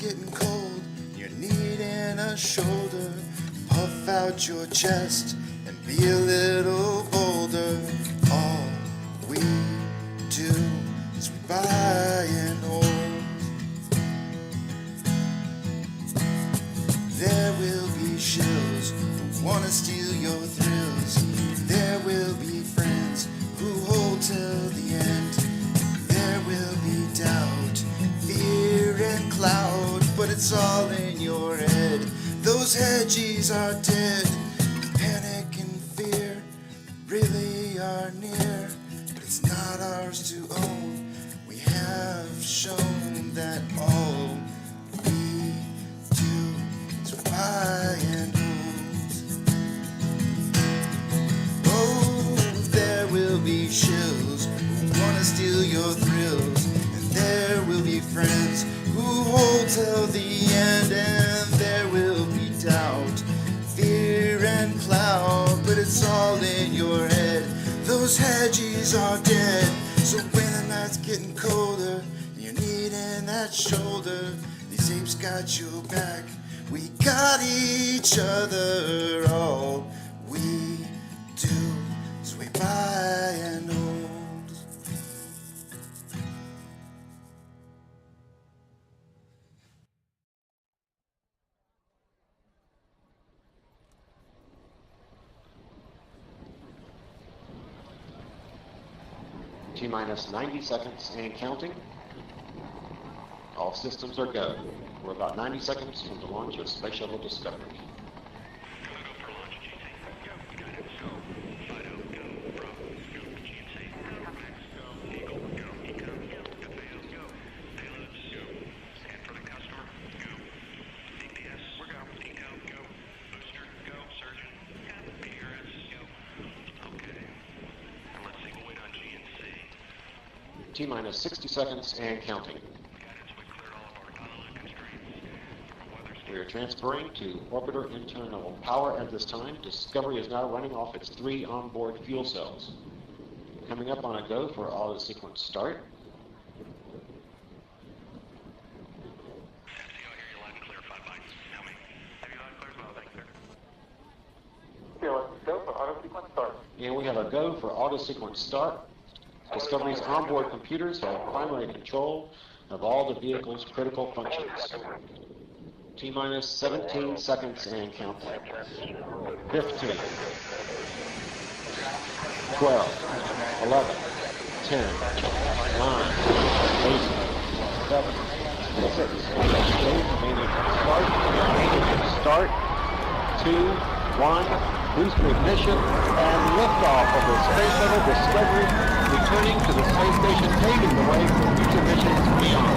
getting cold, you're needing a shoulder, puff out your chest and be a little bolder. All we do is we buy and hold. There will be shills who wanna steal your thrills. There will be friends who hold till the end. There will be doubt, fear and cloud, but it's all in your head. Those hedgies are dead. Panic and fear really are near, but it's not ours to own. We have shown that all we do is buy and hold. Oh, there will be shills who wanna steal your thrills, and there will be friends who hold till the end, and there will be doubt, fear and cloud, but it's all in your head. Those hedgies are dead. So when the night's getting colder, you're needing that shoulder, these apes got your back, we got each other. All we do is we buy and hold. T-minus 90 seconds and counting. All systems are go. We're about 90 seconds from the launch of Space Shuttle Discovery. T-minus 60 seconds and counting. We are transferring to orbiter internal power at this time. Discovery is now running off its 3 onboard fuel cells. Coming up on a go for auto sequence start. And we have a go for auto sequence start. Discovery's onboard computers have primary control of all the vehicle's critical functions. T-minus 17 seconds and counting. 15, 12, 11, 10, 9, 8, 7, 6, start, 2, 1, booster ignition, and liftoff of the Space Shuttle Discovery, returning to the space station, paving the way for future missions beyond.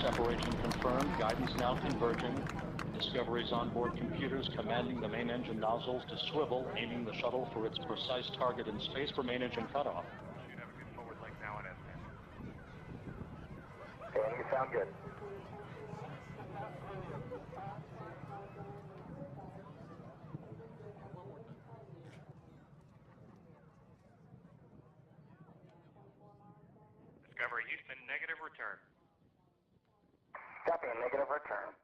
Separation confirmed. Guidance now converging. Discovery's onboard computers commanding the main engine nozzles to swivel, aiming the shuttle for its precise target in space for main engine cutoff. Should have a good forward link now on S10. Okay, you sound good. for a Houston negative return. Copy, a negative return.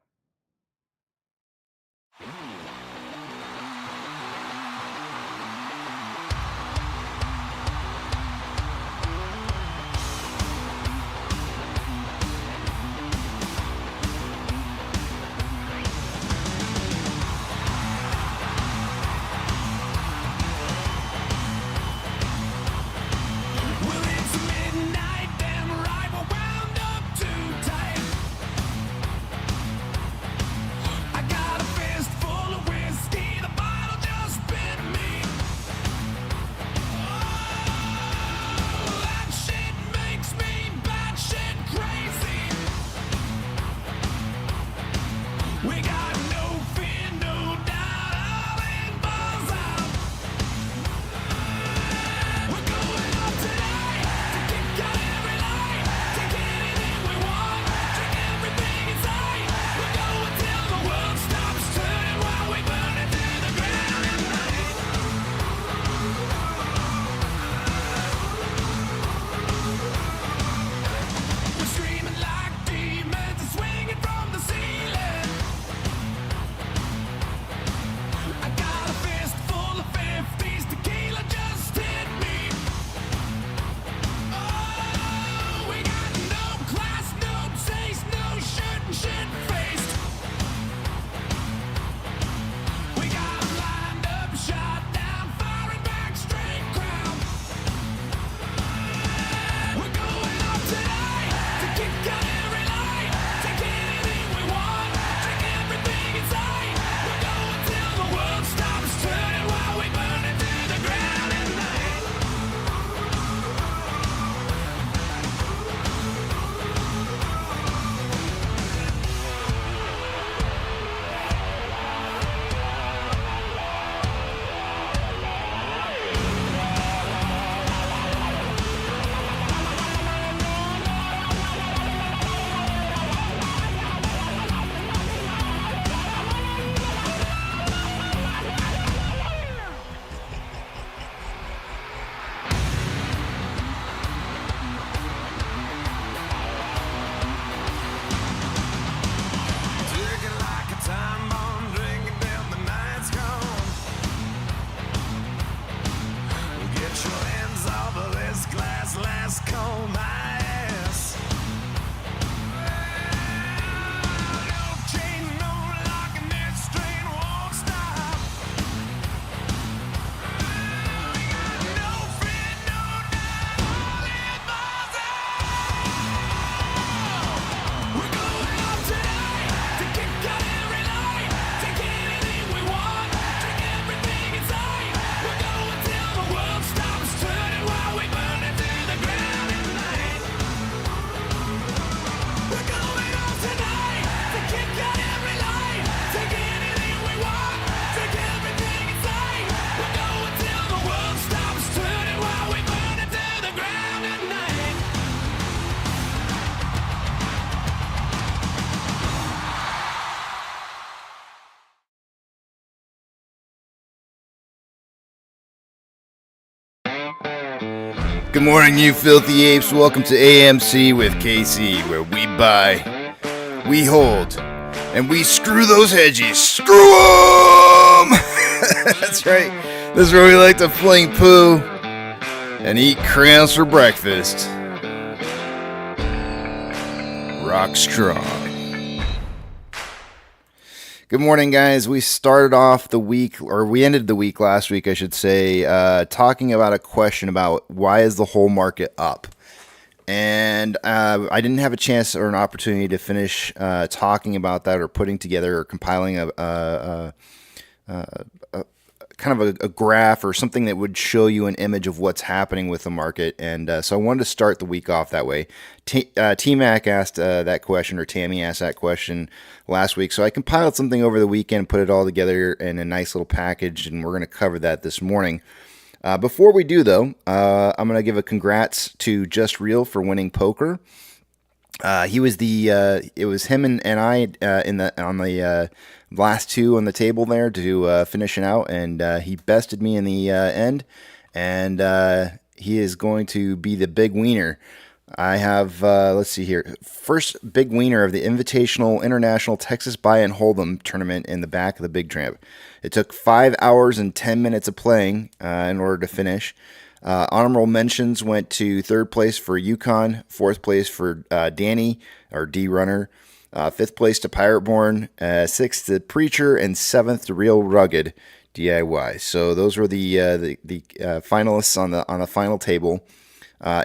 Good morning, you filthy apes. Welcome to AMC with KC, where we buy, we hold, and we screw those hedgies. Screw them! That's right. This is where we like to fling poo and eat crayons for breakfast. Rock strong. Good morning, guys. We started off the week, or we ended the week last week, I should say, talking about a question about why is the whole market up? And I didn't have a chance or an opportunity to finish talking about that or putting together or compiling a kind of a graph or something that would show you an image of what's happening with the market. And so I wanted to start the week off that way. T-Mac asked that question, or Tammy asked that question last week. So I compiled something over the weekend, put it all together in a nice little package, and we're going to cover that this morning. Before we do, though, I'm going to give a congrats to Just Real for winning poker. He was it was him and I on the last two on the table there to finishing out, and he bested me in the end, and he is going to be the big wiener I have, let's see here. First big wiener of the Invitational International Texas Buy and Hold'em tournament in the back of the Big Tramp. It took 5 hours and 10 minutes of playing in order to finish. Honorable mentions went to third place for Yukon, fourth place for Danny, or D Runner, fifth place to Pirateborn, sixth to Preacher, and seventh to Real Rugged DIY. So those were the finalists on the final table.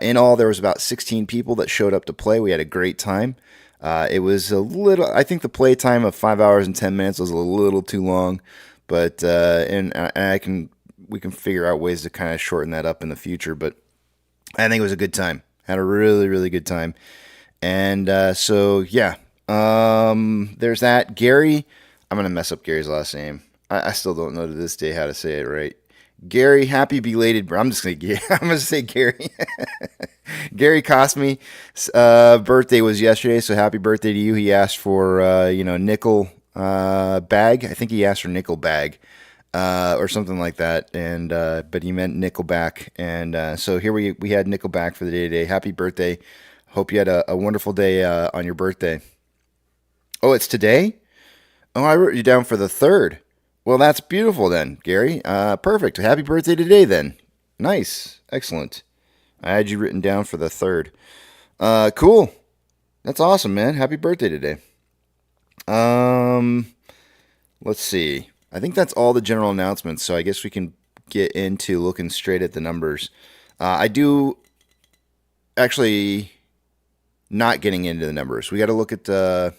In all, there was about 16 people that showed up to play. We had a great time. It was a little, I think the play time of 5 hours and 10 minutes was a little too long, but we can figure out ways to kind of shorten that up in the future. But I think it was a good time. Had a really, really good time. And so, yeah, there's that. Gary, I'm going to mess up Gary's last name. I still don't know to this day how to say it right. Gary, happy belated. I'm gonna say Gary. Gary Cosme's birthday was yesterday, so happy birthday to you. He asked for nickel bag. I think he asked for nickel bag or something like that, and but he meant Nickelback. And so here we had Nickelback for the day today. Happy birthday! Hope you had a wonderful day on your birthday. Oh, it's today. Oh, I wrote you down for the 3rd. Well, that's beautiful then, Gary. Perfect. Happy birthday today then. Nice. Excellent. I had you written down for the 3rd. Cool. That's awesome, man. Happy birthday today. Let's see. I think that's all the general announcements, so I guess we can get into looking straight at the numbers. I do actually not getting into the numbers. We got to look at the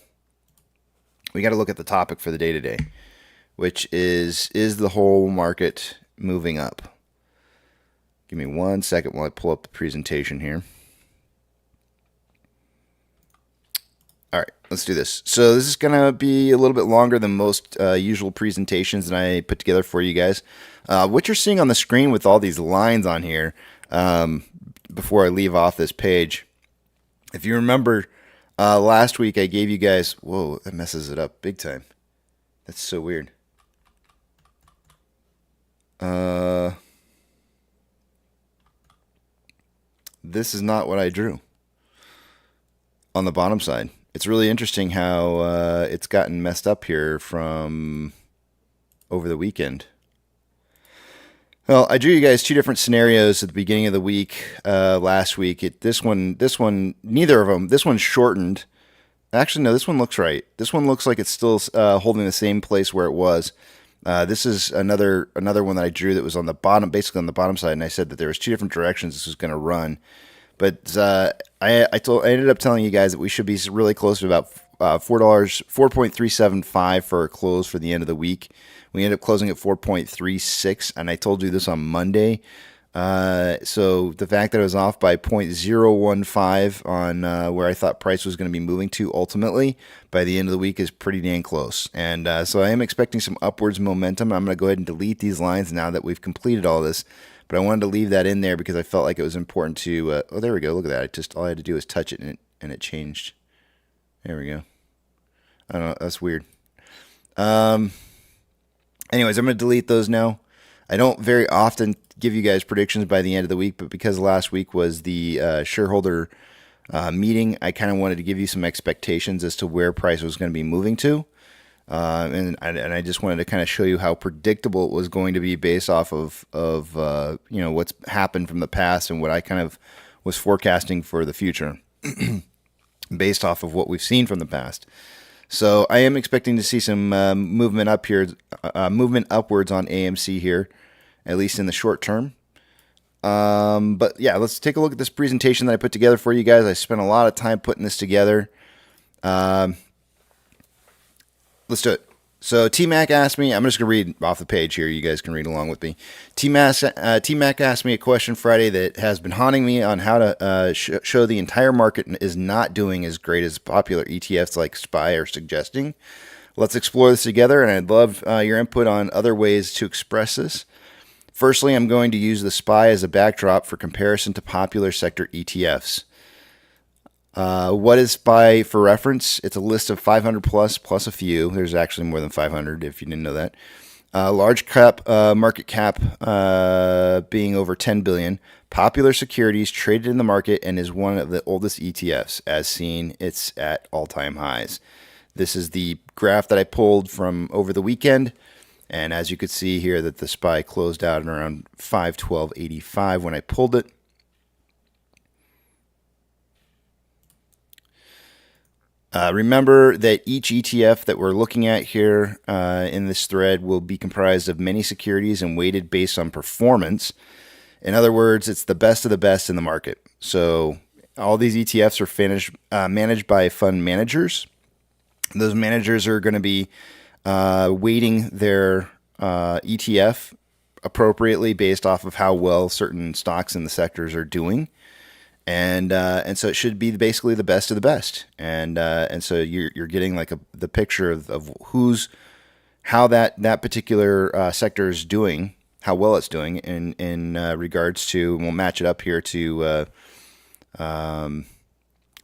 topic for the day today, which is the whole market moving up? Give me 1 second while I pull up the presentation here. All right, let's do this. So this is going to be a little bit longer than most usual presentations that I put together for you guys. What you're seeing on the screen with all these lines on here, before I leave off this page, if you remember last week I gave you guys, whoa, that messes it up big time. That's so weird. This is not what I drew on the bottom side. It's really interesting how it's gotten messed up here from over the weekend. Well, I drew you guys 2 different scenarios at the beginning of the week last week. This one, neither of them. This one's shortened. Actually, no, this one looks right. This one looks like it's still holding the same place where it was. This is another one that I drew that was on the bottom, basically on the bottom side, and I said that there was 2 different directions this was going to run. But I ended up telling you guys that we should be really close to about $4.375 for our close for the end of the week. We ended up closing at 4.36, and I told you this on Monday. So the fact that I was off by 0.015 on where I thought price was going to be moving to ultimately by the end of the week is pretty dang close. And so I am expecting some upwards momentum. I'm going to go ahead and delete these lines now that we've completed all this. But I wanted to leave that in there because I felt like it was important to... oh, there we go. Look at that. All I had to do was touch it and it changed. There we go. I don't know. That's weird. Anyways, I'm going to delete those now. I don't very often give you guys predictions by the end of the week, but because last week was the shareholder meeting, I kind of wanted to give you some expectations as to where price was going to be moving to. And I just wanted to kind of show you how predictable it was going to be based off of what's happened from the past and what I kind of was forecasting for the future based off of what we've seen from the past. So I am expecting to see some movement upwards on AMC here, at least in the short term. But yeah, let's take a look at this presentation that I put together for you guys. I spent a lot of time putting this together. Let's do it. So T-Mac asked me, I'm just going to read off the page here. You guys can read along with me. T-Mac asked me a question Friday that has been haunting me on how to show the entire market is not doing as great as popular ETFs like SPY are suggesting. Let's explore this together, and I'd love your input on other ways to express this. Firstly, I'm going to use the SPY as a backdrop for comparison to popular sector ETFs. What is SPY for reference? It's a list of 500 plus a few. There's actually more than 500 if you didn't know that. Large cap market cap being over 10 billion. Popular securities traded in the market and is one of the oldest ETFs. As seen, it's at all-time highs. This is the graph that I pulled from over the weekend. And as you could see here that the SPY closed out at around 512.85 when I pulled it. Remember that each ETF that we're looking at here in this thread will be comprised of many securities and weighted based on performance. In other words, it's the best of the best in the market. So all these ETFs are managed by fund managers. Those managers are going to be weighting their ETF appropriately based off of how well certain stocks in the sectors are doing. And so it should be basically the best of the best. And so you're getting like the picture of how that particular sector is doing, how well it's doing in regards to, we'll match it up here to the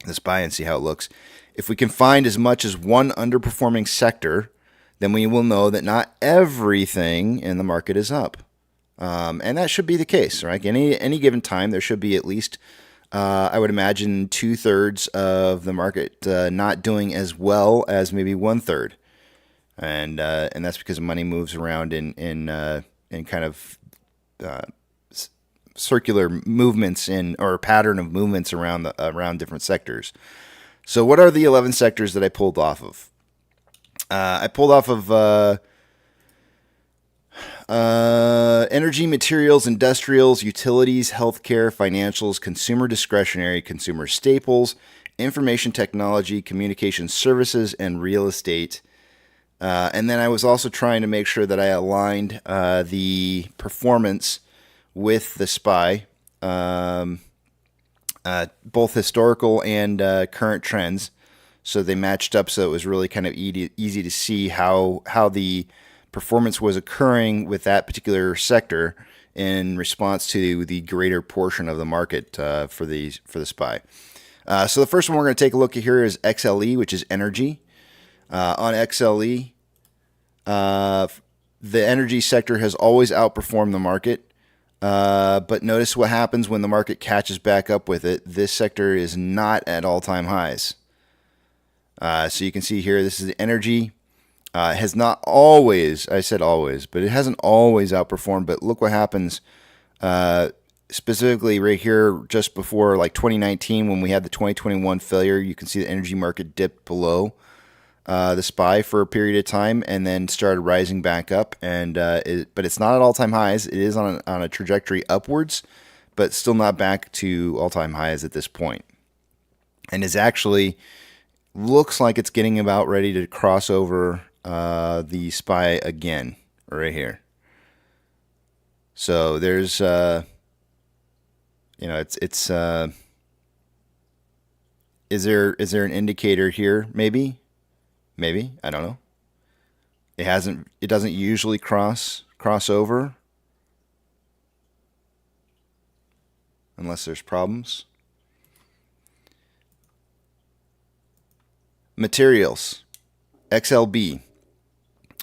SPY and see how it looks. If we can find as much as one underperforming sector, then we will know that not everything in the market is up. And that should be the case, right? Any given time, there should be at least, I would imagine, 2/3 of the market not doing as well as maybe 1/3. And that's because money moves around in kind of circular movements or a pattern of movements around different sectors. So what are the 11 sectors that I pulled off of? I pulled off of energy, materials, industrials, utilities, healthcare, financials, consumer discretionary, consumer staples, information technology, communication services, and real estate. And then I was also trying to make sure that I aligned the performance with the SPY, both historical and current trends. So they matched up, so it was really kind of easy to see how the performance was occurring with that particular sector in response to the greater portion of the market for the SPY. So the first one we're going to take a look at here is XLE, which is energy. On XLE, the energy sector has always outperformed the market. But notice what happens when the market catches back up with it. This sector is not at all-time highs. So you can see here, this is the energy. Has not always, I said always, but it hasn't always outperformed. But look what happens specifically right here just before like 2019 when we had the 2021 failure. You can see the energy market dipped below the SPY for a period of time and then started rising back up. But it's not at all-time highs. It is on a trajectory upwards, but still not back to all-time highs at this point. And is actually looks like it's getting about ready to cross over the SPY again right here. So there's it's is there an indicator here? Maybe I don't know. It doesn't usually cross over unless there's problems. Materials, XLB.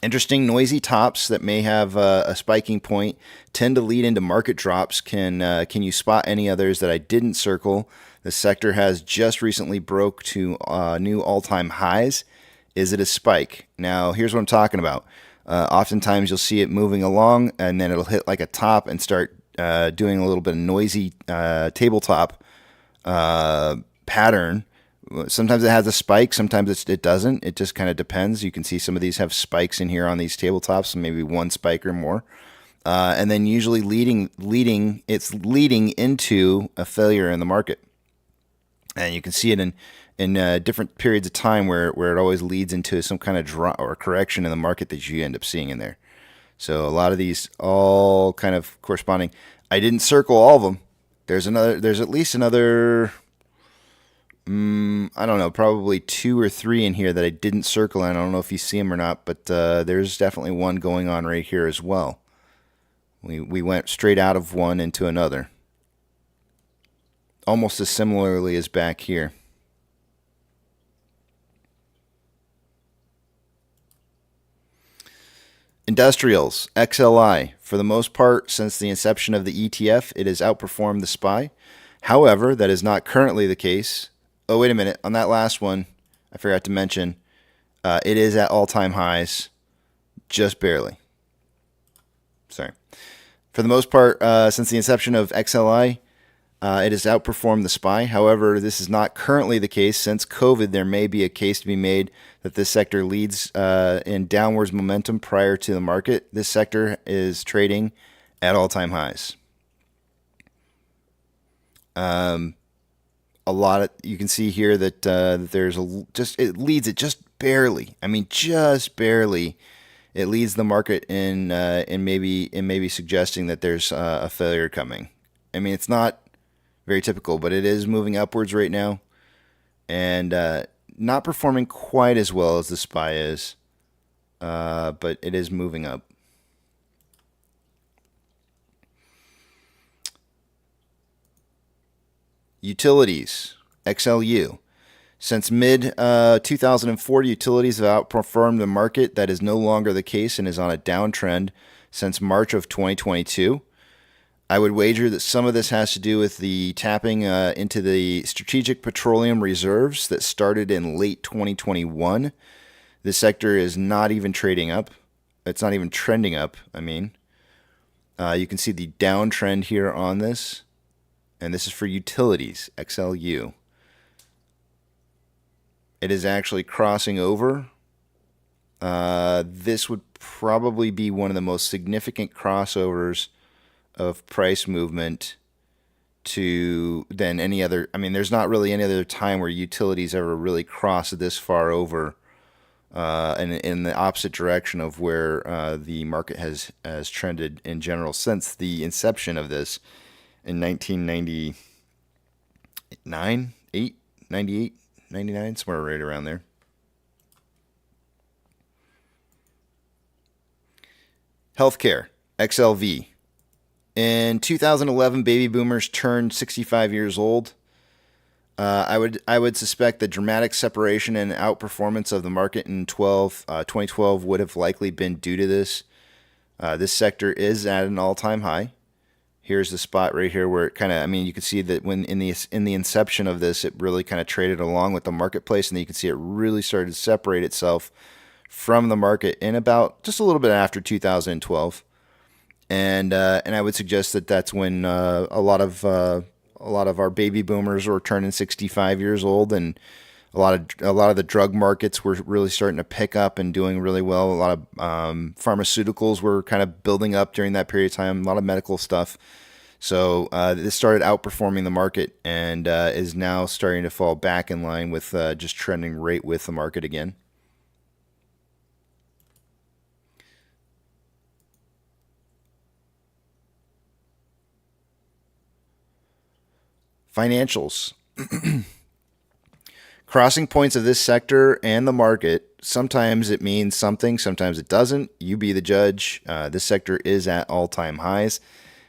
Interesting noisy tops that may have a spiking point tend to lead into market drops. Can you spot any others that I didn't circle? The sector has just recently broke to new all-time highs. Is it a spike? Now, here's what I'm talking about. Oftentimes you'll see it moving along and then it'll hit like a top and start doing a little bit of noisy tabletop pattern. Sometimes it has a spike, sometimes it doesn't. It just kind of depends. You can see some of these have spikes in here on these tabletops, so maybe one spike or more. And then usually leading into a failure in the market. And you can see it in different periods of time where it always leads into some kind of drop or correction in the market that you end up seeing in there. So a lot of these all kind of corresponding. I didn't circle all of them. There's at least another, I don't know, probably 2 or 3 in here that I didn't circle, and I don't know if you see them or not, but there's definitely one going on right here as well. We went straight out of one into another, almost as similarly as back here. Industrials, XLI. For the most part, since the inception of the ETF, it has outperformed the SPY. However, that is not currently the case. Oh, wait a minute. On that last one, I forgot to mention, it is at all-time highs, just barely. Sorry. For the most part, since the inception of XLI, it has outperformed the SPY. However, this is not currently the case. Since COVID, there may be a case to be made that this sector leads in downwards momentum prior to the market. This sector is trading at all-time highs. A lot of, you can see here that there's it leads it just barely. I mean, just barely. It leads the market in maybe suggesting that there's a failure coming. I mean, it's not very typical, but it is moving upwards right now, and not performing quite as well as the SPY is, but it is moving up. Utilities, XLU. Since mid-2004, utilities have outperformed the market. That is no longer the case and is on a downtrend since March of 2022. I would wager that some of this has to do with the tapping into the strategic petroleum reserves that started in late 2021. This sector is not even trading up. It's not even trending up, I mean. You can see the downtrend here on this. And this is for utilities, XLU. It is actually crossing over. This would probably be one of the most significant crossovers of price movement than any other. I mean, there's not really any other time where utilities ever really crossed this far over in the opposite direction of where the market has trended in general since the inception of this in 1999, 98, 99, somewhere right around there. Healthcare, XLV. In 2011, baby boomers turned 65 years old. I would suspect the dramatic separation and outperformance of the market in 2012 would have likely been due to this. This sector is at an all-time high. Here's the spot right here where it kind of, I mean, you can see that when in the inception of this, it really kind of traded along with the marketplace, and then you can see it really started to separate itself from the market in about just a little bit after 2012. And I would suggest that that's when a lot of our baby boomers were turning 65 years old, and a lot of the drug markets were really starting to pick up and doing really well. A lot of pharmaceuticals were kind of building up during that period of time. A lot of medical stuff. So this started outperforming the market and is now starting to fall back in line with just trending right with the market again. Financials. Crossing points of this sector and the market, sometimes it means something, sometimes it doesn't. You be the judge. This sector is at all-time highs.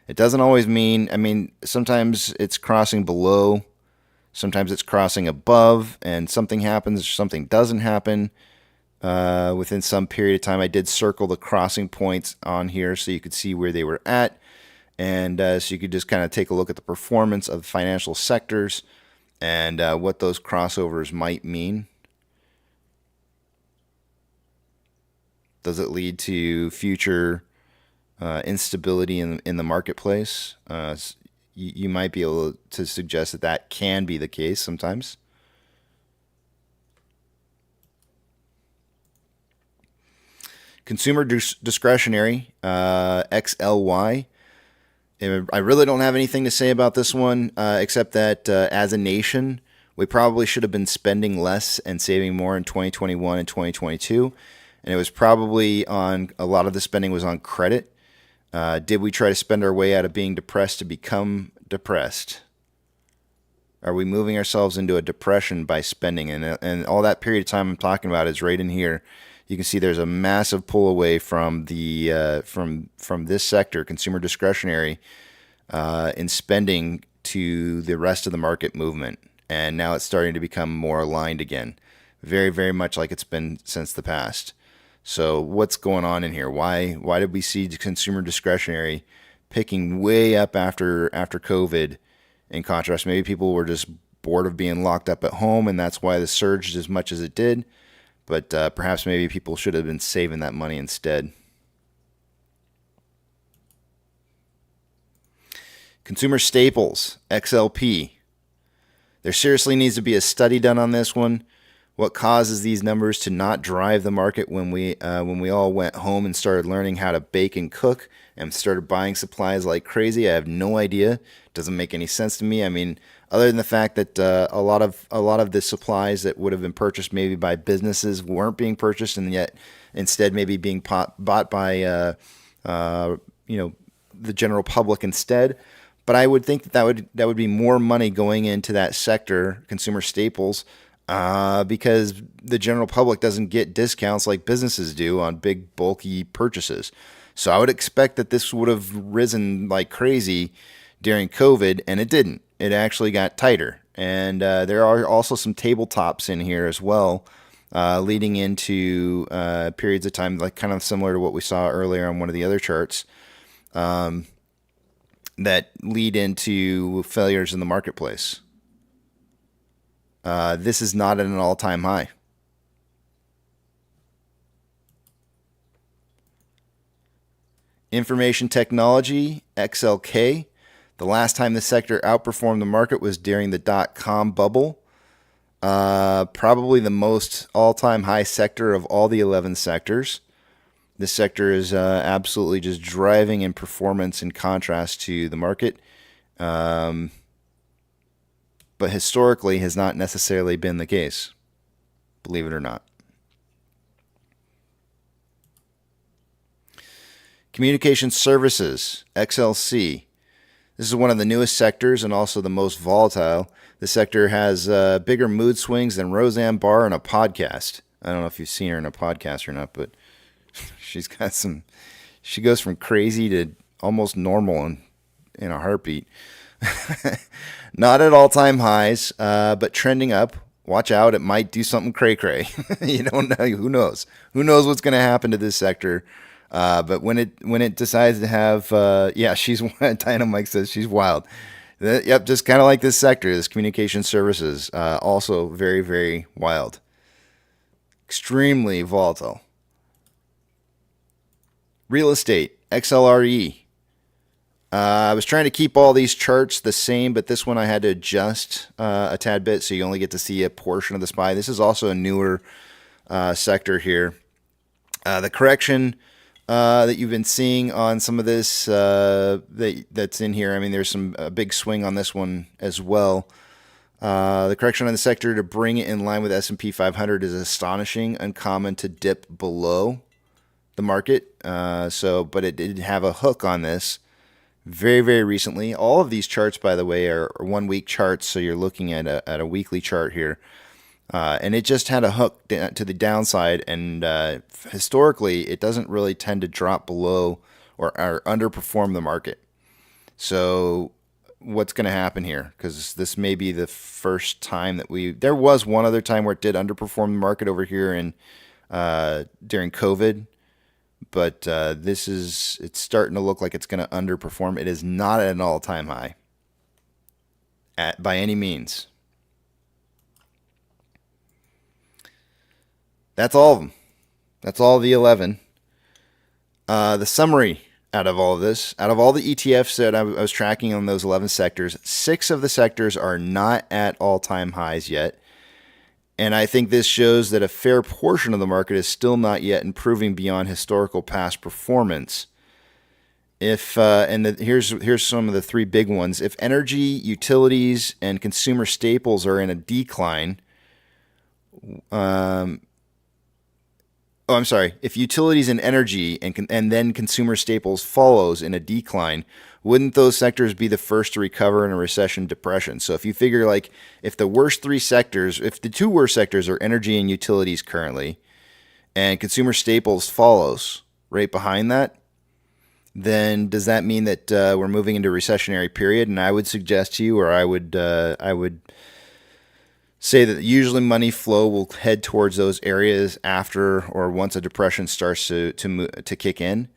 It doesn't always mean, I mean, sometimes it's crossing below, sometimes it's crossing above, and something happens or something doesn't happen within some period of time. I did circle the crossing points on here so you could see where they were at, and so you could just kind of take a look at the performance of financial sectors and what those crossovers might mean. Does it lead to future instability in the marketplace? You might be able to suggest that that can be the case sometimes. Consumer discretionary, XLY. I really don't have anything to say about this one, except that as a nation, we probably should have been spending less and saving more in 2021 and 2022. And it was probably on, a lot of the spending was on credit. Did we try to spend our way out of being depressed to become depressed? Are we moving ourselves into a depression by spending? And all that period of time I'm talking about is right in here. You can see there's a massive pull away from the from this sector, consumer discretionary, in spending to the rest of the market movement, and now it's starting to become more aligned again, very, very much like it's been since the past. So what's going on in here? Why did we see consumer discretionary picking way up after COVID? In contrast, maybe people were just bored of being locked up at home, and that's why the surged as much as it did. But perhaps maybe people should have been saving that money instead. Consumer staples, XLP. There seriously needs to be a study done on this one. What causes these numbers to not drive the market when we all went home and started learning how to bake and cook and started buying supplies like crazy? I have no idea. Doesn't make any sense to me. I mean, other than the fact that a lot of the supplies that would have been purchased maybe by businesses weren't being purchased, and yet instead maybe being bought by the general public instead. But I would think that would be more money going into that sector, consumer staples, because the general public doesn't get discounts like businesses do on big bulky purchases. So I would expect that this would have risen like crazy during COVID, and it didn't. It actually got tighter. And there are also some tabletops in here as well, leading into periods of time like kind of similar to what we saw earlier on one of the other charts. That lead into failures in the marketplace. This is not at an all-time high. Information technology, XLK. The last time the sector outperformed the market was during the dot-com bubble. Probably the most all-time high sector of all the 11 sectors. This sector is absolutely just driving in performance in contrast to the market. But historically has not necessarily been the case, believe it or not. Communication services, XLC. This is one of the newest sectors and also the most volatile. The sector has bigger mood swings than Roseanne Barr in a podcast. I don't know if you've seen her in a podcast or not, but she's got some. She goes from crazy to almost normal in a heartbeat. Not at all-time highs, but trending up. Watch out, it might do something cray-cray. You don't know. Who knows? Who knows what's going to happen to this sector? But when it decides to have, she's Dynamite says she's wild. Yep, just kind of like this sector, this communication services, also very, very wild. Extremely volatile. Real estate, XLRE. I was trying to keep all these charts the same, but this one I had to adjust a tad bit, so you only get to see a portion of the SPY. This is also a newer sector here. The correction that you've been seeing on some of this that's in here, I mean, there's a big swing on this one as well. The correction on the sector to bring it in line with S&P 500 is astonishing, uncommon to dip below the market. But it did have a hook on this very, very recently. All of these charts, by the way, are 1 week charts, so you're looking at a weekly chart here. And it just had a hook to the downside, and historically, it doesn't really tend to drop below or underperform the market. So what's going to happen here? Because this may be the first time that there was one other time where it did underperform the market over here during COVID. But it's starting to look like it's going to underperform. It is not at an all-time high by any means. That's all of them. That's all the 11. The summary out of all of this, out of all the ETFs that I was tracking on those 11 sectors, 6 of the sectors are not at all-time highs yet. And I think this shows that a fair portion of the market is still not yet improving beyond historical past performance. Here's some of the 3 big ones. If energy, utilities, and consumer staples are in a decline, if utilities and energy and then consumer staples follows in a decline, wouldn't those sectors be the first to recover in a recession depression? So if you figure if the 2 worst sectors are energy and utilities currently, and consumer staples follows right behind that, then does that mean that we're moving into a recessionary period? And I would suggest to you, or I would say that usually money flow will head towards those areas after or once a depression starts to kick in.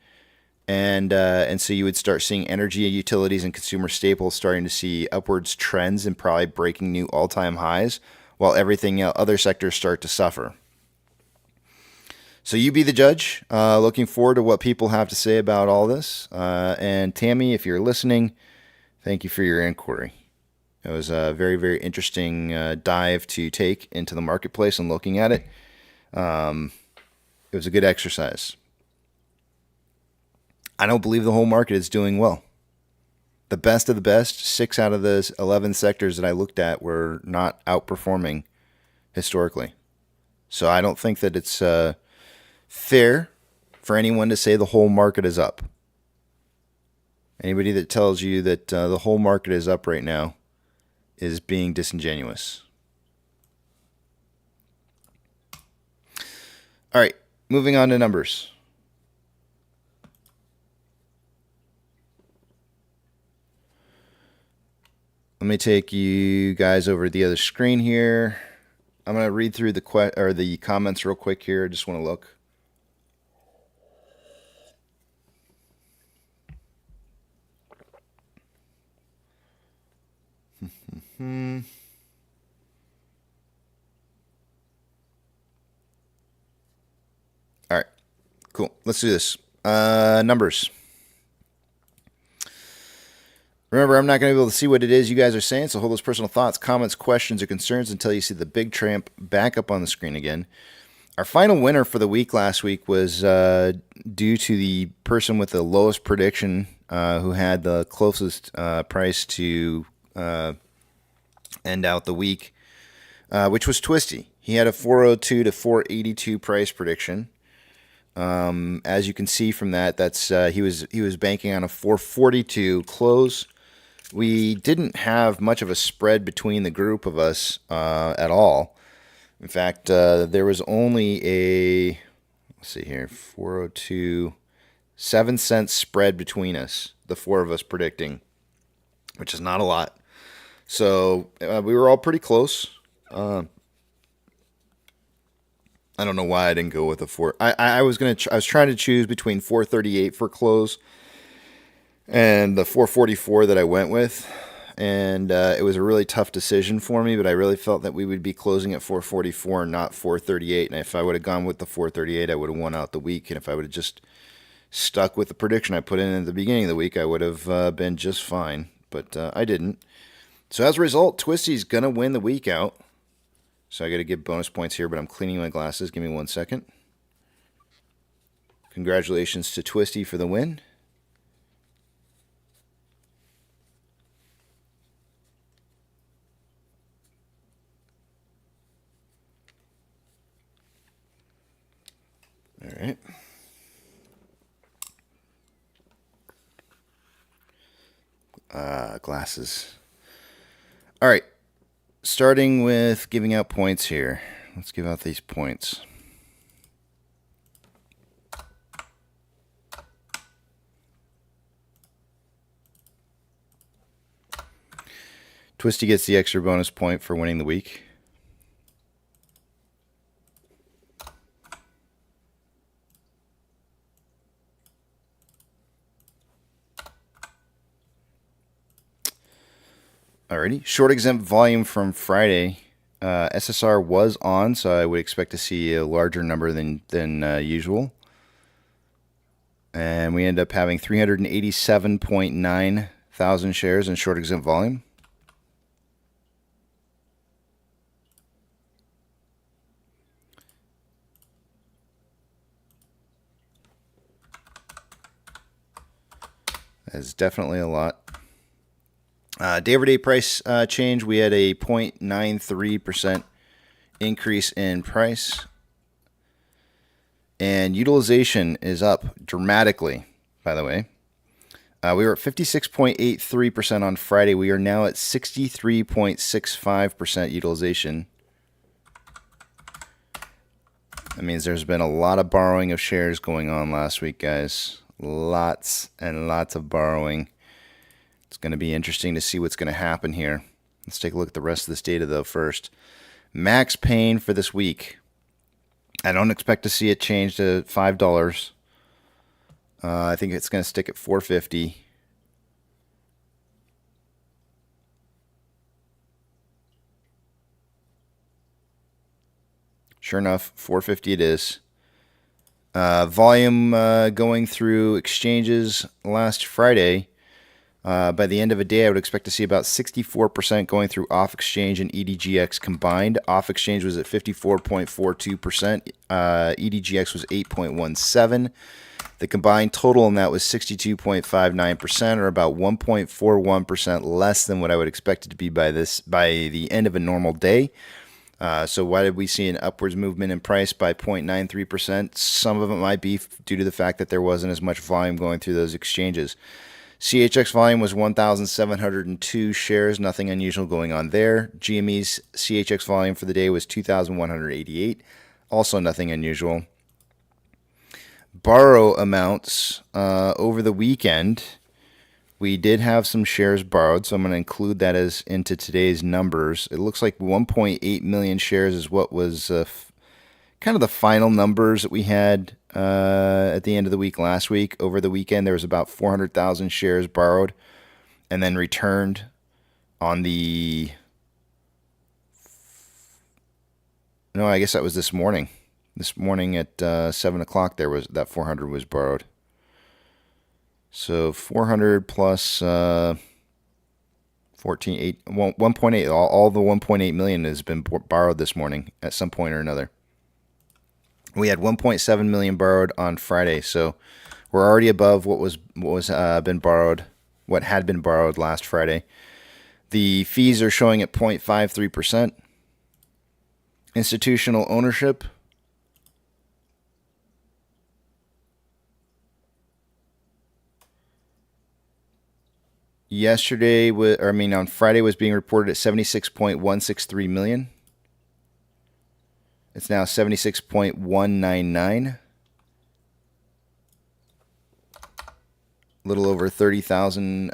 And so you would start seeing energy, utilities, and consumer staples starting to see upwards trends and probably breaking new all-time highs, while everything other sectors start to suffer. So you be the judge. Looking forward to what people have to say about all this. And Tammy, if you're listening, thank you for your inquiry. It was a very, very interesting dive to take into the marketplace and looking at it. It was a good exercise. I don't believe the whole market is doing well. The best of the best, 6 out of the 11 sectors that I looked at were not outperforming historically. So I don't think that it's fair for anyone to say the whole market is up. Anybody that tells you that the whole market is up right now is being disingenuous. All right, moving on to numbers. Let me take you guys over to the other screen here. I'm going to read through the comments real quick here. I just want to look. All right, cool. Let's do this. Numbers. Remember, I'm not going to be able to see what it is you guys are saying, so hold those personal thoughts, comments, questions, or concerns until you see the big tramp back up on the screen again. Our final winner for the week last week was due to the person with the lowest prediction who had the closest price to end out the week, which was Twisty. He had a 402 to 482 price prediction. As you can see from that, that's he was banking on a 442 close. We didn't have much of a spread between the group of us at all. In fact, there was only a, let's see here, 402, 7-cent spread between us, the 4 of us predicting, which is not a lot. So we were all pretty close. I don't know why I didn't go with a 4. I was trying to choose between 438 for close and the 444 that I went with, and it was a really tough decision for me, but I really felt that we would be closing at 444 and not 438, and if I would have gone with the 438, I would have won out the week, and if I would have just stuck with the prediction I put in at the beginning of the week, I would have been just fine, but I didn't. So as a result, Twisty's going to win the week out. So I got to give bonus points here, but I'm cleaning my glasses. Give me 1 second. Congratulations to Twisty for the win. All right. Glasses. All right. Starting with giving out points here. Let's give out these points. Twisty gets the extra bonus point for winning the week. Alrighty. Short exempt volume from Friday. SSR was on, so I would expect to see a larger number than usual. And we end up having 387.9 thousand shares in short exempt volume. That's definitely a lot. Day-over-day price change, we had a 0.93% increase in price. And utilization is up dramatically, by the way. We were at 56.83% on Friday. We are now at 63.65% utilization. That means there's been a lot of borrowing of shares going on last week, guys. Lots and lots of borrowing. It's going to be interesting to see what's going to happen here. Let's take a look at the rest of this data, though, first. max pain for this week. I don't expect to see it change to $5. I think it's going to stick at $4.50. Sure enough, $4.50 it is. Volume going through exchanges last Friday. By the end of a day, I would expect to see about 64% going through off-exchange and EDGX combined. Off-exchange was at 54.42%. EDGX was 8.17%. The combined total on that was 62.59%, or about 1.41% less than what I would expect it to be by the end of a normal day. So why did we see an upwards movement in price by 0.93%? Some of it might be due to the fact that there wasn't as much volume going through those exchanges. CHX volume was 1,702 shares, nothing unusual going on there. GME's CHX volume for the day was 2,188, also nothing unusual. Borrow amounts over the weekend, we did have some shares borrowed, so I'm going to include that as into today's numbers. It looks like 1.8 million shares is what was kind of the final numbers that we had at the end of the week last week. Over the weekend, there was about 400,000 shares borrowed and then returned on the... No, I guess that was this morning. This morning at 7 o'clock, there was that 400 was borrowed. So 400 plus 1.8. All the 1.8 million has been borrowed this morning at some point or another. We had 1.7 million borrowed on Friday, so we're already above what been borrowed, what had been borrowed last Friday. The fees are showing at 0.53%. Institutional ownership. On Friday was being reported at 76.163 million. It's now 76.199. A little over 30,000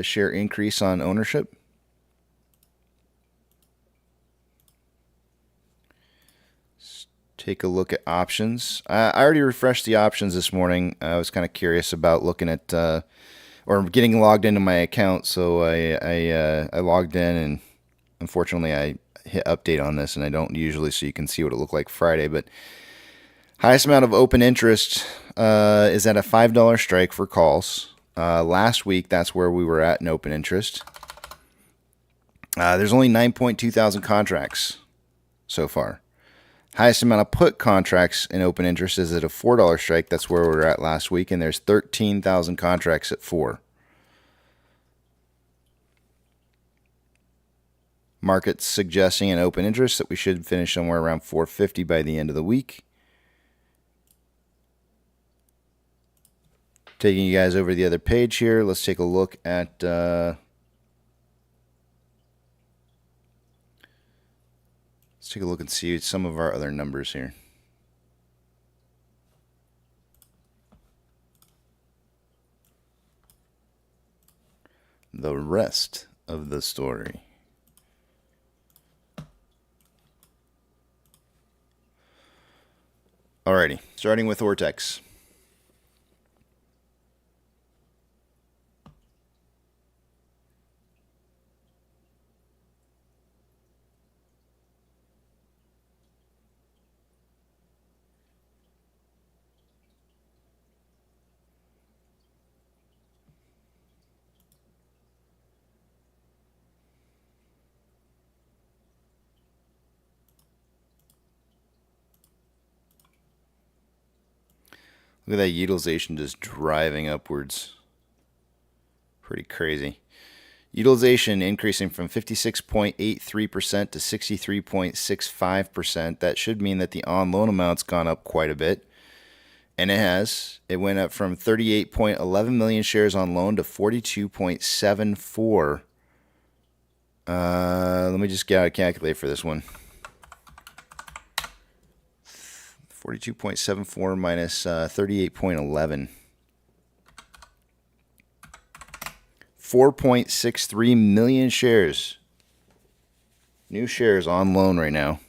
share increase on ownership. Let's take a look at options. I already refreshed the options this morning. I was kind of curious about looking at or getting logged into my account, so I logged in, and unfortunately I hit update on this, and I don't usually, so you can see what it looked like Friday. But highest amount of open interest is at a $5 strike for calls. Last week, that's where we were at in open interest. There's only 9.2 thousand contracts so far. Highest amount of put contracts in open interest is at a $4 strike. That's where we were at last week, and there's 13,000 contracts at 4. Market's suggesting an open interest that we should finish somewhere around 450 by the end of the week. Taking you guys over the other page here, let's take a look at let's take a look and see some of our other numbers here. The rest of the story. Alrighty, starting with Ortex. Look at that utilization just driving upwards. Pretty crazy. Utilization increasing from 56.83% to 63.65%. That should mean that the on-loan amount's gone up quite a bit. And it has. It went up from 38.11 million shares on loan to 42.74. Let me just get out a calculator for this one. 42.74 minus 38.11. 4.63 million shares New shares on loan right now.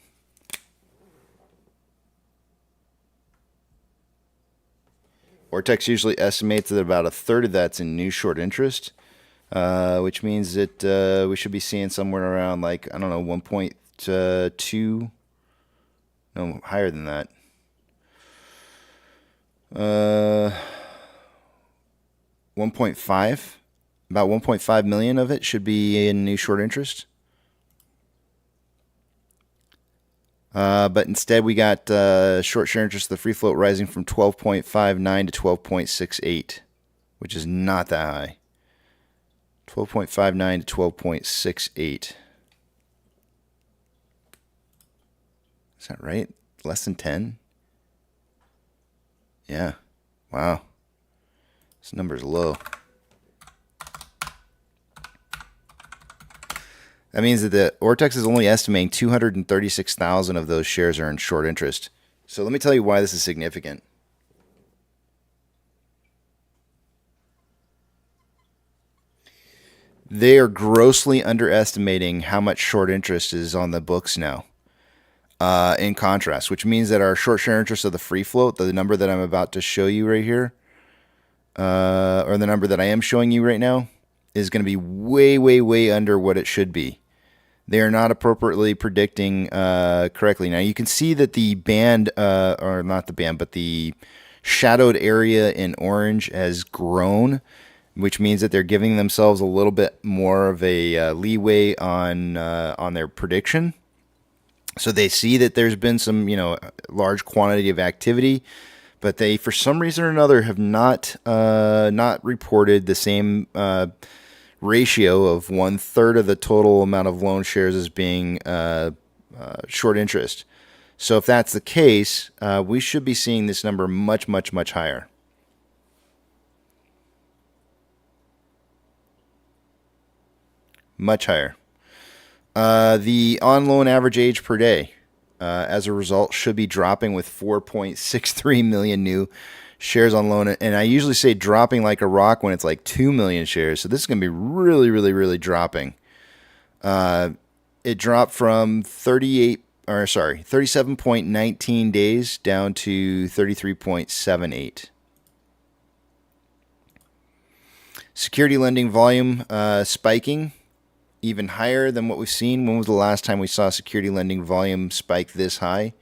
Ortex usually estimates that about a third of that's in new short interest, which means that we should be seeing somewhere around like, I don't know, 1.2, no, higher than that. 1.5, about 1.5 million of it should be in new short interest. But instead we got short share interest of the free float rising from 12.59 to 12.68, which is not that high. 12.59 to 12.68. Is that right? Less than 10? Yeah. Wow. This number's low. That means that the Ortex is only estimating 236,000 of those shares are in short interest. So let me tell you why this is significant. They are grossly underestimating how much short interest is on the books now. In contrast, which means that our short share interest of the free float, the number that I'm about to show you right here, or the number that I am showing you right now, is going to be way, way, way under what it should be. They are not appropriately predicting correctly. Now you can see that the band, or not the band, but the shadowed area in orange has grown, which means that they're giving themselves a little bit more of a leeway on their prediction. So they see that there's been some, large quantity of activity, but they, for some reason or another, have not reported the same ratio of 1/3 of the total amount of loan shares as being short interest. So if that's the case, we should be seeing this number much, much, much higher. Much higher. The on-loan average age per day, as a result, should be dropping with 4.63 million new shares on loan. And I usually say dropping like a rock when it's like 2 million shares. So this is going to be really, really, really dropping. It dropped from 37.19 days down to 33.78. Security lending volume spiking even higher than what we've seen. When was the last time we saw security lending volume spike this high?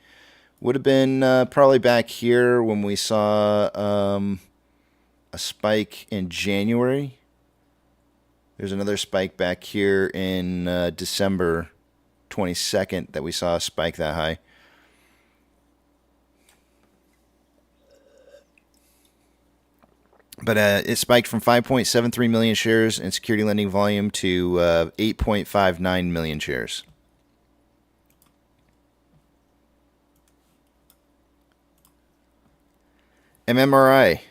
Would have been probably back here when we saw a spike in January. There's another spike back here in December 22nd that we saw a spike that high. But it spiked from 5.73 million shares in security lending volume to 8.59 million shares. MMRI.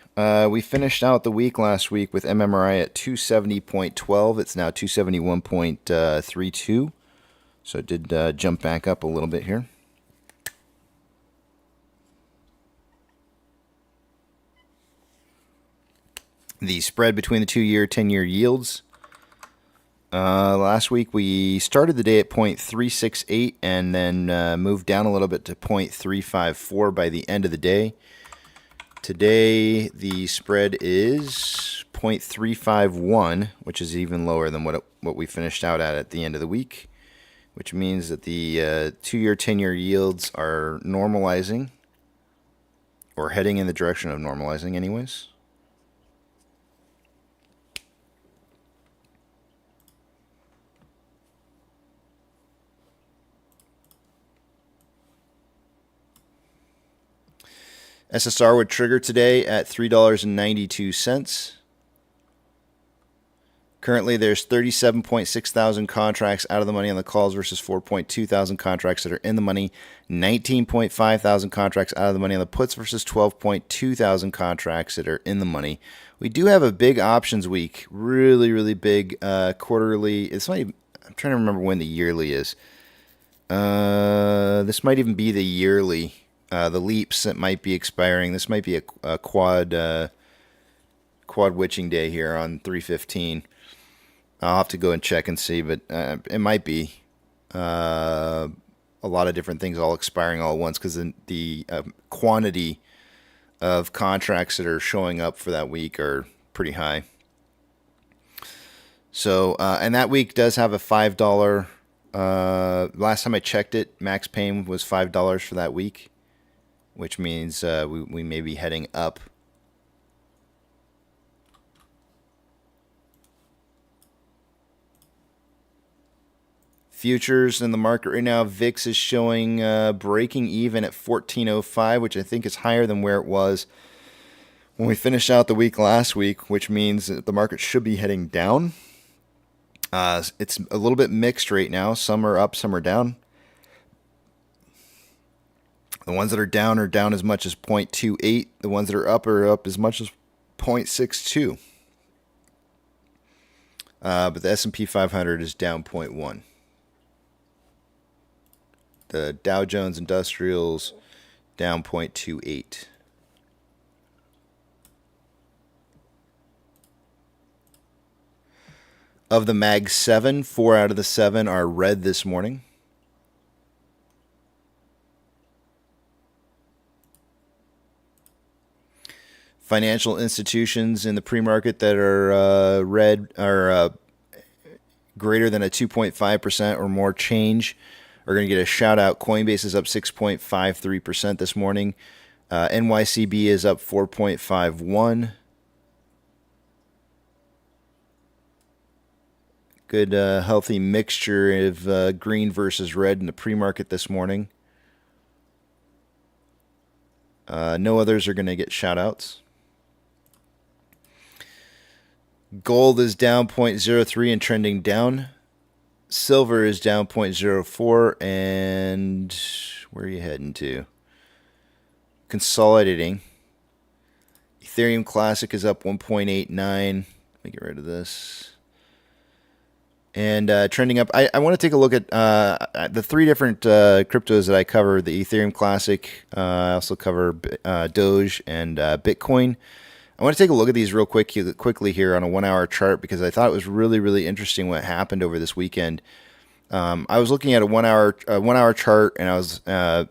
We finished out the week last week with MMRI at 270.12. It's now 271.32. So it did jump back up a little bit here. The spread between the 2-year, 10-year yields. Last week we started the day at 0.368 and then moved down a little bit to 0.354 by the end of the day. Today the spread is 0.351, which is even lower than what we finished out at the end of the week, which means that the 2-year, 10-year yields are normalizing, or heading in the direction of normalizing anyways. SSR would trigger today at $3.92. Currently, there's 37.6 thousand contracts out of the money on the calls versus 4.2 thousand contracts that are in the money. 19.5 thousand contracts out of the money on the puts versus 12.2 thousand contracts that are in the money. We do have a big options week, really, really big quarterly. It's not even, I'm trying to remember when the yearly is. This might even be the yearly. The leaps that might be expiring. This might be a quad witching day here on 3/15. I'll have to go and check and see, but it might be. a lot of different things all expiring all at once because the quantity of contracts that are showing up for that week are pretty high. So, and that week does have a $5. Last time I checked it, max pain was $5 for that week, which means we may be heading up. Futures in the market right now, VIX is showing breaking even at 1405, which I think is higher than where it was when we finished out the week last week, which means that the market should be heading down. It's a little bit mixed right now. Some are up, some are down. The ones that are down as much as 0.28. The ones that are up as much as 0.62. But the S&P 500 is down 0.1. The Dow Jones Industrials down 0.28. Of the Mag 7, 4 out of the 7 are red this morning. Financial institutions in the pre-market that are red are greater than a 2.5% or more change are going to get a shout out. Coinbase is up 6.53% this morning. NYCB is up 4.51%. Good healthy mixture of green versus red in the pre-market this morning. No others are going to get shout outs. Gold is down 0.03 and trending down. Silver is down 0.04, and where are you heading to? Consolidating. Ethereum Classic is up 1.89. Let me get rid of this. And trending up. I want to take a look at the three different cryptos that I cover. The Ethereum Classic. I also cover Doge and Bitcoin. I want to take a look at these real quickly here on a 1 hour chart because I thought it was really, really interesting what happened over this weekend. I was looking at a 1 hour chart and I was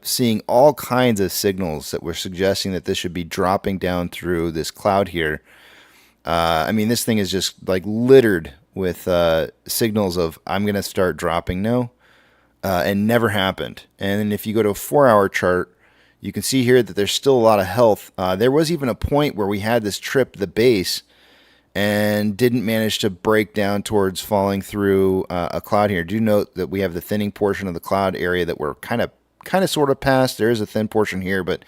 seeing all kinds of signals that were suggesting that this should be dropping down through this cloud here. I mean, this thing is just like littered with signals of I'm going to start dropping now, and never happened. And then if you go to a 4 hour chart, you can see here that there's still a lot of health. There was even a point where we had this trip the base and didn't manage to break down towards falling through a cloud here. Do note that we have the thinning portion of the cloud area that we're kind of sort of past. There is a thin portion here, but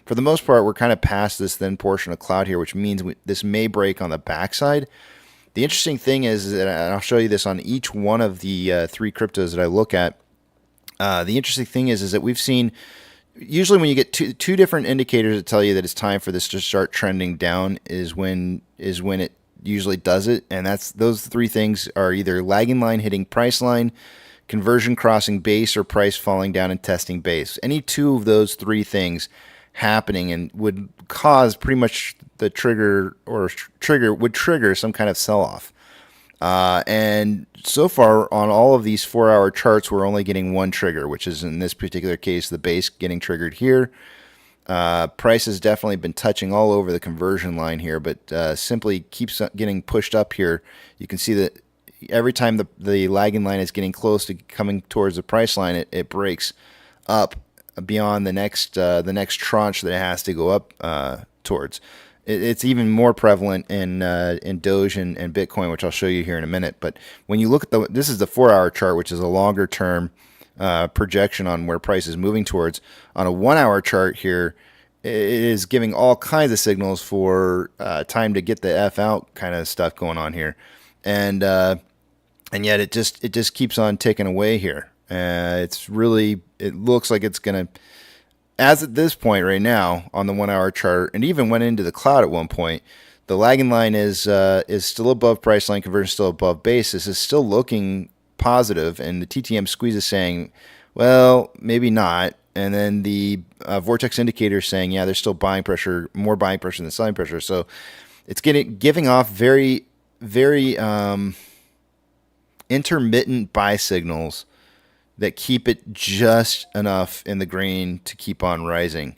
for the most part, we're kind of past this thin portion of cloud here, which means this may break on the backside. The interesting thing is that, and I'll show you this on each one of the three cryptos that I look at. The interesting thing is that we've seen, usually when you get two different indicators that tell you that it's time for this to start trending down is when it usually does it. And those three things are either lagging line hitting price line, conversion crossing base, or price falling down and testing base. Any two of those three things happening and would cause pretty much the trigger would trigger some kind of sell-off. And so far on all of these 4 hour charts, we're only getting one trigger, which is in this particular case, the base getting triggered here. Price has definitely been touching all over the conversion line here, but simply keeps getting pushed up here. You can see that every time the lagging line is getting close to coming towards the price line, it breaks up beyond the next tranche that it has to go up towards. It's even more prevalent in Doge and Bitcoin, which I'll show you here in a minute. But when you look at this is the 4 hour chart, which is a longer term projection on where price is moving towards. On a 1 hour chart here, it is giving all kinds of signals for time to get the F out kind of stuff going on here, and yet it just keeps on ticking away here. It looks like it's gonna, as at this point right now on the 1 hour chart, and even went into the cloud at one point. The lagging line is still above price line, conversion still above base. This is still looking positive, and the TTM squeeze is saying, well, maybe not. And then the vortex indicator is saying, yeah, there's still buying pressure, more buying pressure than selling pressure. So it's giving off very, very intermittent buy signals that keep it just enough in the green to keep on rising.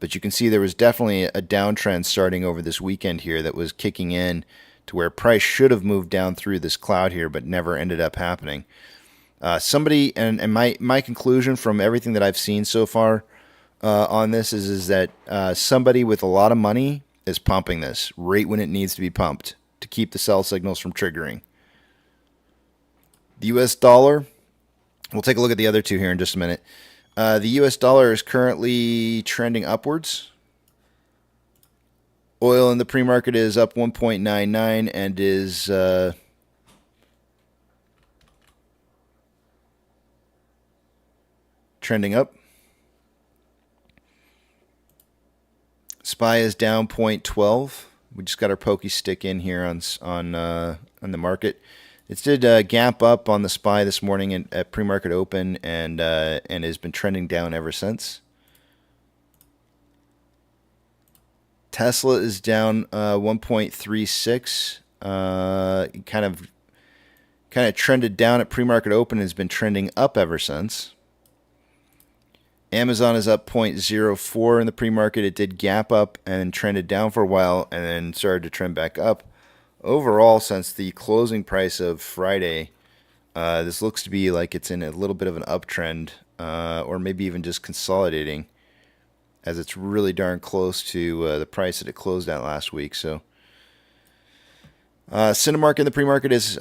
But you can see there was definitely a downtrend starting over this weekend here that was kicking in to where price should have moved down through this cloud here, but never ended up happening. My conclusion from everything that I've seen so far on this is that somebody with a lot of money is pumping this right when it needs to be pumped to keep the sell signals from triggering. The U.S. dollar, we'll take a look at the other two here in just a minute. The U.S. dollar is currently trending upwards. Oil in the pre-market is up 1.99 and is trending up. SPY is down 0.12. We just got our pokey stick in here on the market. It did gap up on the SPY this morning at pre-market open and has been trending down ever since. Tesla is down 1.36. Kind of trended down at pre-market open and has been trending up ever since. Amazon is up 0.04 in the pre-market. It did gap up and trended down for a while and then started to trend back up. Overall, since the closing price of Friday, this looks to be like it's in a little bit of an uptrend, or maybe even just consolidating, as it's really darn close to the price that it closed at last week. So, Cinemark in the pre-market is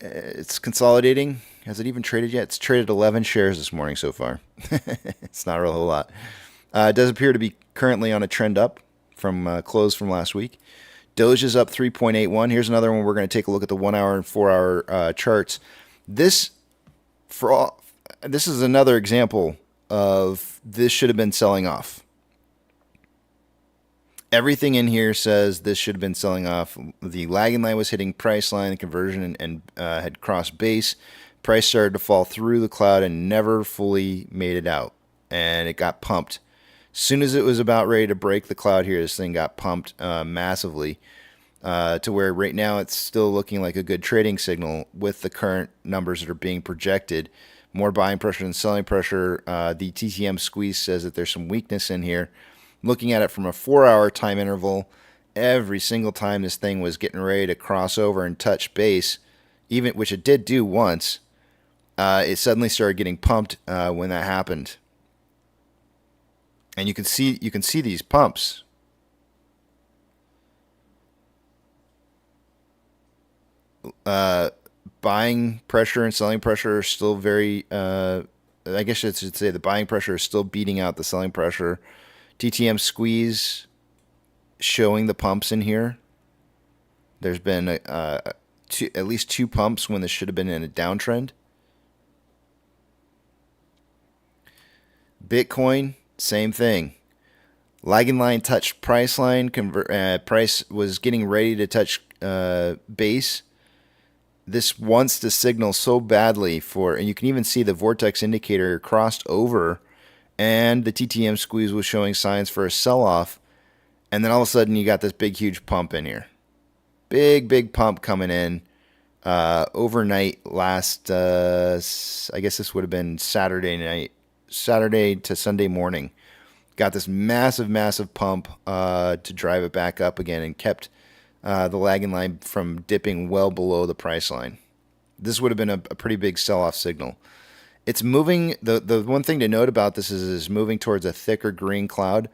it's consolidating. Has it even traded yet? It's traded 11 shares this morning so far. It's not a whole lot. It does appear to be currently on a trend up from close from last week. Doge is up 3.81. Here's another one. We're going to take a look at the 1 hour and 4 hour charts. This is another example of this should have been selling off. Everything in here says this should have been selling off. The lagging line was hitting price line, the conversion, and had crossed base. Price started to fall through the cloud and never fully made it out. And it got pumped. As soon as it was about ready to break the cloud here, this thing got pumped massively to where right now it's still looking like a good trading signal with the current numbers that are being projected. More buying pressure than selling pressure. The TTM squeeze says that there's some weakness in here. Looking at it from a 4 hour time interval, every single time this thing was getting ready to cross over and touch base, even which it did do once, it suddenly started getting pumped when that happened. And you can see these pumps. Buying pressure and selling pressure are still very. I guess I should say the buying pressure is still beating out the selling pressure. TTM squeeze showing the pumps in here. There's been at least two pumps when this should have been in a downtrend. Bitcoin, same thing. Lagging line touched price line. Price was getting ready to touch base. This wants to signal so badly for, and you can even see the vortex indicator crossed over, and the TTM squeeze was showing signs for a sell-off. And then all of a sudden, you got this big, huge pump in here. Big pump coming in overnight last, I guess this would have been Saturday night. Saturday to Sunday morning. Got this massive pump to drive it back up again and kept the lagging line from dipping well below the price line. This would have been a pretty big sell-off signal. It's moving. The one thing to note about this is moving towards a thicker green cloud,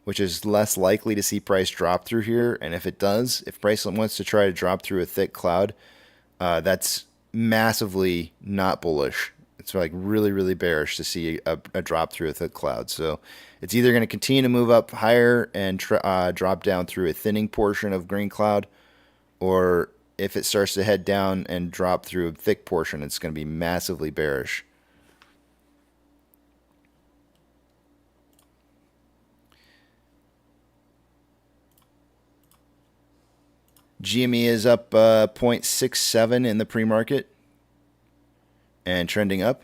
which is less likely to see price drop through here. And if it does, if price wants to try to drop through a thick cloud, that's massively not bullish. It's like really bearish to see a drop through a thick cloud. So it's either going to continue to move up higher and drop down through a thinning portion of green cloud, or if it starts to head down and drop through a thick portion, it's going to be massively bearish. GME is up 0.67 in the pre-market and trending up.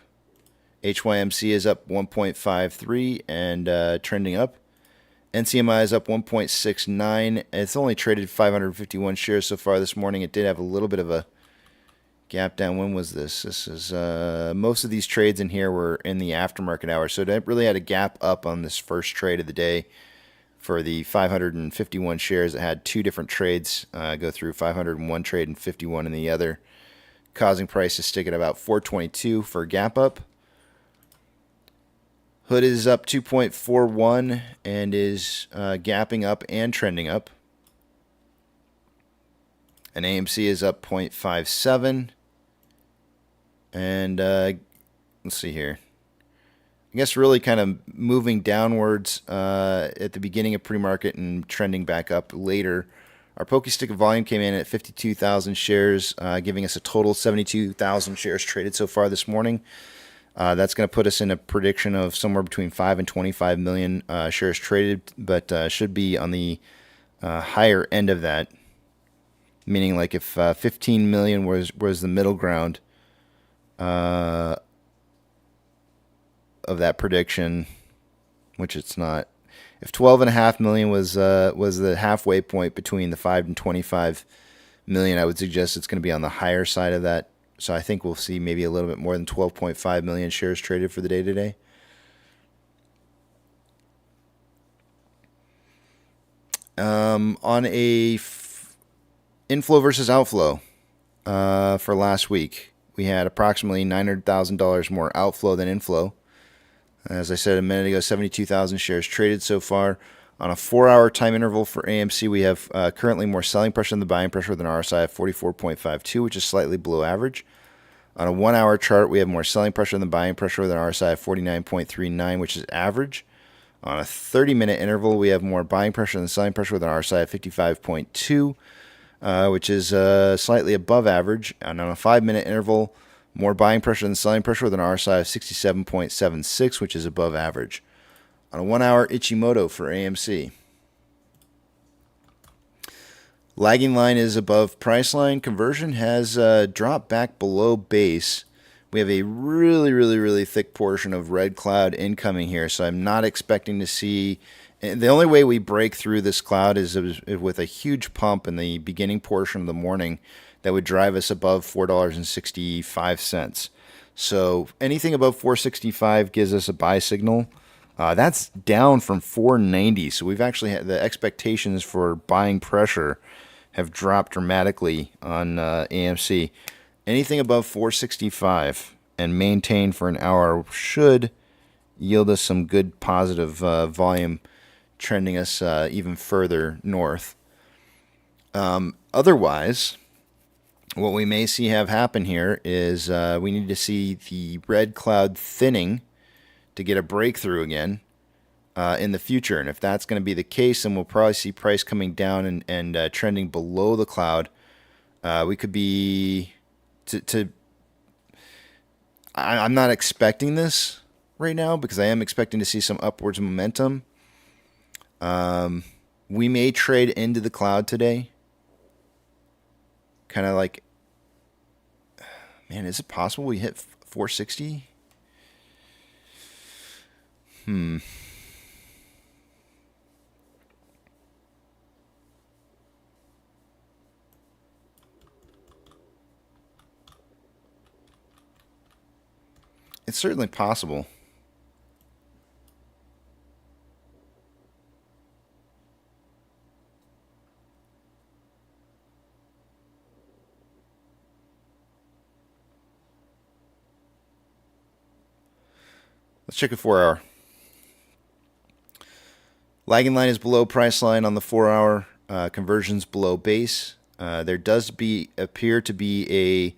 HYMC is up 1.53 and trending up. NCMI is up 1.69. It's only traded 551 shares so far this morning. It did have a little bit of a Gap down. When was this? This is most of these trades in here were in the aftermarket hour, so it really had a gap up on this first trade of the day for the 551 shares. It had two different trades go through, 501 trade and 51 in the other, causing price to stick at about 422 for a gap up. Hood is up 2.41 and is gapping up and trending up. And AMC is up 0.57. And let's see here. I guess really kind of moving downwards at the beginning of pre-market and trending back up later. Our Pokestick of volume came in at 52,000 shares, giving us a total 72,000 shares traded so far this morning. That's going to put us in a prediction of somewhere between 5 and 25 million shares traded, but should be on the higher end of that. Meaning, like if 15 million was the middle ground of that prediction, which it's not. If 12.5 million was the halfway point between the 5 and 25 million, I would suggest it's going to be on the higher side of that. So I think we'll see maybe a little bit more than 12.5 million shares traded for the day today. On a inflow versus outflow for last week, we had approximately $900,000 more outflow than inflow. As I said a minute ago, 72,000 shares traded so far. On a 4-hour time interval for AMC, we have currently more selling pressure than the buying pressure with an RSI of 44.52, which is slightly below average. On a 1-hour chart, we have more selling pressure than the buying pressure with an RSI of 49.39, which is average. On a 30-minute interval, we have more buying pressure than selling pressure with an RSI of 55.2, which is slightly above average. And on a 5-minute interval, more buying pressure than selling pressure with an RSI of 67.76, which is above average. On a 1-hour Ichimoto for AMC, lagging line is above price line. Conversion has dropped back below base. We have a really thick portion of red cloud incoming here, so I'm not expecting to see. The only way we break through this cloud is with a huge pump in the beginning portion of the morning that would drive us above $4.65. So anything above 465 gives us a buy signal. That's down from 490. So we've actually had the expectations for buying pressure have dropped dramatically on AMC. Anything above 465 and maintain for an hour should yield us some good positive volume, trending us even further north. Otherwise, what we may see have happen here is we need to see the red cloud thinning to get a breakthrough again in the future. And if that's going to be the case, then we'll probably see price coming down and trending below the cloud. We could be I'm not expecting this right now because I am expecting to see some upwards momentum. We may trade into the cloud today. Kind of like, man, is it possible we hit 460? It's certainly possible. Let's check a 4-hour. Lagging line is below price line on the 4-hour. Conversions below base. There does appear to be a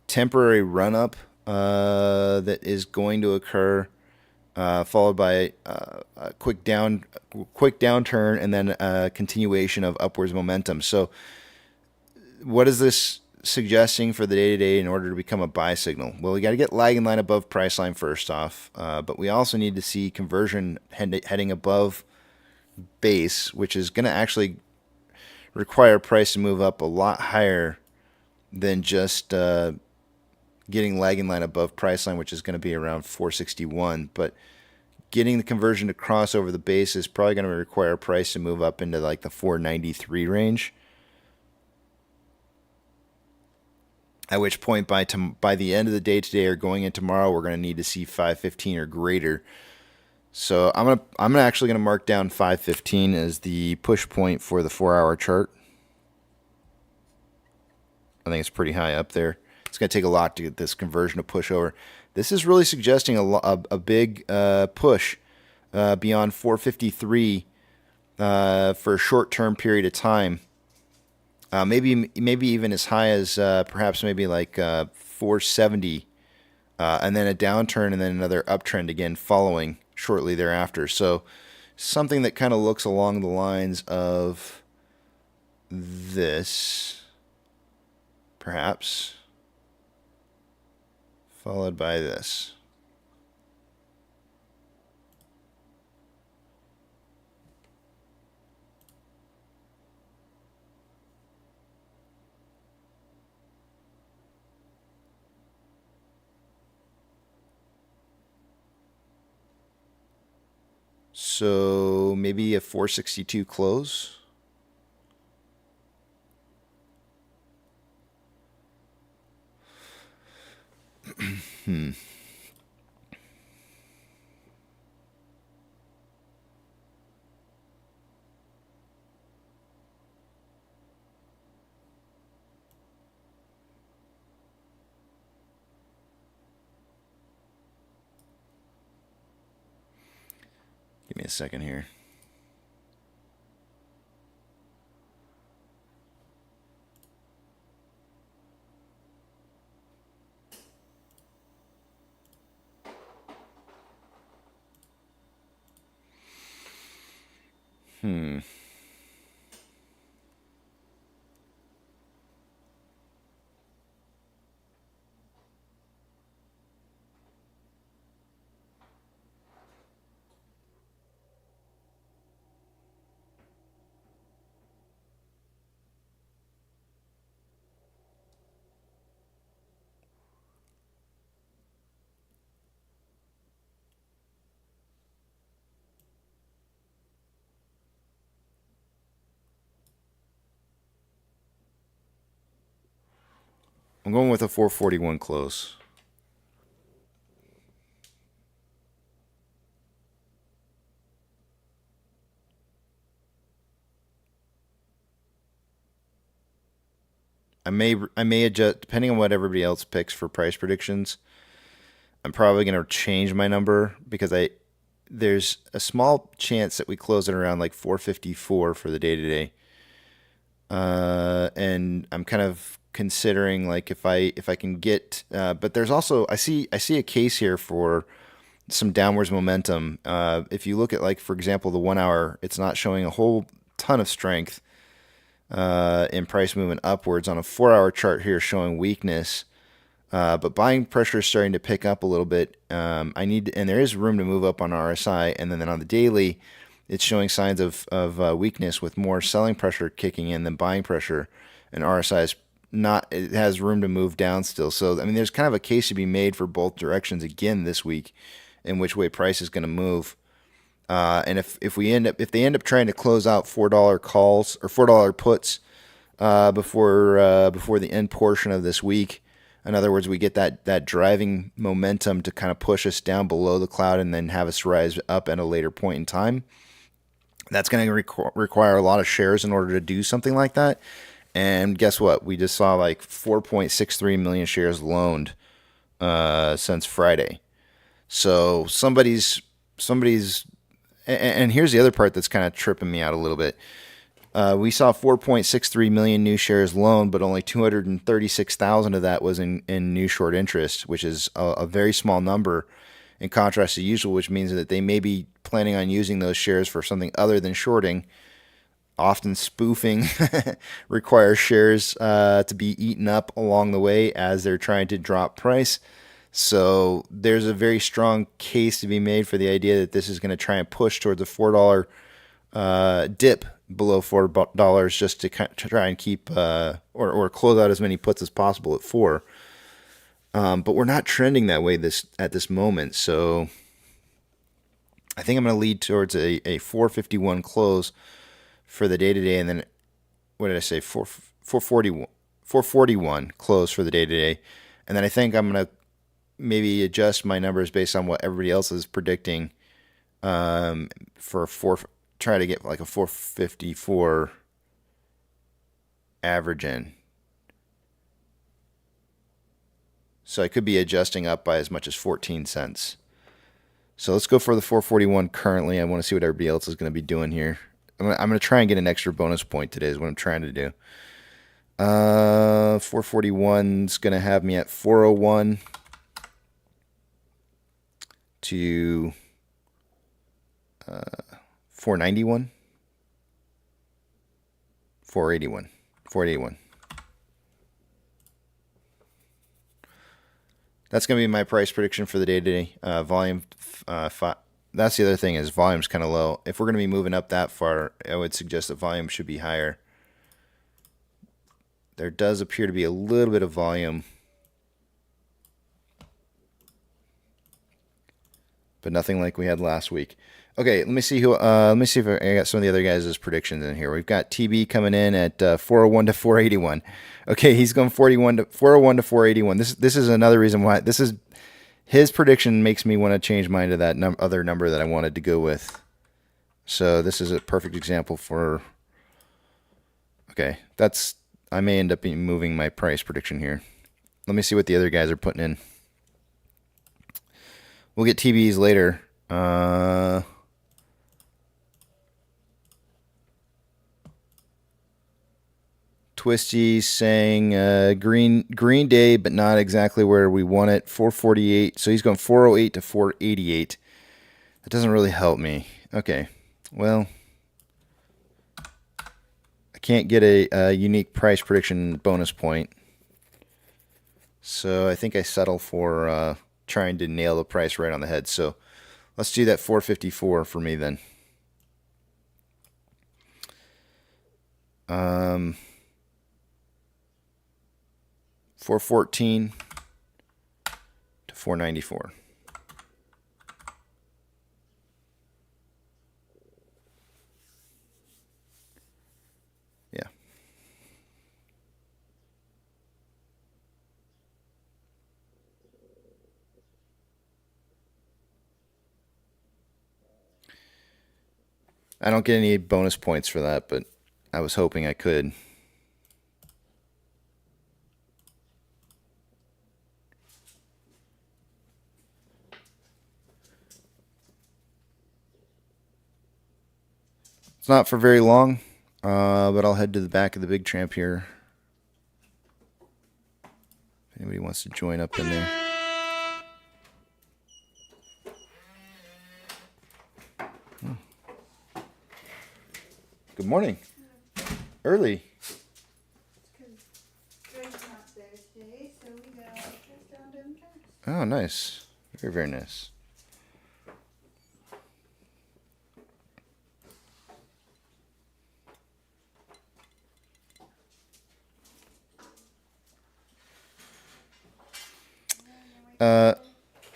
temporary run-up that is going to occur, followed by a quick downturn, and then a continuation of upwards momentum. So, what is this suggesting for the day-to-day in order to become a buy signal? Well, we got to get lagging line above price line first off, but we also need to see conversion heading above base, which is going to actually require price to move up a lot higher than just getting lagging line above price line, which is going to be around 461. But getting the conversion to cross over the base is probably going to require price to move up into like the 493 range. At which point, by the end of the day today or going in tomorrow, we're going to need to see 515 or greater. So I'm actually gonna mark down 515 as the push point for the 4-hour chart. I think it's pretty high up there. It's gonna take a lot to get this conversion to push over. This is really suggesting a big push beyond 453 for a short-term period of time. Maybe even as high as perhaps maybe like 470, and then a downturn and then another uptrend again following shortly thereafter. So something that kind of looks along the lines of this, perhaps, followed by this. So maybe a 462 close. Hmm. Give me a second here. Hmm. I'm going with a 441 close. I may adjust depending on what everybody else picks for price predictions. I'm probably going to change my number because there's a small chance that we close it around like 454 for the day today. And I'm kind of considering like if I can get, but there's also I see a case here for some downwards momentum. If you look at like for example the 1 hour, it's not showing a whole ton of strength in price movement upwards. On a 4-hour chart here showing weakness, but buying pressure is starting to pick up a little bit. And there is room to move up on RSI, and then on the daily, it's showing signs of weakness with more selling pressure kicking in than buying pressure, and RSI is not. It has room to move down still. So I mean, there's kind of a case to be made for both directions again this week, in which way price is going to move. And if they end up trying to close out $4 calls or $4 puts before the end portion of this week, in other words, we get that driving momentum to kind of push us down below the cloud and then have us rise up at a later point in time. That's going to require a lot of shares in order to do something like that. And guess what? We just saw like 4.63 million shares loaned since Friday. So somebody's. And here's the other part that's kind of tripping me out a little bit. We saw 4.63 million new shares loaned, but only 236,000 of that was in new short interest, which is a very small number in contrast to usual, which means that they may be planning on using those shares for something other than shorting. Often spoofing requires shares to be eaten up along the way as they're trying to drop price. So there's a very strong case to be made for the idea that this is going to try and push towards a $4 dip below $4 just to try and keep or close out as many puts as possible at 4. But we're not trending that way at this moment. So I think I'm going to lead towards a 451 close for the day today, and then what did I say? 441. 441 close for the day today. And then I think I'm going to maybe adjust my numbers based on what everybody else is predicting try to get like a 454 average in. So I could be adjusting up by as much as 14 cents. So let's go for the 441 currently. I want to see what everybody else is going to be doing here. I'm going to try and get an extra bonus point today is what I'm trying to do. 441 is going to have me at 401 to 491, 481. That's going to be my price prediction for the day today. Volume, that's the other thing is volume's kind of low. If we're going to be moving up that far, I would suggest that volume should be higher. There does appear to be a little bit of volume, but nothing like we had last week. Okay, let me see who. Let me see if I got some of the other guys' predictions in here. We've got TB coming in at 401 to 481. Okay, he's going 401 to 481. This is another reason why his prediction makes me want to change mine to that other number that I wanted to go with. So this is a perfect example for. Okay, I may end up moving my price prediction here. Let me see what the other guys are putting in. We'll get TBs later. Twisty saying Green Day, but not exactly where we want it. 448. So he's going 408 to 488. That doesn't really help me. Okay. Well, I can't get a unique price prediction bonus point. So I think I settle for trying to nail the price right on the head. So let's do that 454 for me then. 414 to 494. Yeah. I don't get any bonus points for that, but I was hoping I could. It's not for very long, but I'll head to the back of the big tramp here. If anybody wants to join up in there. Good morning. Early. Oh, nice. Very, very nice.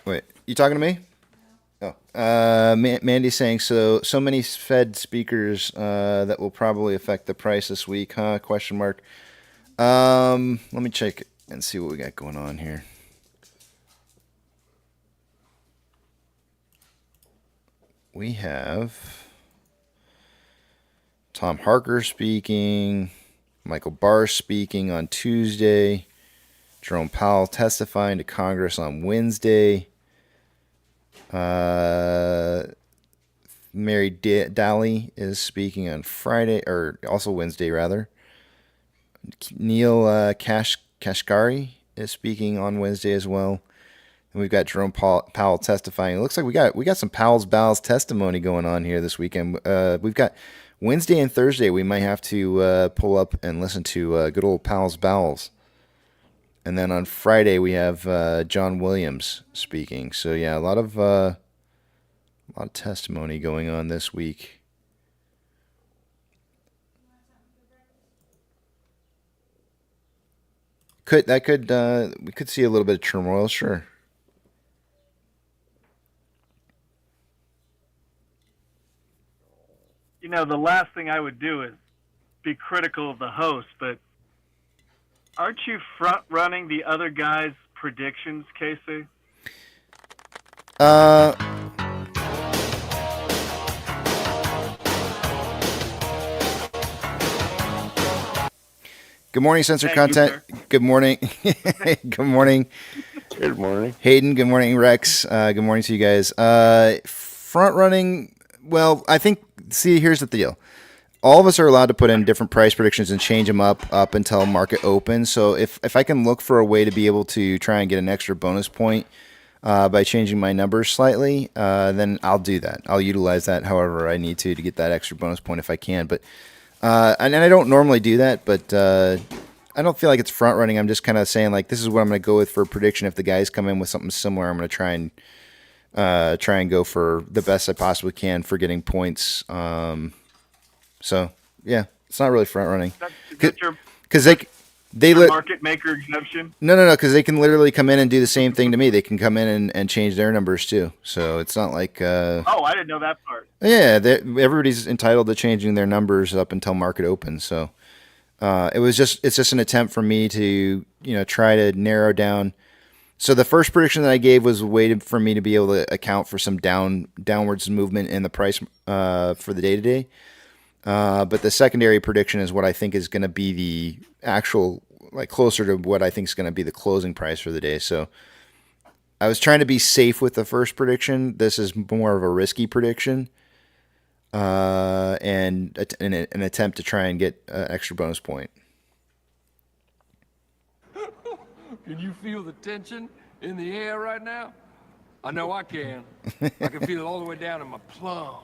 Wait, you talking to me? Oh, Mandy's saying so many Fed speakers that will probably affect the price this week, huh? Question mark. Let me check and see what we got going on here. We have Tom Harker speaking, Michael Barr speaking on Tuesday, Jerome Powell testifying to Congress on Wednesday. Mary Daly is speaking on Friday, or also Wednesday, rather. Neil Kashkari is speaking on Wednesday as well. And we've got Jerome Powell testifying. It looks like we got some Powell's Bowels testimony going on here this weekend. We've got Wednesday and Thursday. We might have to pull up and listen to good old Powell's Bowels. And then on Friday we have John Williams speaking. So yeah, a lot of testimony going on this week. We could see a little bit of turmoil, sure. You know, the last thing I would do is be critical of the host, but Aren't you front running the other guy's predictions, Casey? Good morning, Sensor Thank you, Content. sir. Good morning. Good morning, Good morning. Hayden. Good morning, Rex. Good morning to you guys. Front running. Well, I think. See, here's the deal. All of us are allowed to put in different price predictions and change them up until market opens. So if I can look for a way to be able to try and get an extra bonus point by changing my numbers slightly, then I'll do that. I'll utilize that however I need to get that extra bonus point if I can. But and I don't normally do that, but I don't feel like it's front running. I'm just kind of saying like this is what I'm going to go with for a prediction. If the guys come in with something similar, I'm going to try and go for the best I possibly can for getting points. So yeah, it's not really front running because they market maker exemption. No, because they can literally come in and do the same thing to me. They can come in and change their numbers too. So it's not like Oh, I didn't know that part. yeah, everybody's entitled to changing their numbers up until market opens. So it's just an attempt for me to try to narrow down. So the first prediction that I gave was a way for me to be able to account for some downwards movement in the price for the day to day. But the secondary prediction is what I think is going to be the actual, like closer to what I think is going to be the closing price for the day. So I was trying to be safe with the first prediction. This is more of a risky prediction, and an attempt to try and get an extra bonus point. Can you feel the tension in the air right now? I know I can. I can feel it all the way down in my plums.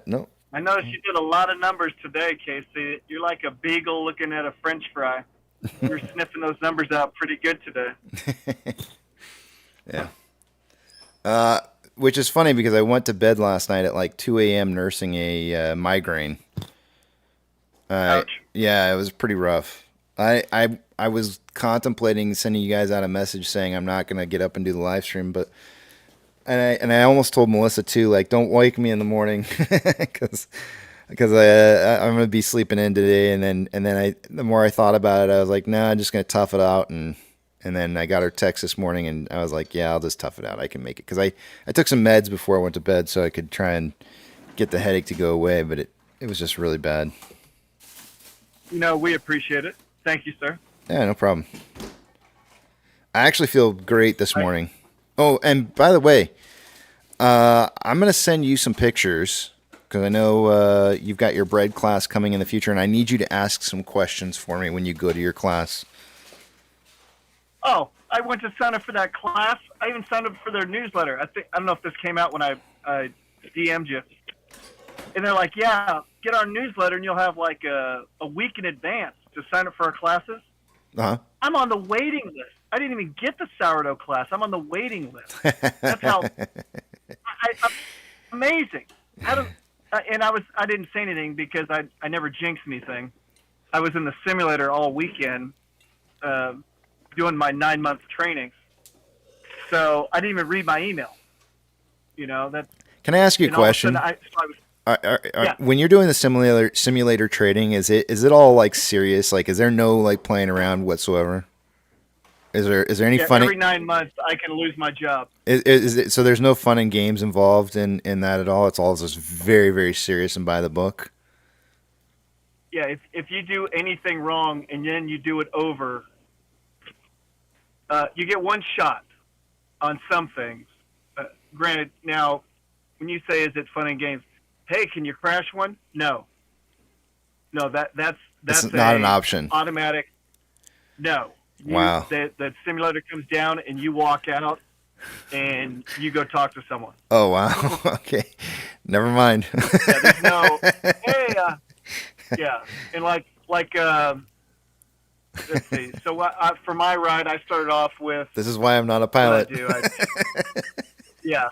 No. I noticed you did a lot of numbers today, Casey. You're like a beagle looking at a French fry. You're sniffing those numbers out pretty good today. Yeah. Which is funny because I went to bed last night at like 2 a.m. nursing a migraine. Ouch. Yeah, it was pretty rough. I was contemplating sending you guys out a message saying I'm not going to get up and do the live stream, but and I almost told Melissa too, like, don't wake me in the morning because I'm going to be sleeping in today. And then the more I thought about it, I was like, nah, I'm just going to tough it out. And then I got her text this morning and I was like, yeah, I'll just tough it out. I can make it. Cause I took some meds before I went to bed so I could try and get the headache to go away, but it was just really bad. We appreciate it. Thank you, sir. Yeah, no problem. I actually feel great this morning. Oh, and by the way, I'm going to send you some pictures because I know you've got your bread class coming in the future, and I need you to ask some questions for me when you go to your class. Oh, I went to sign up for that class. I even signed up for their newsletter. I don't know if this came out when I DM'd you. And they're like, yeah, get our newsletter, and you'll have like a week in advance to sign up for our classes. Uh-huh. I'm on the waiting list. I didn't even get the sourdough class. I'm on the waiting list. That's how amazing. I didn't say anything because I never jinxed anything. I was in the simulator all weekend doing my 9-month training. So I didn't even read my email. Can I ask you a question? When you're doing the simulator trading, is it all like serious? Like, is there no like playing around whatsoever? Is there any fun? Every 9 months, I can lose my job. Is it, so there's no fun and games involved in that at all? It's all just very, very serious and by the book. Yeah, if you do anything wrong and then you do it over, you get one shot on some things. Granted, now when you say is it fun and games, hey, can you crash one? No, that's not an option. Automatic. No. Wow. That simulator comes down and you walk out and you go talk to someone. Oh wow. Okay. Never mind. Yeah, there's no. Hey. Yeah, and like. Let's see. So for my ride, I started off with. This is why I'm not a pilot. Yeah.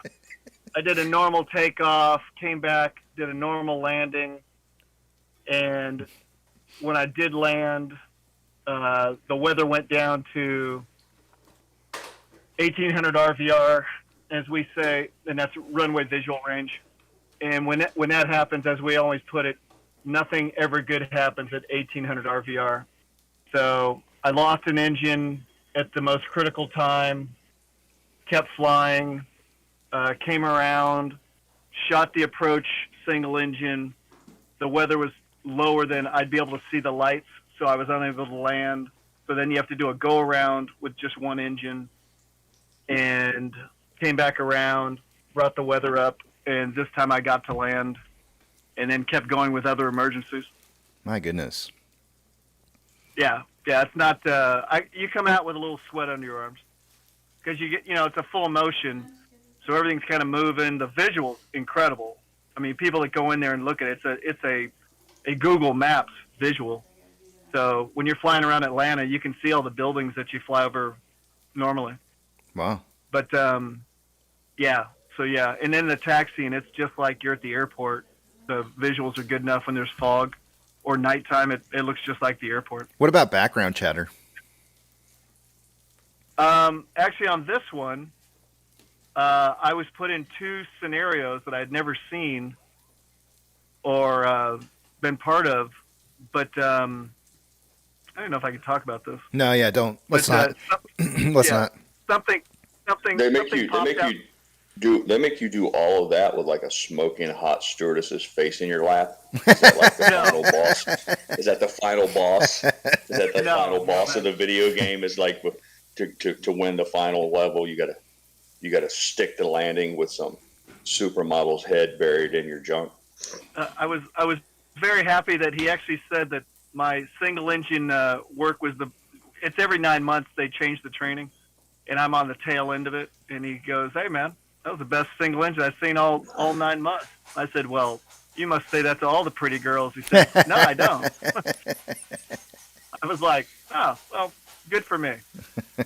I did a normal takeoff, came back, did a normal landing, and when I did land, the weather went down to 1800 RVR, as we say, and that's runway visual range. And when that happens, as we always put it, nothing ever good happens at 1800 RVR. So I lost an engine at the most critical time, kept flying, came around, shot the approach single engine. The weather was lower than I'd be able to see the lights, so I was unable to land. So then you have to do a go around with just one engine, and came back around, brought the weather up, and this time I got to land, and then kept going with other emergencies. My goodness. Yeah, it's not. You come out with a little sweat under your arms because you get, it's a full motion, so everything's kind of moving. The visual's incredible. I mean, people that go in there and look at it, it's a Google Maps visual. So when you're flying around Atlanta, you can see all the buildings that you fly over normally. Wow. But yeah, and then the taxiing, it's just like you're at the airport. The visuals are good enough when there's fog or nighttime. It looks just like the airport. What about background chatter? Actually, on this one, I was put in 2 scenarios that I'd never seen or been part of, but I don't know if I can talk about this. No, yeah, don't. Let's not. Let's not. Something. They make you do all of that with like a smoking hot stewardess's face in your lap. Is that like the final boss? Is that the final boss? Is that the final boss of the video game? Is like to win the final level, you gotta stick the landing with some supermodel's head buried in your junk. I was very happy that he actually said that my single engine work was it's every 9 months they change the training, and I'm on the tail end of it. And he goes, "Hey man, that was the best single engine I've seen all 9 months." I said, "Well, you must say that to all the pretty girls." He said, "No, I don't." I was like, "Oh, well, good for me."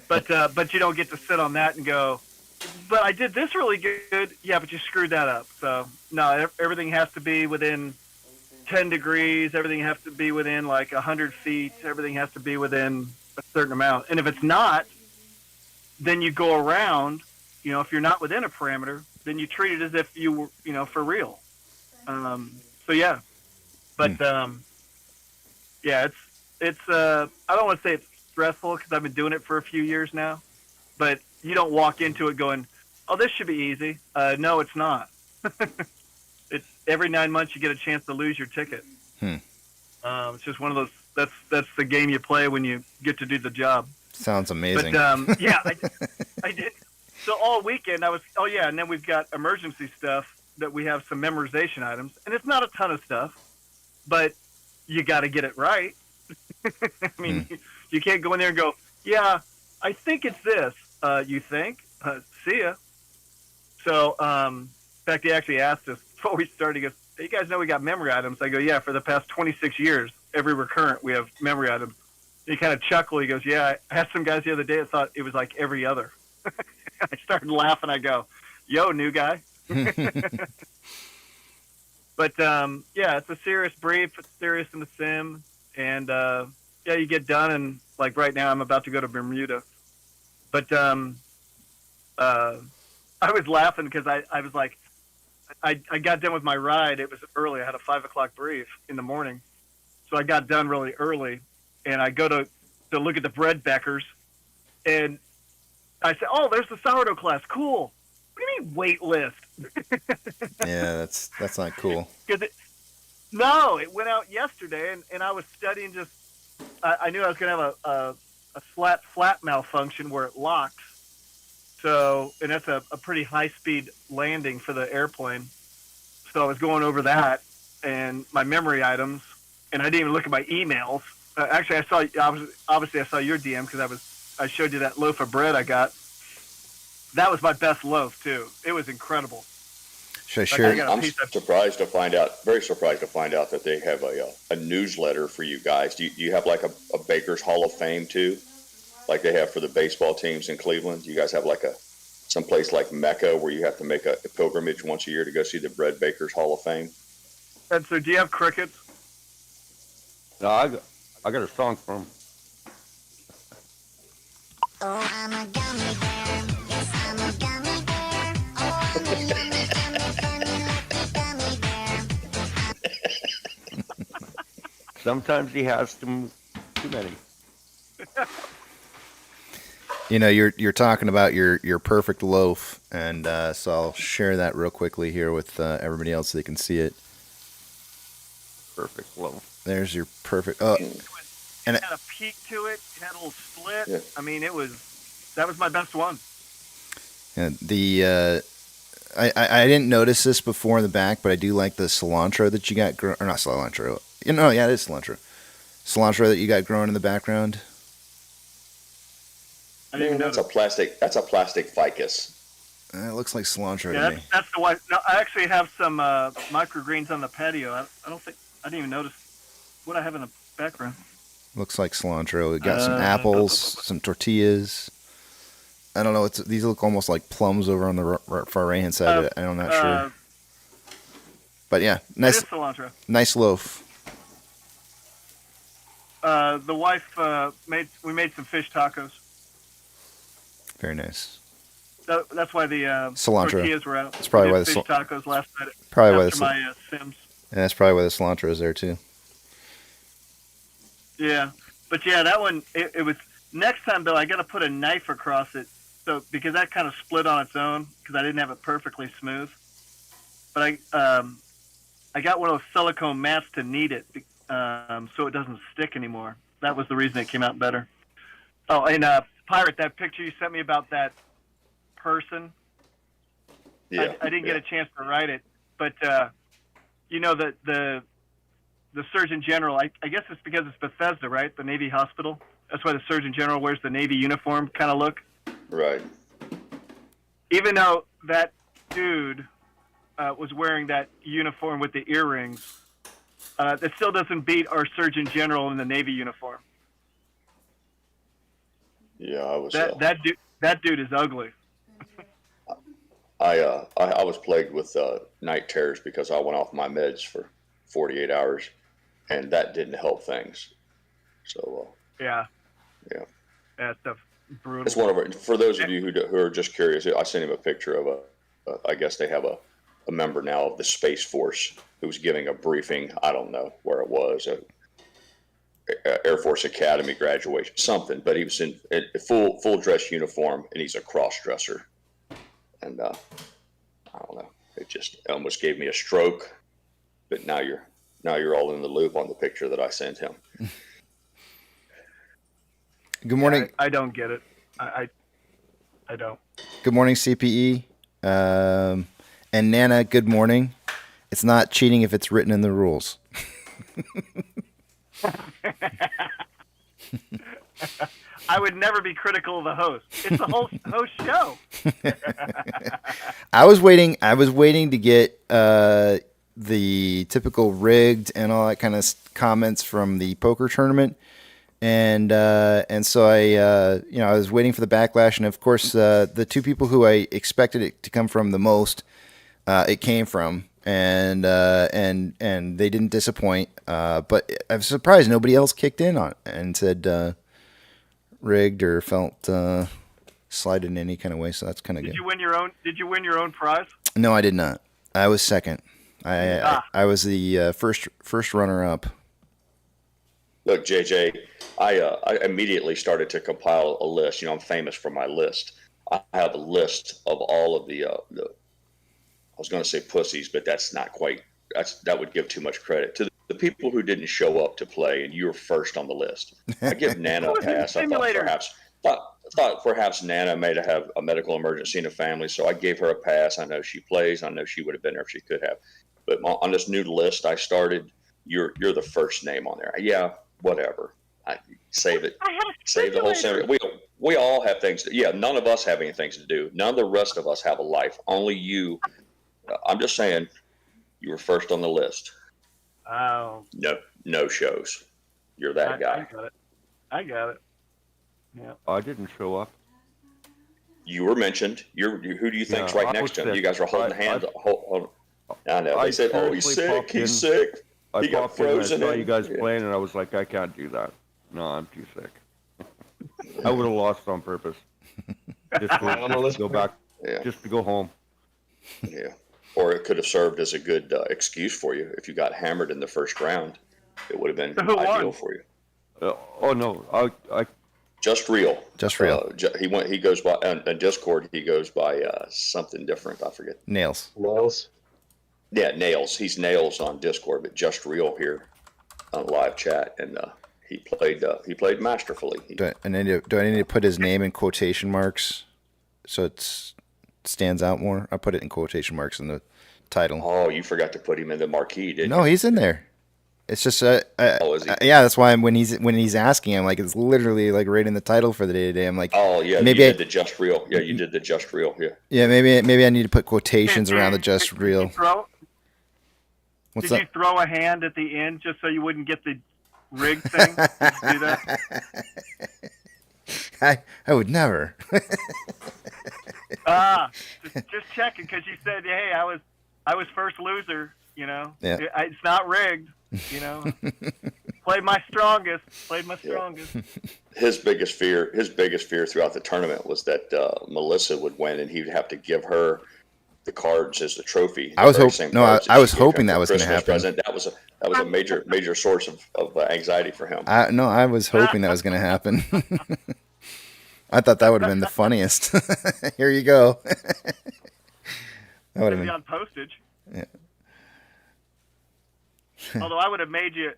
But you don't get to sit on that and go, "But I did this really good." Yeah, but you screwed that up. So no, everything has to be within 10 degrees. Everything has to be within like 100 feet. Everything has to be within a certain amount. And if it's not, then you go around. If you're not within a parameter, then you treat it as if you were, for real. So yeah, but yeah, it's I don't want to say it's stressful because I've been doing it for a few years now, but you don't walk into it going, "Oh, this should be easy." No, it's not. It's every 9 months you get a chance to lose your ticket. It's just one of those. That's the game you play when you get to do the job. Sounds amazing. But yeah, I did. So all weekend I was. Oh yeah, and then we've got emergency stuff that we have some memorization items, and it's not a ton of stuff, but you got to get it right. I mean, you can't go in there and go, "Yeah, I think it's this." You think? See ya. So, in fact, he actually asked us before we started. He goes, "Hey, you guys know we got memory items?" I go, "Yeah, for the past 26 years, every recurrent we have memory items." And he kind of chuckled. He goes, "Yeah, I had some guys the other day that thought it was like every other." I started laughing. I go, "Yo, new guy." But yeah, it's a serious brief. It's serious in the sim, and yeah, you get done, and like right now, I'm about to go to Bermuda. But I was laughing because I was like, I got done with my ride. It was early. I had a 5 o'clock brief in the morning, so I got done really early, and I go to look at the bread Beckers, and I said, "Oh, there's the sourdough class. Cool. What do you mean wait list?" Yeah, that's not cool. No, it went out yesterday, and I was studying just. I knew I was going to have a flat malfunction where it locks. So, and that's a pretty high speed landing for the airplane. So I was going over that and my memory items, and I didn't even look at my emails. Actually, obviously I saw your DM because I showed you that loaf of bread I got. That was my best loaf too. It was incredible. Should I share? I'm very surprised to find out that they have a newsletter for you guys. Do you have like a Baker's Hall of Fame too? Like they have for the baseball teams in Cleveland? Do you guys have like someplace like Mecca where you have to make a pilgrimage once a year to go see the Bread Baker's Hall of Fame? And so do you have crickets? No, I got a song from. Oh, I'm a gummy bear. Yes, I'm a gummy bear. Oh, I'm a yummy, yummy, yummy, like a gummy bear. Sometimes he has too many. You know, you're talking about your perfect loaf, and so I'll share that real quickly here with everybody else so they can see it. Perfect loaf. There's your perfect. Oh, and It had a peak to it. It had a little split. Yeah. I mean, that was my best one. I didn't notice this before in the back, but I do like the cilantro that you got, or not cilantro. You know, yeah, it is cilantro. Cilantro that you got growing in the background. I didn't Man, even that's notice. a plastic ficus. It looks like cilantro Yeah, to me. that's the one. No, I actually have some microgreens on the patio. I didn't even notice what I have in the background. Looks like cilantro. We got some apples, some tortillas. I don't know. These look almost like plums over on the far right hand side. I'm not sure. But yeah, It nice, is cilantro. nice loaf. The wife we made some fish tacos. Very nice. That's why the Cilantro. tortillas were out. That's probably We why did the fish tacos last night. probably why after my Sims. And that's probably why the cilantro is there too. Yeah, but yeah, that one it was. Next time though, I got to put a knife across it, so because that kind of split on its own because I didn't have it perfectly smooth. But I got one of those silicone mats to knead it, so it doesn't stick anymore. That was the reason it came out better. Oh, and Pirate, that picture you sent me about that person. Yeah. I didn't get a chance to write it, but you know the Surgeon General. I guess it's because it's Bethesda, right? The Navy hospital. That's why the Surgeon General wears the Navy uniform kind of look. Right. Even though that dude was wearing that uniform with the earrings, that still doesn't beat our Surgeon General in the Navy uniform. Yeah, I was. That dude is ugly. I was plagued with night terrors because I went off my meds for 48 hours, and that didn't help things. So. Yeah. Yeah. That stuff brutal. It's one of our. For those of you who are just curious, I sent him a picture of I guess they have a member now of the Space Force who was giving a briefing. I don't know where it was. Air Force Academy graduation, something, but he was in a full dress uniform, and he's a cross dresser, and I don't know. It almost gave me a stroke. But now you're all in the loop on the picture that I sent him. Good morning. Yeah, I don't get it. I don't. Good morning, CPE. And Nana, good morning. It's not cheating if it's written in the rules. I would never be critical of the host. It's the host show. I was waiting to get the typical rigged and all that kind of comments from the poker tournament. And so I was waiting for the backlash, and of course, the two people who I expected it to come from the most, it came from, and they didn't disappoint. But I was surprised nobody else kicked in on it and said rigged or felt slighted in any kind of way. So that's kind of good. Did you win your own prize? No, I did not. I was second. I was the first runner up. Look, JJ, I immediately started to compile a list. I'm famous for my list. I have a list of all of the I was going to say pussies, but that's not quite. That would give too much credit to the people who didn't show up to play, and you were first on the list. I give Nana a pass. I thought perhaps Nana may have a medical emergency in the family, so I gave her a pass. I know she plays. I know she would have been there if she could have. But on this new list I started, you're the first name on there. Yeah. Whatever. Save it. Save the whole scenario. We all have things none of us have anything to do. None of the rest of us have a life. Only you. I'm just saying, you were first on the list. Oh. No shows. You're that guy. I got it. Yeah. I didn't show up. You were mentioned. Who do you think's right next to him? You guys are holding hands. I know. They said, "Oh, he's sick. He's sick." I he got frozen. I saw you guys playing, and I was like, I can't do that. No, I'm too sick. I would have lost on purpose. Just to go back. Yeah. Just to go home. Yeah. Or it could have served as a good excuse for you if you got hammered in the first round. It would have been So who ideal won? for you. Oh no, I Just real. Just real. He goes by on Discord. He goes by something different. I forget. Nails. Nails. Yeah, Nails. He's Nails on Discord, but Just Real here on live chat, and he played masterfully. Do I need to put his name in quotation marks so it stands out more? I put it in quotation marks in the title. Oh, you forgot to put him in the marquee, didn't you? No, he's in there. It's just is he? yeah. That's why when he's asking, I'm like, it's literally like right in the title for the day to day. I'm like, oh yeah, maybe you did the Just Real. Yeah, you did the Just Real. Yeah. Yeah, maybe I need to put quotations around the just real. What's Did that? you throw a hand at the end just so you wouldn't get the rig thing? Did you do that? I would never. Just checking because you said, hey, I was first loser. You know, Yeah. It's not rigged. You know, played my strongest. His biggest fear throughout the tournament was that Melissa would win, and he'd have to give her the cards as the trophy. I was hoping that was going to happen. Present. That was a major source of anxiety for him. I was hoping that was going to happen. I thought that would have been the funniest. Here you go. That would have been on postage. Yeah. Although I would have made you,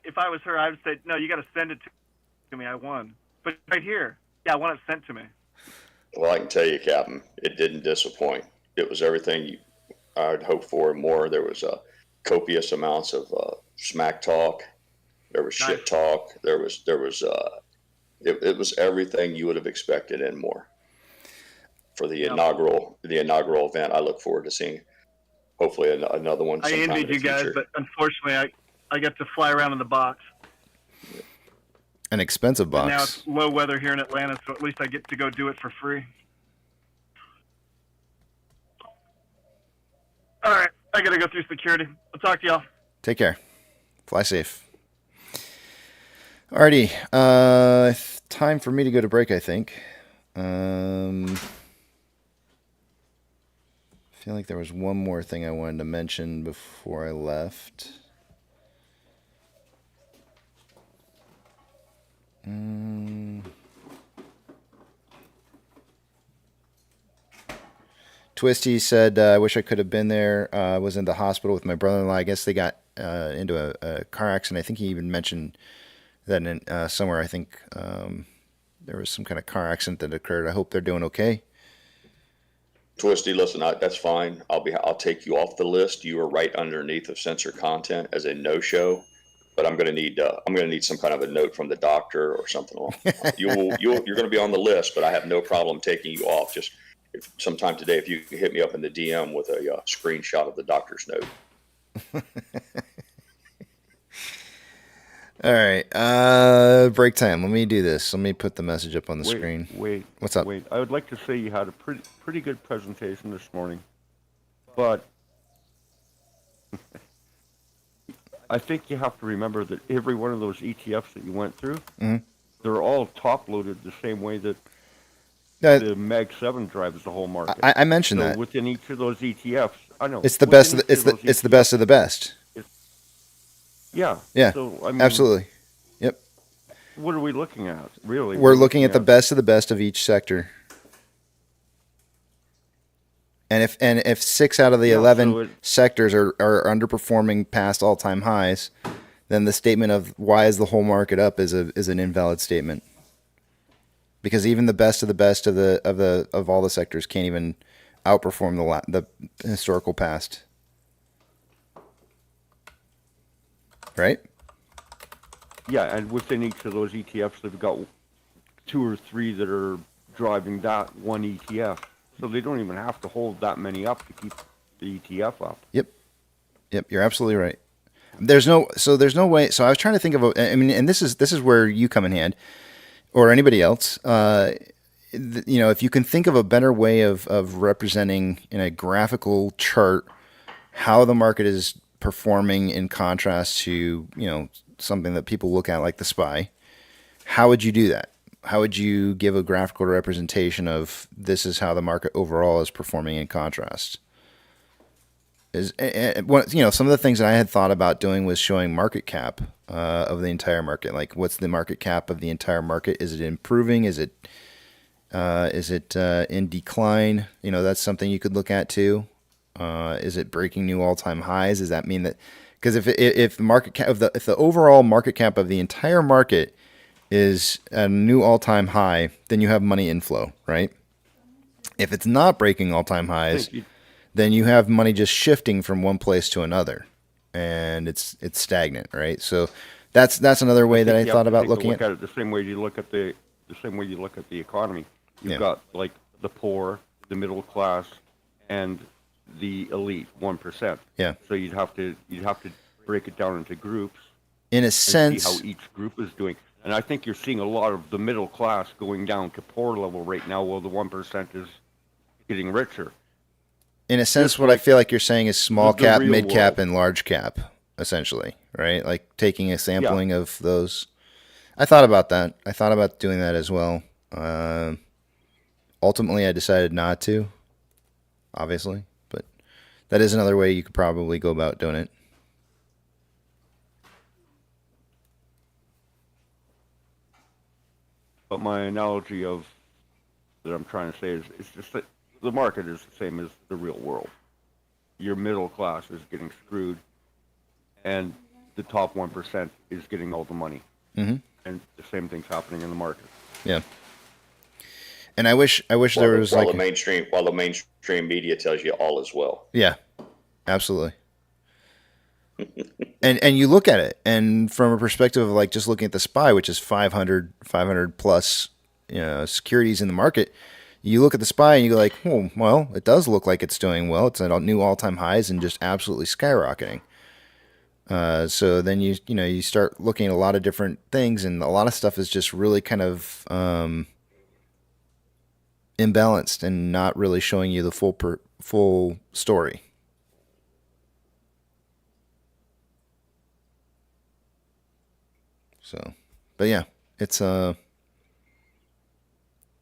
if I was her, I would say, no, you got to send it to me. I won. But right here, yeah, I want it sent to me. Well, I can tell you, Captain, it didn't disappoint. It was everything I'd hoped for and more. There was copious amounts of smack talk. There was shit talk. There was it was everything you would have expected and more. For the inaugural event, I look forward to seeing. Hopefully another one. I envied you guys, but unfortunately, I got to fly around in the box. An expensive box. And now it's low weather here in Atlanta, so at least I get to go do it for free. All right, I got to go through security. I'll talk to y'all. Take care. Fly safe. Alrighty. Time for me to go to break, I think. I feel like there was one more thing I wanted to mention before I left. Twisty said, I wish I could have been there. I was in the hospital with my brother-in-law. I guess they got into a car accident. I think he even mentioned that in somewhere. I think there was some kind of car accident that occurred. I hope they're doing okay. Twisty, listen, that's fine. I'll take you off the list. You are right underneath of censor content as a no-show, but I'm gonna need some kind of a note from the doctor or something along. You're gonna be on the list, but I have no problem taking you off. Just sometime today, if you hit me up in the DM with a screenshot of the doctor's note. All right, break time. Let me do this. Let me put the message up on the screen. Wait. What's up? Wait. I would like to say you had a pretty good presentation this morning, but I think you have to remember that every one of those ETFs that you went through, they're all top-loaded the same way that the Mag 7 drives the whole market. I mentioned that. Within each of those ETFs, I know it's the best. It's the best of the best. Yeah. Yeah. So, I mean, absolutely. Yep. What are we looking at, really? We're looking at the best of the best of each sector. And if 6 out of the 11 sectors are underperforming past all-time highs, then the statement of why is the whole market up is an invalid statement. Because even the best of the best of all the sectors can't even outperform the historical past. Right? Yeah, and within each of those ETFs, they've got 2 or 3 that are driving that one ETF. So they don't even have to hold that many up to keep the ETF up. Yep, you're absolutely right. There's no way. So I was trying to think of and this is where you come in hand, or anybody else. If you can think of a better way of representing in a graphical chart how the market is performing in contrast to, something that people look at like the SPY, how would you do that? How would you give a graphical representation of this is how the market overall is performing in contrast? is some of the things that I had thought about doing was showing market cap of the entire market. Like, what's the market cap of the entire market? Is it improving? Is it in decline? That's something you could look at too. Is it breaking new all-time highs? Does that mean that? Because if the market cap if the overall market cap of the entire market is a new all-time high, then you have money inflow, right? If it's not breaking all-time highs, then you have money just shifting from one place to another, and it's stagnant, right? So that's another way that I thought about looking at it the same way you look at the economy. You've got like the poor, the middle class, and the elite 1%. Yeah. So you'd have to break it down into groups. In a and sense, see how each group is doing. And I think you're seeing a lot of the middle class going down to poor level right now, while the 1% is getting richer. In a sense, what I feel like you're saying is small cap, mid cap, and large cap, essentially, right? Like taking a sampling of those. I thought about that. I thought about doing that as well. Ultimately, I decided not to, obviously, but that is another way you could probably go about doing it. But my analogy that I'm trying to say is, it's just that the market is the same as the real world. Your middle class is getting screwed, and the top 1% is getting all the money. Mm-hmm. And the same thing's happening in the market. Yeah. And I wish there was while the mainstream media tells you all is well. Yeah, absolutely. and you look at it, and from a perspective of like just looking at the SPY, which is 500 plus, securities in the market, you look at the SPY and you go like, oh, well, it does look like it's doing well. It's at new all-time highs and just absolutely skyrocketing. So then you start looking at a lot of different things, and a lot of stuff is just really kind of imbalanced and not really showing you the full story. So, but yeah, it's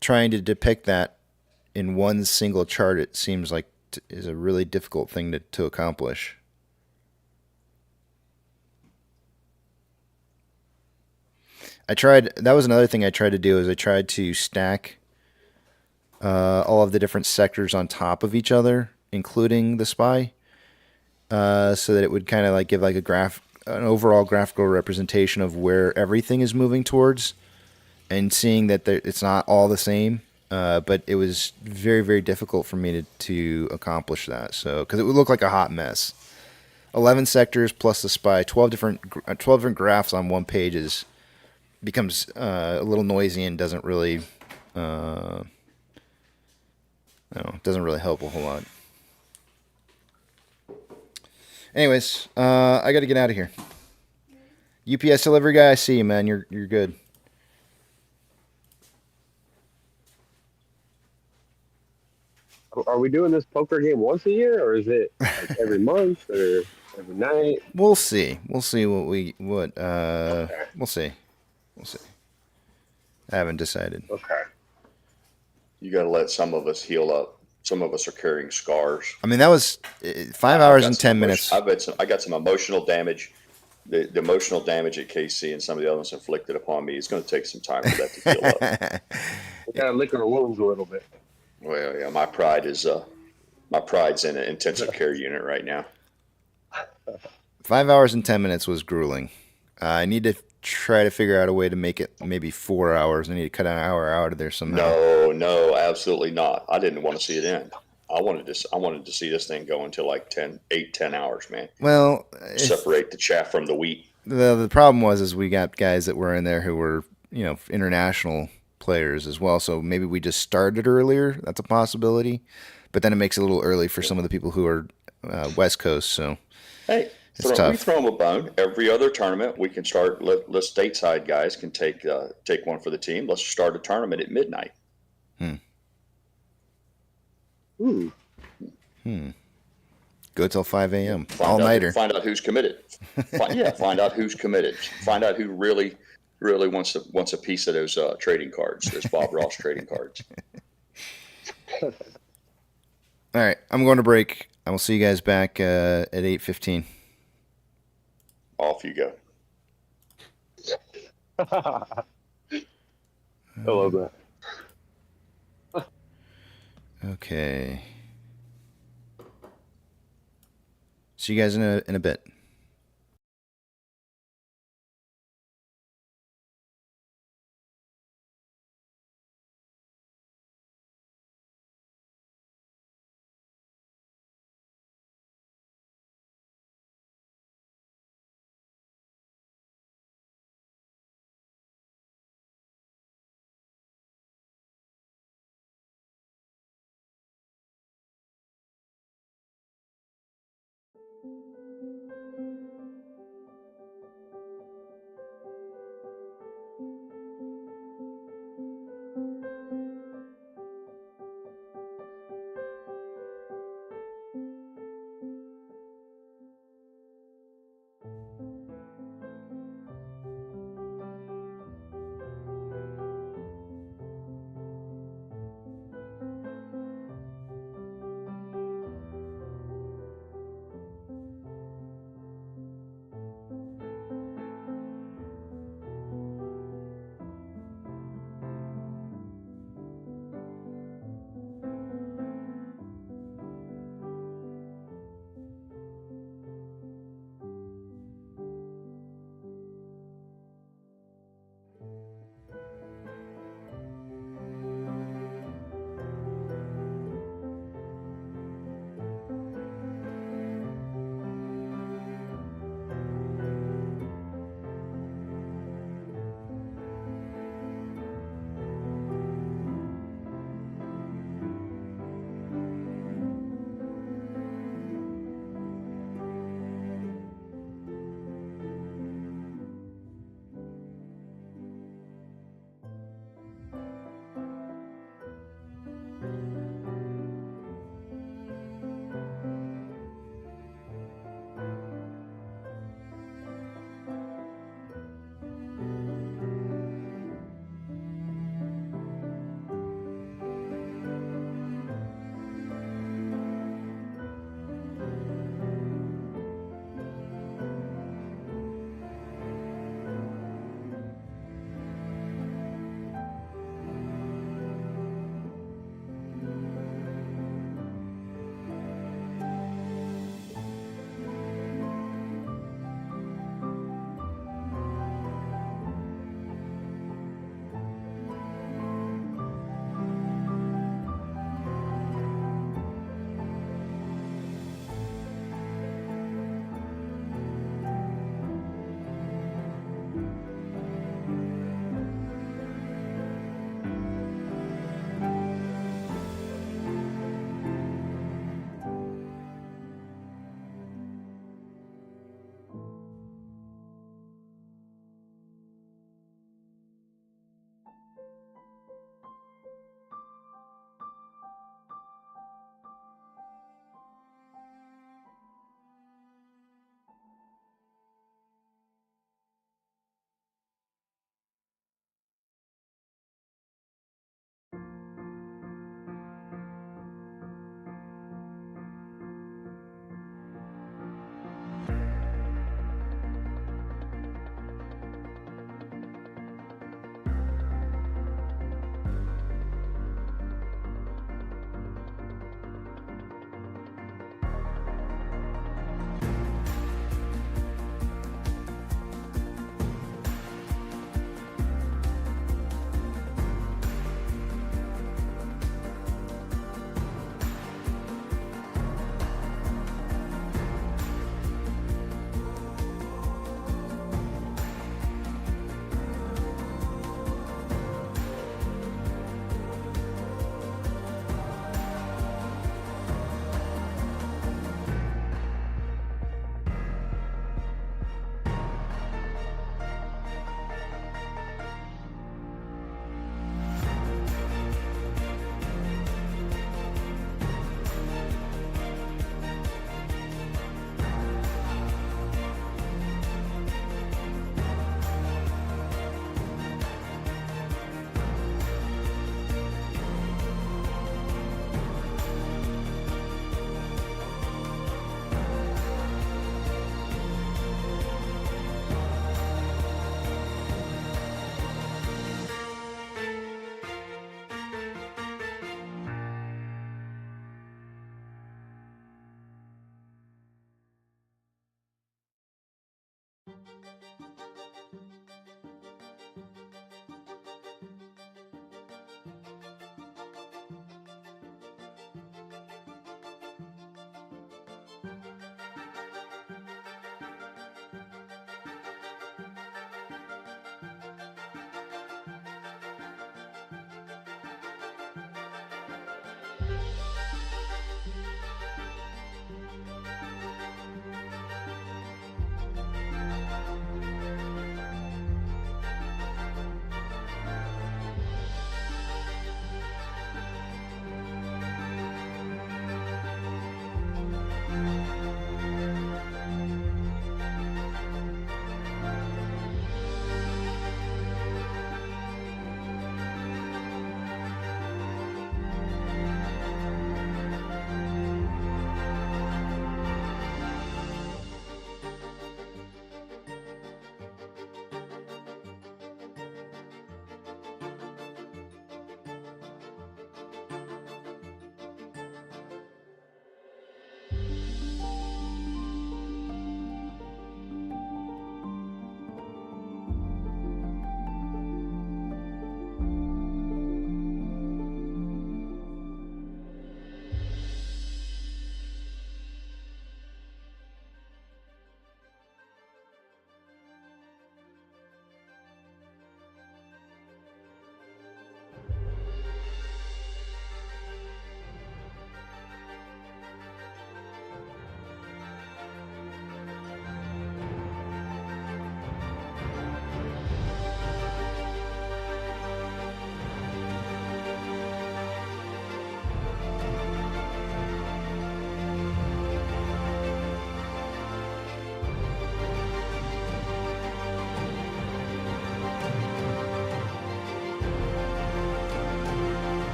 trying to depict that in one single chart. It seems like is a really difficult thing to accomplish. That was another thing I tried to do, is I tried to stack all of the different sectors on top of each other, including the SPY, so that it would kind of like give like an overall graphical representation of where everything is moving towards, and seeing that it's not all the same. But it was very, very difficult for me to accomplish that. So, because it would look like a hot mess. 11 sectors plus the SPY, 12 different graphs on one page becomes a little noisy and doesn't really help a whole lot. Anyways, I got to get out of here. UPS delivery guy, I see you, man. You're good. Are we doing this poker game once a year, or is it like every month or every night? We'll see. We'll see we'll see. I haven't decided. Okay. You got to let some of us heal up. Some of us are carrying scars. I mean, that was 5 hours and 10 minutes. I got some emotional damage. The emotional damage that KC and some of the others inflicted upon me is going to take some time for that to heal up. We got to lick our wounds a little bit. Well, yeah, my pride's in an intensive care unit right now. 5 hours and 10 minutes was grueling. I need to try to figure out a way to make it maybe 4 hours. I need to cut an hour out of there somehow. No, absolutely not. I didn't want to see it end. I wanted to see this thing go until like 10 hours, man. Well, separate the chaff from the wheat. The problem was we got guys that were in there who were, international players as well. So maybe we just started earlier. That's a possibility. But then it makes it a little early for some of the people who are West Coast. So hey, we throw them a bone. Every other tournament, we can start. Let's stateside guys can take one for the team. Let's start a tournament at midnight. Go till 5 a.m. All nighter. Find out who's committed. Find out who's committed. Find out who really wants a piece of those trading cards, those Bob Ross trading cards. All right, I'm going to break. I will see you guys back at 8:15. Off you go. I love that. Okay. See you guys in a bit.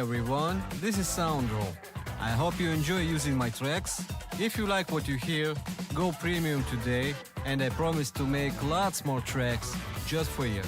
everyone, this is Soundroll. I hope you enjoy using my tracks. If you like what you hear, go premium today, and I promise to make lots more tracks just for you.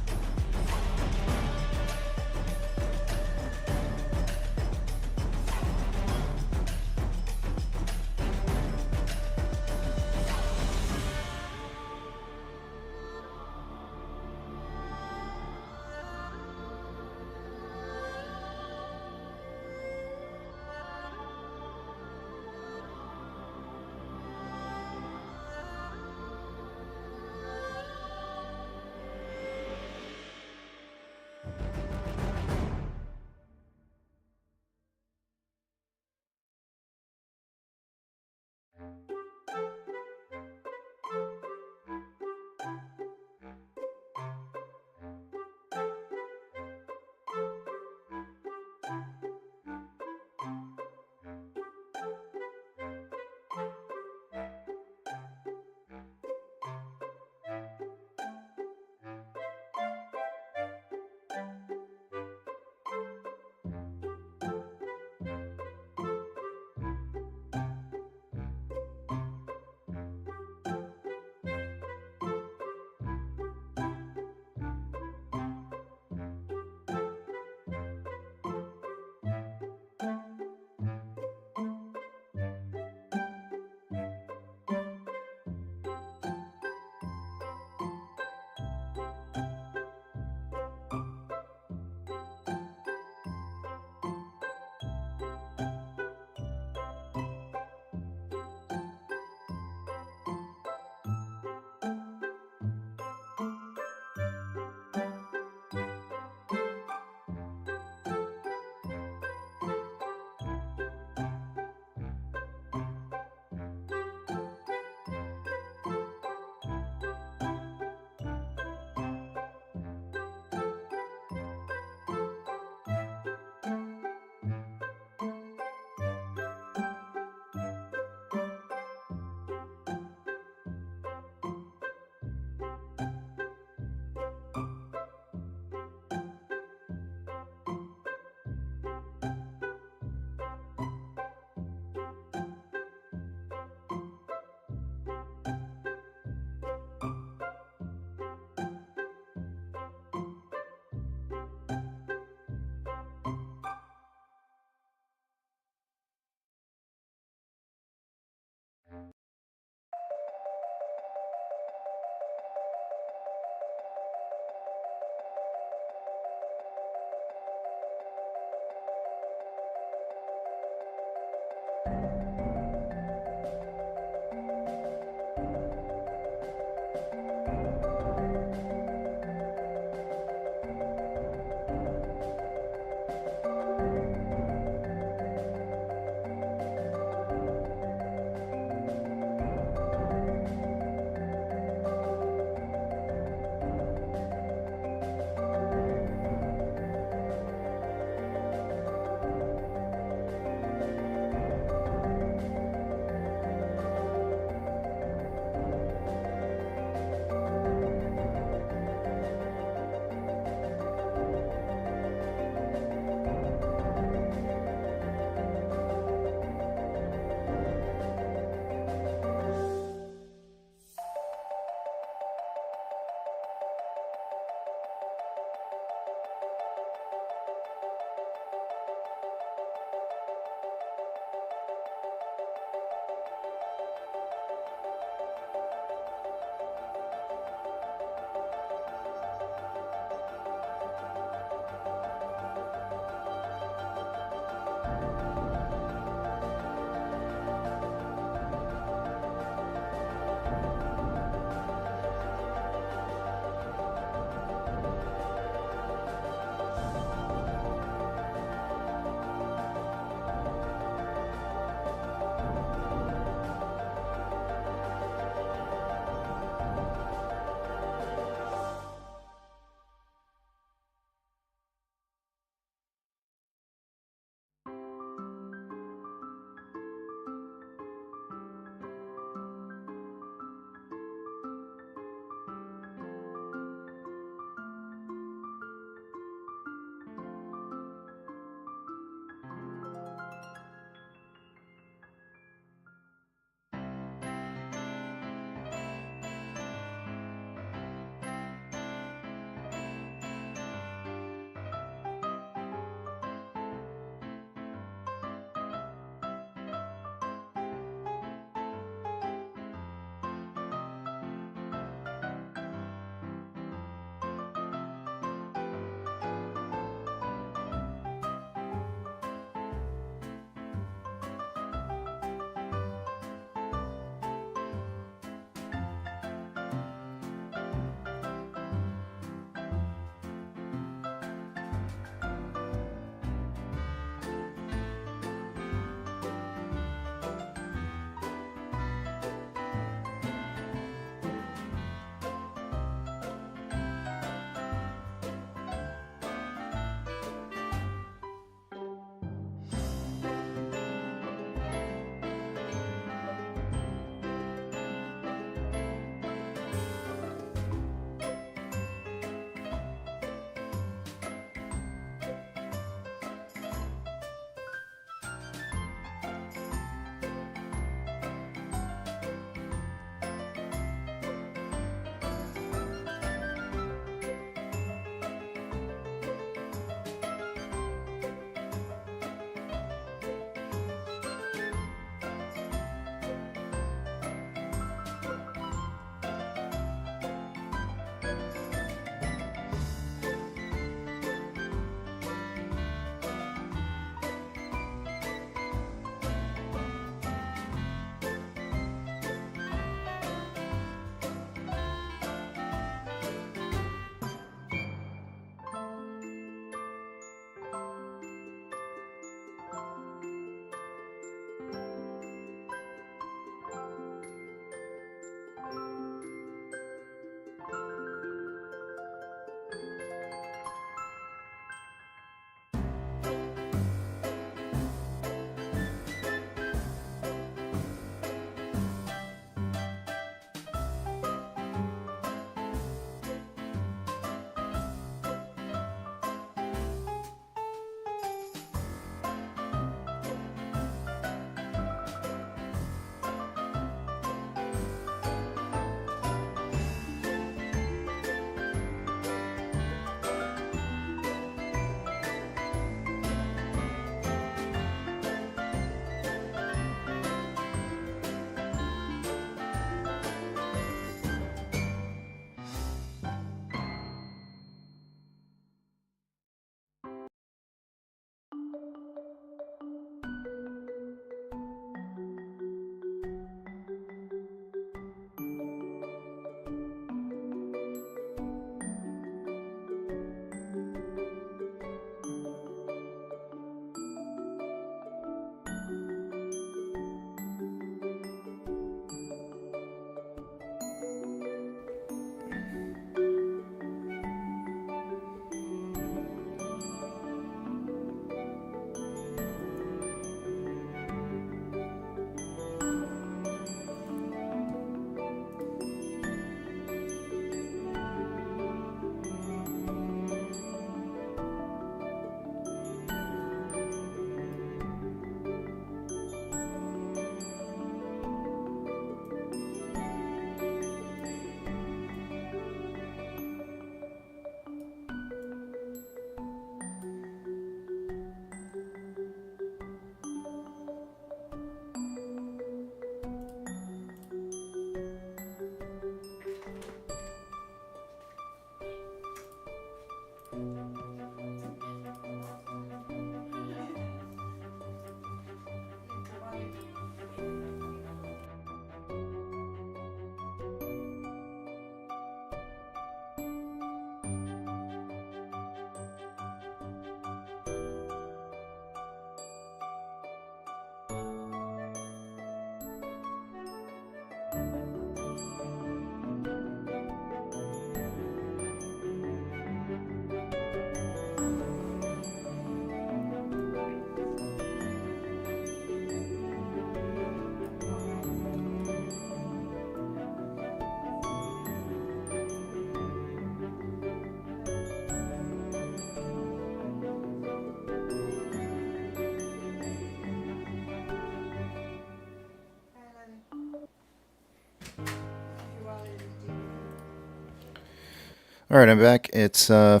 All right, I'm back. It's I'm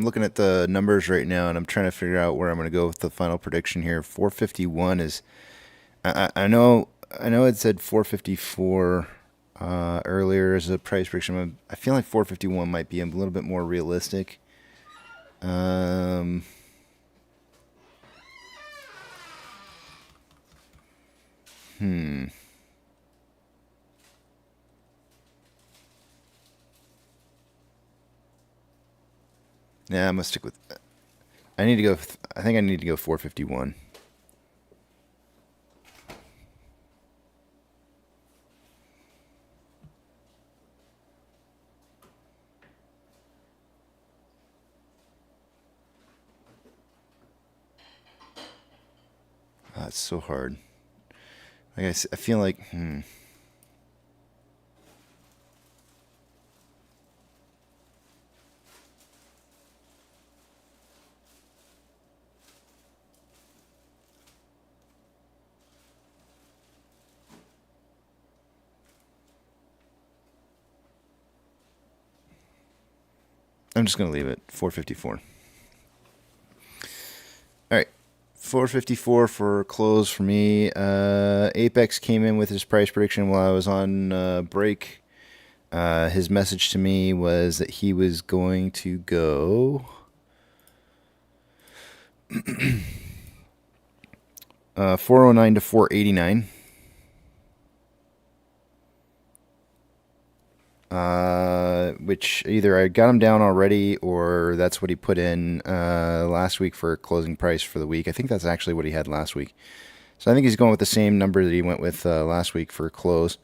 looking at the numbers right now, and I'm trying to figure out where I'm going to go with the final prediction here. 451 is. I know it said 454 earlier as a price prediction. I feel like 451 might be a little bit more realistic. Yeah, I'm gonna stick with. I need to go. I think I need to go 451. It's so hard. I feel like. I'm just going to leave it 454. All right. 454 for close for me. Apex came in with his price prediction while I was on break. His message to me was that he was going to go 409 to 489. Which either I got him down already or that's what he put in last week for closing price for the week. I think that's actually what he had last week. So I think he's going with the same number that he went with last week for close.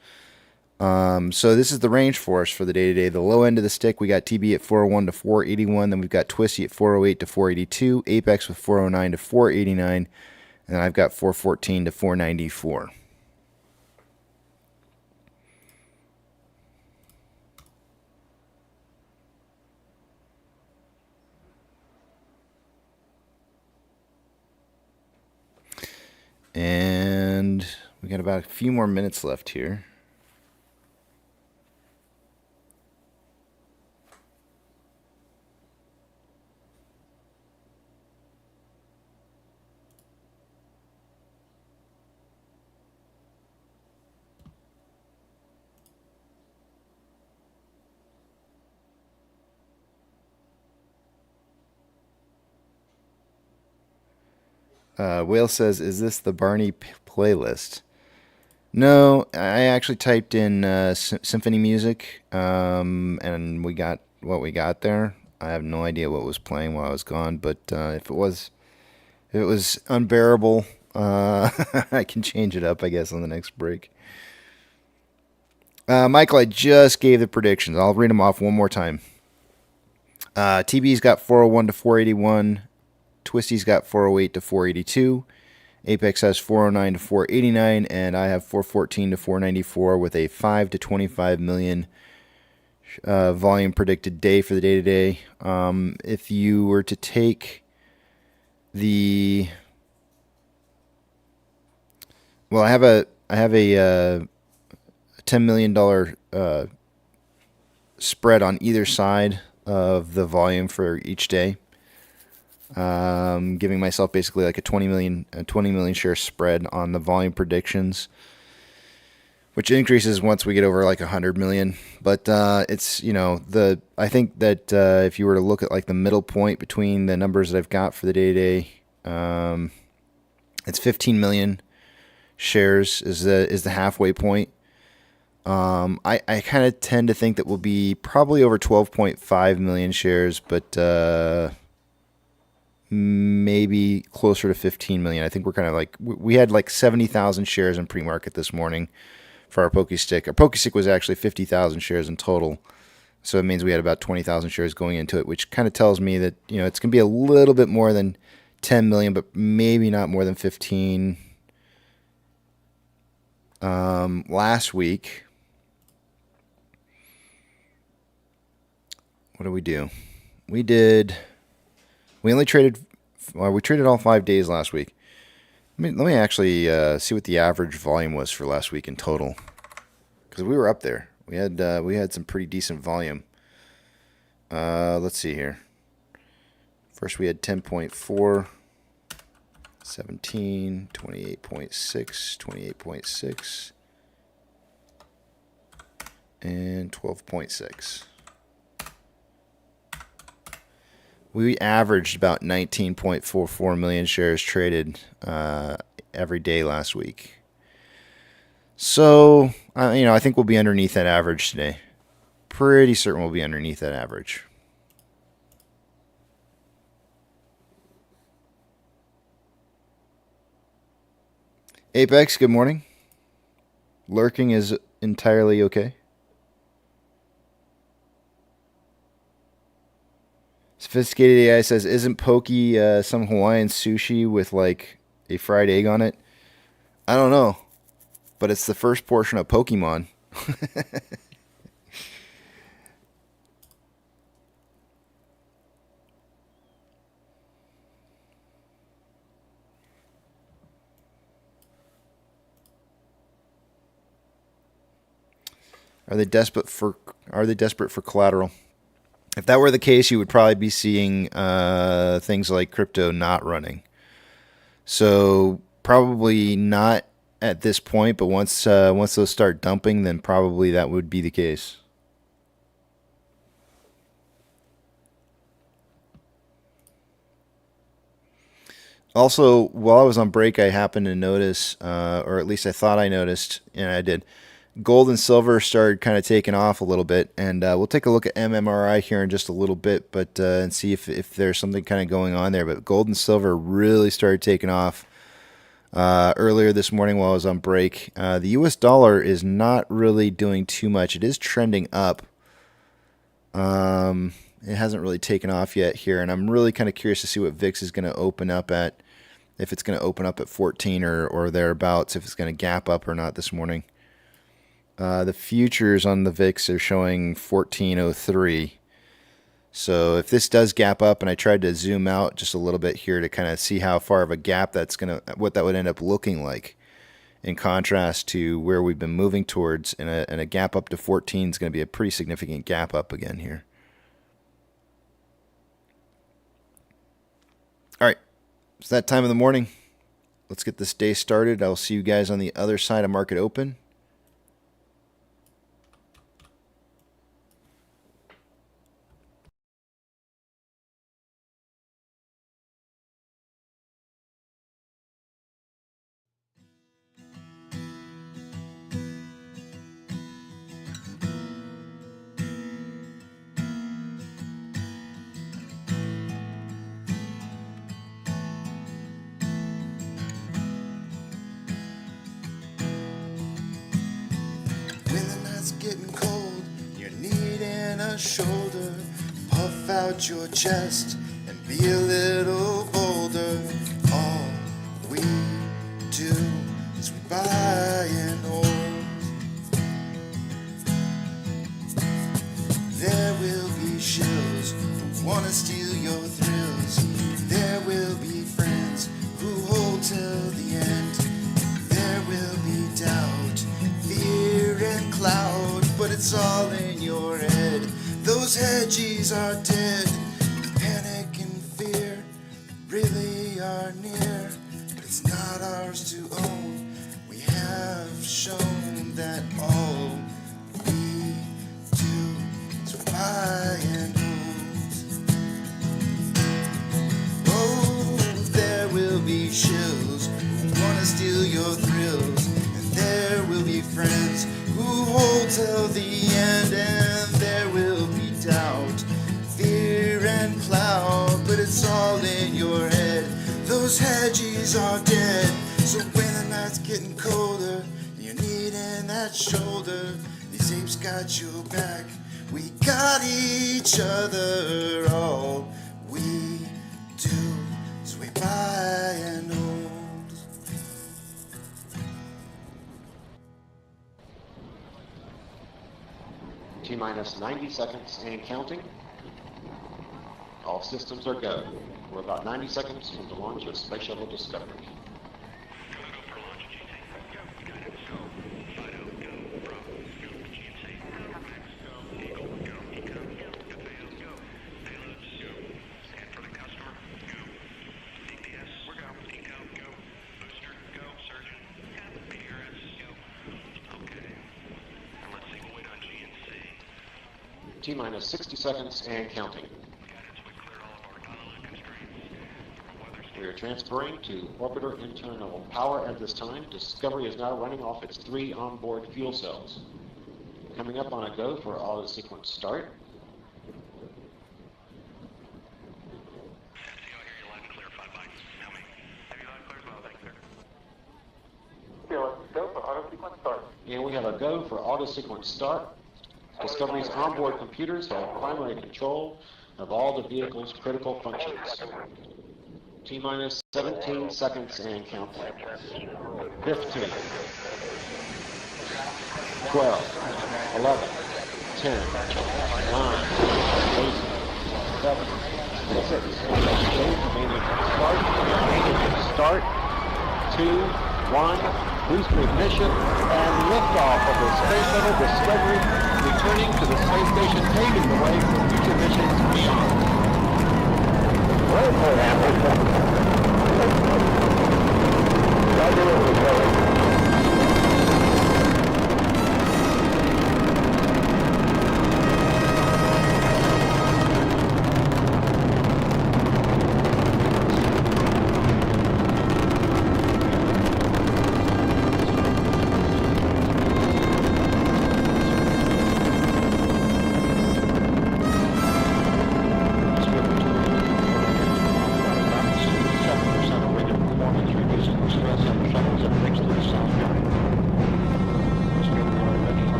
So this is the range for us for the day-to-day. The low end of the stick, we got TB at 401 to 481. Then we've got Twisty at 408 to 482. Apex with 409 to 489. And then I've got 414 to 494. And we got about a few more minutes left here. Whale says, is this the Barney playlist? No, I actually typed in symphony music, and we got what we got there. I have no idea what was playing while I was gone, but if it was unbearable, I can change it up, I guess, on the next break. Michael, I just gave the predictions. I'll read them off one more time. TB's got 401 to 481. Twisty's got 408 to 482. Apex has 409 to 489, and I have 414 to 494 with a 5 to 25 million volume predicted day for the day-to-day. If you were to take the... Well, I have a $10 million spread on either side of the volume for each day. Giving myself basically like a 20 million share spread on the volume predictions, which increases once we get over like 100 million. But it's, I think that if you were to look at like the middle point between the numbers that I've got for the day-to-day, it's 15 million shares is the halfway point. I kind of tend to think that we'll be probably over 12.5 million shares, but maybe closer to 15 million. I think we're kind of like, we had like 70,000 shares in pre-market this morning for our Poke Stick. Our Poke Stick was actually 50,000 shares in total. So it means we had about 20,000 shares going into it, which kind of tells me that, it's going to be a little bit more than 10 million, but maybe not more than 15. Last week, what did we do? We only traded. Well, we traded all 5 days last week. Let me actually see what the average volume was for last week in total, because we were up there. We had some pretty decent volume. Let's see here. First we had 10.4, 17, 28.6, 28.6, and 12.6. We averaged about 19.44 million shares traded every day last week. So, I think we'll be underneath that average today. Pretty certain we'll be underneath that average. Apex, good morning. Lurking is entirely okay. Sophisticated AI says, isn't pokey some Hawaiian sushi with like a fried egg on it? I don't know, but it's the first portion of Pokemon. Are they desperate for collateral? If that were the case, you would probably be seeing things like crypto not running. So probably not at this point, but once those start dumping, then probably that would be the case. Also, while I was on break, I happened to notice, or at least I thought I noticed, and I did, gold and silver started kind of taking off a little bit, and we'll take a look at MMRI here in just a little bit, but and see if there's something kind of going on there. But gold and silver really started taking off earlier this morning while I was on break. The U.S. dollar is not really doing too much. It is trending up. It hasn't really taken off yet here, and I'm really kind of curious to see what VIX is going to open up at, if it's going to open up at 14 or thereabouts, if it's going to gap up or not this morning. The futures on the VIX are showing 1403. So if this does gap up, and I tried to zoom out just a little bit here to kind of see how far of a gap what that would end up looking like, in contrast to where we've been moving towards, and a gap up to 14 is going to be a pretty significant gap up again here. All right, it's that time of the morning. Let's get this day started. I'll see you guys on the other side of market open. Getting cold, you're needing a shoulder. Puff out your chest and be a little bolder. All we do is we buy and hold. There will be shills who wanna steal your thrills. There will be friends who hold till the end. There will be doubt, fear and cloud, but it's all in your head. Those hedgies are dead. Panic and fear really are near, but it's not ours to own. We have shown that all we do is buy and hold. Oh, there will be shills who wanna steal your thrills, and there will be friends who hold till the end, and there will be doubt, fear and cloud, but it's all in your head. Those hedgies are dead. So when the night's getting colder, you're needing that shoulder. These apes got your back, we got each other. All we do is we buy and hold. T-minus 90 seconds and counting. All systems are go. We're about 90 seconds from the launch of Space Shuttle Discovery. T-minus 60 seconds and counting. We are transferring to orbiter internal power at this time. Discovery is now running off its 3 onboard fuel cells. Coming up on a go for auto sequence start. And we have a go for auto sequence start. Discovery's onboard computers have primary control of all the vehicle's critical functions. T-minus 17 seconds and counting. 15, 12, 11, 10, 9, 8, 7, 6, start, 2, 1, booster ignition, and liftoff of the Space Shuttle Discovery, returning to the space station, paving the way for future missions beyond.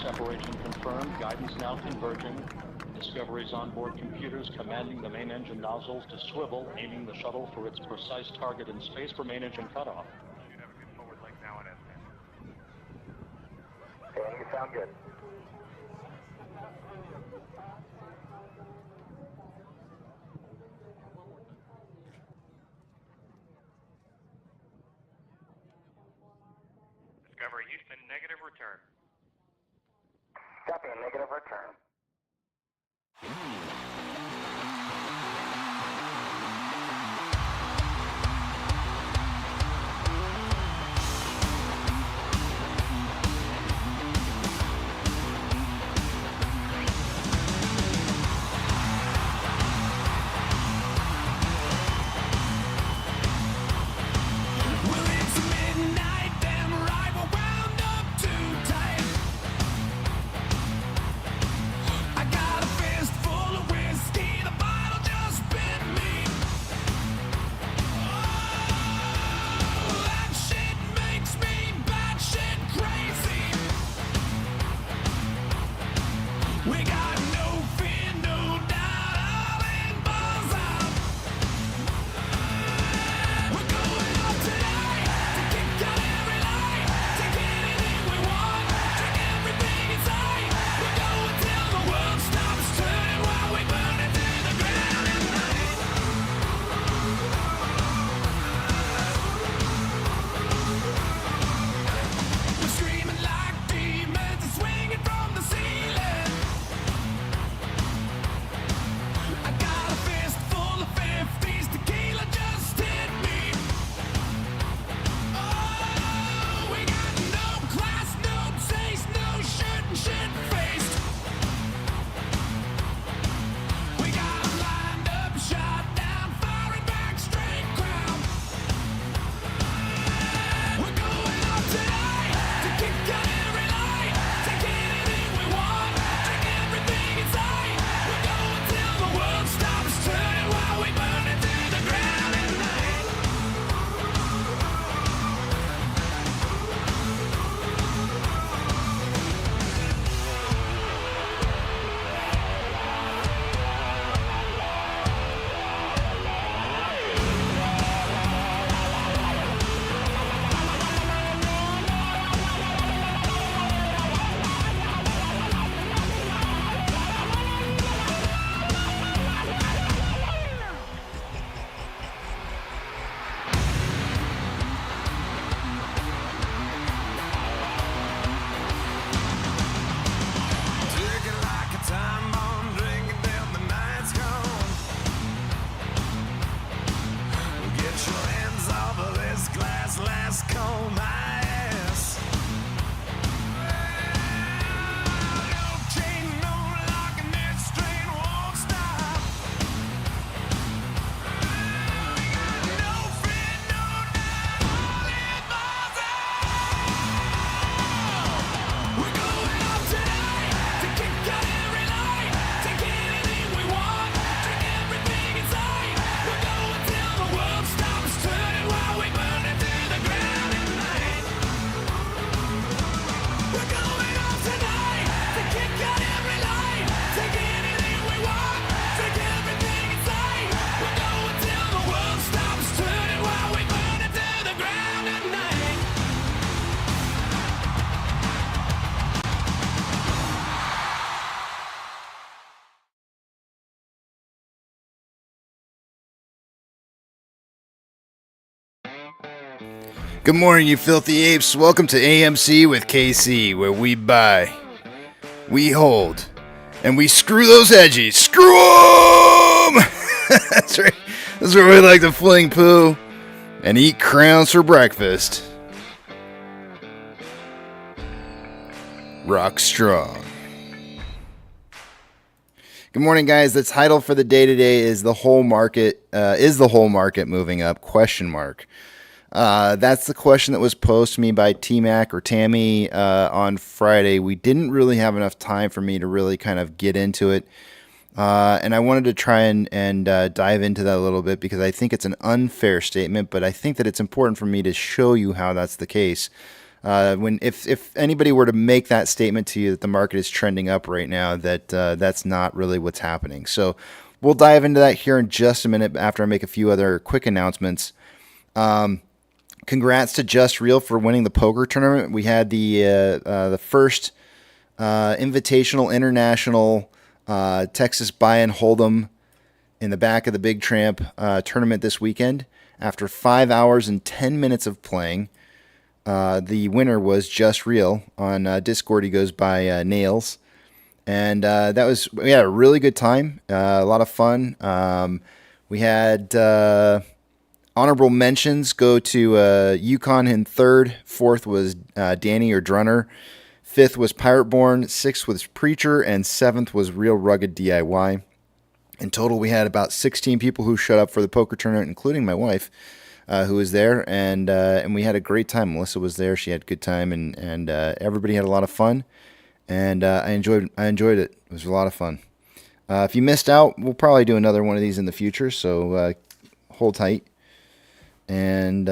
Separation confirmed. Guidance now converging. Discovery's onboard computers commanding the main engine nozzles to swivel, aiming the shuttle for its precise target in space for main engine cutoff. Should have a good forward link now and Dan, you sound good. Discovery Houston, negative return. Copy, negative return. Good morning, you filthy apes. Welcome to AMC with KC, where we buy, we hold, and we screw those hedgies. Screw them! That's right. That's where we like to fling poo and eat crowns for breakfast. Rock strong. Good morning, guys. The title for the day today is the whole market. Is the whole market moving up? Question mark. That's the question that was posed to me by T-Mac or Tammy on Friday. We didn't really have enough time for me to really kind of get into it. And I wanted to try and dive into that a little bit because I think it's an unfair statement, but I think that it's important for me to show you how that's the case. If anybody were to make that statement to you that the market is trending up right now, that's not really what's happening. So we'll dive into that here in just a minute after I make a few other quick announcements. Congrats to Just Real for winning the poker tournament. We had the first Invitational International Texas Buy-in Hold'em in the back of the Big Tramp tournament this weekend. After 5 hours and 10 minutes of playing, the winner was Just Real. On Discord, he goes by Nails. And we had a really good time, a lot of fun. We had... honorable mentions go to Yukon in third. Fourth was Danny or Drunner. Fifth was Pirateborn. Sixth was Preacher. And seventh was Real Rugged DIY. In total, we had about 16 people who showed up for the poker tournament, including my wife, who was there. And we had a great time. Melissa was there. She had a good time. And everybody had a lot of fun. And I enjoyed it. It was a lot of fun. If you missed out, we'll probably do another one of these in the future. So hold tight. And,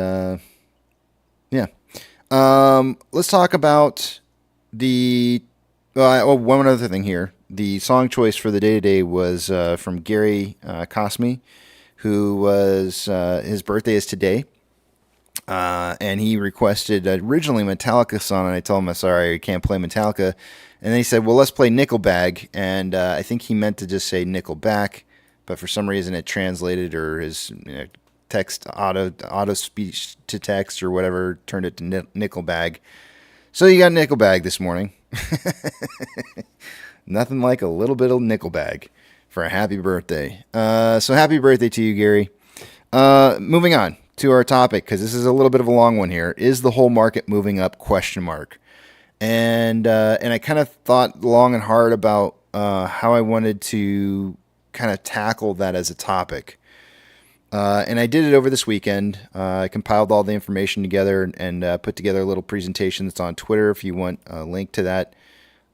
let's talk about one other thing here. The song choice for the day today was from Gary Cosme, who was, his birthday is today. And he requested originally Metallica song, and I told him, sorry, I can't play Metallica. And then he said, well, let's play Nickelback. And I think he meant to just say Nickelback, but for some reason it translated, or his text auto speech to text or whatever turned it to Nickelbag. So you got Nickelbag this morning. Nothing like a little bit of Nickelbag for a happy birthday. So happy birthday to you, Gary. Moving on to our topic, because this is a little bit of a long one here. Is the whole market moving up? Question mark. And I kind of thought long and hard about how I wanted to kind of tackle that as a topic. And I did it over this weekend. I compiled all the information together and put together a little presentation that's on Twitter if you want a link to that.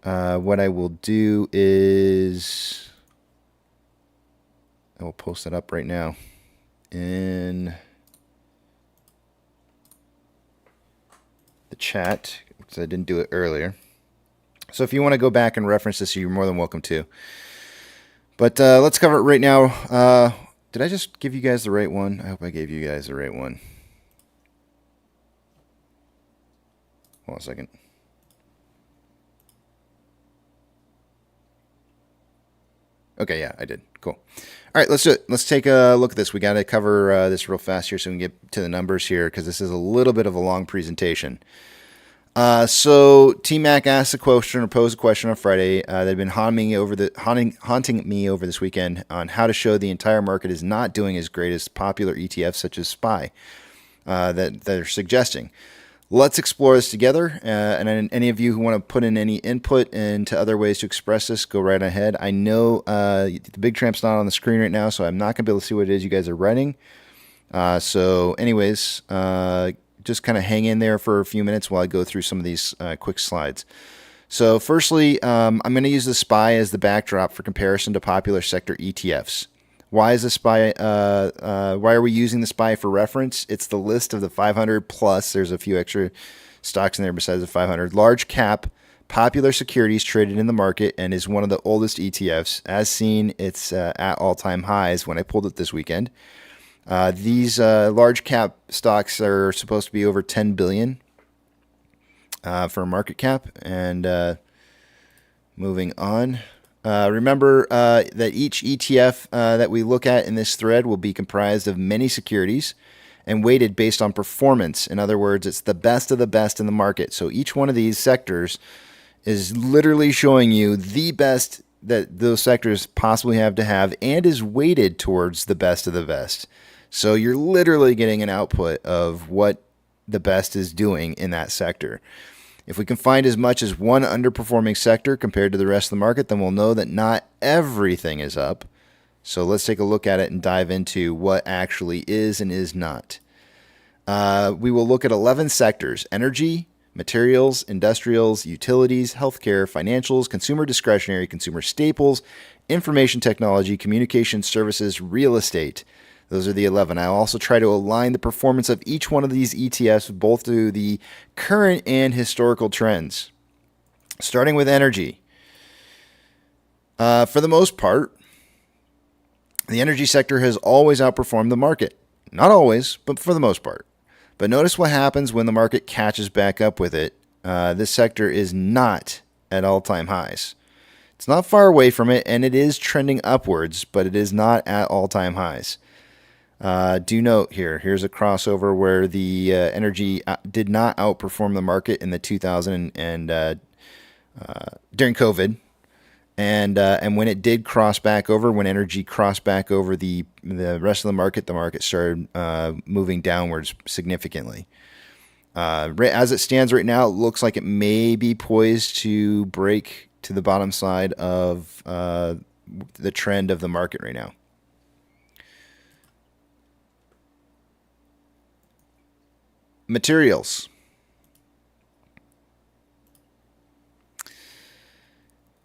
What I will do is I will post that up right now in the chat because I didn't do it earlier. So if you want to go back and reference this, you're more than welcome to. But let's cover it right now. Did I just give you guys the right one? I hope I gave you guys the right one. Hold on a second. Okay, yeah, I did. Cool. All right, let's do it. Let's take a look at this. We got to cover this real fast here so we can get to the numbers here because this is a little bit of a long presentation. So T-Mac asked a question or posed a question on Friday. They've been haunting me over this weekend on how to show the entire market is not doing as great as popular ETFs such as SPY that they're suggesting. Let's explore this together. And any of you who want to put in any input into other ways to express this, go right ahead. I know the Big Tramp's not on the screen right now, so I'm not going to be able to see what it is you guys are writing. So anyways, just kind of hang in there for a few minutes while I go through some of these quick slides. So firstly, I'm going to use the SPY as the backdrop for comparison to popular sector ETFs. Why is the SPY? Why are we using the SPY for reference? It's the list of the 500 plus. There's a few extra stocks in there besides the 500. Large cap, popular securities traded in the market and is one of the oldest ETFs. As seen, it's at all-time highs when I pulled it this weekend. These large cap stocks are supposed to be over 10 billion for a market cap. And moving on. Remember that each ETF that we look at in this thread will be comprised of many securities, and weighted based on performance. In other words, it's the best of the best in the market. So each one of these sectors is literally showing you the best that those sectors possibly have to have and is weighted towards the best of the best. So you're literally getting an output of what the best is doing in that sector. If we can find as much as one underperforming sector compared to the rest of the market, then we'll know that not everything is up. So let's take a look at it and dive into what actually is and is not. We will look at 11 sectors: energy, materials, industrials, utilities, healthcare, financials, consumer discretionary, consumer staples, information technology, communication services, real estate. Those are the 11. I'll also try to align the performance of each one of these ETFs both to the current and historical trends. Starting with energy. For the most part, the energy sector has always outperformed the market. Not always, but for the most part. But notice what happens when the market catches back up with it. This sector is not at all-time highs. It's not far away from it, and it is trending upwards, but it is not at all-time highs. Do note here's a crossover where the energy did not outperform the market in the 2000 and during COVID, and when it did cross back over, when energy crossed back over the rest of the market started moving downwards significantly. As it stands right now, it looks like it may be poised to break to the bottom side of the trend of the market right now. Materials.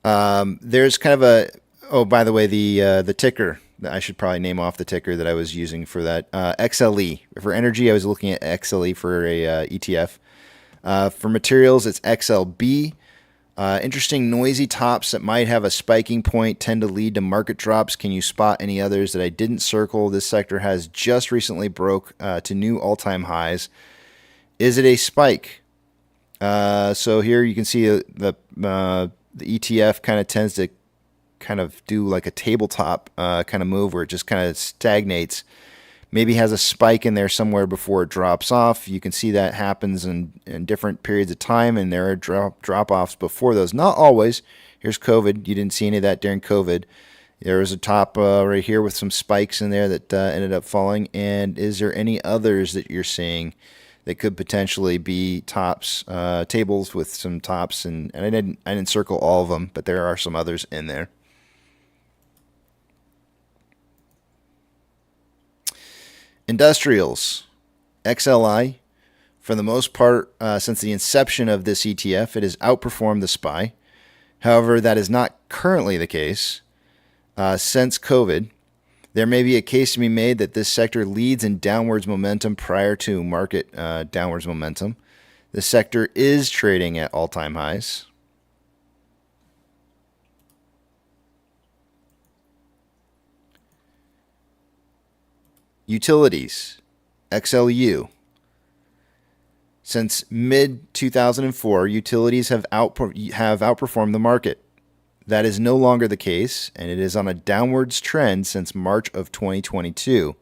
There's kind of a, oh, by the way, the ticker, I should probably name off the ticker that I was using for that. XLE. For energy, I was looking at XLE for a ETF. For materials, it's XLB. Interesting noisy tops that might have a spiking point tend to lead to market drops. Can you spot any others that I didn't circle? This sector has just recently broke to new all-time highs. Is it a spike? So here you can see the ETF kind of tends to kind of do like a tabletop kind of move where it just kind of stagnates. Maybe has a spike in there somewhere before it drops off. You can see that happens in different periods of time, and there are drop-offs before those. Not always. Here's COVID. You didn't see any of that during COVID. There was a top right here with some spikes in there that ended up falling. And is there any others that you're seeing that could potentially be tops, tables with some tops? And I didn't circle all of them, but there are some others in there. Industrials, XLI, for the most part, since the inception of this ETF, it has outperformed the SPY. However, that is not currently the case since COVID. There may be a case to be made that this sector leads in downwards momentum prior to market downwards momentum. The sector is trading at all-time highs. Utilities, XLU. Since mid-2004, utilities have outperformed the market. That is no longer the case, and it is on a downwards trend since March of 2022.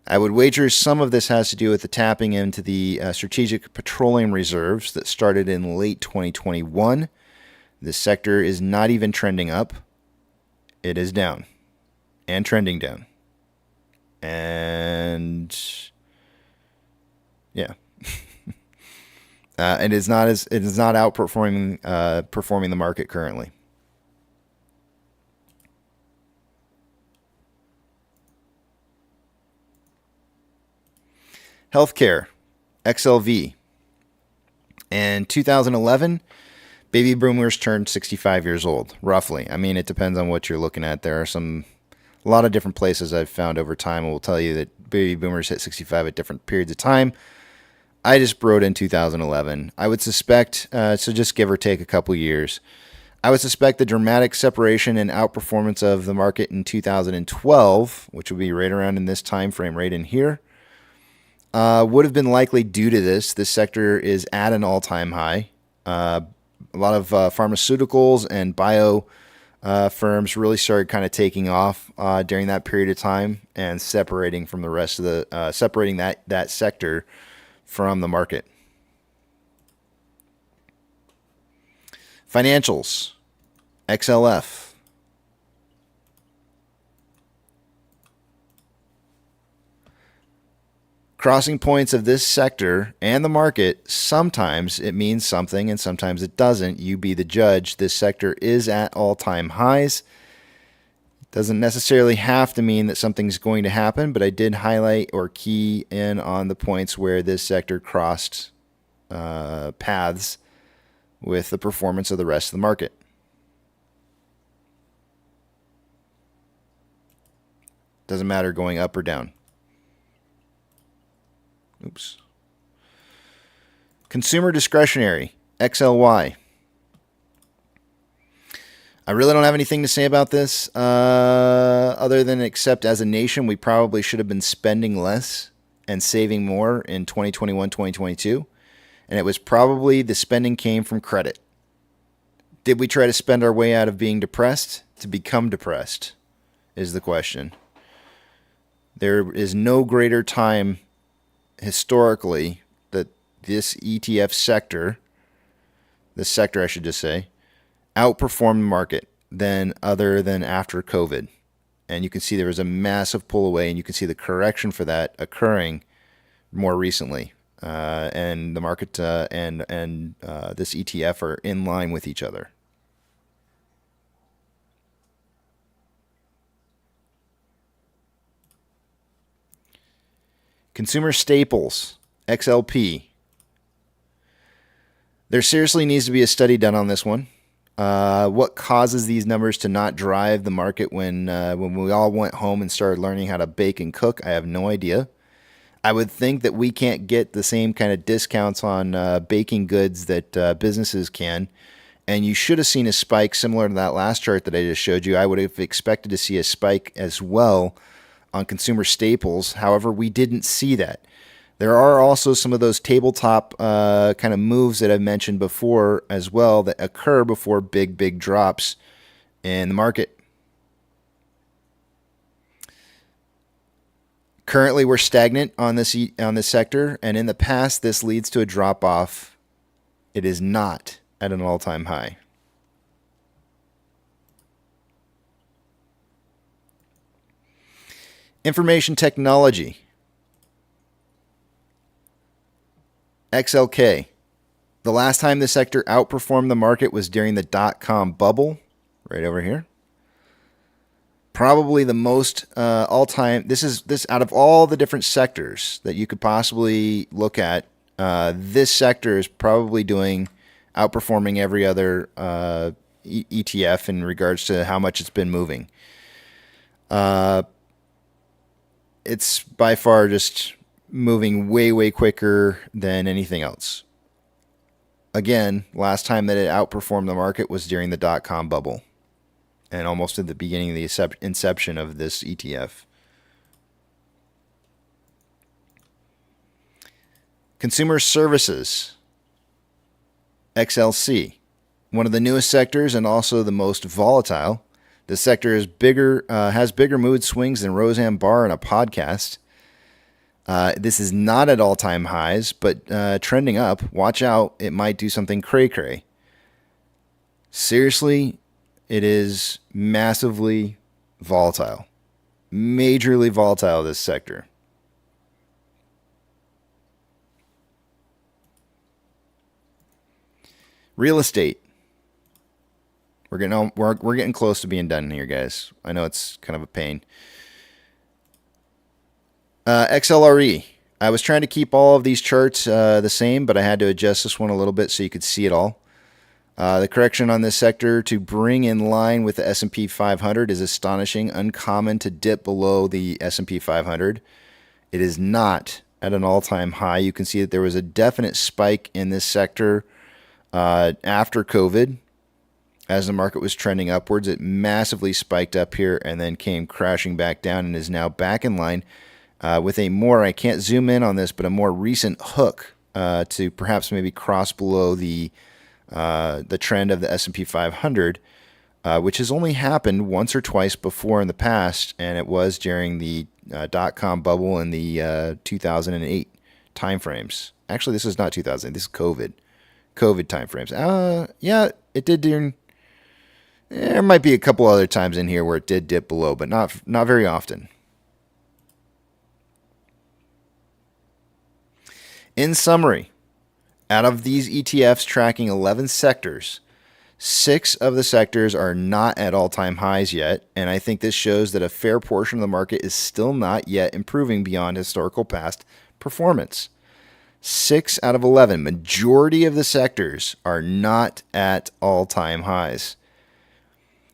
I would wager some of this has to do with the tapping into the strategic petroleum reserves that started in late 2021. This sector is not even trending up. It is down and trending down. And yeah, it is not outperforming performing the market currently. Healthcare, XLV. In 2011, baby boomers turned 65 years old, roughly. I mean, it depends on what you're looking at. There are a lot of different places I've found over time will tell you that baby boomers hit 65 at different periods of time. I just wrote in 2011. I would suspect, so just give or take a couple years, I would suspect the dramatic separation and outperformance of the market in 2012, which would be right around in this time frame right in here, would have been likely due to this. This sector is at an all-time high. A lot of pharmaceuticals and bio firms really started kind of taking off during that period of time and separating from the rest of the separating that sector from the market. Financials, XLF. Crossing points of this sector and the market, sometimes it means something and sometimes it doesn't. You be the judge. This sector is at all-time highs. Doesn't necessarily have to mean that something's going to happen, but I did highlight or key in on the points where this sector crossed paths with the performance of the rest of the market. Doesn't matter going up or down. Oops. Consumer discretionary, XLY. I really don't have anything to say about this other than except as a nation, we probably should have been spending less and saving more in 2021, 2022. And it was probably the spending came from credit. Did we try to spend our way out of being depressed to become depressed is the question. There is no greater time historically that this ETF sector, this sector I should just say, outperformed the market than other than after COVID. And you can see there was a massive pull away, and you can see the correction for that occurring more recently. And the market and this ETF are in line with each other. Consumer staples, XLP. There seriously needs to be a study done on this one. What causes these numbers to not drive the market when we all went home and started learning how to bake and cook? I have no idea. I would think that we can't get the same kind of discounts on baking goods that businesses can. And you should have seen a spike similar to that last chart that I just showed you. I would have expected to see a spike as well on consumer staples. However, we didn't see that. There are also some of those tabletop kind of moves that I've mentioned before as well that occur before big drops in the market. Currently, we're stagnant on this sector, and in the past, this leads to a drop off. It is not at an all-time high. Information technology. XLK. The last time the sector outperformed the market was during the dot-com bubble, right over here. Probably the most all-time. This out of all the different sectors that you could possibly look at, this sector is probably outperforming every other ETF in regards to how much it's been moving. It's by far just moving way quicker than anything else. Again, last time that it outperformed the market was during the dot-com bubble and almost at the beginning of the inception of this ETF. Consumer services, XLC, one of the newest sectors and also the most volatile. The sector is has bigger mood swings than Roseanne Barr in a podcast. This is not at all-time highs, but trending up. Watch out. It might do something cray-cray. Seriously, it is massively volatile. Majorly volatile, this sector. Real estate. We're getting close to being done here, guys. I know it's kind of a pain. XLRE. I was trying to keep all of these charts the same, but I had to adjust this one a little bit so you could see it all. The correction on this sector to bring in line with the S&P 500 is astonishing, uncommon to dip below the S&P 500. It is not at an all-time high. You can see that there was a definite spike in this sector after COVID. As the market was trending upwards, it massively spiked up here and then came crashing back down and is now back in line with a more, I can't zoom in on this, but a more recent hook to perhaps maybe cross below the trend of the S&P 500 which has only happened once or twice before in the past, and it was during the dot-com bubble in the 2008 timeframes. Actually, this is not 2000. This is COVID timeframes. Yeah, it did during. There might be a couple other times in here where it did dip below, but not very often. In summary, out of these ETFs tracking 11 sectors, 6 of the sectors are not at all-time highs yet, and I think this shows that a fair portion of the market is still not yet improving beyond historical past performance. 6 out of 11, majority of the sectors, are not at all-time highs.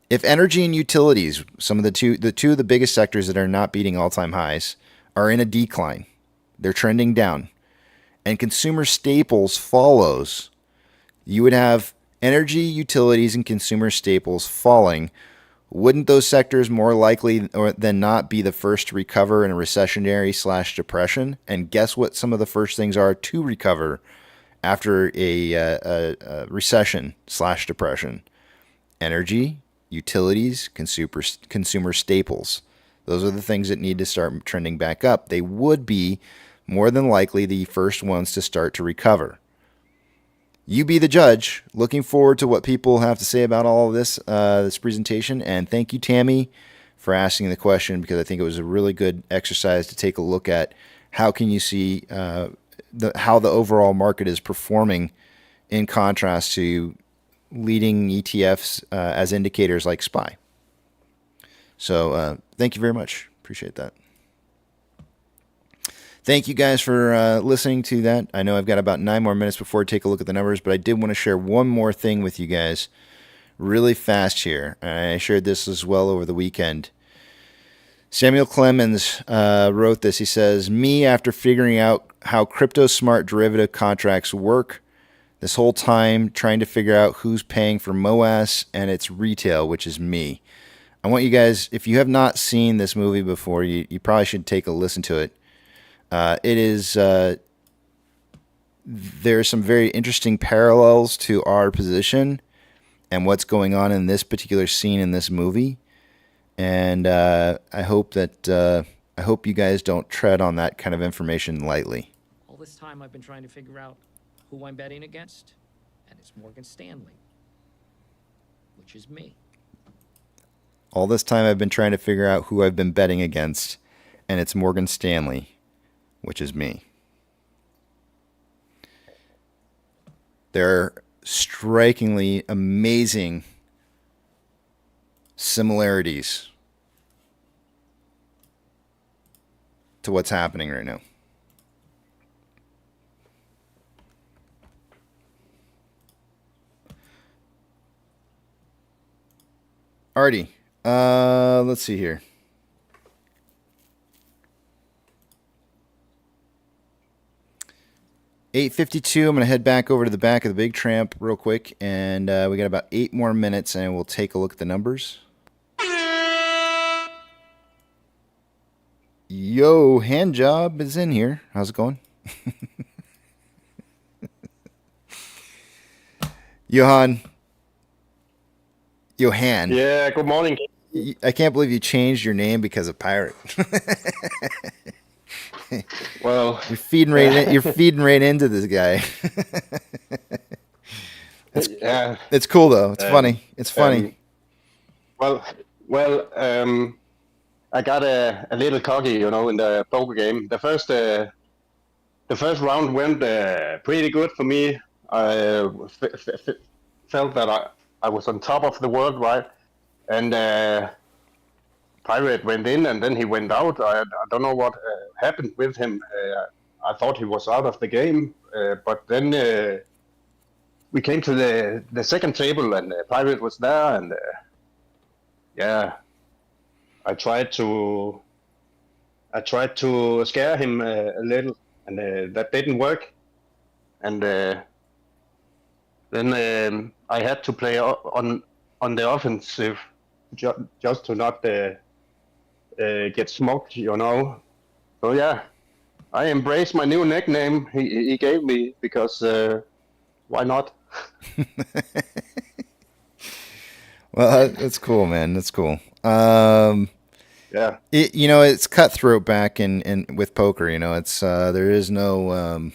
If energy and utilities, some of the two of the biggest sectors that are not beating all-time highs, are in a decline, they're trending down, and consumer staples follows, you would have energy, utilities, and consumer staples falling. Wouldn't those sectors more likely than not be the first to recover in a recessionary / depression? And guess what some of the first things are to recover after a recession / depression? Energy, utilities, consumer staples. Those are the things that need to start trending back up. They would be more than likely the first ones to start to recover. You be the judge. Looking forward to what people have to say about all of this this presentation. And thank you, Tammy, for asking the question, because I think it was a really good exercise to take a look at how can you see how the overall market is performing in contrast to leading ETFs as indicators like SPY. So thank you very much. Appreciate that. Thank you guys for listening to that. I know I've got about 9 more minutes before I take a look at the numbers, but I did want to share one more thing with you guys really fast here. I shared this as well over the weekend. Samuel Clemens wrote this. He says, "Me, after figuring out how crypto smart derivative contracts work, this whole time trying to figure out who's paying for MOAS and its retail, which is me." I want you guys, if you have not seen this movie before, you probably should take a listen to it. It is, there are some very interesting parallels to our position and what's going on in this particular scene in this movie. And I hope you guys don't tread on that kind of information lightly. All this time I've been trying to figure out who I'm betting against, and it's Morgan Stanley, which is me. All this time I've been trying to figure out who I've been betting against, and it's Morgan Stanley, which is me. There are strikingly amazing similarities to what's happening right now. Artie, let's see here. $8:52. I'm going to head back over to the back of the Big Tramp real quick, and we got about 8 more minutes, and we'll take a look at the numbers. Yo, Handjob is in here. How's it going? Johan. Yeah, good morning. I can't believe you changed your name because of pirate. Well, you're feeding right into this guy. It's cool though. It's funny. It's funny. I got a little cocky, in the poker game. The first round went pretty good for me. I felt that I was on top of the world, right? And Pirate went in, and then he went out. I don't know what happened with him. I thought he was out of the game, but then we came to the second table, and Pirate was there, and I tried to scare him a little, and that didn't work. And then I had to play on the offensive, just to not get smoked, So I embrace my new nickname he gave me, because why not? Well, that's cool, man. That's cool. Yeah. It's cutthroat back in with poker. It's there is no.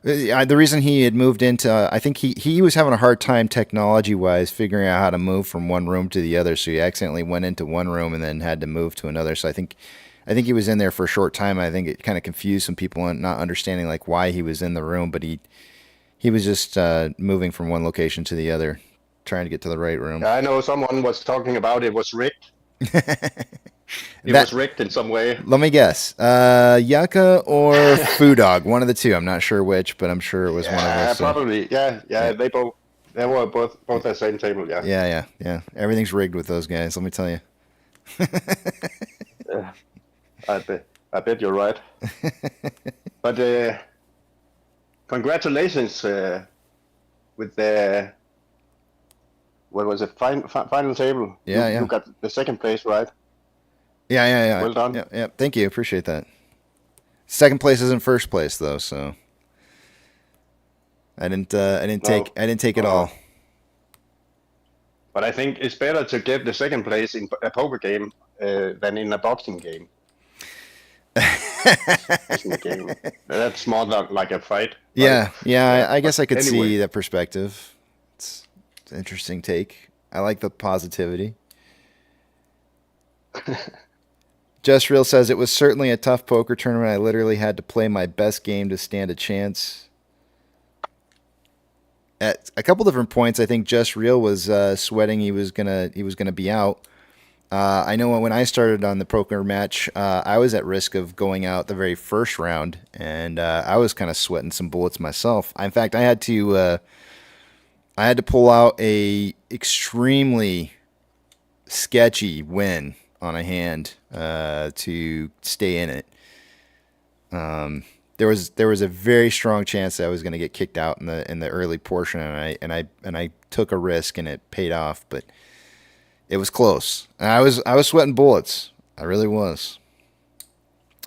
The reason he had moved into, I think he was having a hard time technology wise figuring out how to move from one room to the other. So he accidentally went into one room and then had to move to another. So I think he was in there for a short time. I think it kind of confused some people on not understanding like why he was in the room, but he was just moving from one location to the other, trying to get to the right room. I know someone was talking about it was rigged. It was rigged in some way. Let me guess. Yucca or Foodog, one of the two. I'm not sure which, but I'm sure it was one of those. Probably. Yeah. They were both at the same table. Yeah. Yeah. Everything's rigged with those guys. Let me tell you. I bet you're right. But congratulations with the what was it? Final table. Yeah. You got the second place, right? Yeah. Well done. Yeah. Thank you. Appreciate that. Second place isn't first place though, so I didn't take it all. But I think it's better to get the second place in a poker game than in a boxing game. That's more like a fight. Yeah. I guess I could see that perspective. It's an interesting take. I like the positivity. Just Real says, it was certainly a tough poker tournament. I literally had to play my best game to stand a chance. At a couple different points, I think Just Real was sweating he was gonna be out. I know when I started on the poker match, I was at risk of going out the very first round, and I was kind of sweating some bullets myself. In fact, I had to pull out a extremely sketchy win on a hand to stay in it. There was a very strong chance that I was going to get kicked out in the early portion, and I took a risk and it paid off, but it was close. And I was sweating bullets. I really was.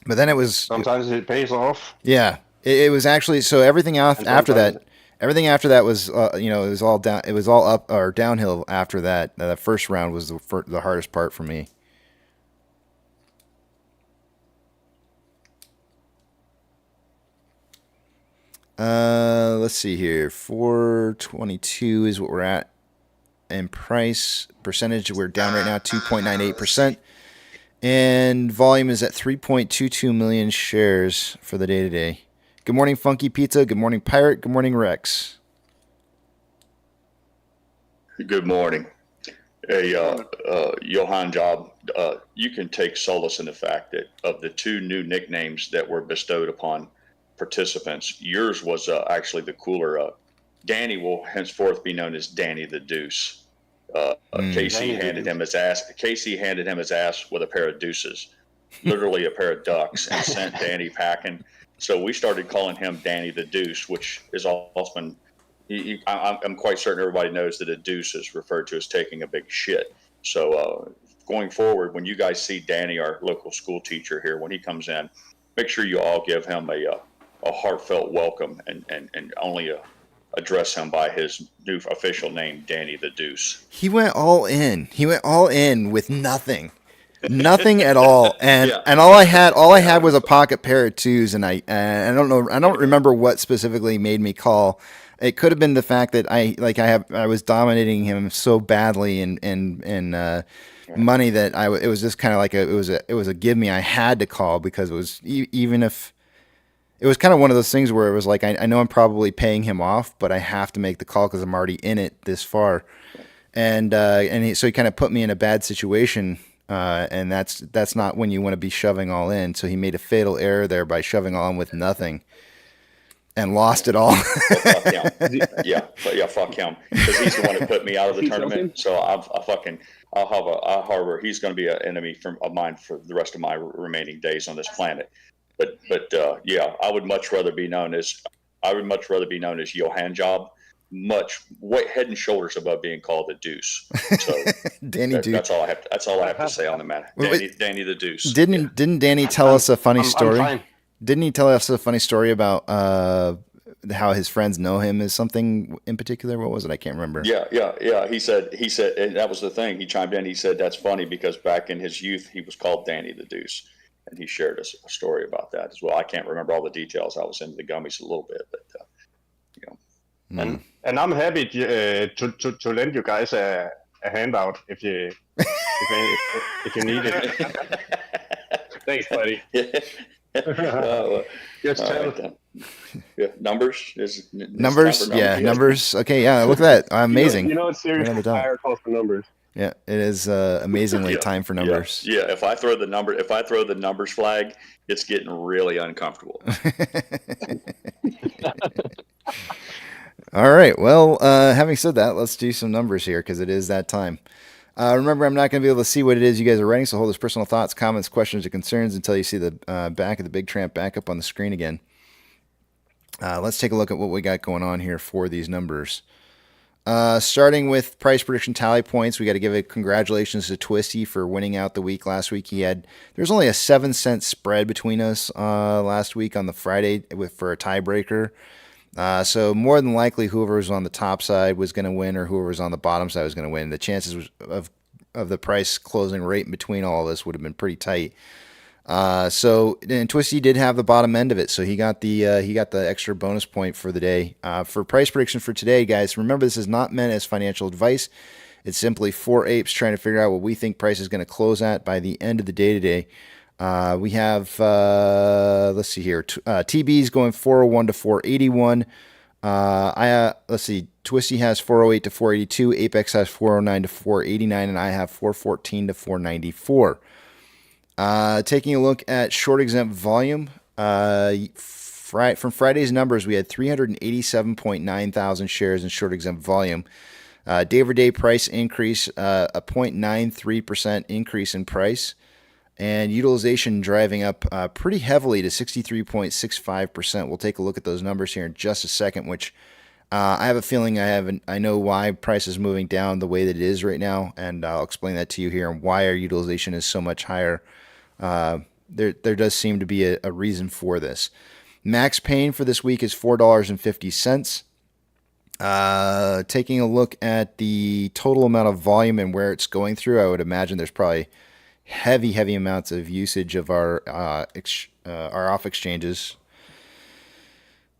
But then sometimes it pays off. Yeah, it was actually so everything after that. Everything after that was, it was all down. It was all up or downhill after that. The first round was the hardest part for me. Let's see here. 422 is what we're at. And price percentage, we're down right now, 2.98%. And volume is at 3.22 million shares for the day today. Good morning, Funky Pizza. Good morning, Pirate. Good morning, Rex. Good morning. Hey, Johann Job, you can take solace in the fact that of the two new nicknames that were bestowed upon participants, yours was actually the cooler. Danny will henceforth be known as Danny the Deuce. Casey handed him his ass. Casey handed him his ass with a pair of deuces, literally a pair of ducks, and sent Danny packing. So we started calling him Danny the Deuce, which is often. I'm quite certain everybody knows that a deuce is referred to as taking a big shit. So going forward, when you guys see Danny, our local school teacher here, when he comes in, make sure you all give him a heartfelt welcome and only address him by his new official name, Danny the Deuce. He went all in. He went all in with nothing. Nothing at all, and all I had was a pocket pair of twos, and I don't know, I don't remember what specifically made me call. It could have been the fact that I was dominating him so badly in money that it was just kind of like it was a give me. I had to call because it was even if it was kind of one of those things where it was like I know I'm probably paying him off, but I have to make the call because I'm already in it this far, so he kind of put me in a bad situation. And that's not when you want to be shoving all in. So he made a fatal error there by shoving all in with nothing, and lost it all. Fuck him. Fuck him, because he's the one who put me out of the tournament. So I'll harbor. He's going to be an enemy of mine for the rest of my remaining days on this planet. But I would much rather be known as Johann Job. Head and shoulders above being called the Deuce. So Danny Deuce. That's all I have to say on the matter. Danny the Deuce. Didn't Danny tell us a funny story? Didn't he tell us a funny story about how his friends know him is something in particular. What was it? I can't remember. Yeah. He said, and that was the thing. He chimed in. He said, that's funny because back in his youth, he was called Danny the Deuce. And he shared a story about that as well. I can't remember all the details. I was into the gummies a little bit, but, you know. And I'm happy to lend you guys a handout if you need it. Thanks, buddy. Just tell. Right, yeah, numbers numbers. Okay, yeah, look at that. Amazing. You know it's serious. Higher calls for numbers. Yeah, it is amazingly time for numbers. Yeah. If I throw the numbers flag, it's getting really uncomfortable. All right. Well, having said that, let's do some numbers here because it is that time. Remember, I'm not going to be able to see what it is you guys are writing, so hold those personal thoughts, comments, questions, or concerns until you see the back of the Big Tramp back up on the screen again. Let's take a look at what we got going on here for these numbers. Starting with price prediction tally points, we got to give a congratulations to Twisty for winning out the week last week. There's only a 7-cent spread between us last week on the Friday for a tiebreaker. So more than likely, whoever was on the top side was going to win, or whoever was on the bottom side was going to win. The chances of the price closing rate in between all of this would have been pretty tight. And Twisty did have the bottom end of it, so he got the extra bonus point for the day. For price prediction for today, guys, remember this is not meant as financial advice. It's simply 4 apes trying to figure out what we think price is going to close at by the end of the day today. We have let's see here, TB's going 401 to 481. Let's see, Twisty has 408 to 482. Apex has 409 to 489, and I have 414 to 494. Taking a look at short exempt volume, from Friday's numbers, we had 387.9 thousand shares in short exempt volume. Day-over-day price increase, a 0.93% increase in price, and utilization driving up pretty heavily to 63.65%. We'll take a look at those numbers here in just a second, which I have a feeling I know why price is moving down the way that it is right now, and I'll explain that to you here and why our utilization is so much higher. There does seem to be a reason for this. Max pain for this week is $4.50. Taking a look at the total amount of volume and where it's going through, I would imagine there's probably heavy amounts of usage of our off exchanges.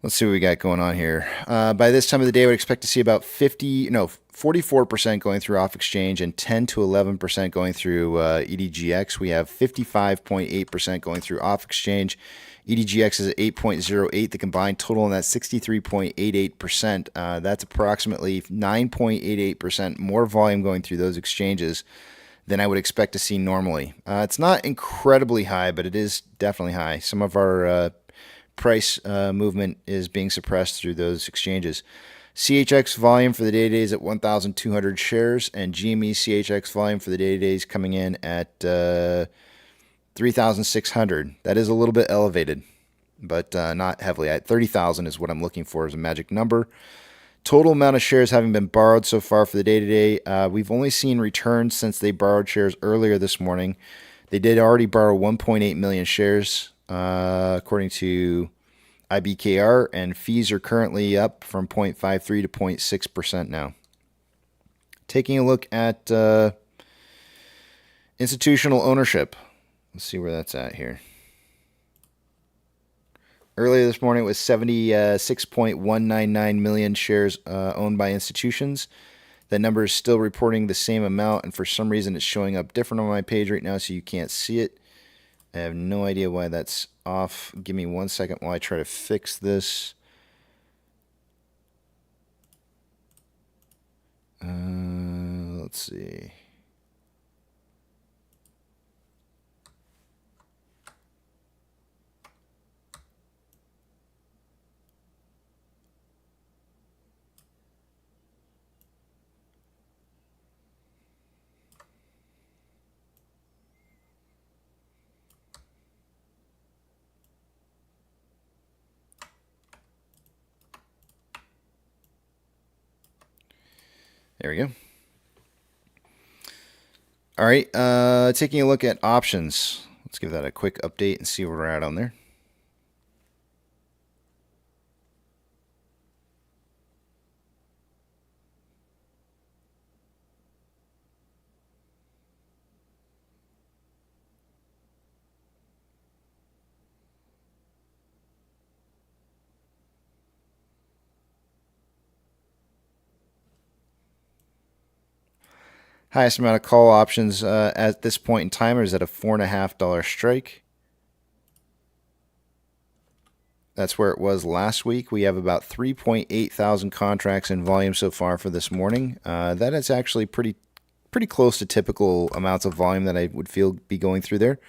Let's see what we got going on here. By this time of the day, I would expect to see about 44% going through off exchange and 10 to 11% going through EDGX. We have 55.8% going through off exchange. EDGX is at 8.08. The combined total on that 63.88%. That's approximately 9.88% more volume going through those exchanges than I would expect to see normally. It's not incredibly high, but it is definitely high. Some of our price movement is being suppressed through those exchanges. CHX volume for the day is at 1,200 shares, and GME CHX volume for the day is coming in at 3,600. That is a little bit elevated, but not heavily. At 30,000 is what I'm looking for as a magic number. Total amount of shares having been borrowed so far for the day today, we've only seen returns since they borrowed shares earlier this morning. They did already borrow 1.8 million shares, according to IBKR, and fees are currently up from 0.53 to 0.6% now. Taking a look at institutional ownership. Let's see where that's at here. Earlier this morning, it was 76.199 million shares owned by institutions. That number is still reporting the same amount, and for some reason it's showing up different on my page right now, so you can't see it. I have no idea why that's off. Give me 1 second while I try to fix this. Let's see. There we go. All right, taking a look at options. Let's give that a quick update and see where we're at on there. Highest amount of call options at this point in time is at a $4.50 strike. That's where it was last week. We have about 3.8 thousand contracts in volume so far for this morning. That is actually pretty close to typical amounts of volume that I would feel be going through there.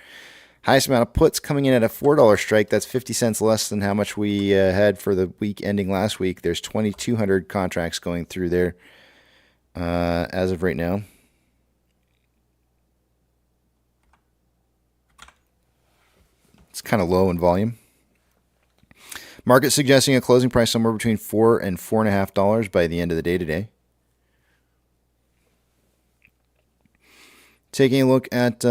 Highest amount of puts coming in at a $4 strike. That's 50 cents less than how much we had for the week ending last week. There's 2,200 contracts going through there as of right now. It's kind of low in volume. Market suggesting a closing price somewhere between $4 and $4.50 by the end of the day today. Taking a look at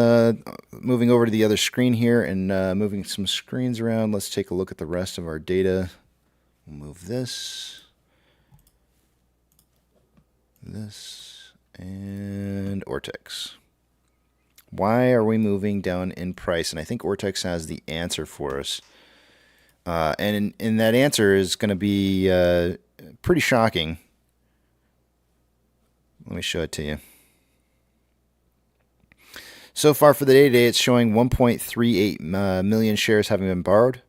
moving over to the other screen here and moving some screens around. Let's take a look at the rest of our data. We'll move this, and Ortex. Why are we moving down in price? And I think Ortex has the answer for us. And that answer is going to be pretty shocking. Let me show it to you. So far for the day today, it's showing 1.38 million shares having been borrowed.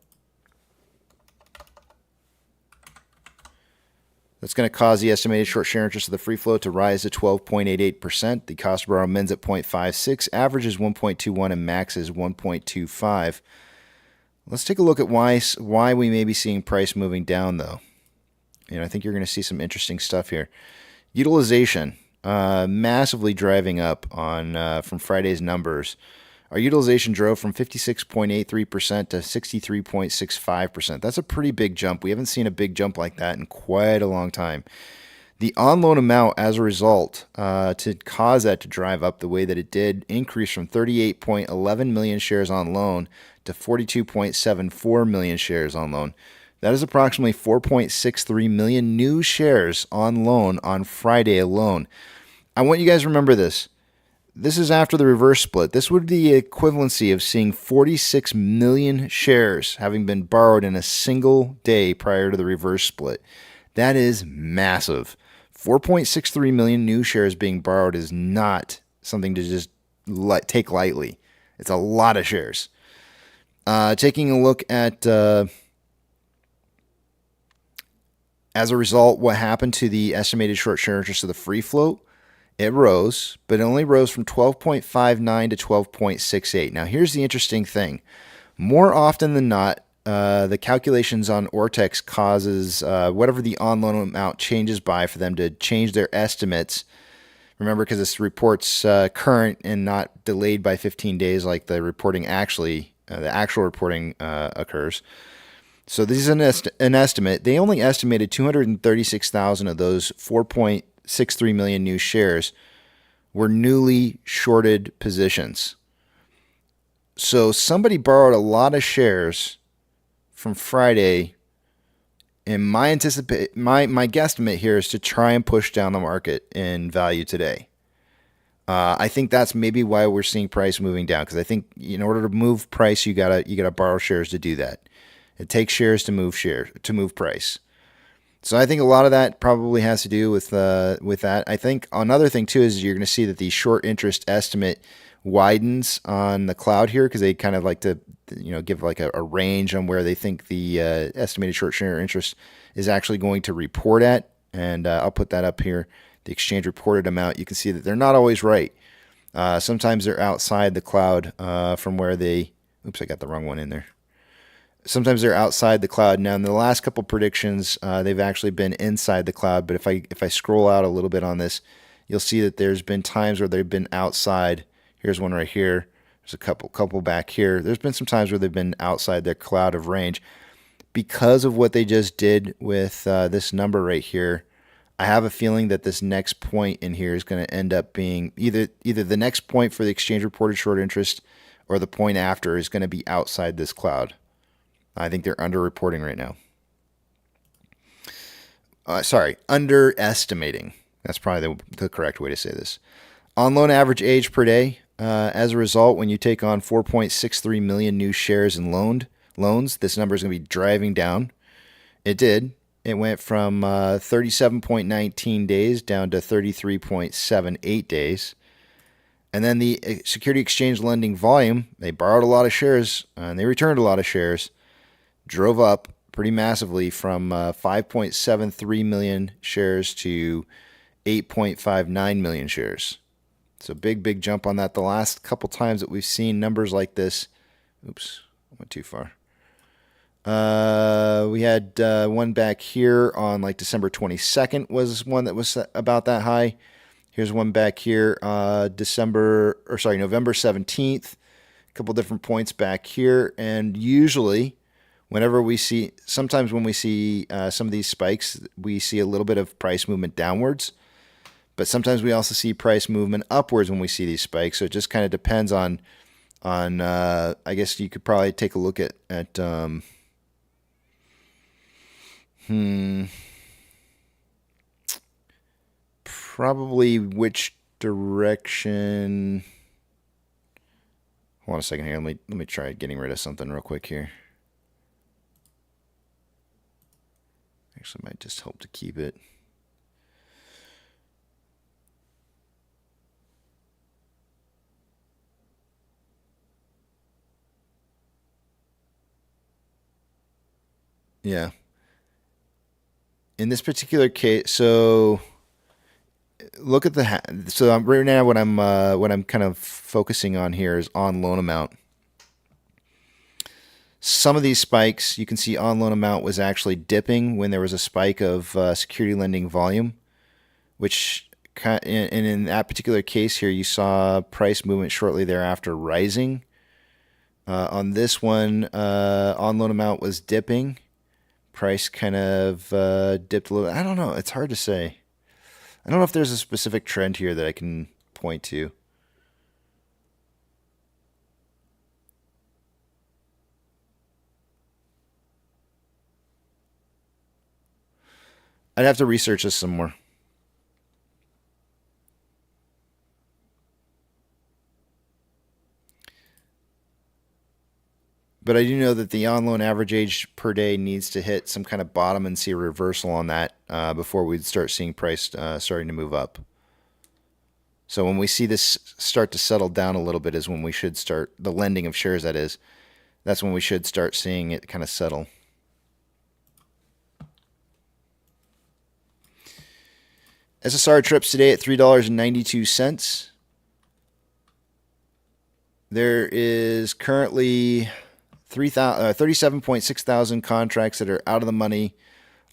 That's going to cause the estimated short share interest of the free float to rise to 12.88%. The cost to borrow mins at 0.56, average is 1.21, and max is 1.25. Let's take a look at why we may be seeing price moving down, though. I think you're going to see some interesting stuff here. Utilization. Massively driving up on from Friday's numbers. Our utilization drove from 56.83% to 63.65%. That's a pretty big jump. We haven't seen a big jump like that in quite a long time. The on-loan amount, as a result, to cause that to drive up the way that it did, increased from 38.11 million shares on loan to 42.74 million shares on loan. That is approximately 4.63 million new shares on loan on Friday alone. I want you guys to remember this. This is after the reverse split. This would be the equivalency of seeing 46 million shares having been borrowed in a single day prior to the reverse split. That is massive. 4.63 million new shares being borrowed is not something to just take lightly. It's a lot of shares. Taking a look at, as a result, what happened to the estimated short share interest of the free float. It rose, but it only rose from 12.59 to 12.68. Now, here's the interesting thing. More often than not, the calculations on Ortex causes whatever the on-loan amount changes by for them to change their estimates. Remember, because this report's current and not delayed by 15 days like the reporting actually, the actual reporting occurs. So this is an estimate. They only estimated 236,000 of those 4.63 million new shares were newly shorted positions. So somebody borrowed a lot of shares from Friday, and my guesstimate here is to try and push down the market in value today. I think that's maybe why we're seeing price moving down, because I think in order to move price, you gotta borrow shares to do that. It takes shares to move price. So I think a lot of that probably has to do with that. I think another thing too is you're going to see that the short interest estimate widens on the cloud here, because they kind of like to give like a range on where they think the estimated short share interest is actually going to report at. And I'll put that up here. The exchange reported amount. You can see that they're not always right. Sometimes they're outside the cloud from where they. Oops, I got the wrong one in there. Sometimes they're outside the cloud. Now, in the last couple predictions, they've actually been inside the cloud. But if I scroll out a little bit on this, you'll see that there's been times where they've been outside. Here's one right here. There's a couple back here. There's been some times where they've been outside their cloud of range. Because of what they just did with this number right here, I have a feeling that this next point in here is going to end up being either the next point for the exchange reported short interest or the point after is going to be outside this cloud. I think they're underreporting right now. Underestimating. That's probably the correct way to say this. On loan average age per day. As a result, when you take on 4.63 million new shares in loans, this number is going to be driving down. It did. It went from 37.19 days down to 33.78 days. And then the security exchange lending volume, they borrowed a lot of shares and they returned a lot of shares, drove up pretty massively from 5.73 million shares to 8.59 million shares. So big jump on that. The last couple times that we've seen numbers like this, oops, I went too far. We had one back here on like December 22nd was one that was about that high. Here's one back here, November 17th. A couple different points back here, and usually, sometimes when we see some of these spikes, we see a little bit of price movement downwards, but sometimes we also see price movement upwards when we see these spikes. So it just kind of depends on. I guess you could probably take a look at probably which direction. Hold on a second here. Let me try getting rid of something real quick here. Actually, might just help to keep it. Yeah. In this particular case, so look at right now what I'm kind of focusing on here is on loan amount. Some of these spikes, you can see on loan amount was actually dipping when there was a spike of security lending volume, which in that particular case here, you saw price movement shortly thereafter rising. On this one, on loan amount was dipping. Price kind of dipped a little. I don't know. It's hard to say. I don't know if there's a specific trend here that I can point to. I'd have to research this some more. But I do know that the on-loan average age per day needs to hit some kind of bottom and see a reversal on that before we'd start seeing price starting to move up. So when we see this start to settle down a little bit is when we should start, the lending of shares that is, that's when we should start seeing it kind of settle. SSR trips today at $3.92. There is currently 37.6 thousand contracts that are out of the money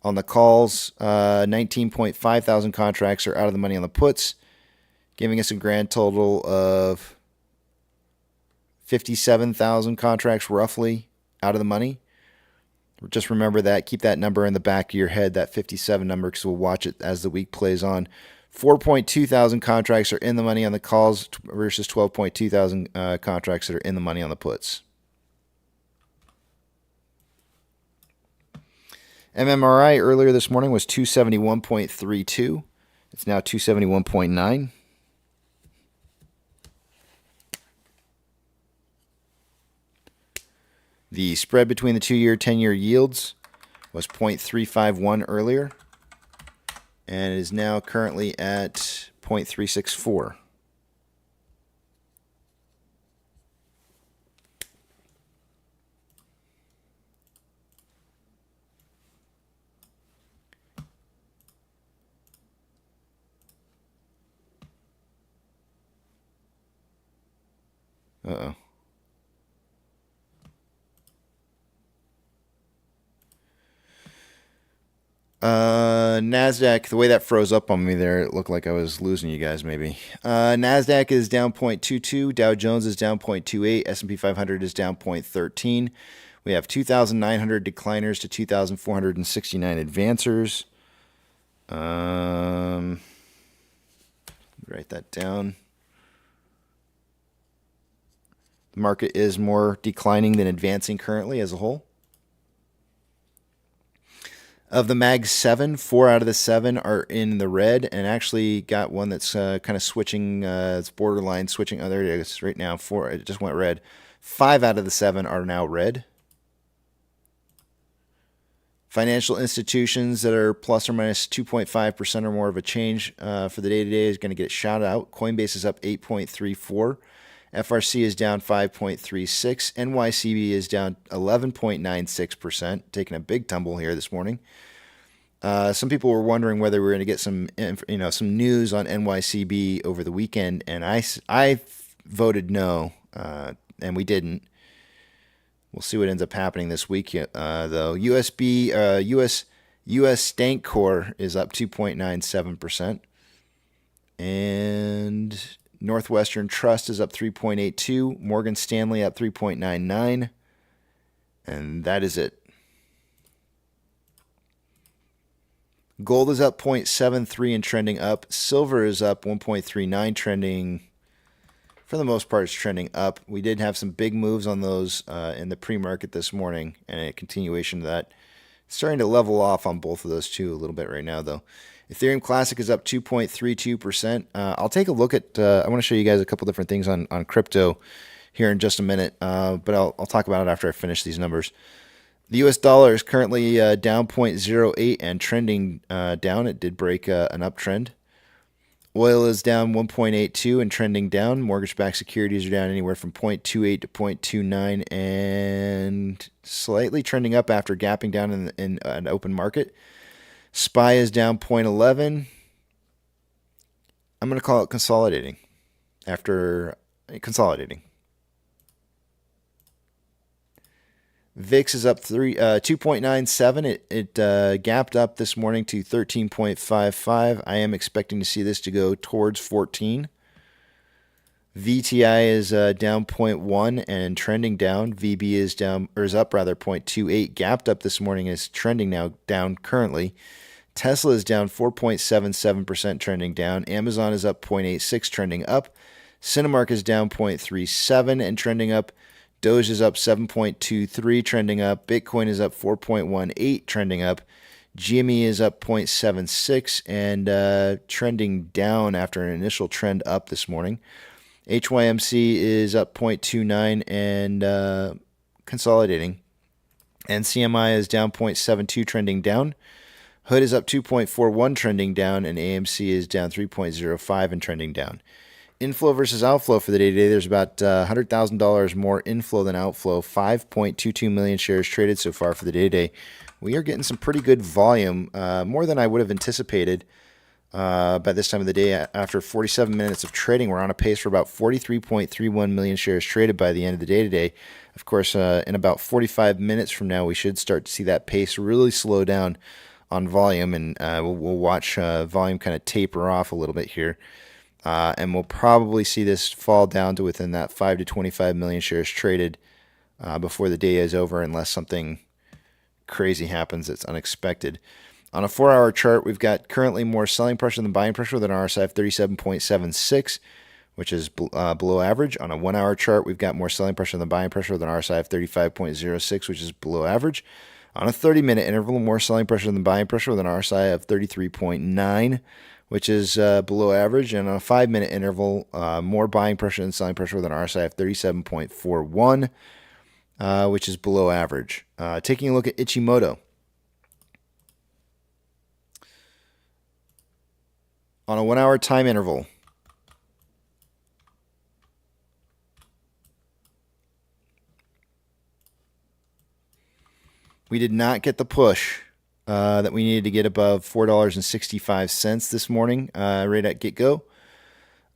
on the calls. 19.5 thousand contracts are out of the money on the puts, giving us a grand total of 57,000 contracts roughly out of the money. Just remember that. Keep that number in the back of your head, that 57 number, because we'll watch it as the week plays on. 4.2 thousand contracts are in the money on the calls versus 12.2 thousand contracts that are in the money on the puts. MMRI earlier this morning was 271.32. It's now 271.9. The spread between the 2-year, 10-year yields was 0.351 earlier, and it is now currently at 0.364. Uh-oh. NASDAQ, the way that froze up on me there, it looked like I was losing you guys maybe. NASDAQ is down 0.22. Dow Jones is down 0.28. S&P 500 is down 0.13. We have 2,900 decliners to 2,469 advancers. Write that down. The market is more declining than advancing currently as a whole. Of the Mag 7, 4 out of the 7 are in the red, and actually got one that's kind of switching, it's borderline switching. Oh, there it is right now. 4, it just went red. 5 out of the 7 are now red. Financial institutions that are plus or minus 2.5% or more of a change for the day-to-day is going to get shouted out. Coinbase is up 8.34. FRC is down 5.36. NYCB is down 11.96%, taking a big tumble here this morning. Some people were wondering whether we were going to get some news on NYCB over the weekend, and I voted no, and we didn't. We'll see what ends up happening this week, though. US Stank Core is up 2.97%, and Northwestern Trust is up 3.82. Morgan Stanley up 3.99, and that is it. Gold is up 0.73 and trending up. Silver is up 1.39, trending, for the most part, it's trending up. We did have some big moves on those in the pre-market this morning, and a continuation of that. It's starting to level off on both of those two a little bit right now, though. Ethereum Classic is up 2.32%. I'll take a look at, I want to show you guys a couple different things on crypto here in just a minute, but I'll talk about it after I finish these numbers. The US dollar is currently down 0.08 and trending down. It did break an uptrend. Oil is down 1.82 and trending down. Mortgage-backed securities are down anywhere from 0.28 to 0.29 and slightly trending up after gapping down in an open market. SPY is down 0.11. I'm going to call it consolidating after consolidating. VIX is up 2.97. It gapped up this morning to 13.55. I am expecting to see this to go towards 14. VTI is down 0.1 and trending down. VB is down, or is up rather, 0.28. Gapped up this morning, is trending now down currently. Tesla is down 4.77%, trending down. Amazon is up 0.86, trending up. Cinemark is down 0.37 and trending up. Doge is up 7.23, trending up. Bitcoin is up 4.18, trending up. GME is up 0.76 and trending down after an initial trend up this morning. HYMC is up 0.29 and consolidating. NCMI is down 0.72, trending down. Hood is up 2.41, trending down, and AMC is down 3.05 and trending down. Inflow versus outflow for the day today. There's about $100,000 more inflow than outflow. 5.22 million shares traded so far for the day today. We are getting some pretty good volume, more than I would have anticipated by this time of the day. After 47 minutes of trading, we're on a pace for about 43.31 million shares traded by the end of the day today. Of course, in about 45 minutes from now, we should start to see that pace really slow down on volume, and we'll watch volume kind of taper off a little bit here. And we'll probably see this fall down to within that 5 to 25 million shares traded before the day is over, unless something crazy happens that's unexpected. On a 4-hour chart, we've got currently more selling pressure than buying pressure with an RSI of 37.76, which is below average. On a 1-hour chart, we've got more selling pressure than buying pressure with an RSI of 35.06, which is below average. On a 30-minute interval, more selling pressure than buying pressure with an RSI of 33.9, which is below average. And on a 5-minute interval, more buying pressure than selling pressure with an RSI of 37.41, which is below average. Taking a look at Ichimoto. On a 1-hour time interval, we did not get the push that we needed to get above $4.65 this morning, right at get-go.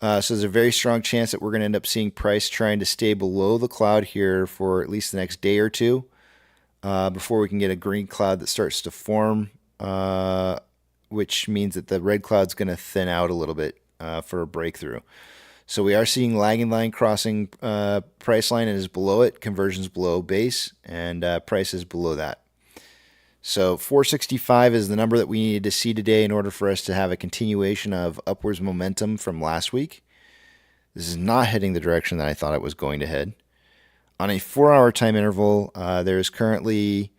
So there's a very strong chance that we're going to end up seeing price trying to stay below the cloud here for at least the next day or two before we can get a green cloud that starts to form, which means that the red cloud's going to thin out a little bit for a breakthrough. So we are seeing lagging line crossing price line, and is below it. Conversions below base, and price is below that. So 465 is the number that we needed to see today in order for us to have a continuation of upwards momentum from last week. This is not heading the direction that I thought it was going to head. On a 4-hour time interval, there is currently,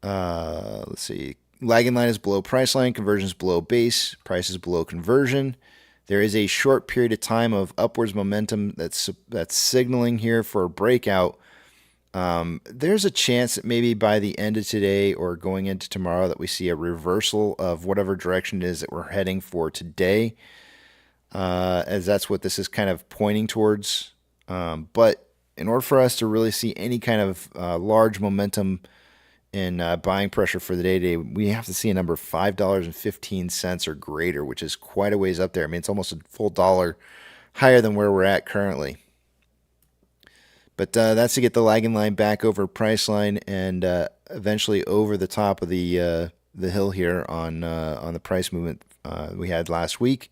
let's see, lagging line is below price line, conversions below base, price is below conversion. There is a short period of time of upwards momentum that's signaling here for a breakout There's a chance that maybe by the end of today or going into tomorrow that we see a reversal of whatever direction it is that we're heading for today, as that's what this is kind of pointing towards. But in order for us to really see any kind of large momentum in buying pressure for the day, we have to see a number of $5.15 or greater, which is quite a ways up there. I mean, it's almost a full dollar higher than where we're at currently. But that's to get the lagging line back over price line and eventually over the top of the hill here on the price movement we had last week.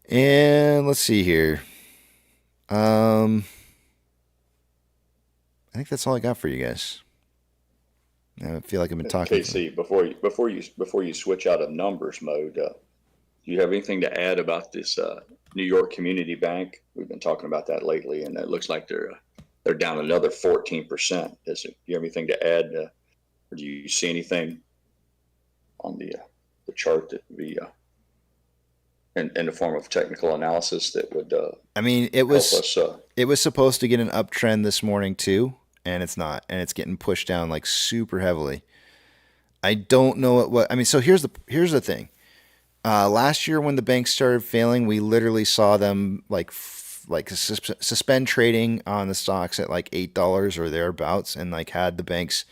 And let's see here. I think that's all I got for you guys. I feel like I've been talking. KC, before you switch out of numbers mode, do you have anything to add about this New York Community Bank? We've been talking about that lately, and it looks like they're down another 14%. Do you have anything to add, or do you see anything on the chart that would be in the form of technical analysis that would? I mean, it was supposed to get an uptrend this morning too, and it's not, and it's getting pushed down like super heavily. I don't know what I mean. So here's the thing. Last year when the banks started failing, we literally saw them suspend trading on the stocks at like $8 or thereabouts, and like had the banks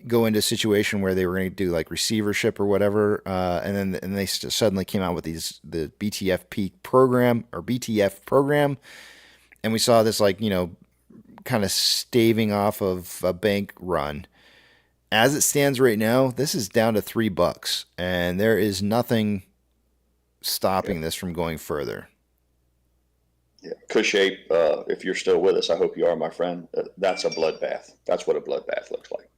go into a situation where they were going to do like receivership or whatever, and they suddenly came out with the BTFP program or BTF program, and we saw this kind of staving off of a bank run. As it stands right now, this is down to $3, and there is nothing stopping this from going further. Yeah, Kush Ape, if you're still with us, I hope you are, my friend. That's a bloodbath. That's what a bloodbath looks like.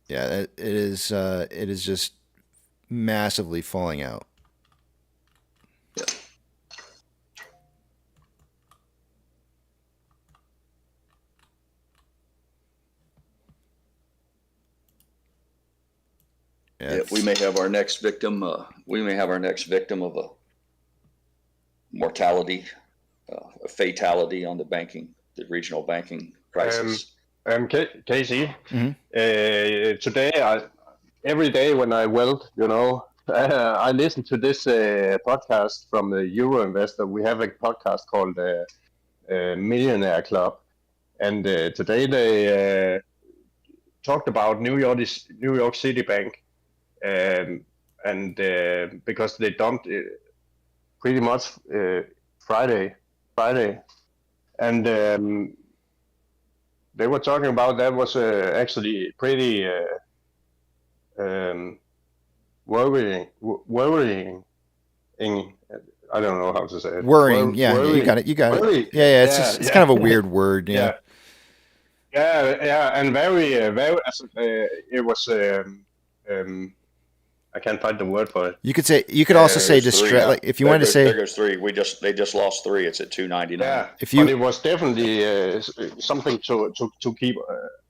Yeah, it is. It is just massively falling out. Yeah. Yeah, we may have our next victim. We may have our next victim of a mortality, a fatality on the regional banking crisis. Casey, today, every day when I weld, I listen to this podcast from the Euro Investor. We have a podcast called Millionaire Club, and today they talked about New York City Bank. And because they dumped pretty much Friday, and they were talking about that was actually pretty worrying. I don't know how to say it. Worrying, worrying. You got it. Yeah. It's kind of a weird word. Yeah, and very. It was. I can't find the word for it. You could also say distress. Like if you wanted to say, there goes 3. They just lost 3. It's at 299. Yeah, but it was definitely something to keep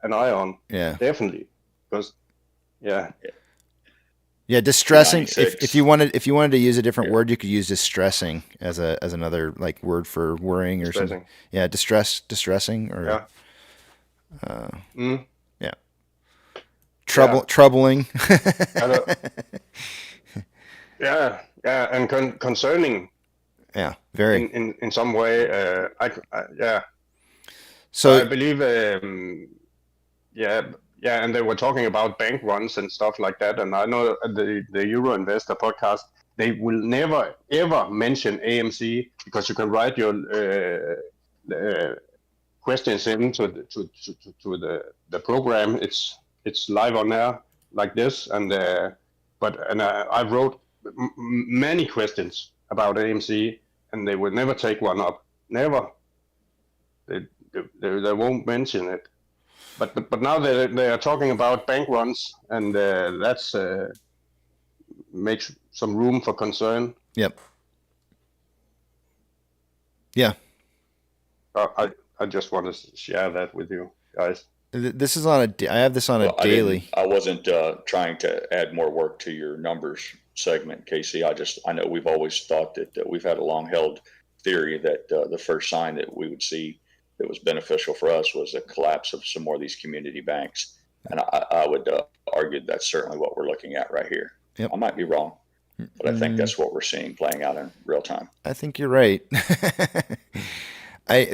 an eye on. Yeah, definitely, because distressing. If you wanted to use a different word, you could use distressing as another like word for worrying or something. Yeah, distressing or troubling. And concerning. Yeah, very. In some way, So I believe, and they were talking about bank runs and stuff like that. And I know the Euro Investor podcast, they will never ever mention AMC because you can write your questions into the program. It's live on air like this, and I wrote many questions about AMC, and they will never take one up. Never. They won't mention it. But now they are talking about bank runs, and that's makes some room for concern. Yep. Yeah. I just want to share that with you guys. This is I have this on a daily. I wasn't trying to add more work to your numbers segment, Casey. I know we've always thought that we've had a long held theory that the first sign that we would see that was beneficial for us was the collapse of some more of these community banks. And I would argue that's certainly what we're looking at right here. Yep. I might be wrong, but I think that's what we're seeing playing out in real time. I think you're right.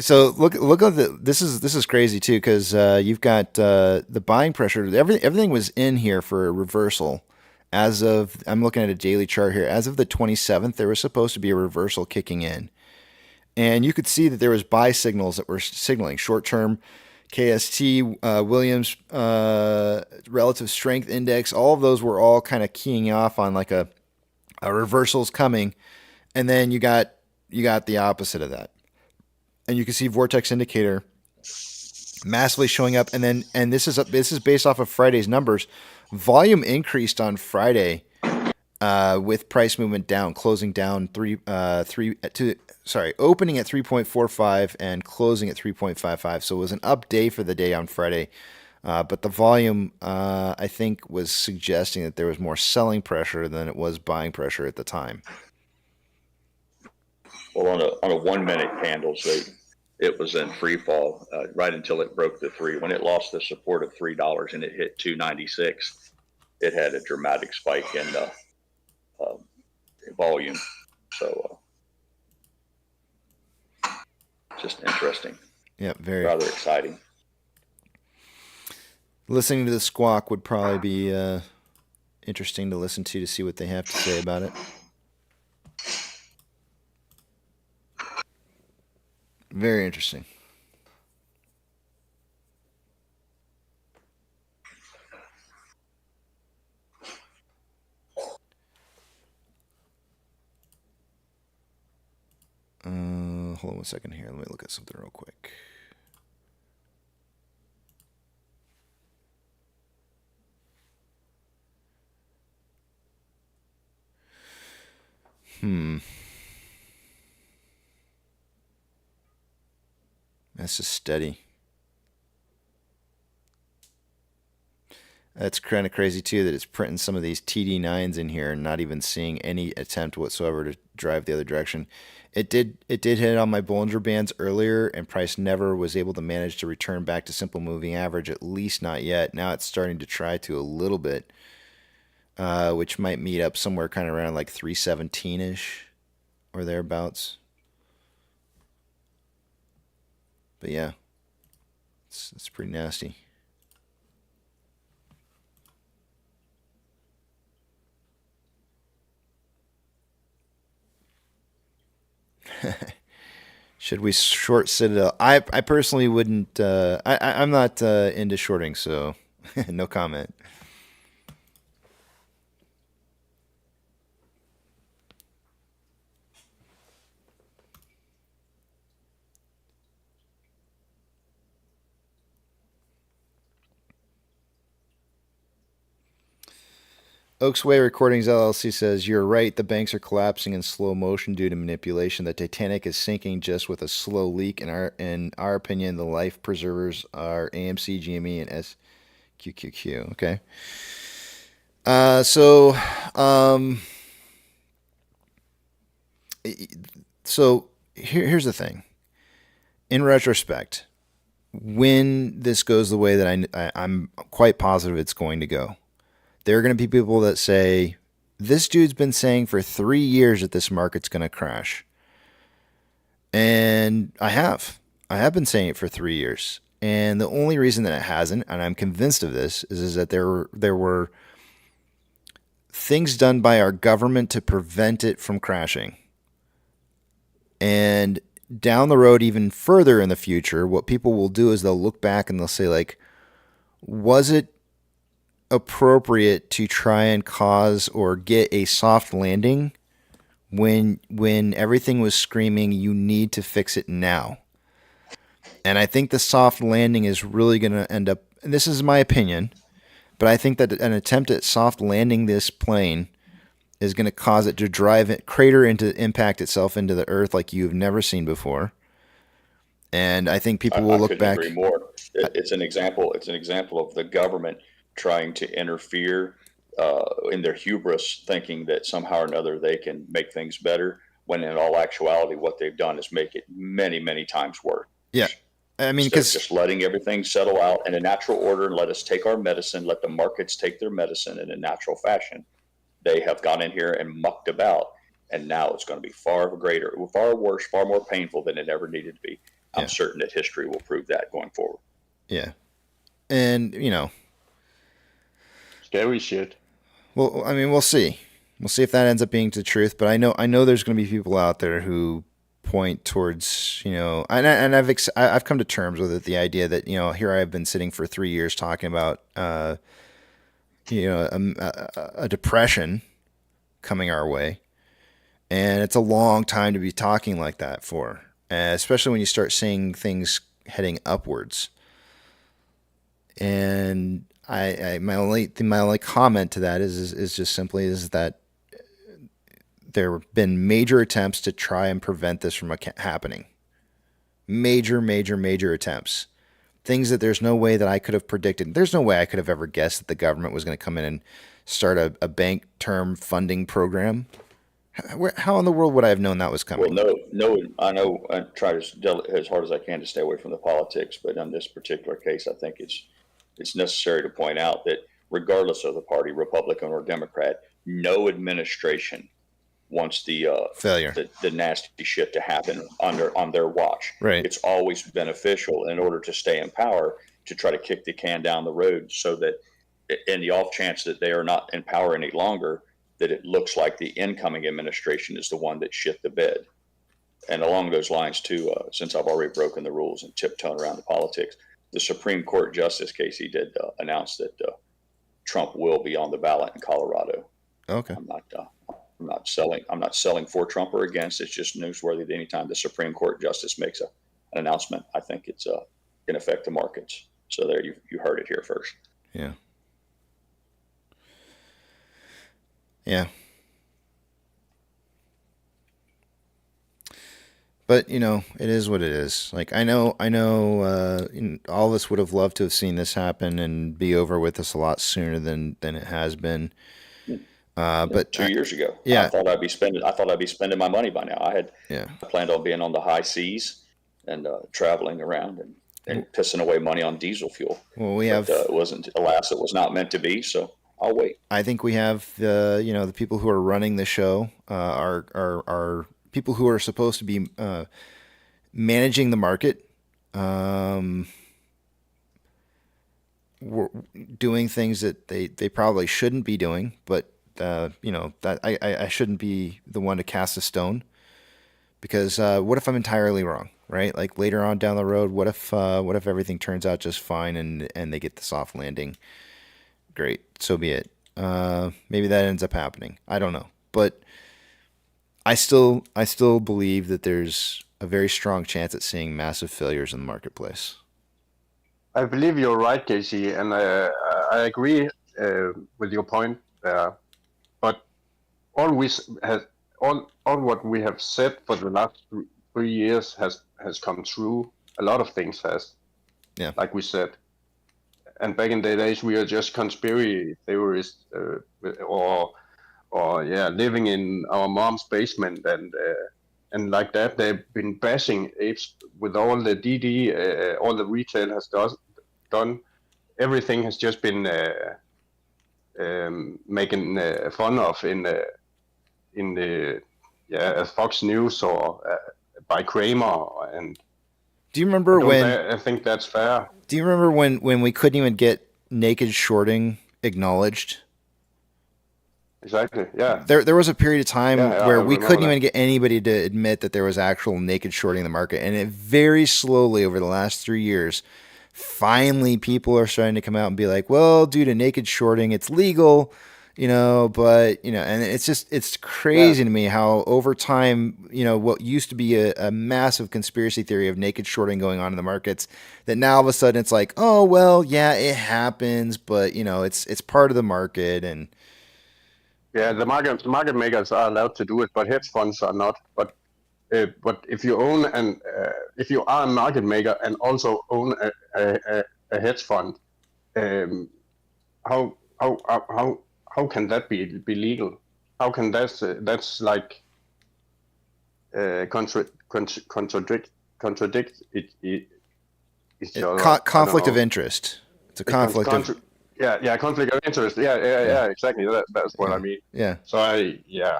So look at this is crazy too, because you've got the buying pressure. Everything was in here for a reversal. As of, I'm looking at a daily chart here. As of the 27th, there was supposed to be a reversal kicking in, and you could see that there was buy signals that were signaling short-term KST, Williams relative strength index. All of those were all kind of keying off on like a reversal's coming, and then you got the opposite of that. And you can see vortex indicator massively showing up, and this is based off of Friday's numbers. Volume increased on Friday with price movement down, closing down opening at 3.45 and closing at 3.55. So it was an up day for the day on Friday, but the volume I think was suggesting that there was more selling pressure than it was buying pressure at the time. Well, on a 1 minute candle, so it was in free fall right until it broke the three. When it lost the support of $3 and it hit 296, it had a dramatic spike in volume. So just interesting. Yeah, rather exciting. Listening to the squawk would probably be interesting to listen to see what they have to say about it. Very interesting. Hold on 1 second here. Let me look at something real quick. That's just steady. That's kind of crazy too that it's printing some of these TD9s in here and not even seeing any attempt whatsoever to drive the other direction. It did hit on my Bollinger Bands earlier, and price never was able to manage to return back to simple moving average, at least not yet. Now it's starting to try to a little bit, which might meet up somewhere kind of around like 317-ish or thereabouts. But yeah, it's pretty nasty. Should we short Citadel? I personally wouldn't. I'm not into shorting, so no comment. Oaks Way Recordings LLC says, you're right, the banks are collapsing in slow motion due to manipulation. The Titanic is sinking just with a slow leak. In our opinion, the life preservers are AMC, GME, and SQQQ. Okay. So here's the thing. In retrospect, when this goes the way that I'm quite positive it's going to go, there are going to be people that say, this dude's been saying for 3 years that this market's going to crash. And I have been saying it for 3 years. And the only reason that it hasn't, and I'm convinced of this, is that there were things done by our government to prevent it from crashing. And down the road, even further in the future, what people will do is they'll look back and they'll say, like, was it appropriate to try and cause or get a soft landing when everything was screaming, you need to fix it now? And I think the soft landing is really going to end up, and this is my opinion, but I think that an attempt at soft landing this plane is going to cause it to crater into impact itself into the earth like you've never seen before. And I think people will look back. I couldn't agree more. It's an example of the government trying to interfere in their hubris, thinking that somehow or another they can make things better, when in all actuality what they've done is make it many, many times worse. Yeah. I mean, Instead of because just letting everything settle out in a natural order and let us take our medicine, let the markets take their medicine in a natural fashion. They have gone in here and mucked about, and now it's going to be far worse, far more painful than it ever needed to be. I'm certain that history will prove that going forward. Yeah. And, Scary shit. well, I mean, we'll see. We'll see if that ends up being the truth. But I know there's going to be people out there who point towards, and I've come to terms with it. The idea that, here I have been sitting for 3 years talking about, a depression coming our way. And it's a long time to be talking like that for, especially when you start seeing things heading upwards. And my only comment to that is just simply is that there have been major attempts to try and prevent this from happening. Major attempts. Things that there's no way that I could have predicted. There's no way I could have ever guessed that the government was going to come in and start a bank term funding program. How in the world would I have known that was coming? Well, no, I know I try as hard as I can to stay away from the politics, but in this particular case, I think it's necessary to point out that regardless of the party, Republican or Democrat, no administration wants the failure, the nasty shit to happen on their watch. Right. It's always beneficial in order to stay in power to try to kick the can down the road, so that in the off chance that they are not in power any longer, that it looks like the incoming administration is the one that shit the bed. And along those lines too, since I've already broken the rules and tiptoed around the politics, the Supreme Court Justice Casey did announce that Trump will be on the ballot in Colorado. Okay. I'm not selling for Trump or against. It's just newsworthy that anytime the Supreme Court Justice makes an announcement, I think it's going to affect the markets. So there, you heard it here first. Yeah. Yeah. But, it is what it is. Like, I know, all of us would have loved to have seen this happen and be over with this a lot sooner than it has been. But 2 years ago, yeah. I thought I'd be spending my money by now. I planned on being on the high seas and traveling around and pissing away money on diesel fuel. Well, it was not meant to be. So I'll wait. I think we have the people who are running the show are people who are supposed to be managing the market, doing things that they probably shouldn't be doing, but that I shouldn't be the one to cast a stone, because what if I'm entirely wrong, right? Like later on down the road, what if everything turns out just fine and they get the soft landing? Great, so be it. Maybe that ends up happening. I don't know, but I still believe that there's a very strong chance at seeing massive failures in the marketplace. I believe you're right, Casey, and I agree with your point there. But all what we have said for the last 3 years has come true. A lot of things has, like we said. And back in the days, we were just conspiracy theorists, living in our mom's basement, and like that. They've been bashing apes with all the DD, all the retail has done. Everything has just been making fun of in the Fox News or by Kramer. And do you remember when? I think that's fair. Do you remember when we couldn't even get naked shorting acknowledged? Exactly. Yeah. There was a period of time where we couldn't even that. get anybody to admit that there was actual naked shorting in the market, and it very slowly over the last 3 years, finally people are starting to come out and be like, well, due to naked shorting, it's legal, but and it's crazy to me how over time, what used to be a massive conspiracy theory of naked shorting going on in the markets, that now all of a sudden it's like, oh well, yeah, it happens, but it's part of the market. And yeah, the market makers are allowed to do it, but hedge funds are not. But if you own if you are a market maker and also own a hedge fund, how can that be legal? How can that's like contradict it each other. I don't Conflict of know. interest. It's a conflict of. Yeah, conflict of interest. Yeah, exactly. That's what I mean. Yeah. So Yeah,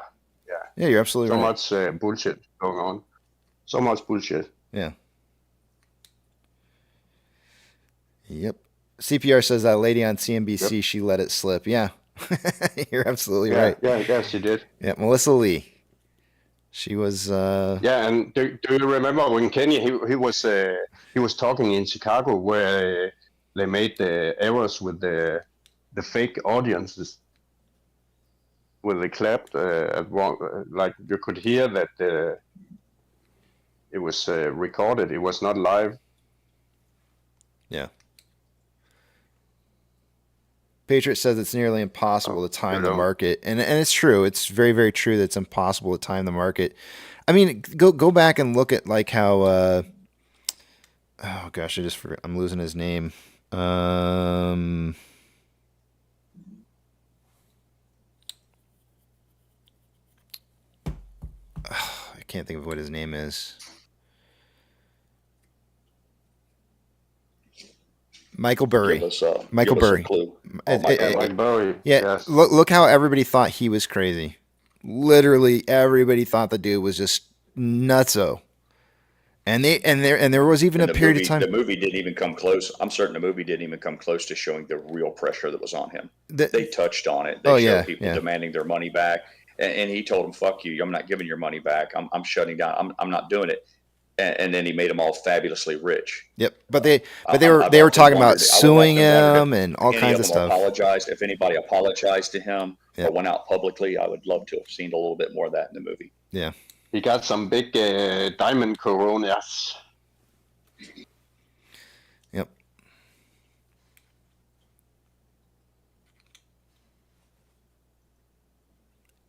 you're absolutely so right. much bullshit going on. So much bullshit. Yeah. Yep. CPR says that lady on CNBC, she let it slip. Yeah. You're absolutely right. Yeah, she did. Yeah, Melissa Lee. She was. Yeah, and do you remember when Kenny he was talking in Chicago where they made the errors with the fake audiences, where they clapped at one, like you could hear that it was recorded. It was not live. Yeah. Patriot says it's nearly impossible to time the market, and it's true. It's very, very true that it's impossible to time the market. I mean, go back and look at like how. Oh gosh, I just forgot. I'm losing his name. I can't think of what his name is. Michael Burry. Michael Burry. Michael Burry. Yeah. Yes. Look how everybody thought he was crazy. Literally, everybody thought the dude was just nutso. And there was even a period of time. The movie didn't even come close. I'm certain the movie didn't even come close to showing the real pressure that was on him. They touched on it. They showed people demanding their money back, and he told them, "Fuck you! I'm not giving your money back. I'm shutting down. I'm not doing it." And then he made them all fabulously rich. Yep, but they were talking about suing him and all kinds of stuff. Apologized. If anybody apologized to him or went out publicly, I would love to have seen a little bit more of that in the movie. Yeah. He got some big diamond coronas. Yep.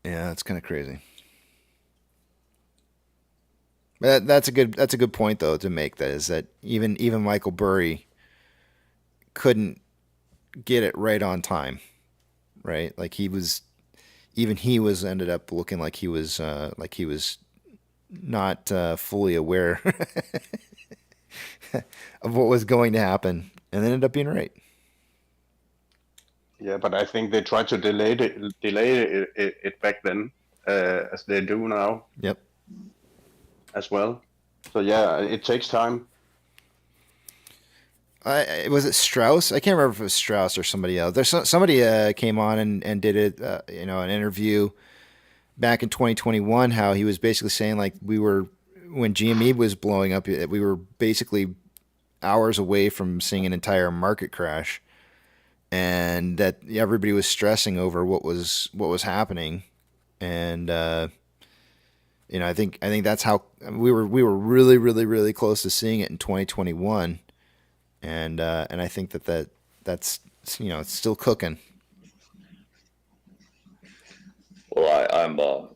Yeah, it's kind of crazy. But that's a good point though to make. That is that even Michael Burry couldn't get it right on time, right? Like he was ended up looking like he was not fully aware of what was going to happen, and ended up being right. Yeah, but I think they tried to delay it back then, as they do now. Yep. As well. So yeah, it takes time. Was it Strauss? I can't remember if it was Strauss or somebody else. There's somebody came on and did it, an interview back in 2021. How he was basically saying like when GME was blowing up, we were basically hours away from seeing an entire market crash, and that everybody was stressing over what was happening, and I think that's how we were really, really, really close to seeing it in 2021, and I think that's it's still cooking. Well,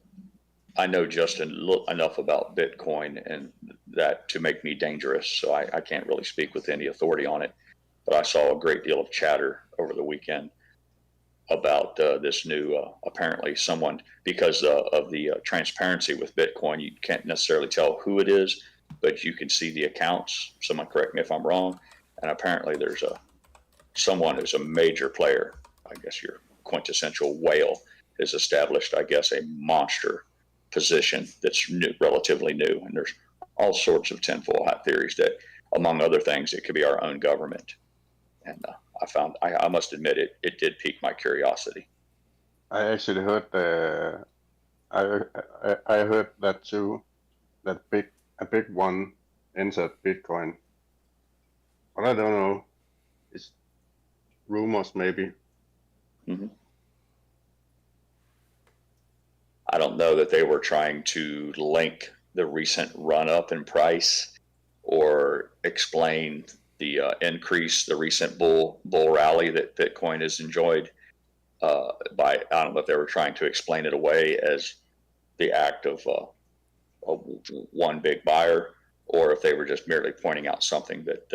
I know just enough about Bitcoin and that to make me dangerous, so I can't really speak with any authority on it. But I saw a great deal of chatter over the weekend about this new, apparently someone, because of the transparency with Bitcoin, you can't necessarily tell who it is, but you can see the accounts. Someone correct me if I'm wrong. And apparently there's someone who's a major player, I guess your quintessential whale, has established, I guess, a monster position that's relatively new. And there's all sorts of tinfoil hat theories that, among other things, it could be our own government. And I must admit, it did pique my curiosity. I actually heard I heard that too, that a big one entered Bitcoin. But I don't know. It's rumors maybe. Mm-hmm. I don't know that they were trying to link the recent run up in price or explain the the recent bull rally that Bitcoin has enjoyed. I don't know if they were trying to explain it away as the act of one big buyer, or if they were just merely pointing out something that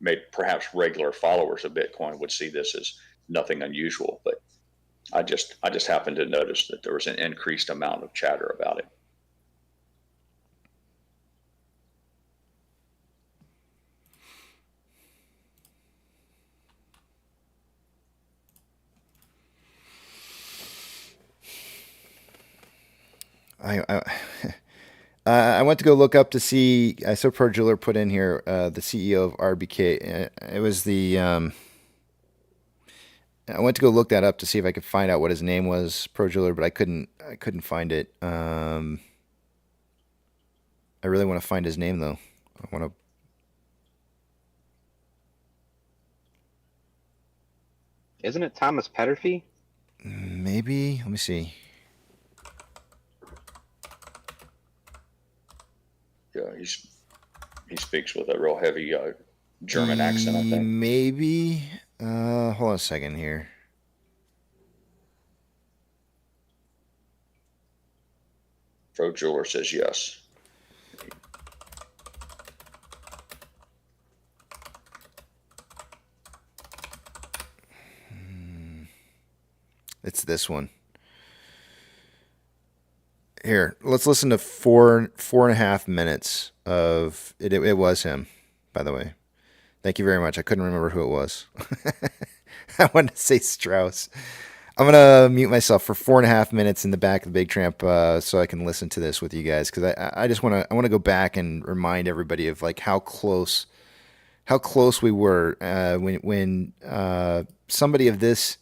made perhaps regular followers of Bitcoin would see this as nothing unusual. But I just happened to notice that there was an increased amount of chatter about it. I went to go look up to see. I saw Pro Jeweler put in here the CEO of RBK. It was the. I went to go look that up to see if I could find out what his name was, Pro Jeweler, but I couldn't. I couldn't find it. I really want to find his name though. I want to. Isn't it Thomas Petterfee? Maybe. Let me see. Yeah, he speaks with a real heavy German accent, I think. Maybe. Hold on a second here. Pro Jeweler says yes. It's this one. Here, let's listen to four and a half minutes of it. It was him, by the way. Thank you very much. I couldn't remember who it was. I wanted to say Strauss. I'm gonna mute myself for 4.5 minutes in the back of the Big Tramp so I can listen to this with you guys, because I just want to go back and remind everybody of like how close we were when somebody of this,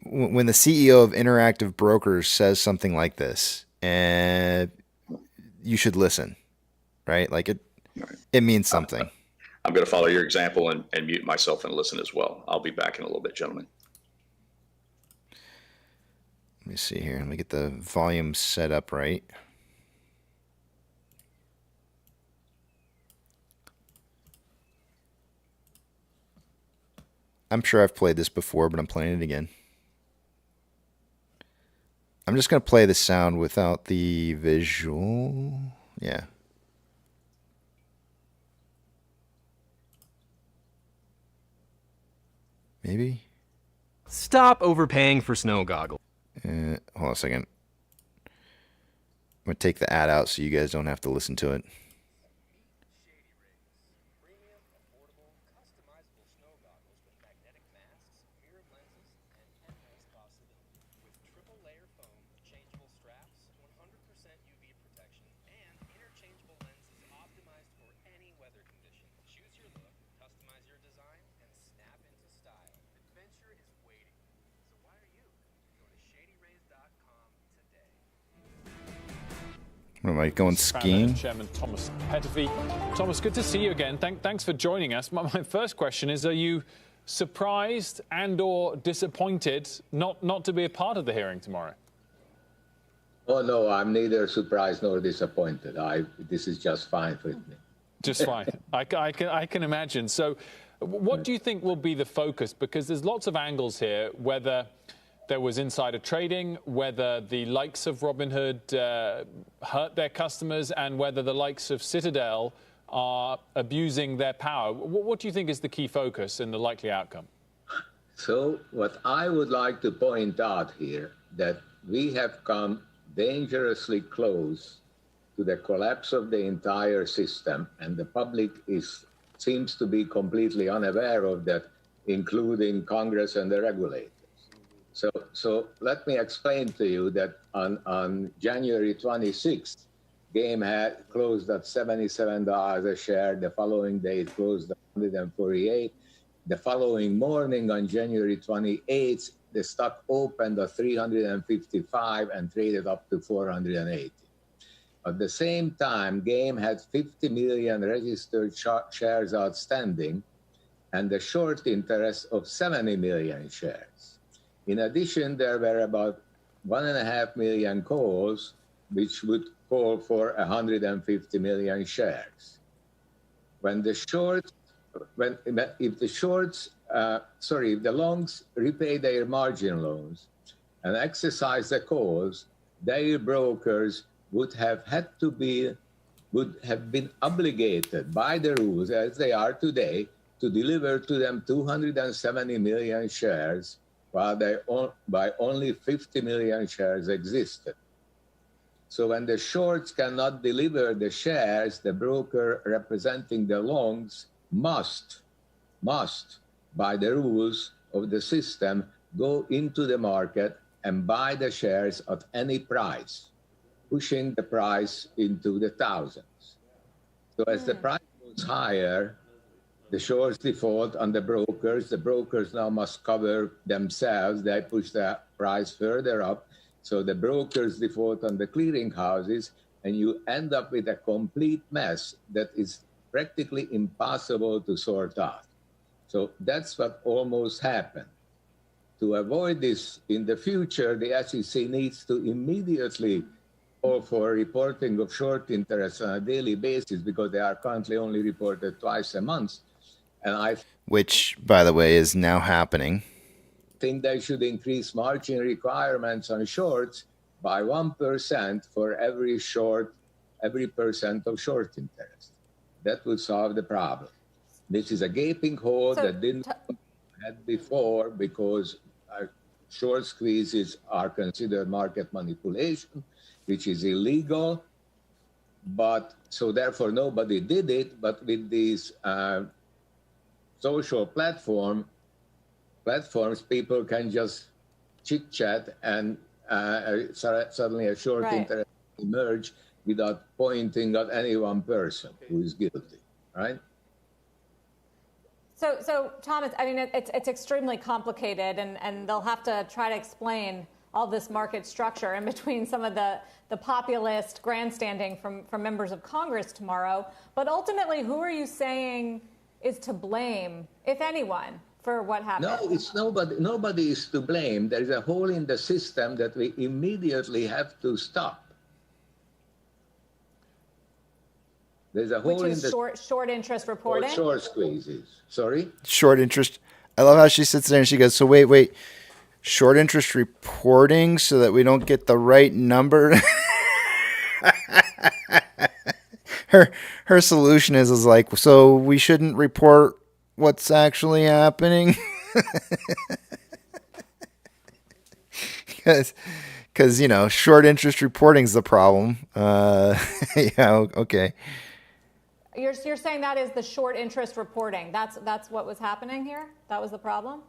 when the CEO of Interactive Brokers says something like this, and you should listen, right? Like it means something. I'm going to follow your example and mute myself and listen as well. I'll be back in a little bit, gentlemen. Let me see here. Let me get the volume set up right. I'm sure I've played this before, but I'm playing it again. I'm just going to play the sound without the visual. Yeah. Maybe? Stop overpaying for snow goggles. Hold on a second. I'm going to take the ad out so you guys don't have to listen to it. What am I going skiing? Chairman Thomas Petterfee. Thomas, good to see you again. Thanks for joining us. My first question is: are you surprised and/or disappointed not to be a part of the hearing tomorrow? Oh no, I'm neither surprised nor disappointed. This is just fine with me. Just fine. I can imagine. So, what do you think will be the focus? Because there's lots of angles here. Whether there was insider trading, whether the likes of Robinhood hurt their customers, and whether the likes of Citadel are abusing their power. What do you think is the key focus and the likely outcome? So what I would like to point out here, that we have come dangerously close to the collapse of the entire system, and the public seems to be completely unaware of that, including Congress and the regulators. So let me explain to you that on January 26th, Game had closed at $77 a share. The following day, it closed at $148. The following morning, on January 28th, the stock opened at $355 and traded up to $480. At the same time, Game had 50 million registered shares outstanding and the short interest of 70 million shares. In addition, there were about 1.5 million calls, which would call for 150 million shares. If the longs repay their margin loans and exercise the calls, their brokers would have been obligated by the rules, as they are today, to deliver to them 270 million shares, while by only 50 million shares existed. So when the shorts cannot deliver the shares, the broker representing the longs must, by the rules of the system, go into the market and buy the shares at any price. pushing the price into the thousands. So as the price goes higher, the shorts default on the brokers. The brokers now must cover themselves. They push the price further up. So the brokers default on the clearing houses, and you end up with a complete mess that is practically impossible to sort out. So that's what almost happened. To avoid this in the future, the SEC needs to immediately call for reporting of short interest on a daily basis, because they are currently only reported twice a month. And I Which, by the way, is now happening. think they should increase margin requirements on shorts by 1% for every percent of short interest. That would solve the problem. This is a gaping hole that didn't had before, because short squeezes are considered market manipulation, which is illegal. But so therefore nobody did it. But with these social platforms, people can just chit chat, and suddenly a short interest emerge without pointing at any one person who is guilty, right? So Thomas, I mean, it's extremely complicated, and they'll have to try to explain all this market structure in between some of the populist grandstanding from members of Congress tomorrow. But ultimately, who are you saying is to blame, if anyone, for what happened? No, it's nobody. Nobody is to blame. There is a hole in the system that we immediately have to stop. There's a hole Which is in the short interest reporting. short squeezes. Sorry? Short interest. I love how she sits there and she goes, so wait. Short interest reporting so that we don't get the right number. Her solution is like, so we shouldn't report what's actually happening. Because, short interest reporting is the problem. Yeah, okay. You're saying that is the short interest reporting. That's what was happening here? That was the problem?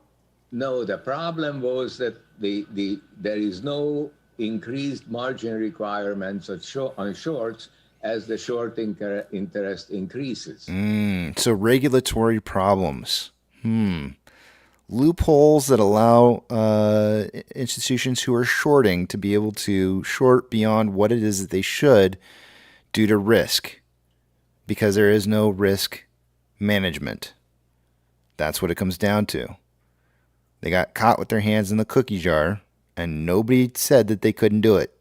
No, the problem was that there is no increased margin requirements on shorts as the short interest increases. So regulatory problems. Loopholes that allow institutions who are shorting to be able to short beyond what it is that they should due to risk, because there is no risk management. That's what it comes down to. They got caught with their hands in the cookie jar, and nobody said that they couldn't do it.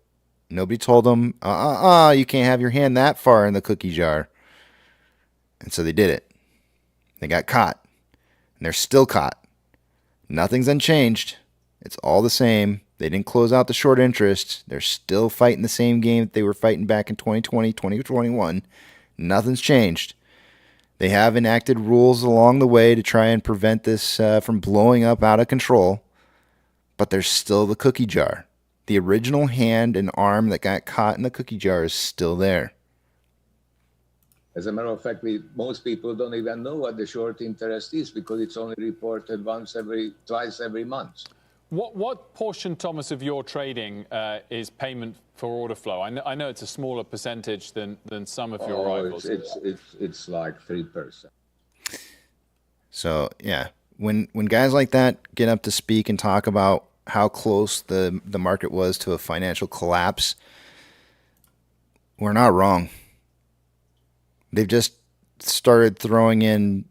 Nobody told them, you can't have your hand that far in the cookie jar. And so they did it. They got caught. And they're still caught. Nothing's unchanged. It's all the same. They didn't close out the short interest. They're still fighting the same game that they were fighting back in 2020, 2021. Nothing's changed. They have enacted rules along the way to try and prevent this from blowing up out of control. But there's still the cookie jar. The original hand and arm that got caught in the cookie jar is still there. As a matter of fact, most people don't even know what the short interest is, because it's only reported twice every month. What portion, Thomas, of your trading is payment for order flow? I know it's a smaller percentage than some of your rivals. It's like 3%. So yeah, when guys like that get up to speak and talk about how close the market was to a financial collapse, we're not wrong. They've just started throwing in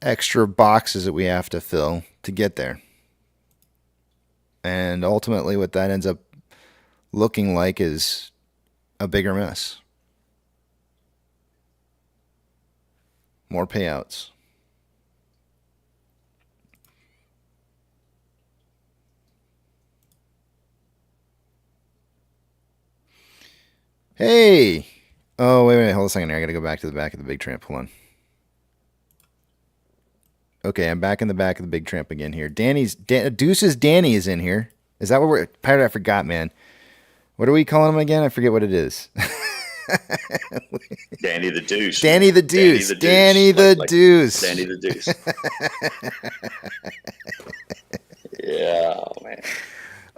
extra boxes that we have to fill to get there. And ultimately what that ends up looking like is a bigger mess. More payouts. Hey! Oh, wait, hold on a second here. I gotta go back to the back of the big tramp. Hold on. Okay, I'm back in the back of the big tramp again here. Deuce's Danny is in here. Is that what we're... Pirate, I forgot, man. What are we calling him again? I forget what it is. Danny the Deuce. Danny the Deuce. Danny the Deuce. Danny the Deuce. Yeah, man.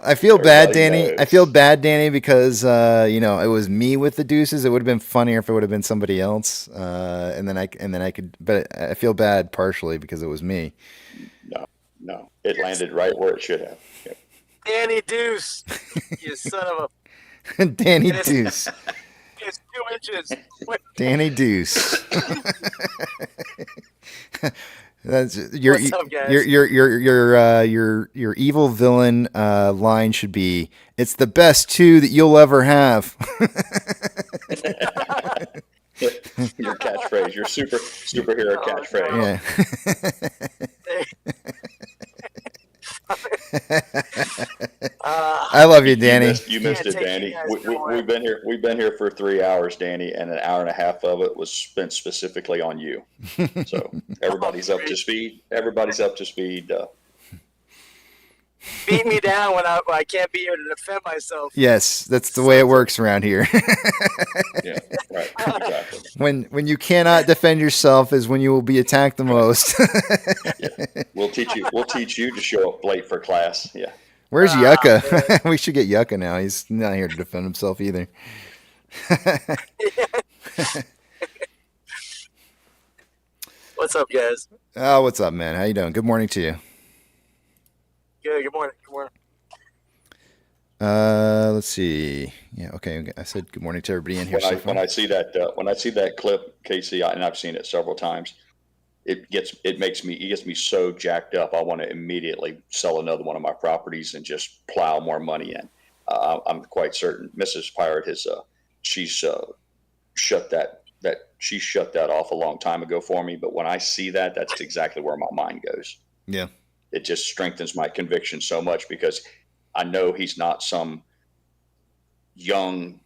I feel bad, Everybody Danny. I knows. feel bad, Danny, because it was me with the deuces. It would have been funnier if it would have been somebody else, and then I could. But I feel bad partially because it was me. No, it landed right where it should have. Yep. Danny Deuce, you son of a. Danny And it's- Deuce. It's 2 inches. Danny Deuce. That's your What's up, guys? your evil villain line should be, "It's the best 2 that you'll ever have." Your catchphrase, your superhero catchphrase. I love you, Danny. You missed it, Danny. We've been here for 3 hours, Danny, and an hour and a half of it was spent specifically on you. So everybody's up to speed. Everybody's up to speed. Beat me down when I can't be here to defend myself. Yes, that's the way it works around here. Yeah, right. Exactly. When you cannot defend yourself is when you will be attacked the most. Yeah. We'll teach you to show up late for class. Yeah. Where's Yucca? We should get Yucca now. He's not here to defend himself either. What's up, guys? Oh, what's up, man? How you doing? Good morning to you. Good morning. Good morning. Let's see. Yeah, okay. I said good morning to everybody in here. When I see that clip, Casey, and I've seen it several times, it gets me so jacked up. I want to immediately sell another one of my properties and just plow more money in. I'm quite certain Mrs. Pirate has she's shut that off a long time ago for me. But when I see that, that's exactly where my mind goes. Yeah. It just strengthens my conviction so much because I know he's not some young,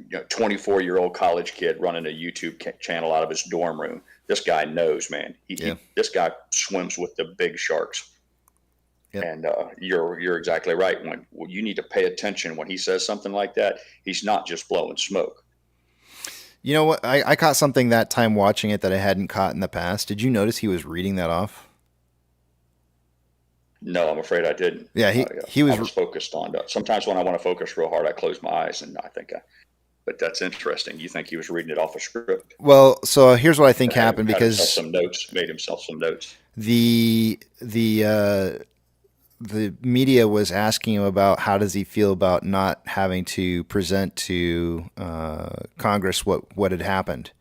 24-year-old college kid running a YouTube channel out of his dorm room. This guy knows, man. This guy swims with the big sharks. Yep. And you're exactly right. When you need to pay attention when he says something like that, he's not just blowing smoke. You know what? I caught something that time watching it that I hadn't caught in the past. Did you notice he was reading that off? No, I'm afraid I didn't. Yeah, he was focused on that. Sometimes when I want to focus real hard, I close my eyes and but that's interesting. You think he was reading it off a script? Well, so here's what I think happened made himself some notes. The media was asking him about how does he feel about not having to present to Congress what had happened.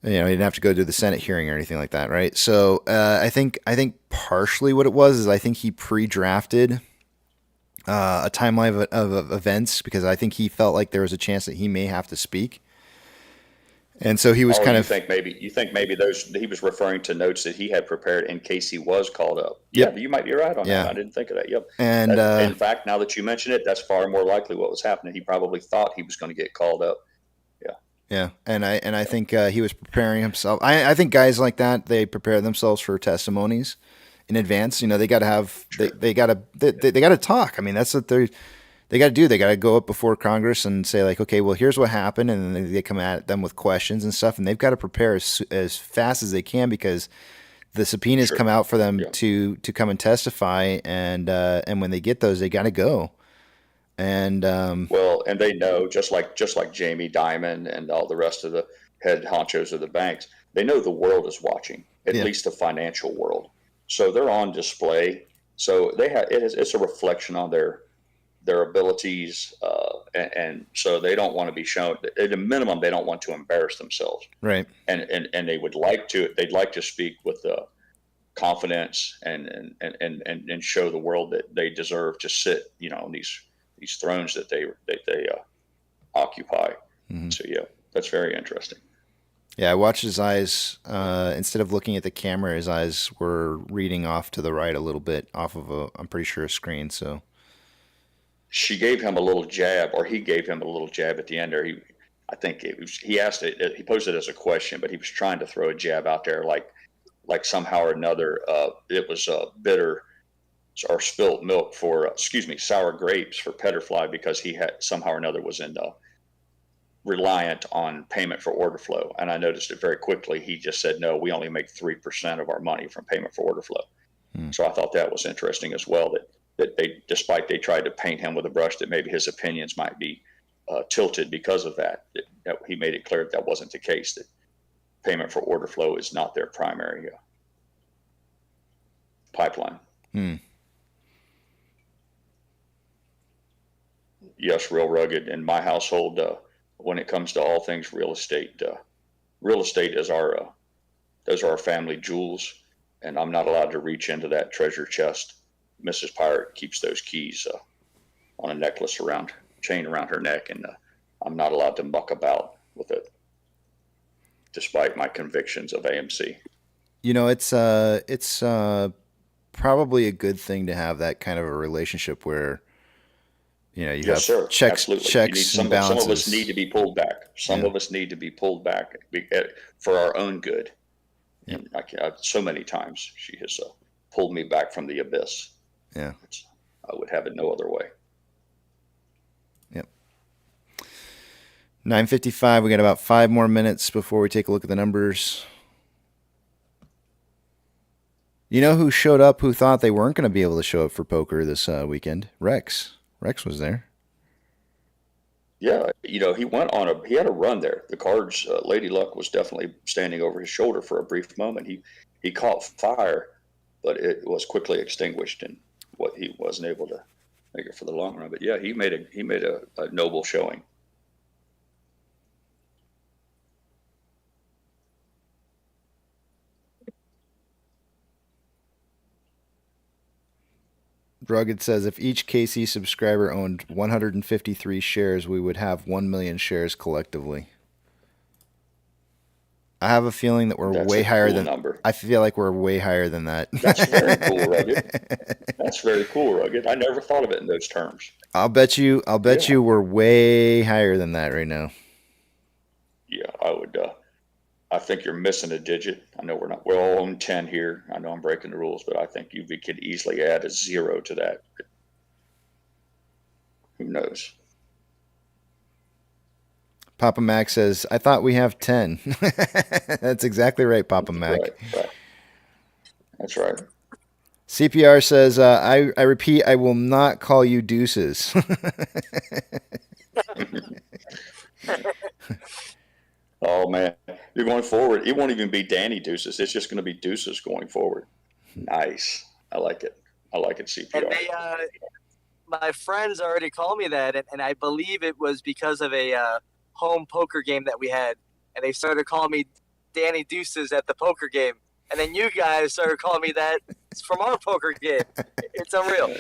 He didn't have to go to the Senate hearing or anything like that, right? So I think partially what it was is I think he pre-drafted a timeline of events because I think he felt like there was a chance that he may have to speak, and so he was You think maybe he was referring to notes that he had prepared in case he was called up. Yep. Yeah, you might be right on that. I didn't think of that. Yep. And in fact, now that you mention it, that's far more likely what was happening. He probably thought he was going to get called up. Yeah, and I think he was preparing himself. I think guys like that, they prepare themselves for testimonies in advance. They got to have they got to talk. I mean, that's what they got to do. They got to go up before Congress and say like, okay, well, here's what happened, and then they come at them with questions and stuff, and they've got to prepare as fast as they can because the subpoenas come out for them to come and testify, and when they get those, they got to go. And and they know just like Jamie Dimon and all the rest of the head honchos of the banks, they know the world is watching, at least the financial world. So they're on display. So it's a reflection on their abilities, and so they don't want to be shown. At a minimum, they don't want to embarrass themselves. Right. And they would like to. They'd like to speak with confidence and show the world that they deserve to sit, on these thrones that they occupy. Mm-hmm. So that's very interesting. Yeah, I watched his eyes. Instead of looking at the camera, his eyes were reading off to the right a little bit, off of I'm pretty sure, a screen. So she gave him a little jab, or he gave him a little jab at the end. Or he asked it. He posed it as a question, but he was trying to throw a jab out there, like somehow or another, it was bitter. Or spilt milk for, sour grapes for Petterfly because he had somehow or another was reliant on payment for order flow. And I noticed it very quickly. He just said, no, we only make 3% of our money from payment for order flow. So I thought that was interesting as well, that that despite they tried to paint him with a brush, that maybe his opinions might be tilted because of that. That he made it clear that wasn't the case. That payment for order flow is not their primary pipeline. Yes, real rugged. In my household, when it comes to all things real estate is those are our family jewels, and I'm not allowed to reach into that treasure chest. Mrs. Pirate keeps those keys on a necklace chain around her neck, and I'm not allowed to muck about with it, despite my convictions of AMC. You know, it's probably a good thing to have that kind of a relationship where, you know, you Yes, have sir. checks Absolutely. checks and balances. Some of us need to be pulled back. Some of us need to be pulled back for our own good. Yeah. And so many times she has pulled me back from the abyss. Yeah. I would have it no other way. Yep. 9:55. We got about 5 more minutes before we take a look at the numbers. You know who showed up who thought they weren't going to be able to show up for poker this weekend? Rex. Rex was there. Yeah, you know, he had a run there. The cards, Lady Luck was definitely standing over his shoulder for a brief moment. He caught fire, but it was quickly extinguished, and he wasn't able to make it for the long run. But yeah, he made a noble showing. Rugged says if each KC subscriber owned 153 shares, we would have 1 million shares collectively. I have a feeling that That's way a higher cool than number. I feel like we're way higher than that. That's very cool, Rugged. That's very cool, Rugged. I never thought of it in those terms. I'll bet you we're way higher than that right now. Yeah, I would. I think you're missing a digit. I know we're all on 10 here. I know I'm breaking the rules, but I think you could easily add a 0 to that. Who knows? Papa Mac says, I thought we have 10. That's exactly right, Papa Mac. Right. That's right. CPR says, I repeat, I will not call you deuces. Oh, man. You're going forward. It won't even be Danny Deuces. It's just going to be Deuces going forward. Nice. I like it. CPR. And my friends already called me that, and I believe it was because of a home poker game that we had, and they started calling me Danny Deuces at the poker game, and then you guys started calling me that from our poker game. It's unreal.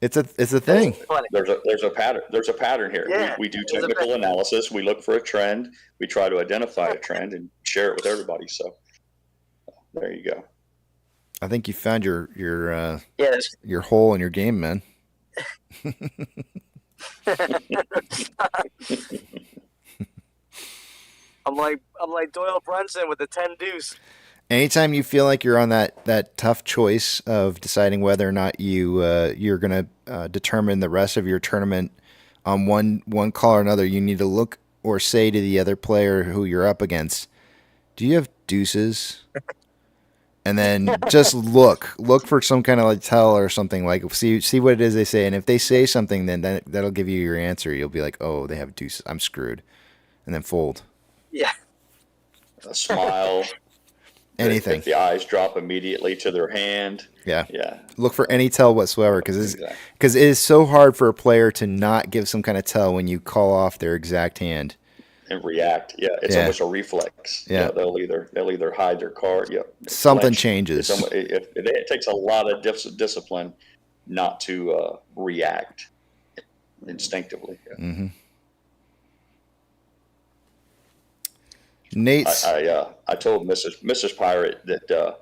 It's a thing. There's a pattern. There's a pattern here. Yeah, we do technical analysis. We look for a trend. We try to identify a trend and share it with everybody. So there you go. I think you found your hole in your game, man. I'm like Doyle Brunson with the 10 deuce. Anytime you feel like you're on that tough choice of deciding whether or not you're going to determine the rest of your tournament on one call or another, you need to look or say to the other player who you're up against, do you have deuces? And then just look for some kind of like tell or something, like see what it is they say. And if they say something, then that'll give you your answer. You'll be like, oh, they have deuces. I'm screwed. And then fold. Yeah. A smile. Anything. If the eyes drop immediately to their hand. Yeah. Yeah. Look for any tell whatsoever, because it is so hard for a player to not give some kind of tell when you call off their exact hand. And react. Yeah. It's almost a reflex. Yeah. They'll either hide their card. Yeah. Something changes. It takes a lot of discipline not to react instinctively. Yeah. Mm-hmm. Nate's. I told Mrs. Pirate that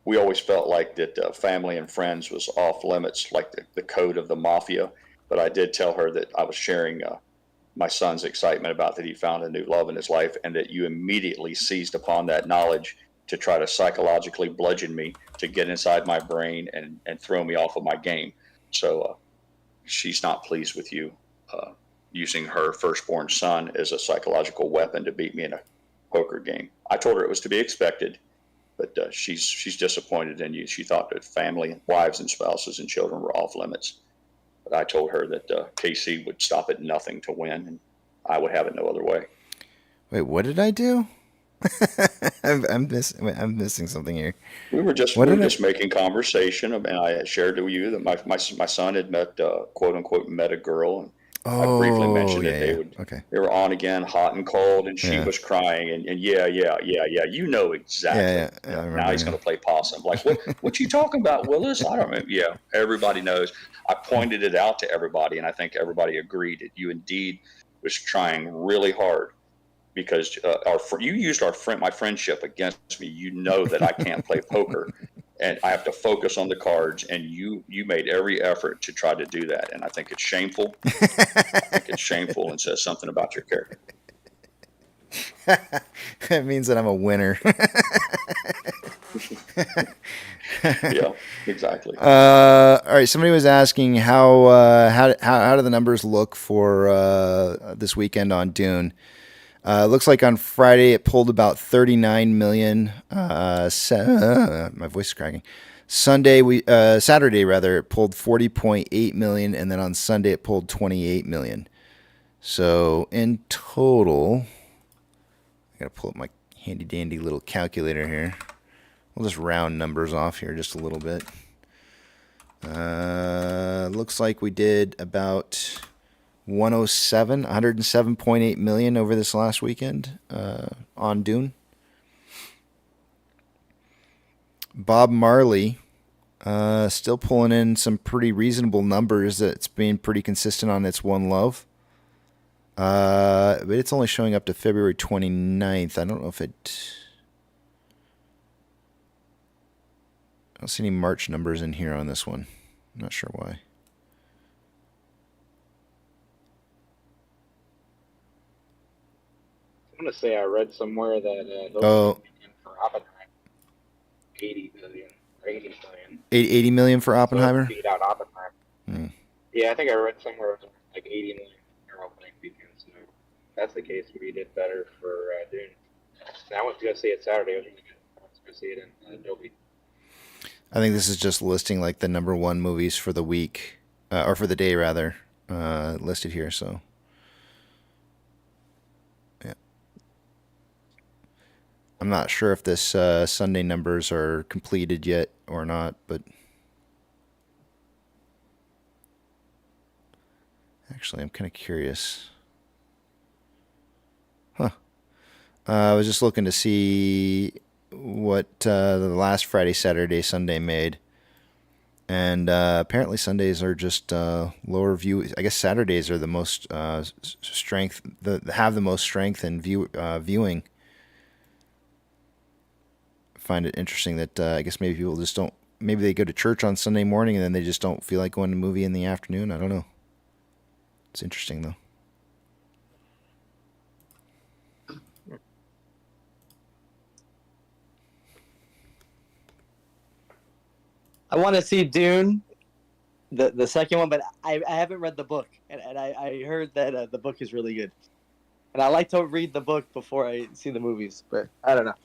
we always felt like that family and friends was off limits, like the code of the mafia. But I did tell her that I was sharing my son's excitement about that he found a new love in his life, and that you immediately seized upon that knowledge to try to psychologically bludgeon me, to get inside my brain and throw me off of my game. So she's not pleased with you using her firstborn son as a psychological weapon to beat me in a poker game. I told her it was to be expected, But she's disappointed in you. She thought that family, wives and spouses and children were off limits. But I told her that KC would stop at nothing to win, and I would have it no other way. Wait, what did I do? I'm missing something here. We were just making conversation, and I had shared with you that my son had met quote unquote met a girl, and I briefly mentioned that they were on again, hot and cold, and she was crying, and yeah, you know exactly. Now he's going to play possum. Like what you talking about, Willis? I don't know. Yeah, everybody knows. I pointed it out to everybody, and I think everybody agreed that you indeed was trying really hard. Because you used my friendship against me. You know that I can't play poker, and I have to focus on the cards. And you made every effort to try to do that, and I think it's shameful. I think it's shameful and says something about your character. It means that I'm a winner. Yeah, exactly. All right. Somebody was asking how do the numbers look for this weekend on Dune. Looks like on Friday it pulled about 39 million. My voice is cracking. Saturday rather, it pulled 40.8 million, and then on Sunday it pulled 28 million. So in total, I gotta pull up my handy dandy little calculator here. We'll just round numbers off here just a little bit. Looks like we did about 107.8 million over this last weekend on Dune. Bob Marley still pulling in some pretty reasonable numbers. It's been pretty consistent on its One Love. But it's only showing up to February 29th. I don't know if I don't see any March numbers in here on this one. I'm not sure why. I'm gonna say I read somewhere that those for Oppenheimer, 80 million or 80 million. 80 million for Oppenheimer. So beat out Oppenheimer. Yeah, I think I read somewhere it was like 80 million for opening weekend. So if that's the case, we did better for Dune. And I went to go see it Saturday. It was really good. I went to go see it in Adobe. I think this is just listing like the number one movies for the week, or for the day rather, listed here. So. I'm not sure if this Sunday numbers are completed yet or not, but actually I'm kind of curious. I was just looking to see what the last Friday, Saturday, Sunday made. And apparently Sundays are just lower view. I guess Saturdays are the most strength, have the most strength in viewing. Find it interesting that I guess maybe people just don't. Maybe they go to church on Sunday morning and then they just don't feel like going to a movie in the afternoon. I don't know. It's interesting though. I want to see Dune, the second one, but I haven't read the book, and I heard that the book is really good, and I like to read the book before I see the movies, but I don't know.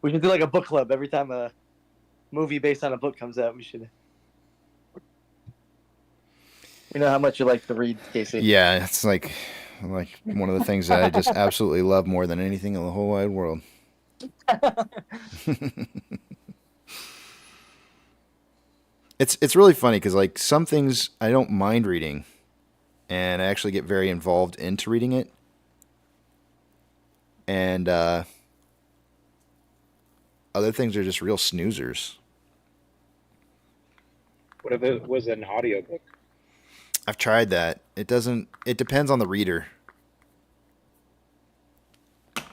We should do like a book club every time a movie based on a book comes out. We should. We know how much you like to read, Casey. Yeah, it's like one of the things that I just absolutely love more than anything in the whole wide world. It's really funny because like some things I don't mind reading, and I actually get very involved into reading it, and other things are just real snoozers. What if it was an audiobook? I've tried that. It depends on the reader.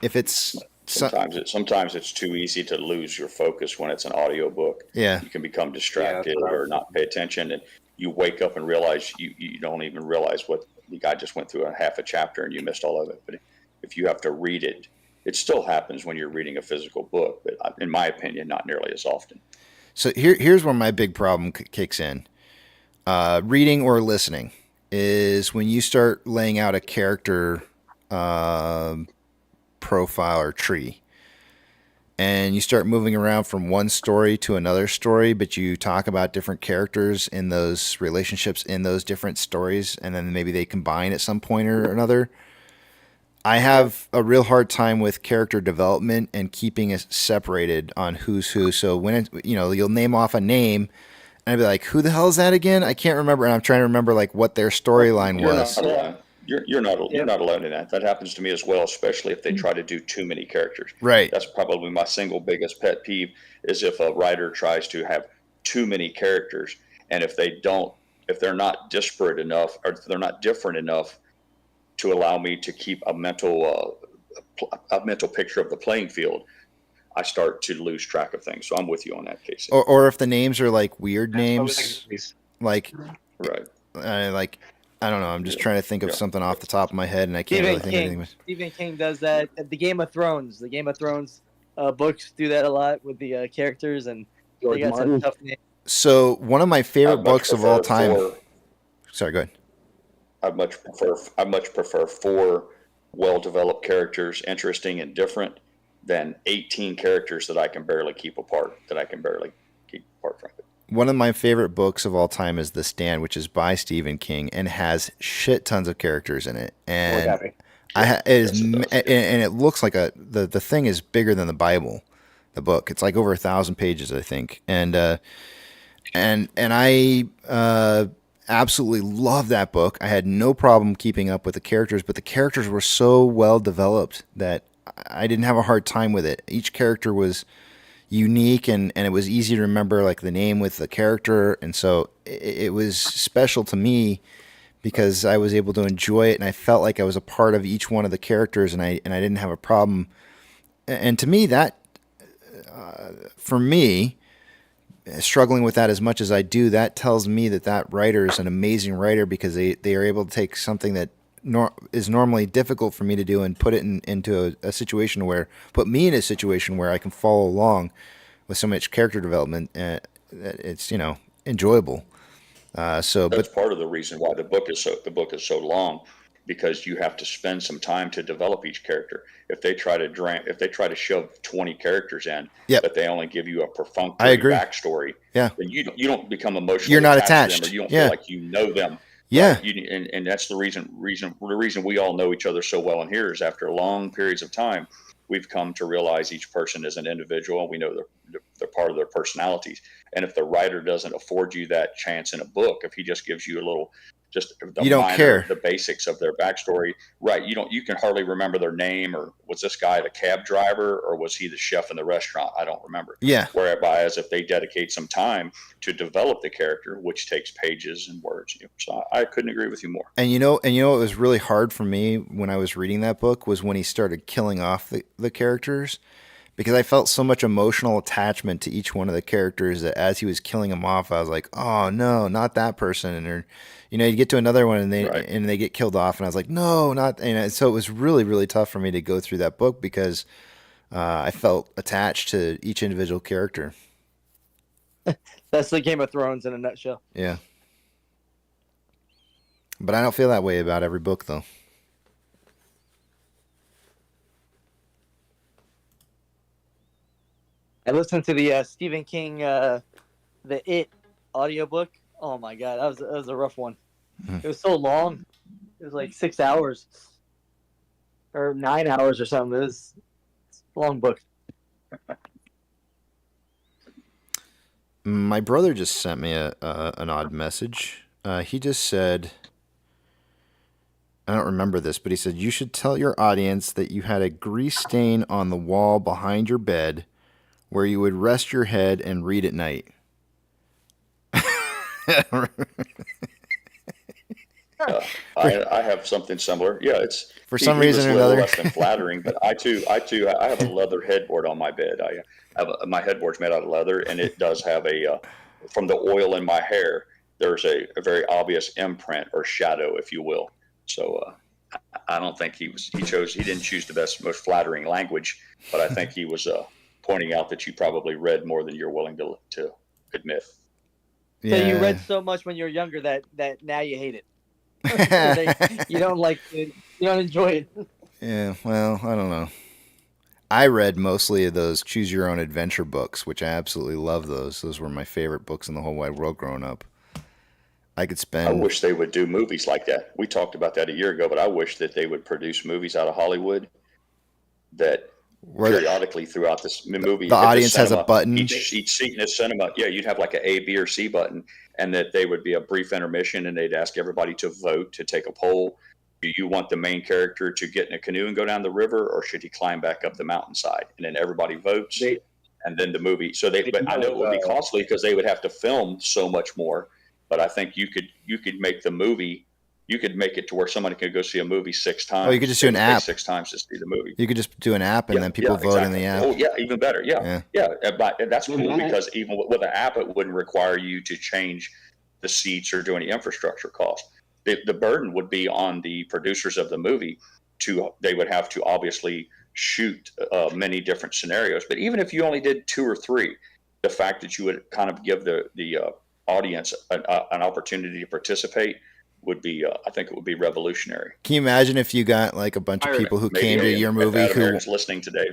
If it's sometimes it's too easy to lose your focus when it's an audiobook. Yeah. You can become distracted or not pay attention, and you wake up and realize you don't even realize what the guy just went through a half a chapter and you missed all of it. But if you have to read it, it still happens when you're reading a physical book, but in my opinion, not nearly as often. So here's where my big problem kicks in. Reading or listening is when you start laying out a character profile or tree. and you start moving around from one story to another story, but you talk about different characters in those relationships in those different stories, and then maybe they combine at some point or another. I have a real hard time with character development and keeping it separated on who's who. So when it, you'll name off a name, and I'd be like, "Who the hell is that again?" I can't remember, and I'm trying to remember like what their storyline was. Not alone. You're not alone in that. That happens to me as well, especially if they try to do too many characters. Right. That's probably my single biggest pet peeve is if a writer tries to have too many characters, and if they're not disparate enough, or if they're not different enough to allow me to keep a mental picture of the playing field, I start to lose track of things. So I'm with you on that case. Or if the names are like weird names, like right, like I don't know. I'm just trying to think of something off the top of my head, and I can't really think of anything. Stephen King does that. The Game of Thrones. The Game of Thrones books do that a lot with the characters, and they got some tough names. So one of my favorite books of all time. Sorry, go ahead. I much prefer 4 well-developed characters, interesting and different, than 18 characters that I can barely keep apart. From it. One of my favorite books of all time is The Stand, which is by Stephen King and has shit tons of characters in it. And it looks like the thing is bigger than the Bible, the book. It's like over 1,000 pages, I think. And I absolutely love that book. I had no problem keeping up with the characters, but the characters were so well developed that I didn't have a hard time with it. Each character was unique, and it was easy to remember like the name with the character, and so it was special to me because I was able to enjoy it, and I felt like I was a part of each one of the characters, and I didn't have a problem. And to me, that for me, struggling with that as much as I do, that tells me that writer is an amazing writer because they are able to take something that is normally difficult for me to do and put it into a situation put me in a situation where I can follow along with so much character development. It's enjoyable. That's part of the reason why the book is so long, because you have to spend some time to develop each character. If they try to shove 20 characters in, but they only give you a perfunctory backstory, then you don't become emotionally You're not attached attached. to them, or you don't feel like you know them. Yeah. Right? And that's the reason we all know each other so well in here is after long periods of time, we've come to realize each person is an individual. We know they're part of their personalities. And if the writer doesn't afford you that chance in a book, if he just gives you a little, the basics of their backstory, right? You can hardly remember their name, or was this guy the cab driver, or was he the chef in the restaurant? I don't remember. Yeah. Whereas if they dedicate some time to develop the character, which takes pages and words, so I couldn't agree with you more. And it was really hard for me when I was reading that book was when he started killing off the characters, because I felt so much emotional attachment to each one of the characters that as he was killing them off, I was like, oh no, not that person. And you get to another one and they get killed off, and I was like, no, not. So it was really, really tough for me to go through that book because I felt attached to each individual character. That's the Game of Thrones in a nutshell. Yeah. But I don't feel that way about every book, though. I listened to the Stephen King, the It audiobook. Oh my god, that was a rough one. It was so long. It was like 6 hours or 9 hours or something. It's a long book. My brother just sent me an odd message. He just said, I don't remember this, but he said, you should tell your audience that you had a grease stain on the wall behind your bed where you would rest your head and read at night. I have something similar. Yeah, it's for some reason or another less than flattering, but I have a leather headboard on my bed. My headboard's made out of leather, and it does have from the oil in my hair, there's a very obvious imprint or shadow, if you will. So I don't think he didn't choose the most flattering language, but I think he was pointing out that you probably read more than you're willing to admit. So you read so much when you were younger that now you hate it. You don't like it. You don't enjoy it. Yeah, well, I don't know. I read mostly of those choose your own adventure books, which I absolutely love those. Those were my favorite books in the whole wide world growing up. I could spend. I wish they would do movies like that. We talked about that a year ago, but I wish that they would produce movies out of Hollywood that periodically throughout this movie, the audience has a button. Each seat in the cinema, yeah, you'd have like an A, B, or C button, and that they would be a brief intermission, and they'd ask everybody to vote, to take a poll. Do you want the main character to get in a canoe and go down the river, or should he climb back up the mountainside? And then everybody votes, and then the movie. So but I know it would be costly because they would have to film so much more. But I think you could make the movie. You could make it to where somebody could go see a movie 6 times. Oh, you could just do an app 6 times to see the movie. You could just do an app, and then people vote in the app. Oh, yeah, even better. Yeah. But that's cool because even with an app, it wouldn't require you to change the seats or do any infrastructure costs. The burden would be on the producers of the movie. They would have to obviously shoot many different scenarios. But even if you only did 2 or 3, the fact that you would kind of give the audience an opportunity to participate would be, I think it would be revolutionary. Can you imagine if you got like a bunch of people who came to your movie who listening today,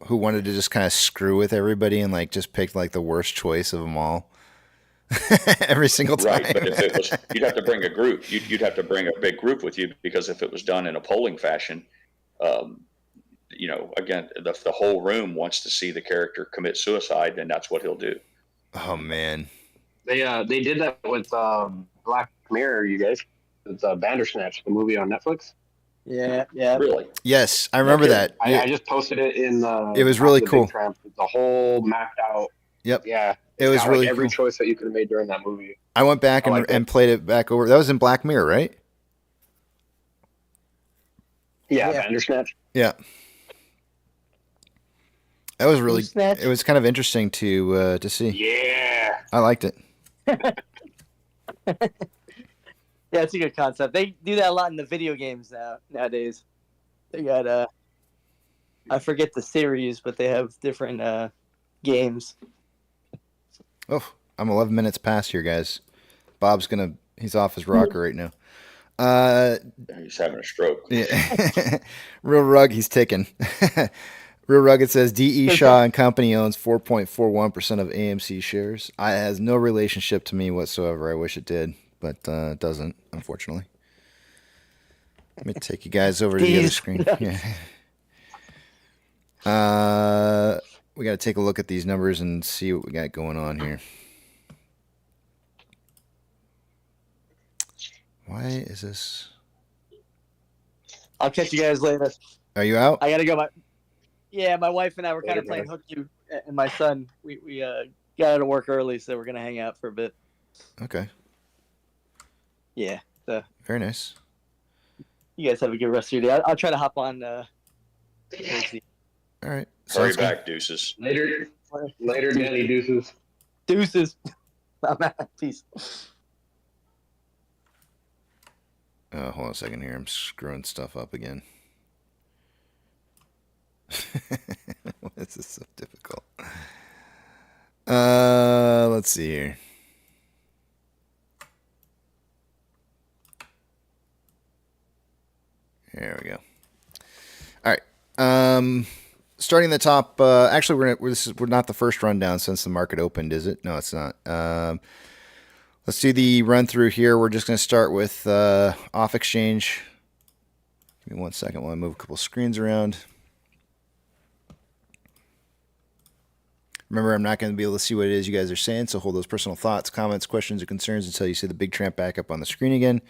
who wanted to just kind of screw with everybody and like just picked like the worst choice of them all every single time? Right, but if it was, you'd have to bring a group. You'd have to bring a big group with you because if it was done in a polling fashion, again, the whole room wants to see the character commit suicide, and that's what he'll do. Oh man. They did that with Black Mirror, you guys. It's Bandersnatch, the movie on Netflix. Yeah. Really? Yes, I remember that. I just posted it in. It was really cool. The whole mapped out. Yep. Yeah. It was really every cool. choice that you could have made during that movie. I went back and played it back over. That was in Black Mirror, right? Yeah, Bandersnatch. Yeah. That was really. It was kind of interesting to see. Yeah. I liked it. Yeah, it's a good concept. They do that a lot in the video games nowadays. They got I forget the series, but they have different games. Oh, I'm 11 minutes past here, guys. Bob's he's off his rocker right now. He's having a stroke. Yeah. Real Rug, he's ticking. Real Rugged says D.E. Shaw and Company owns 4.41% of AMC shares. It has no relationship to me whatsoever. I wish it did, but it doesn't, unfortunately. Let me take you guys over to the other screen. Yeah. We got to take a look at these numbers and see what we got going on here. Why is this? I'll catch you guys later. Are you out? I gotta go. My wife and I were kind of playing hooky, and my son. We got out of work early, so we're gonna hang out for a bit. Okay. Yeah. So. Very nice. You guys have a good rest of your day. I'll try to hop on. All right. Hurry back, deuces. Later, Danny. Deuces. Peace. Hold on a second here. I'm screwing stuff up again. Why is this so difficult? Let's see here. There we go. All right. Starting the top. Actually, we're not the first rundown since the market opened, is it? No, it's not. Let's do the run through here. We're just going to start with off exchange. Give me 1 second while I move a couple screens around. Remember, I'm not going to be able to see what it is you guys are saying, so hold those personal thoughts, comments, questions, or concerns until you see the big tramp back up on the screen again.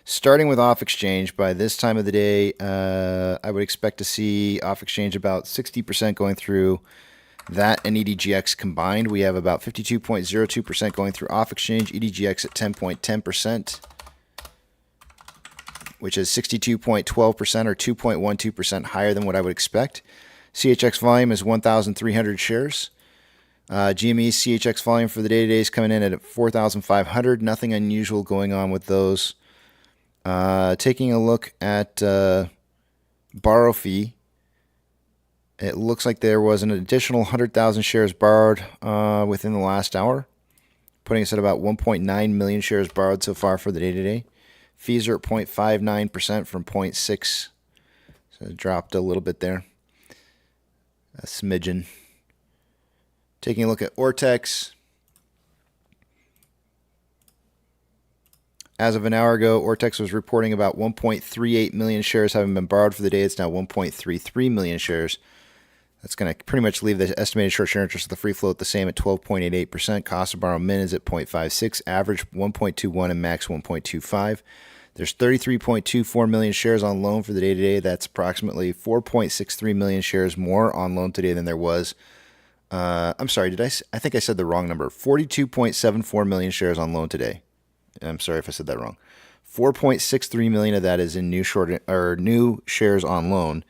Starting with off exchange, by this time of the day, I would expect to see off exchange about 60% going through that and EDGX combined. We have about 52.02% going through off exchange, EDGX at 10.10%, which is 62.12% or 2.12% higher than what I would expect. CHX volume is 1,300 shares. GME CHX volume for the day today is coming in at 4,500. Nothing unusual going on with those. Taking a look at borrow fee, it looks like there was an additional 100,000 shares borrowed within the last hour, putting us at about 1.9 million shares borrowed so far for the day today. Fees are at 0.59% from 0.6, so it dropped a little bit there. a smidgen. Taking a look at Ortex. As of an hour ago, Ortex was reporting about 1.38 million shares having been borrowed for the day. It's now 1.33 million shares. That's going to pretty much leave the estimated short share interest of the free float the same at 12.88%. Cost of borrow min is at 0.56, average 1.21, and max 1.25. There's 33.24 million shares on loan for the day today. That's approximately 4.63 million shares more on loan today than there was. I'm sorry, I think I said the wrong number. 42.74 million shares on loan today. I'm sorry if I said that wrong. 4.63 million of that is in new shares on loan.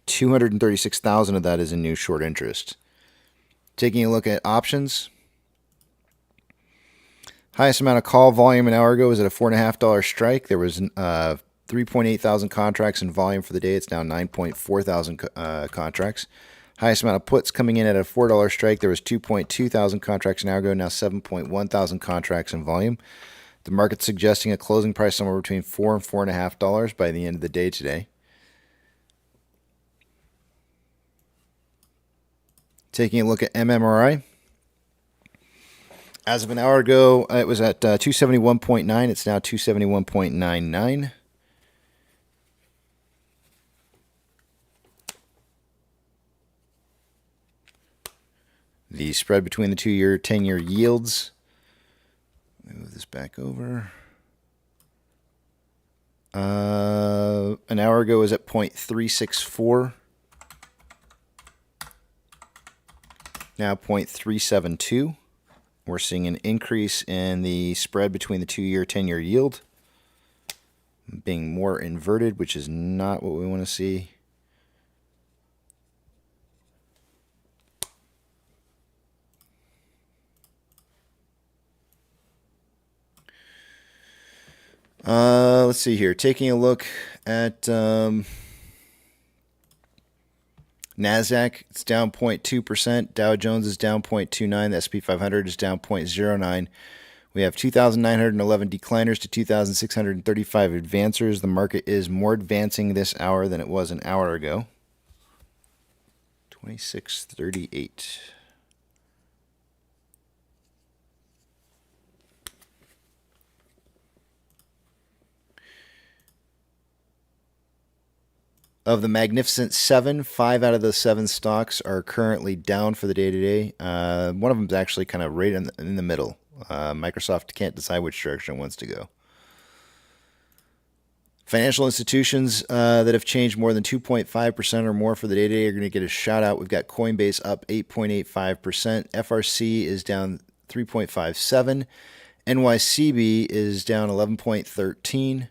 236,000 of that is in new short interest. Taking a look at options. Highest amount of call volume an hour ago was at a $4.50 strike. There was 3.8 thousand contracts in volume for the day. It's now 9.4 thousand contracts. Highest amount of puts coming in at a $4 strike. There was 2.2 thousand contracts an hour ago. Now 7.1 thousand contracts in volume. The market's suggesting a closing price somewhere between $4 and $4.50 by the end of the day today. Taking a look at MMRI. As of an hour ago, it was at 271.9. It's now 271.99. The spread between the 2-year, 10-year yields. Let me move this back over. An hour ago was at 0.364. Now 0.372. We're seeing an increase in the spread between the 2-year, 10-year yield being more inverted, which is not what we want to see. Let's see here. Taking a look at NASDAQ, it's down 0.2%. Dow Jones is down 0.29%. The S&P 500 is down 0.09%. We have 2,911 decliners to 2,635 advancers. The market is more advancing this hour than it was an hour ago. 2638. Of the Magnificent Seven, 5 out of the 7 stocks are currently down for the day today. One of them is actually kind of right in the middle. Microsoft can't decide which direction it wants to go. Financial institutions that have changed more than 2.5% or more for the day today are going to get a shout out. We've got Coinbase up 8.85%. FRC is down 3.57%. NYCB is down 11.13%.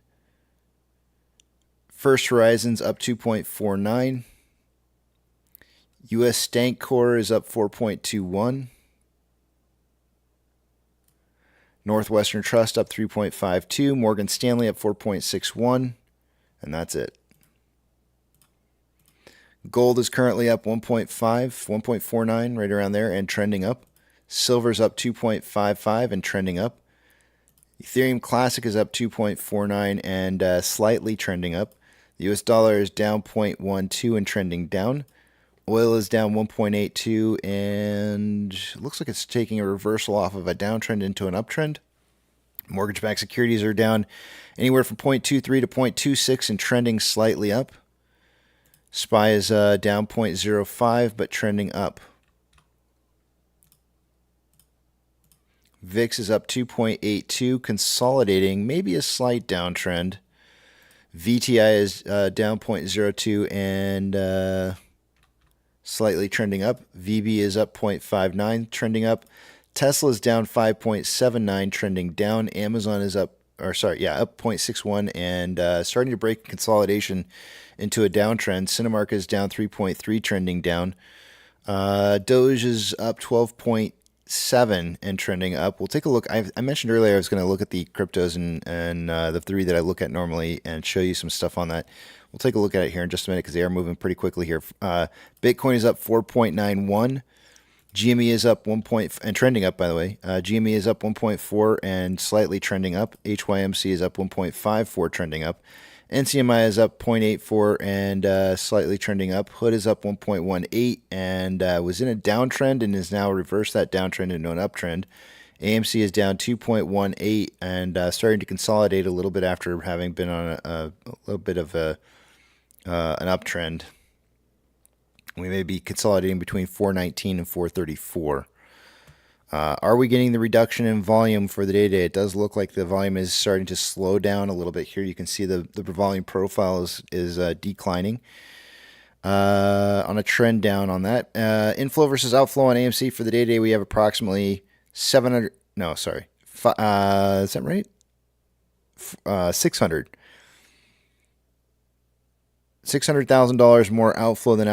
First Horizon's up 2.49. U.S. Stank Core is up 4.21. Northwestern Trust up 3.52. Morgan Stanley up 4.61. And that's it. Gold is currently up 1.49, right around there, and trending up. Silver's up 2.55 and trending up. Ethereum Classic is up 2.49 and slightly trending up. The US dollar is down 0.12 and trending down. Oil is down 1.82 and it looks like it's taking a reversal off of a downtrend into an uptrend. Mortgage-backed securities are down anywhere from 0.23 to 0.26 and trending slightly up. SPY is down 0.05 but trending up. VIX is up 2.82, consolidating, maybe a slight downtrend. VTI is down 0.02 and slightly trending up. VB is up 0.59, trending up. Tesla is down 5.79, trending down. Amazon is up 0.61 and starting to break consolidation into a downtrend. Cinemark is down 3.3, trending down. Doge is up 12.7 and trending up. We'll take a look. I mentioned earlier I was going to look at the cryptos and the 3 that I look at normally and show you some stuff on that. We'll take a look at it here in just a minute because they are moving pretty quickly here. Bitcoin is up 4.91. GME is up 1 point and trending up, by the way. GME is up 1.4 and slightly trending up. HYMC is up 1.54, trending up. NCMI is up 0.84 and slightly trending up. Hood is up 1.18 and was in a downtrend and is now reversed that downtrend into an uptrend. AMC is down 2.18 and starting to consolidate a little bit after having been on a little bit of an uptrend. We may be consolidating between 419 and 434. Are we getting the reduction in volume for the day-to-day? It does look like the volume is starting to slow down a little bit here. You can see the volume profile is declining on a trend down on that. Inflow versus outflow on AMC for the day-to-day, we have approximately 700. No, sorry. Is that right? 600. $600,000 more outflow than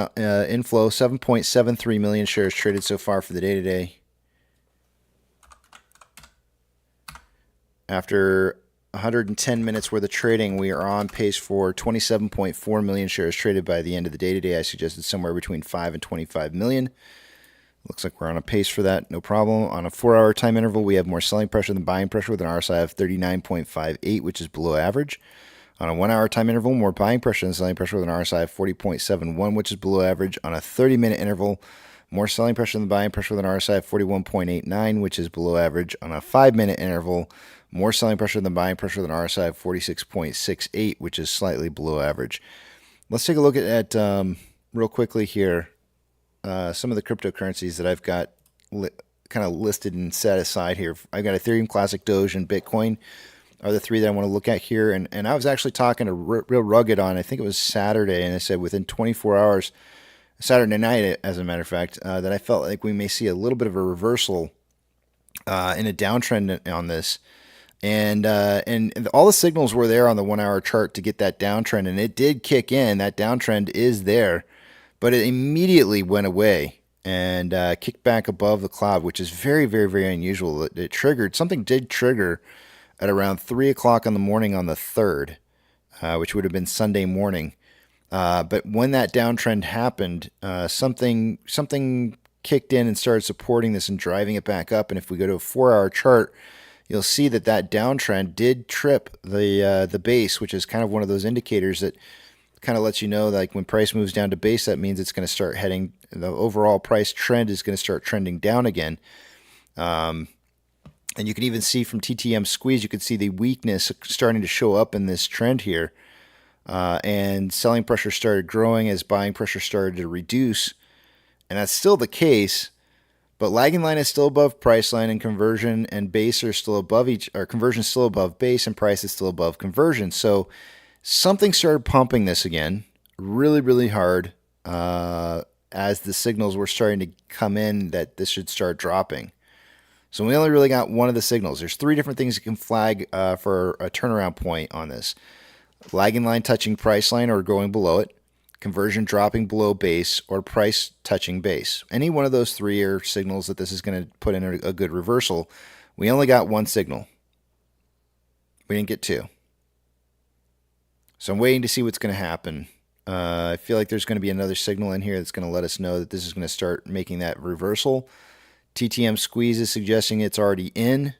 inflow. 7.73 million shares traded so far for the day-to-day. After 110 minutes worth of trading, we are on pace for 27.4 million shares traded by the end of the day today. I suggested somewhere between 5 and 25 million. Looks like we're on a pace for that, no problem. On a 4-hour time interval, we have more selling pressure than buying pressure with an RSI of 39.58, which is below average. On a 1-hour time interval, more buying pressure than selling pressure with an RSI of 40.71, which is below average. On a 30-minute interval, more selling pressure than buying pressure with an RSI of 41.89, which is below average. On a 5-minute interval, more selling pressure than buying pressure with an RSI of 46.68, which is slightly below average. Let's take a look at real quickly here, some of the cryptocurrencies that I've got kind of listed and set aside here. I've got Ethereum, Classic, Doge, and Bitcoin are the three that I want to look at here. And I was actually talking to Real Rugged on, I think it was Saturday, and I said within 24 hours, Saturday night, as a matter of fact, that I felt like we may see a little bit of a reversal in a downtrend on this. And all the signals were there on the 1-hour chart to get that downtrend, and it did kick in. That downtrend is there, but it immediately went away and kicked back above the cloud, which is very, very, very unusual. It triggered, something did trigger at around 3 o'clock in the morning on the 3rd, which would have been Sunday morning. But when that downtrend happened, something kicked in and started supporting this and driving it back up. And if we go to a 4-hour chart, you'll see that downtrend did trip the base, which is kind of one of those indicators that kind of lets you know, like when price moves down to base, that means it's going to start heading, the overall price trend is going to start trending down again. And you can even see from TTM squeeze, you can see the weakness starting to show up in this trend here. And selling pressure started growing as buying pressure started to reduce. And that's still the case. But lagging line is still above price line, and conversion and base are still above conversion is still above base, and price is still above conversion. So something started pumping this again really, really hard as the signals were starting to come in that this should start dropping. So we only really got one of the signals. There's 3 different things that can flag for a turnaround point on this. Lagging line touching price line or going below it. Conversion dropping below base, or price touching base. Any one of those 3 are signals that this is going to put in a good reversal. We only got 1 signal. We didn't get 2. So I'm waiting to see what's going to happen. I feel like there's going to be another signal in here that's going to let us know that this is going to start making that reversal. TTM squeeze is suggesting it's already in.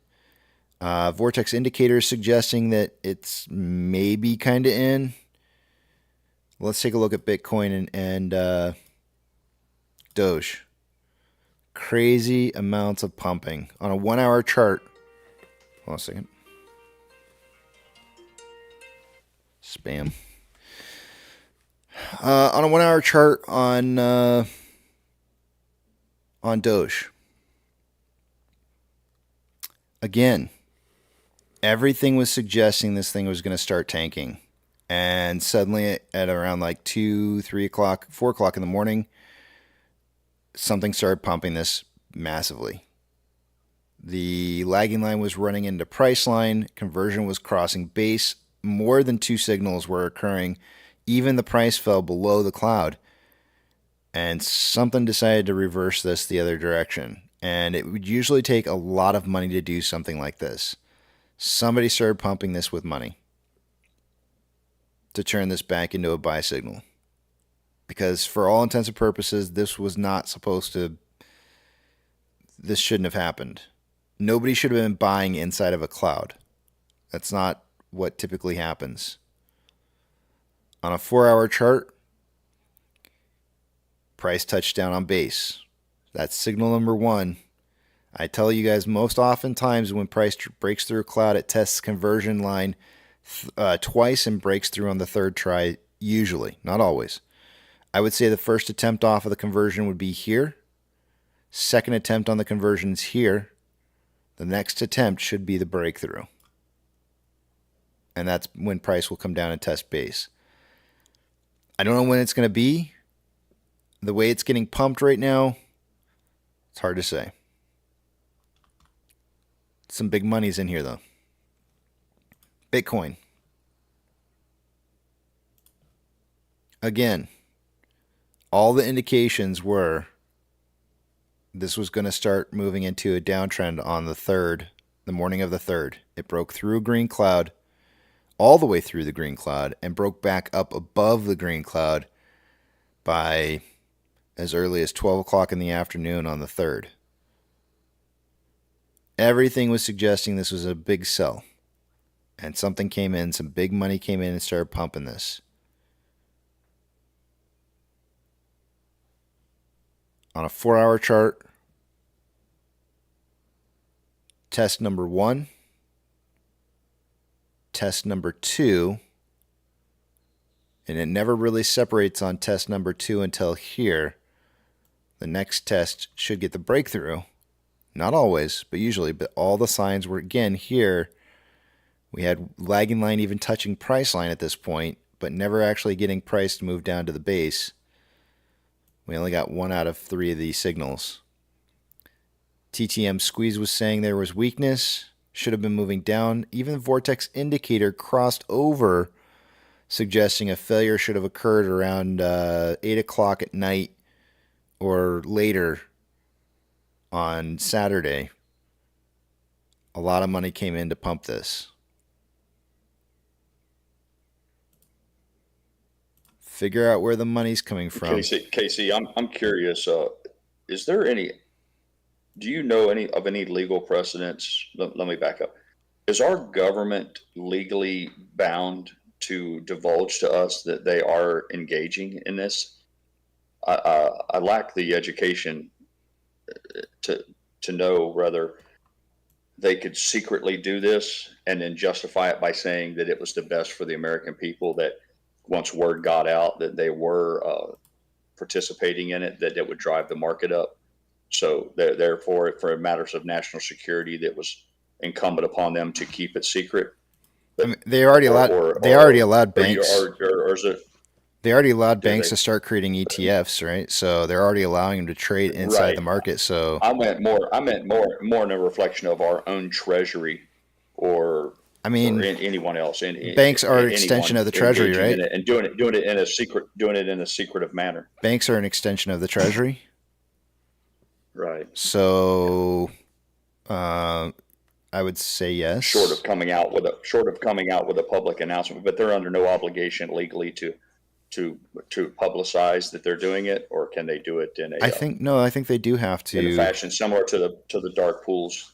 Vortex indicator is suggesting that it's maybe kind of in. Let's take a look at Bitcoin and Doge. Crazy amounts of pumping. On a 1-hour chart. Hold on a second. Spam. On a 1-hour chart on Doge. Again, everything was suggesting this thing was going to start tanking. And suddenly at around like 2, 3 o'clock, 4 o'clock in the morning, something started pumping this massively. The lagging line was running into price line. Conversion was crossing base. More than 2 signals were occurring. Even the price fell below the cloud. And something decided to reverse this the other direction. And it would usually take a lot of money to do something like this. Somebody started pumping this with money to turn this back into a buy signal. Because for all intents and purposes, this was not supposed to, this shouldn't have happened. Nobody should have been buying inside of a cloud. That's not what typically happens. On a 4-hour chart, price touchdown on base. That's signal number 1. I tell you guys, most oftentimes when price breaks through a cloud, it tests conversion line twice and breaks through on the third try, usually, not always. I would say the first attempt off of the conversion would be here. Second attempt on the conversion is here. The next attempt should be the breakthrough. And that's when price will come down and test base. I don't know when it's going to be. The way it's getting pumped right now, it's hard to say. Some big money's in here, though. Bitcoin. Again, all the indications were this was going to start moving into a downtrend on the 3rd, the morning of the 3rd. It broke through a green cloud, all the way through the green cloud, and broke back up above the green cloud by as early as 12 o'clock in the afternoon on the 3rd. Everything was suggesting this was a big sell. And something came in, some big money came in and started pumping this. On a 4-hour chart, test number 1, test number 2, and it never really separates on test number 2 until here. The next test should get the breakthrough. Not always, but usually. But all the signs were, again, here. We had lagging line even touching price line at this point, but never actually getting price to move down to the base. We only got 1 out of 3 of these signals. TTM Squeeze was saying there was weakness. Should have been moving down. Even the Vortex indicator crossed over, suggesting a failure should have occurred around 8 o'clock at night or later on Saturday. A lot of money came in to pump this. Figure out where the money's coming from. Casey, I'm curious. Is there any? Do you know any legal precedents? Let me back up. Is our government legally bound to divulge to us that they are engaging in this? I lack the education to know whether they could secretly do this and then justify it by saying that it was the best for the American people, that once word got out that they were participating in it, that it would drive the market up. So therefore, for matters of national security, that was incumbent upon them to keep it secret. I mean, they already allowed banks. Or is it? They already allowed banks to start creating ETFs, right? So they're already allowing them to trade inside the market. So I meant more in a reflection of our own treasury, or anyone else. Banks are an extension of the treasury, right? And doing it in a secretive manner. Banks are an extension of the treasury. Right. So, I would say yes. Short of coming out with a public announcement, but they're under no obligation legally to publicize that they're doing it, or can they do it in a? I think they do have to. In a fashion similar to the dark pools.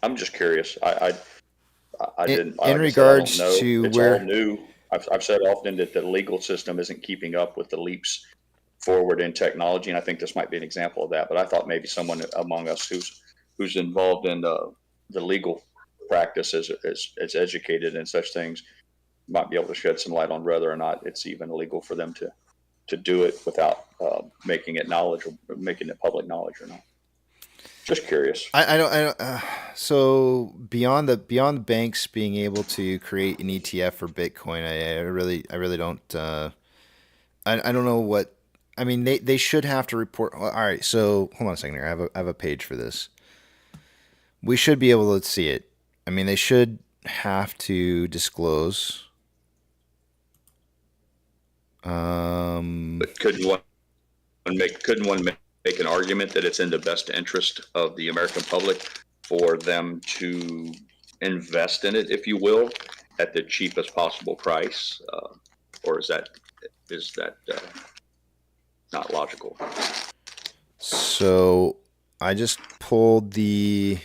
I'm just curious. I didn't. In regards to it's where all new. I've said often that the legal system isn't keeping up with the leaps forward in technology, and I think this might be an example of that. But I thought maybe someone among us who's involved in the legal practice as educated in such things might be able to shed some light on whether or not it's even illegal for them to do it without making it public knowledge or not. Just curious. I don't. So beyond the banks being able to create an ETF for Bitcoin, I really don't. I don't know what. I mean, they should have to report. All right. So hold on a second here. I have a page for this. We should be able to see it. I mean, they should have to disclose. But couldn't one make an argument that it's in the best interest of the American public for them to invest in it, if you will, at the cheapest possible price? Or is that not logical? So I just pulled the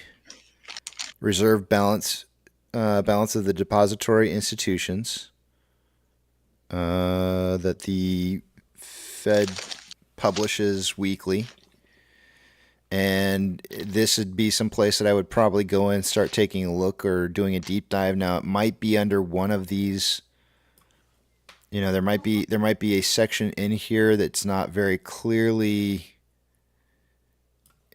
reserve balance balance of the depository institutions that the Fed publishes weekly. And this would be some place that I would probably go in and start taking a look or doing a deep dive. Now, it might be under one of these. There might be a section in here that's not very clearly.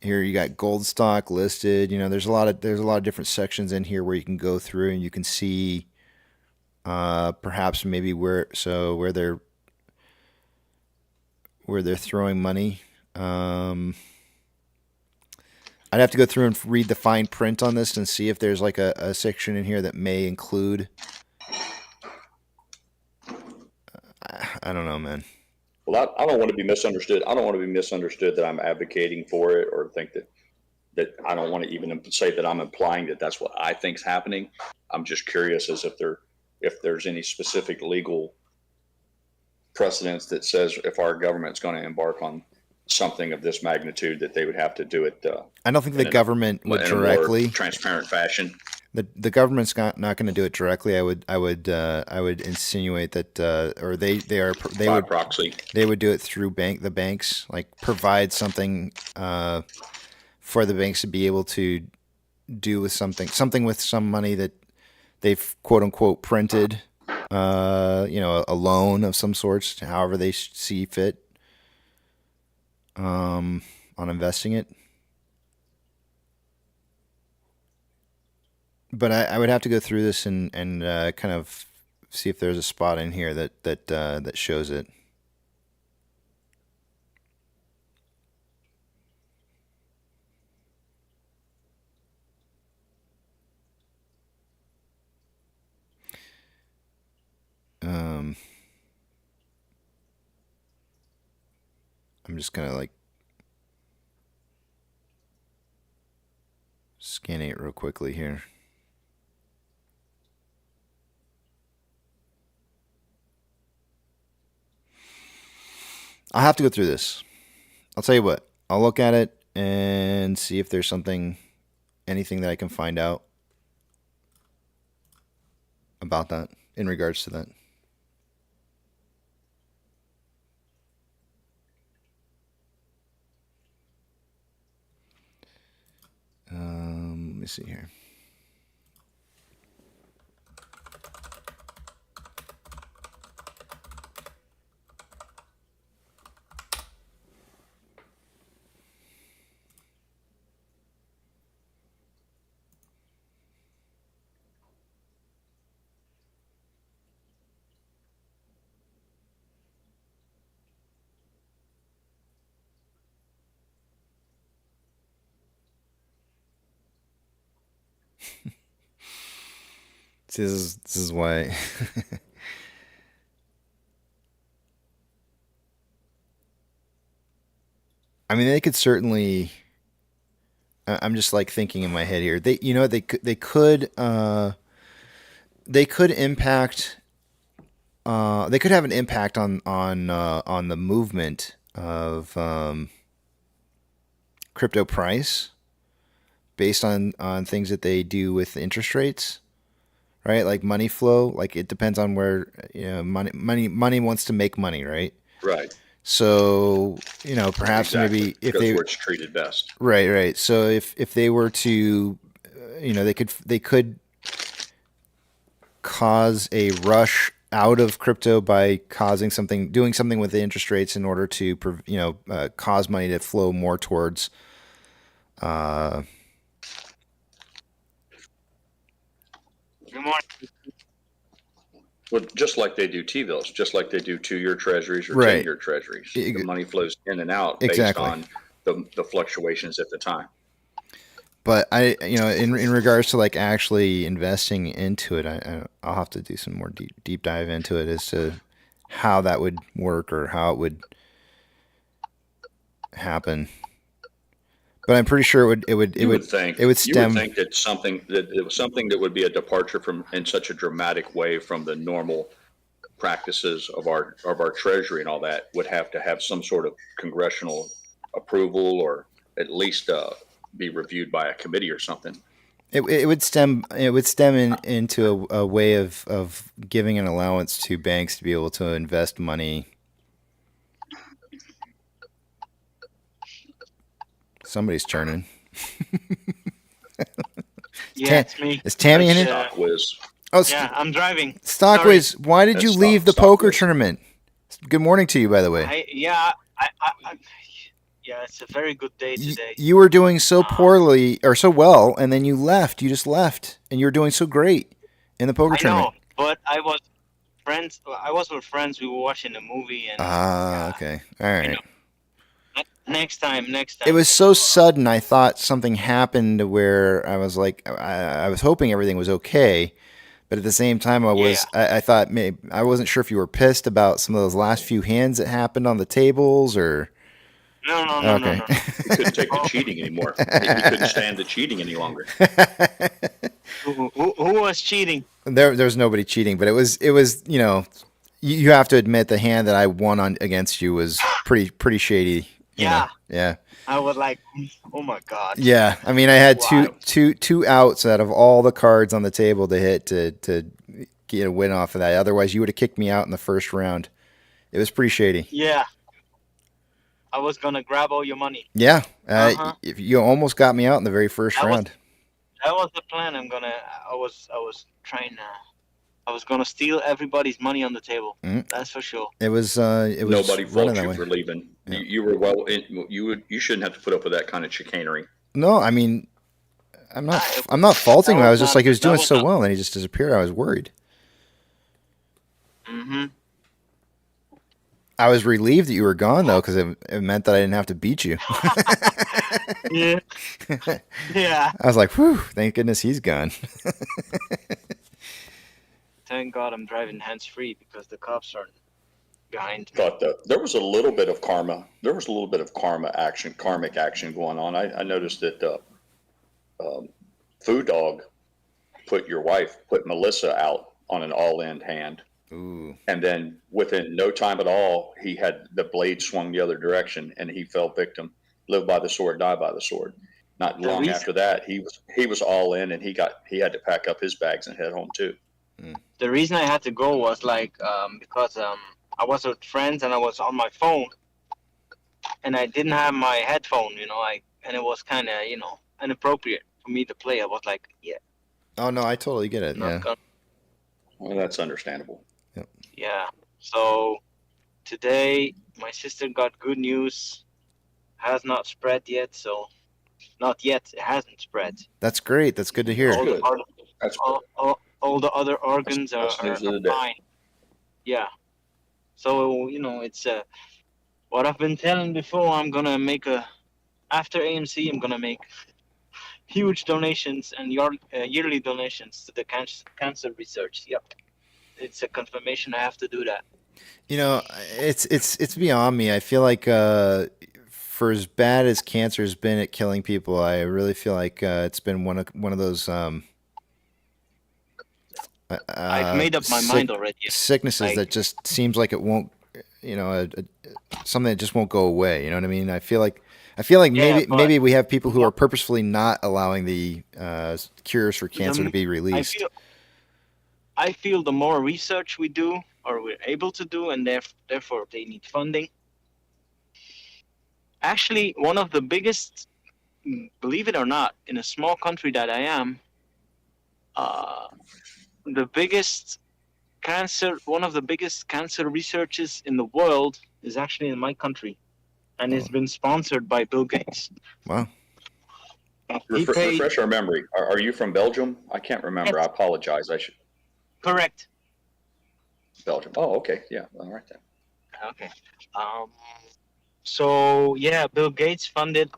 Here you got gold stock listed. There's a lot of different sections in here where you can go through and you can see, perhaps maybe where they're throwing money. I'd have to go through and read the fine print on this and see if there's like a section in here that may include. I don't know, man. Well, I don't want to be misunderstood. I don't want to be misunderstood that I'm advocating for it or think that I don't want to even say that I'm implying that that's what I think's happening. I'm just curious as if there's any specific legal precedence that says if our government's going to embark on something of this magnitude that they would have to do it. I don't think the government would directly, a more transparent fashion. The government's not going to do it directly. I would insinuate that, or they would proxy. They would do it through the banks, like provide something for the banks to be able to do with something with some money that they've quote unquote printed, a loan of some sorts, however they see fit. On investing it, but I would have to go through this and kind of see if there's a spot in here that shows it. I'm just gonna like scanning it real quickly here. I'll have to go through this. I'll tell you what. I'll look at it and see if there's anything that I can find out about that in regards to that. Let me see here. See, this is why. I mean, they could certainly. I'm just like thinking in my head here. They could impact. They could have an impact on the movement of crypto price based on things that they do with interest rates. Right, like money flow, like it depends on where money wants to make money, right? Right. So perhaps exactly. Maybe if where it's treated best. Right. So if they were to, they could cause a rush out of crypto by doing something with the interest rates in order to cause money to flow more towards. Good morning. Well, just like they do T-bills, just like they do 2-year treasuries or Right. 10-year treasuries. The money flows in and out Exactly. based on the fluctuations at the time. But in regards to like actually investing into it, I'll have to do some more deep dive into it as to how that would work or how it would happen. But I'm pretty sure it would stem. You would think that it was something that would be a departure from in such a dramatic way from the normal practices of our treasury and all that would have to have some sort of congressional approval or at least be reviewed by a committee or something. It would stem into a way of giving an allowance to banks to be able to invest money. Somebody's churning. Yeah, it's me. Is Tammy in It's, it? Stockwiz. Oh, yeah, I'm driving. Stockwiz, why did That's you leave the poker Stockwiz. tournament? Good morning to you, by the way. Yeah, it's a very good day today. You were doing so poorly or so well, and then you left. You just left, and you were doing so great in the poker I tournament. know, but I was with friends. We were watching a movie, and Okay, all right. next time. It was so sudden. I thought something happened where I was like, I was hoping everything was okay, but at the same time, I thought maybe I wasn't sure if you were pissed about some of those last few hands that happened on the tables, or. No. You couldn't take the cheating anymore. You couldn't stand the cheating any longer. Who was cheating? There's nobody cheating, but it was you have to admit the hand that I won on against you was pretty shady. Yeah. Yeah. I was like, oh my god. Yeah, I mean, I had two outs out of all the cards on the table to hit to get a win off of that. Otherwise, you would have kicked me out in the first round. It was pretty shady. Yeah. I was gonna grab all your money. Yeah, if you almost got me out in the very first round. That was the plan. I was gonna steal everybody's money on the table. That's for sure. It was Nobody fault that you way. for leaving. Yeah. You were you shouldn't have to put up with that kind of chicanery. No, I mean, I'm not faulting him. I was just like, he was doing so well, and then he just disappeared. I was worried. Mm-hmm. I was relieved that you were gone, though, because it meant that I didn't have to beat you. Yeah. Yeah. I was like, whew, thank goodness he's gone. Thank God I'm driving hands-free because the cops are behind me. But there was a little bit of karma. There was a little bit of karmic action going on. I noticed that Food Dog put Melissa out on an all-in hand. Ooh. And then within no time at all, he had the blade swung the other direction, and he fell victim. Live by the sword, die by the sword. Not long after that, he was all in, and he had to pack up his bags and head home too. The reason I had to go was because I was with friends and I was on my phone, and I didn't have my headphone, and it was kind of inappropriate for me to play. I was like, yeah. Oh no, I totally get it. Yeah. Well, that's understandable. Yeah. So today, my sister got good news. Has not spread yet, so not yet. It hasn't spread. That's great. That's good to hear. All the other organs are fine. Yeah. So it's what I've been telling before. I'm gonna make after AMC. I'm gonna make huge donations and yearly donations to the cancer research. Yep. It's a confirmation. I have to do that. It's beyond me. I feel like for as bad as cancer has been at killing people, I really feel like it's been one of those I've made up my mind already. Sicknesses that just seems like it won't, something that just won't go away. You know what I mean? I feel like maybe we have people who are purposefully not allowing the cures for cancer to be released. I feel the more research we do, or we're able to do, and therefore they need funding. Actually, one of the biggest, believe it or not, in a small country that I am, one of the biggest cancer researches in the world is actually in my country, and it's been sponsored by Bill Gates. Wow. Refresh our memory. Are you from Belgium? I can't remember. Yes. I apologize. I should. Correct. Belgium. Oh, okay. Yeah. All right then. Okay. So yeah, Bill Gates funded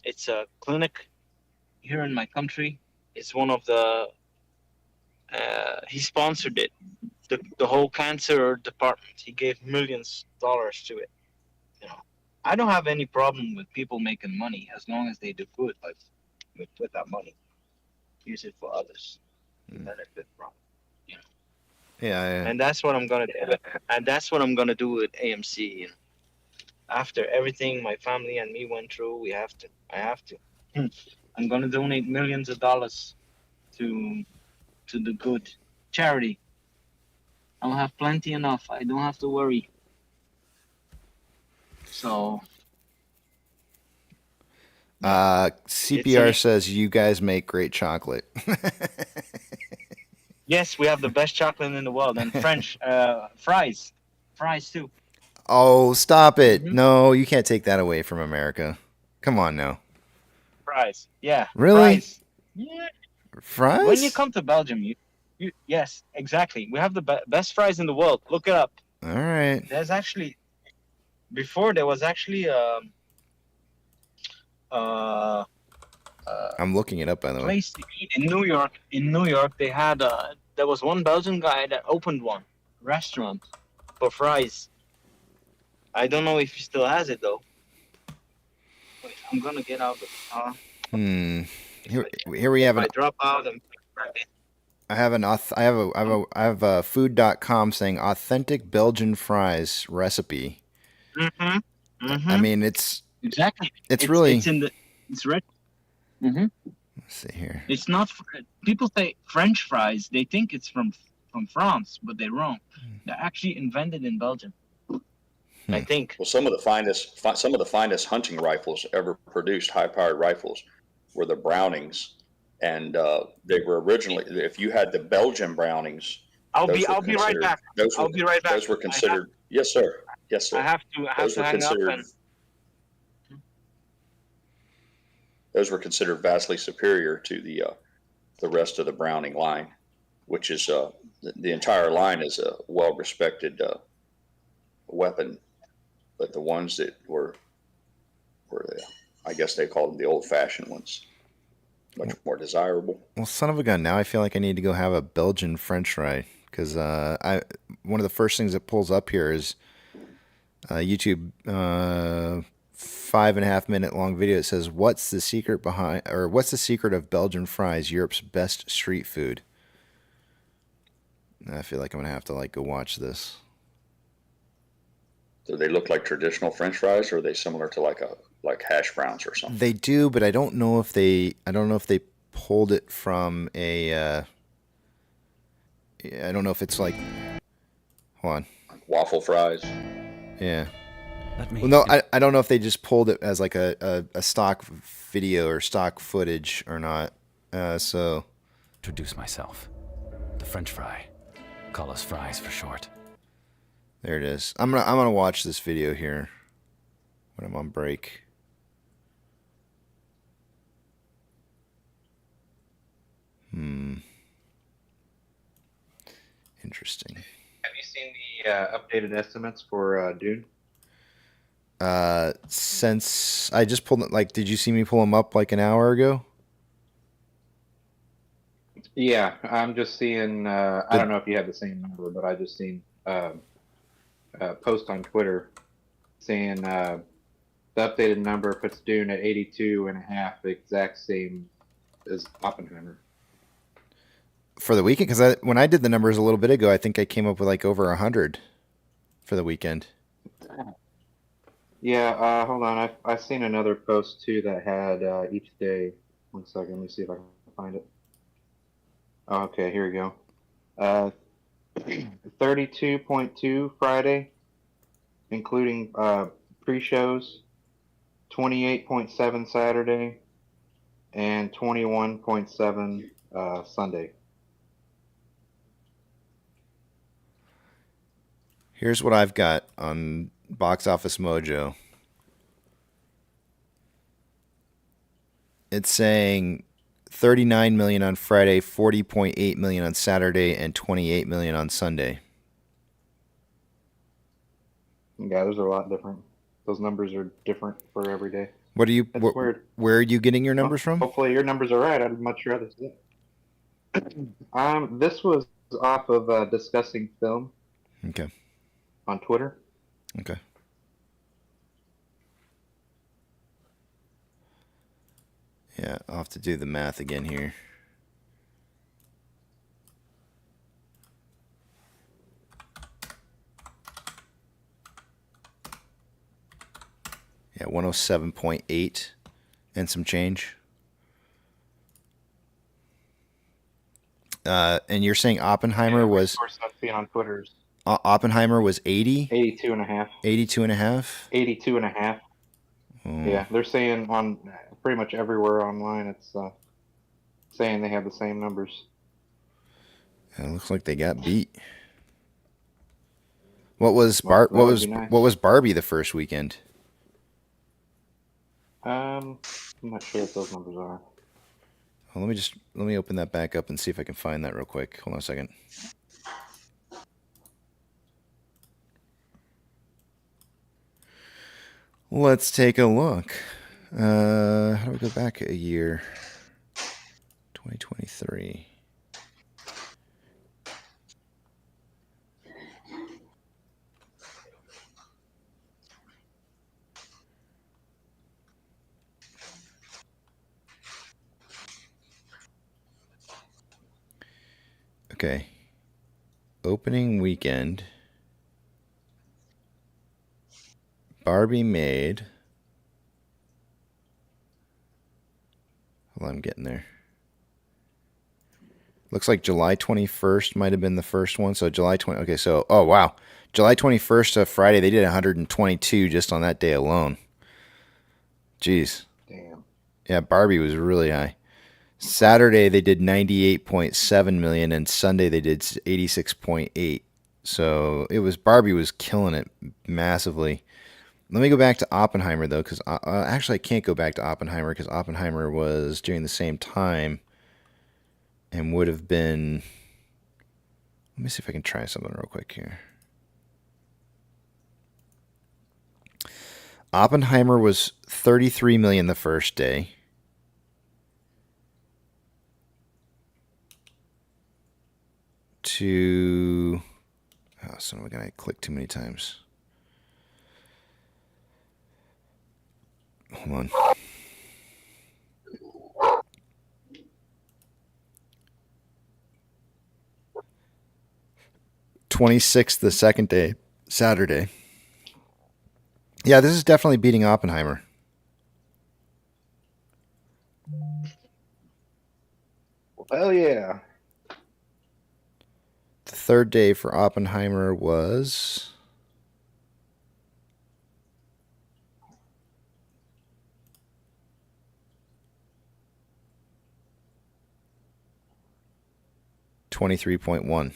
it's a clinic here in my country. It's one of the he sponsored it. The whole cancer department. He gave millions of dollars to it. I don't have any problem with people making money as long as they do good with that money. Use it for others. Benefit from. Yeah. And that's what I'm gonna do. And that's what I'm gonna do with AMC. After everything my family and me went through, I have to. I'm gonna donate millions of dollars to the good charity. I'll have plenty enough. I don't have to worry. So CPR says you guys make great chocolate. yes, we have the best chocolate in the world, and French fries too. Oh, stop it. No, you can't take that away from America. Come on now. Fries, yeah. Really? Fries. Yeah. Fries? When you come to Belgium, you yes, exactly. We have the best fries in the world. Look it up. All right. There's actually before there was actually I'm looking it up, by the way. place to eat in New York. In New York, they had there was one Belgian guy that opened one restaurant for fries. I don't know if he still has it though. Wait, I'm gonna get out of the car. Here we have I drop out and I have a food.com saying authentic Belgian fries recipe. I mean, it's exactly. It's really it's red. Let's see here. It's not. People say French fries. They think it's from France, but they're wrong. They're actually invented in Belgium. I think. Well, some of the finest hunting rifles ever produced, high-powered rifles, were the Brownings, and they were originally. If you had the Belgian Brownings, I'll be right back. I'll be right back. Those were considered. Yes, sir. Yes, sir. I have to hang up and. Those were considered vastly superior to the rest of the Browning line, which is the entire line is a well-respected weapon, but the ones that were I guess they called them the old-fashioned ones, much more desirable. Well, son of a gun! Now I feel like I need to go have a Belgian French fry because one of the first things that pulls up here is YouTube 5.5 minute long video. It says, "What's the secret of Belgian fries? Europe's best street food." I feel like I'm gonna have to go watch this. Do they look like traditional French fries, or are they similar to like hash browns or something? They do, but I don't know if they pulled it from a. I don't know if it's like. Hold on. Waffle fries. Yeah. Well, no, I don't know if they just pulled it as like a stock video or stock footage or not. So. Introduce myself. The French fry. Call us fries for short. There it is. I'm gonna watch this video here when I'm on break. Interesting. Have you seen the updated estimates for Dune? Since I just pulled it, did you see me pull them up like an hour ago? Yeah, I'm just seeing. I don't know if you have the same number, but I just seen a post on Twitter saying the updated number puts Dune at 82.5, the exact same as Oppenheimer. For the weekend, because when I did the numbers a little bit ago, I think I came up with over 100 for the weekend. Yeah, hold on. I've seen another post too that had each day. 1 second, let me see if I can find it. Oh, okay, here we go. 32.2 Friday, including pre-shows. 28.7 Saturday, and 21.7 Sunday. Here's what I've got on Box Office Mojo. It's saying 39 million on Friday, 40.8 million on Saturday, and 28 million on Sunday. Yeah, those are a lot different. Those numbers are different for every day. What are you? That's weird. Where are you getting your numbers from? Hopefully your numbers are right. I'd much rather see it. This was off of Discussing Film. Okay. On Twitter. Okay. Yeah, I'll have to do the math again here. Yeah, 107.8 and some change. and you're saying Oppenheimer was Source I'm seeing on Twitter's Oppenheimer was 80? 82 and a half. 82 and a half? 82 and a half. Yeah, they're saying on pretty much everywhere online, it's saying they have the same numbers. It looks like they got beat. What was what was Barbie the first weekend? I'm not sure what those numbers are. Well, let me open that back up and see if I can find that real quick. Hold on a second. Let's take a look. How do we go back a year? 2023. Okay. Opening weekend. Barbie made. Hold on, I'm getting there. Looks like July 21st might have been the first one. So July 20. Okay, so, oh, wow. July 21st to Friday, they did 122 just on that day alone. Jeez. Damn. Yeah, Barbie was really high. Saturday, they did 98.7 million, and Sunday, they did 86.8. So it was Barbie was killing it massively. Let me go back to Oppenheimer, though, because actually I can't go back to Oppenheimer because Oppenheimer was during the same time and would have been... Let me see if I can try something real quick here. Oppenheimer was 33 million the first day. To... Oh, son of a gun, I clicked too many times. Hold on. $26 the second day, Saturday. Yeah, this is definitely beating Oppenheimer. Hell yeah. The third day for Oppenheimer was... $23.1.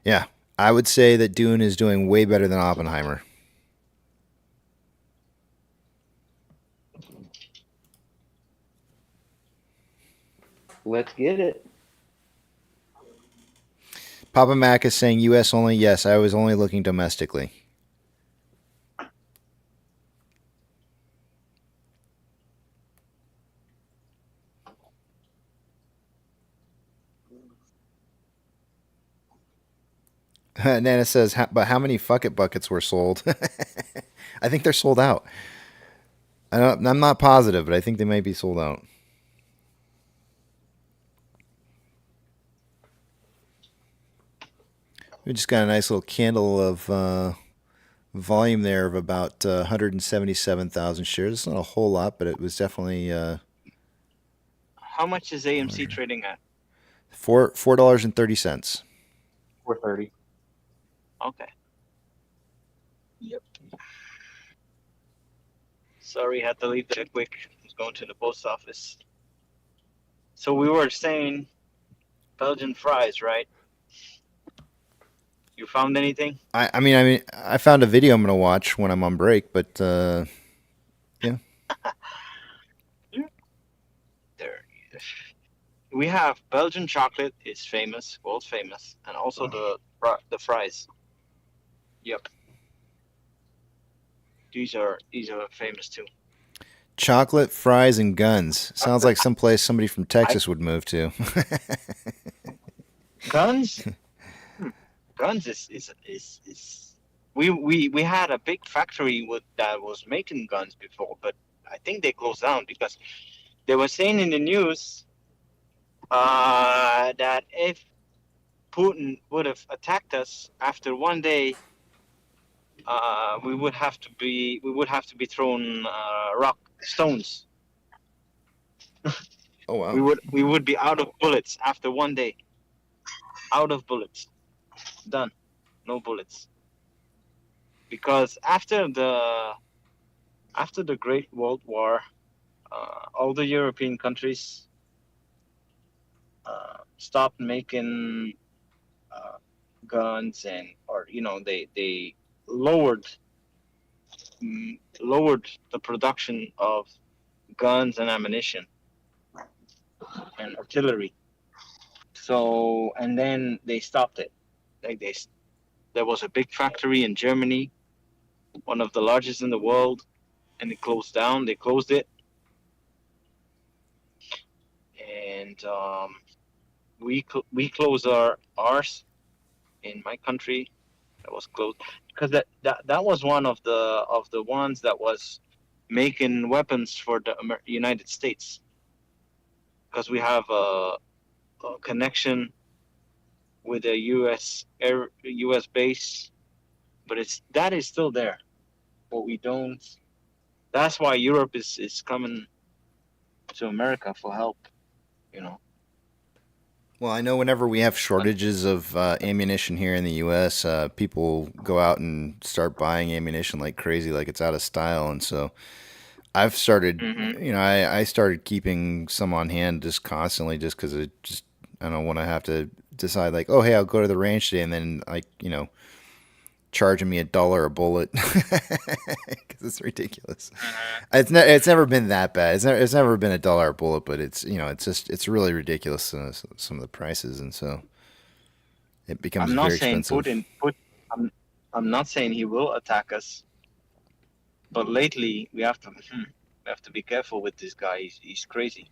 Yeah, I would say that Dune is doing way better than Oppenheimer. Let's get it. Papa Mac is saying U.S. only. Yes, I was only looking domestically. Nana says, but how many Fuck It buckets were sold? I think they're sold out. I'm not positive, but I think they might be sold out. We just got a nice little candle of volume there of about 177,000 shares. It's not a whole lot, but it was definitely... How much is AMC trading at? $4.30. $4.30. Okay. Yep. Sorry, had to leave that quick. I was going to the post office. So we were saying Belgian fries, right? You found anything? I mean, I found a video I'm gonna watch when I'm on break, but yeah. There. We have Belgian chocolate is famous, world famous, and also the fries. Yep. These are famous too. Chocolate, fries, and guns. Sounds like someplace somebody from Texas would move to. Guns? Guns is we had a big factory that was making guns before, but I think they closed down because they were saying in the news that if Putin would have attacked us after one day, we would have to be thrown stones. Oh wow. We would be out of bullets after one day. Out of bullets. Done. No bullets. Because after the Great World War, all the European countries stopped making guns, or they lowered the production of guns and ammunition and artillery. So, and then they stopped it. Like there was a big factory in Germany, one of the largest in the world, and it closed down. They closed it, and we closed ours in my country. That was closed because that was one of the ones that was making weapons for the United States, because we have a connection with a U.S. base, but that is still there, but we don't. That's why Europe is coming to America for help, Well, I know whenever we have shortages of ammunition here in the U.S., people go out and start buying ammunition like crazy, like it's out of style. And so I've started, I started keeping some on hand just constantly, just because I don't want to have to decide like, oh, hey, I'll go to the range today, and then charging me $1 a bullet because it's ridiculous. It's never been that bad. It's never been $1 a bullet, but it's really ridiculous, some of the prices, and so it becomes I'm not very saying expensive. I'm not saying he will attack us, but lately we have to be careful with this guy. He's crazy.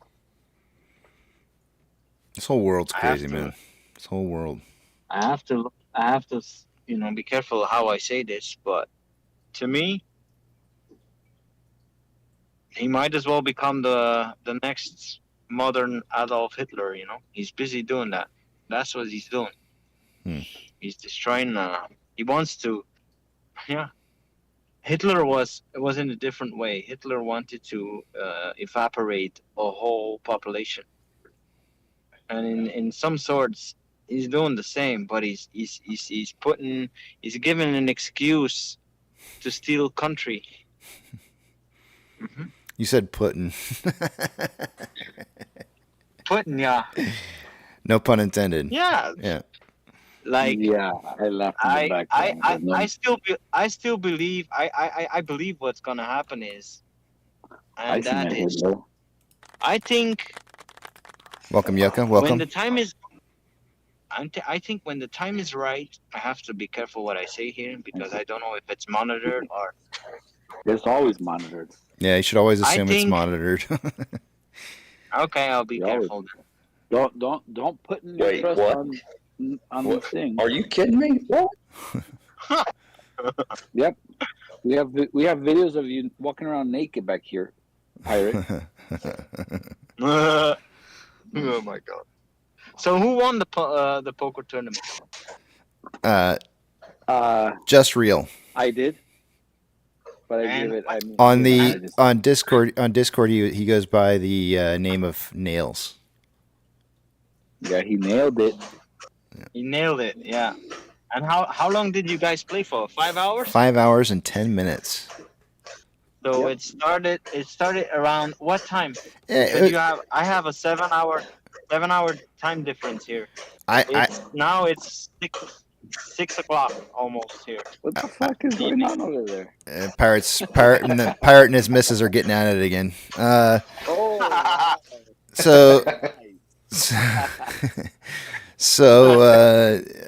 This whole world's crazy, man. This whole world. I have to be careful how I say this, but to me, he might as well become the next modern Adolf Hitler. He's busy doing that. That's what he's doing. He's destroying. He wants to. Yeah. Hitler was in a different way. Hitler wanted to evaporate a whole population, and in some sorts, he's doing the same. But he's giving an excuse to steal country. You said Putin. Putin, yeah. No pun intended. Yeah. Yeah. Like, yeah, I laughed in the background. I still believe I believe what's gonna happen is, and that is, I think. Welcome, Yucca. Welcome. When the time is, I think when the time is right, I have to be careful what I say here, because I don't know if it's monitored or. It's always monitored. Yeah, you should always assume it's monitored. Okay, I'll be careful. Don't put in your trust on this thing. Are you kidding me? What? Yep. We have videos of you walking around naked back here, pirate. Oh my god! So who won the poker tournament? Just real. I did. But I gave it. On Discord. He goes by the name of Nails. Yeah, he nailed it. He nailed it. Yeah. And how long did you guys play for? 5 hours? 5 hours and 10 minutes. So it started around what time? I have a 7 hour time difference here. Now it's 6 o'clock almost here. What the fuck is going on over there? Pirate and his missus are getting at it again. So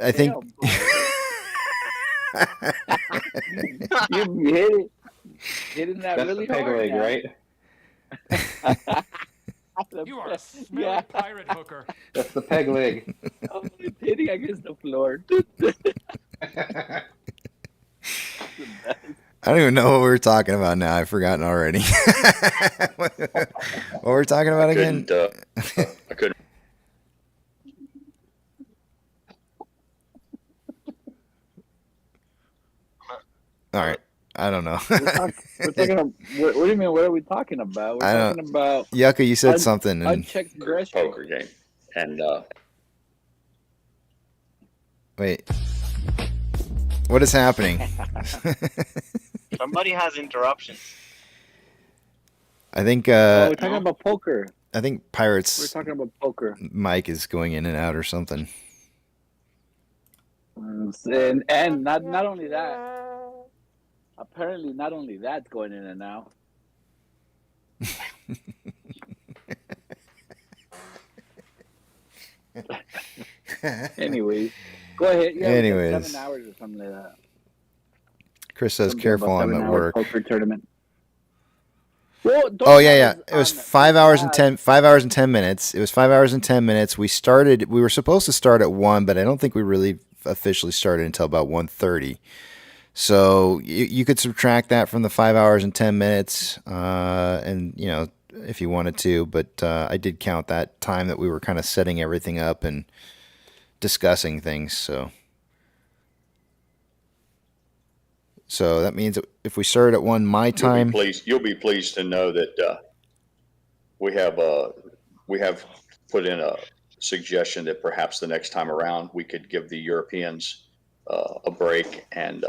I think you hitting that That's really the peg hard, leg, now. right? You are a smelly pirate hooker. That's the peg leg. I'm hitting against the floor. I don't even know what we were talking about now. I've forgotten already. What were we talking about again? I couldn't. All right. I don't know. We're talking about, what do you mean? What are we talking about? We're I don't. talking about Yucca, you said something. And unchecked aggression. Poker game. And wait, what is happening? Somebody has interruptions. I think. We're talking about poker. I think We're Pirates. talking about poker. Mike is going in and out or something. And not only that, apparently not only that's going in and out. Anyways, go ahead. Yeah, Anyways. 7 hours or something like that. Chris says, Something "Careful, about I'm at 7 hour work." Poker tournament. Well, Oh yeah. It was 5 hours and 10. 5 hours and 10 minutes. It was 5 hours and 10 minutes. We were supposed to start at 1, but I don't think we really officially started until about 1:30. So you could subtract that from the 5 hours and 10 minutes, and if you wanted to. But I did count that time that we were kind of setting everything up and discussing things. So that means that if we started at 1 my time, you'll be pleased to know that we have put in a suggestion that perhaps the next time around we could give the Europeans a break and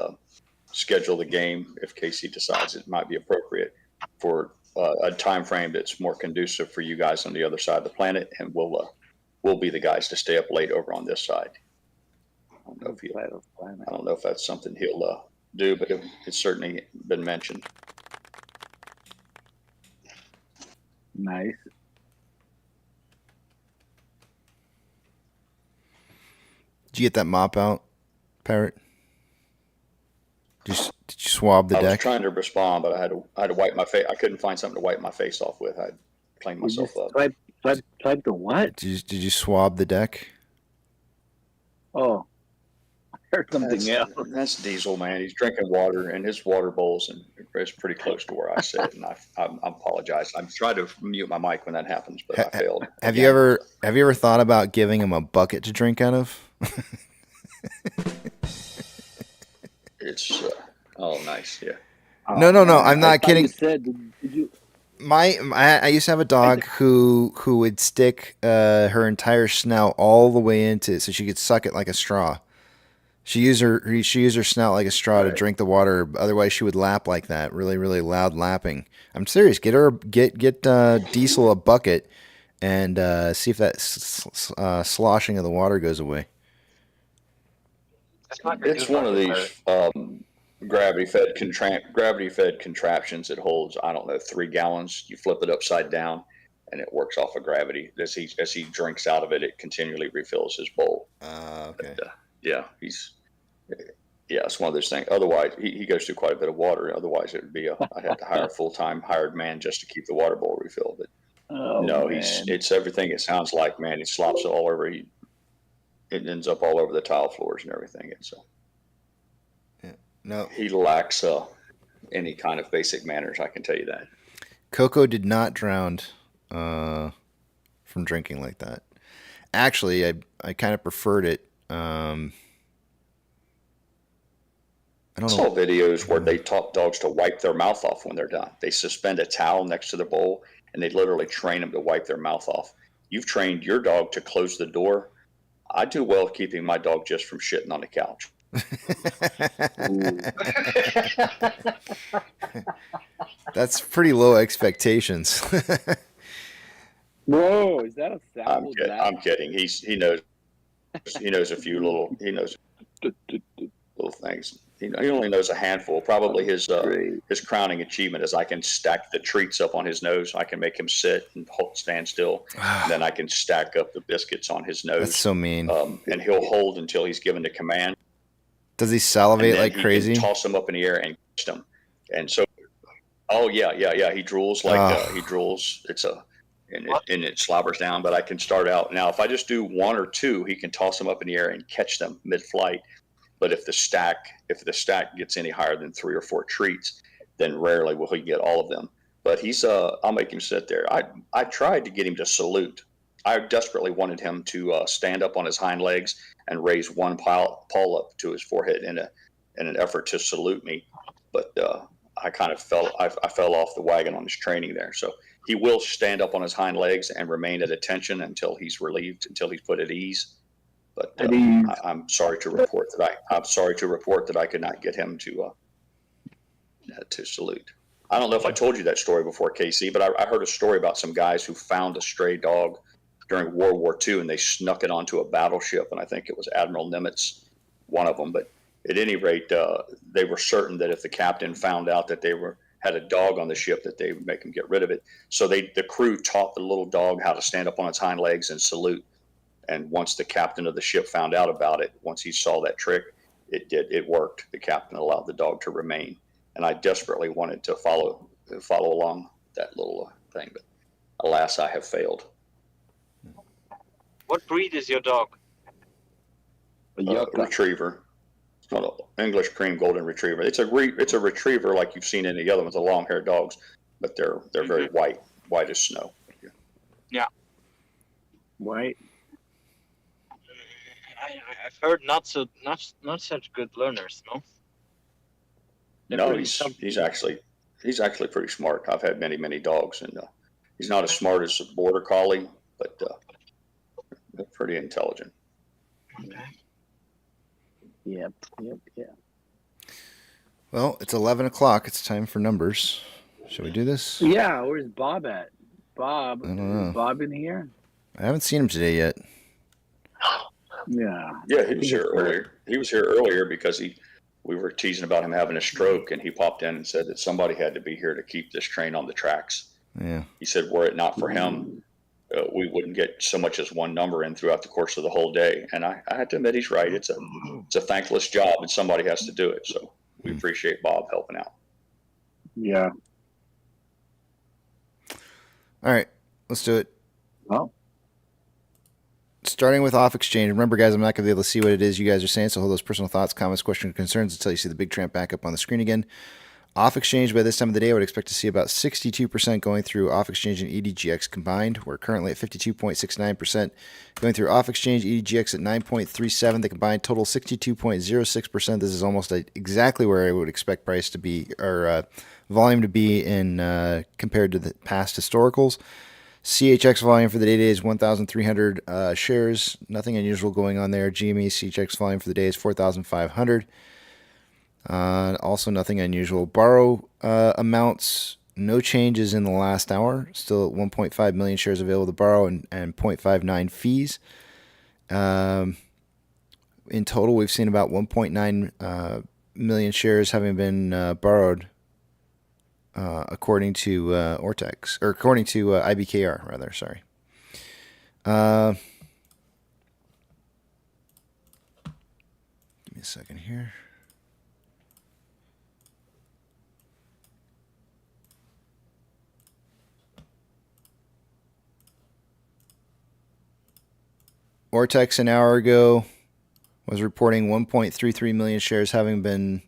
schedule the game if Casey decides it might be appropriate for a time frame that's more conducive for you guys on the other side of the planet, and we'll be the guys to stay up late over on this side. I don't know if that's something he'll do, but it's certainly been mentioned. Nice. did you get that mop out, Parrot? Did you swab the I deck? was trying to respond, but I had to wipe my face. I couldn't find something to wipe my face off with. I cleaned myself up. Swipe the what? Did you swab the deck? Oh, I heard something else. That's Diesel, man. He's drinking water, and his water bowl's it's pretty close to where I sit, and I apologize. I'm trying to mute my mic when that happens, but I failed. Have you ever thought about giving him a bucket to drink out of? It's nice, yeah. No. I'm not kidding. You said, did you? I used to have a dog who would stick her entire snout all the way into it so she could suck it like a straw. She used her snout like a straw to drink the water. Otherwise, she would lap like that, really, really loud lapping. I'm serious. Get Diesel a bucket and see if that sloshing of the water goes away. It's one of these gravity-fed contraptions that holds, I don't know, 3 gallons. You flip it upside down, and it works off of gravity. As he drinks out of it, it continually refills his bowl. Okay. But, it's one of those things. Otherwise, he goes through quite a bit of water. Otherwise, it would be I'd have to hire a full-time hired man just to keep the water bowl refilled. But it's everything it sounds like, man. He slops it all over. It ends up all over the tile floors and everything. And so, no, he lacks any kind of basic manners. I can tell you that. Coco did not drown from drinking like that. Actually, I kind of preferred it. I saw videos where they taught dogs to wipe their mouth off when they're done. They suspend a towel next to the bowl, and they literally train them to wipe their mouth off. You've trained your dog to close the door. I do well keeping my dog just from shitting on the couch. That's pretty low expectations. Whoa, is that a sample? I'm kidding. He knows a few little things. He only knows a handful. Probably his crowning achievement is I can stack the treats up on his nose. I can make him sit and stand still. And then I can stack up the biscuits on his nose. That's so mean. And he'll hold until he's given the command. Does he salivate like crazy? He can toss them up in the air and catch them. And so, he drools he drools. And it slobbers down. But I can start out now. If I just do 1 or 2, he can toss them up in the air and catch them mid-flight. But if the stack gets any higher than 3 or 4 treats, then rarely will he get all of them. But I'll make him sit there. I tried to get him to salute. I desperately wanted him to stand up on his hind legs and raise one paw up to his forehead in an effort to salute me, but I kind of fell off the wagon on his training there. So he will stand up on his hind legs and remain at attention until he's relieved, until he's put at ease. But I'm sorry to report that I could not get him to salute. I don't know if I told you that story before, Casey, but I heard a story about some guys who found a stray dog during World War II, and they snuck it onto a battleship, and I think it was Admiral Nimitz, one of them. But at any rate, they were certain that if the captain found out that they had a dog on the ship, that they would make him get rid of it. So the crew taught the little dog how to stand up on its hind legs and salute. And once the captain of the ship found out about it, once he saw that trick, it worked. The captain allowed the dog to remain. And I desperately wanted to follow along that little thing, but alas, I have failed. What breed is your dog? Retriever. It's not an English cream golden retriever. It's a retriever like you've seen any other ones, the long-haired dogs, but they're very white as snow. Yeah. White. I've heard not such good learners, no? No, he's actually pretty smart. I've had many dogs, and he's not as smart as a border collie, but they're pretty intelligent. Okay. Yep. Well, it's 11 o'clock. It's time for numbers. Shall we do this? Yeah, where's Bob at? Bob, I don't know. is Bob in here? I haven't seen him today yet. Yeah. Yeah, he was here earlier. He was here earlier because we were teasing about him having a stroke, and he popped in and said that somebody had to be here to keep this train on the tracks. Yeah. He said, were it not for him, we wouldn't get so much as one number in throughout the course of the whole day. And I had to admit, he's right. It's a thankless job, and somebody has to do it. So we appreciate Bob helping out. Yeah. All right, let's do it. Well, starting with off exchange. Remember, guys, I'm not going to be able to see what it is you guys are saying, so hold those personal thoughts, comments, questions, or concerns until you see the big tramp back up on the screen again. Off exchange by this time of the day, I would expect to see about 62% going through off exchange and EDGX combined. We're currently at 52.69% going through off exchange, EDGX at 9.37. The combined total 62.06%. This is almost exactly where I would expect price to be, or volume to be in compared to the past historicals. CHX volume for the day is 1,300 shares. Nothing unusual going on there. GME CHX volume for the day is 4,500. Also nothing unusual. Borrow amounts, no changes in the last hour. Still at 1.5 million shares available to borrow and 0.59 fees. In total, we've seen about 1.9 million shares having been borrowed, according to Ortex, or according to IBKR, rather. Sorry. Give me a second here. Ortex an hour ago was reporting 1.33 million shares having been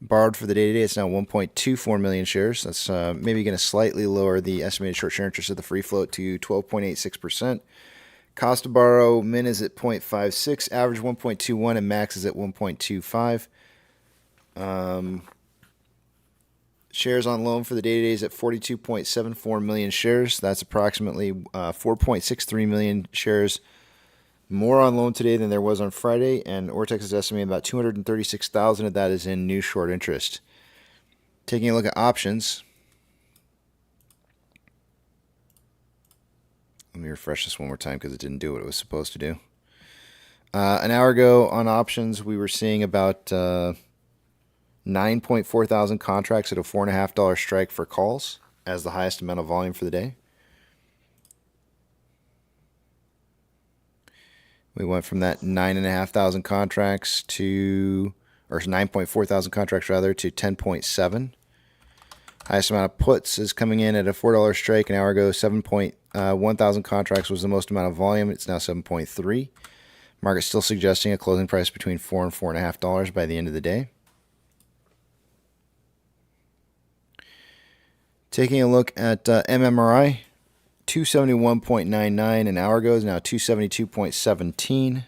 borrowed for the day today. It's now 1.24 million shares. That's maybe going to slightly lower the estimated short share interest of the free float to 12.86%. Cost to borrow, min is at 0.56, average 1.21, and max is at 1.25. Shares on loan for the day today is at 42.74 million shares. That's approximately 4.63 million shares more on loan today than there was on Friday, and Ortex is estimating about 236,000 of that is in new short interest. Taking a look at options. Let me refresh this one more time because it didn't do what it was supposed to do. An hour ago on options, we were seeing about 9.4 thousand contracts at a $4.50 strike for calls as the highest amount of volume for the day. We went from that 9.5 thousand contracts to, or 9.4 thousand contracts rather, to 10.7. Highest amount of puts is coming in at a $4 strike. An hour ago, 7.1 thousand contracts was the most amount of volume. It's now 7.3. Market still suggesting a closing price between $4 and $4.50 by the end of the day. Taking a look at MMRI. 271.99 an hour ago is now 272.17.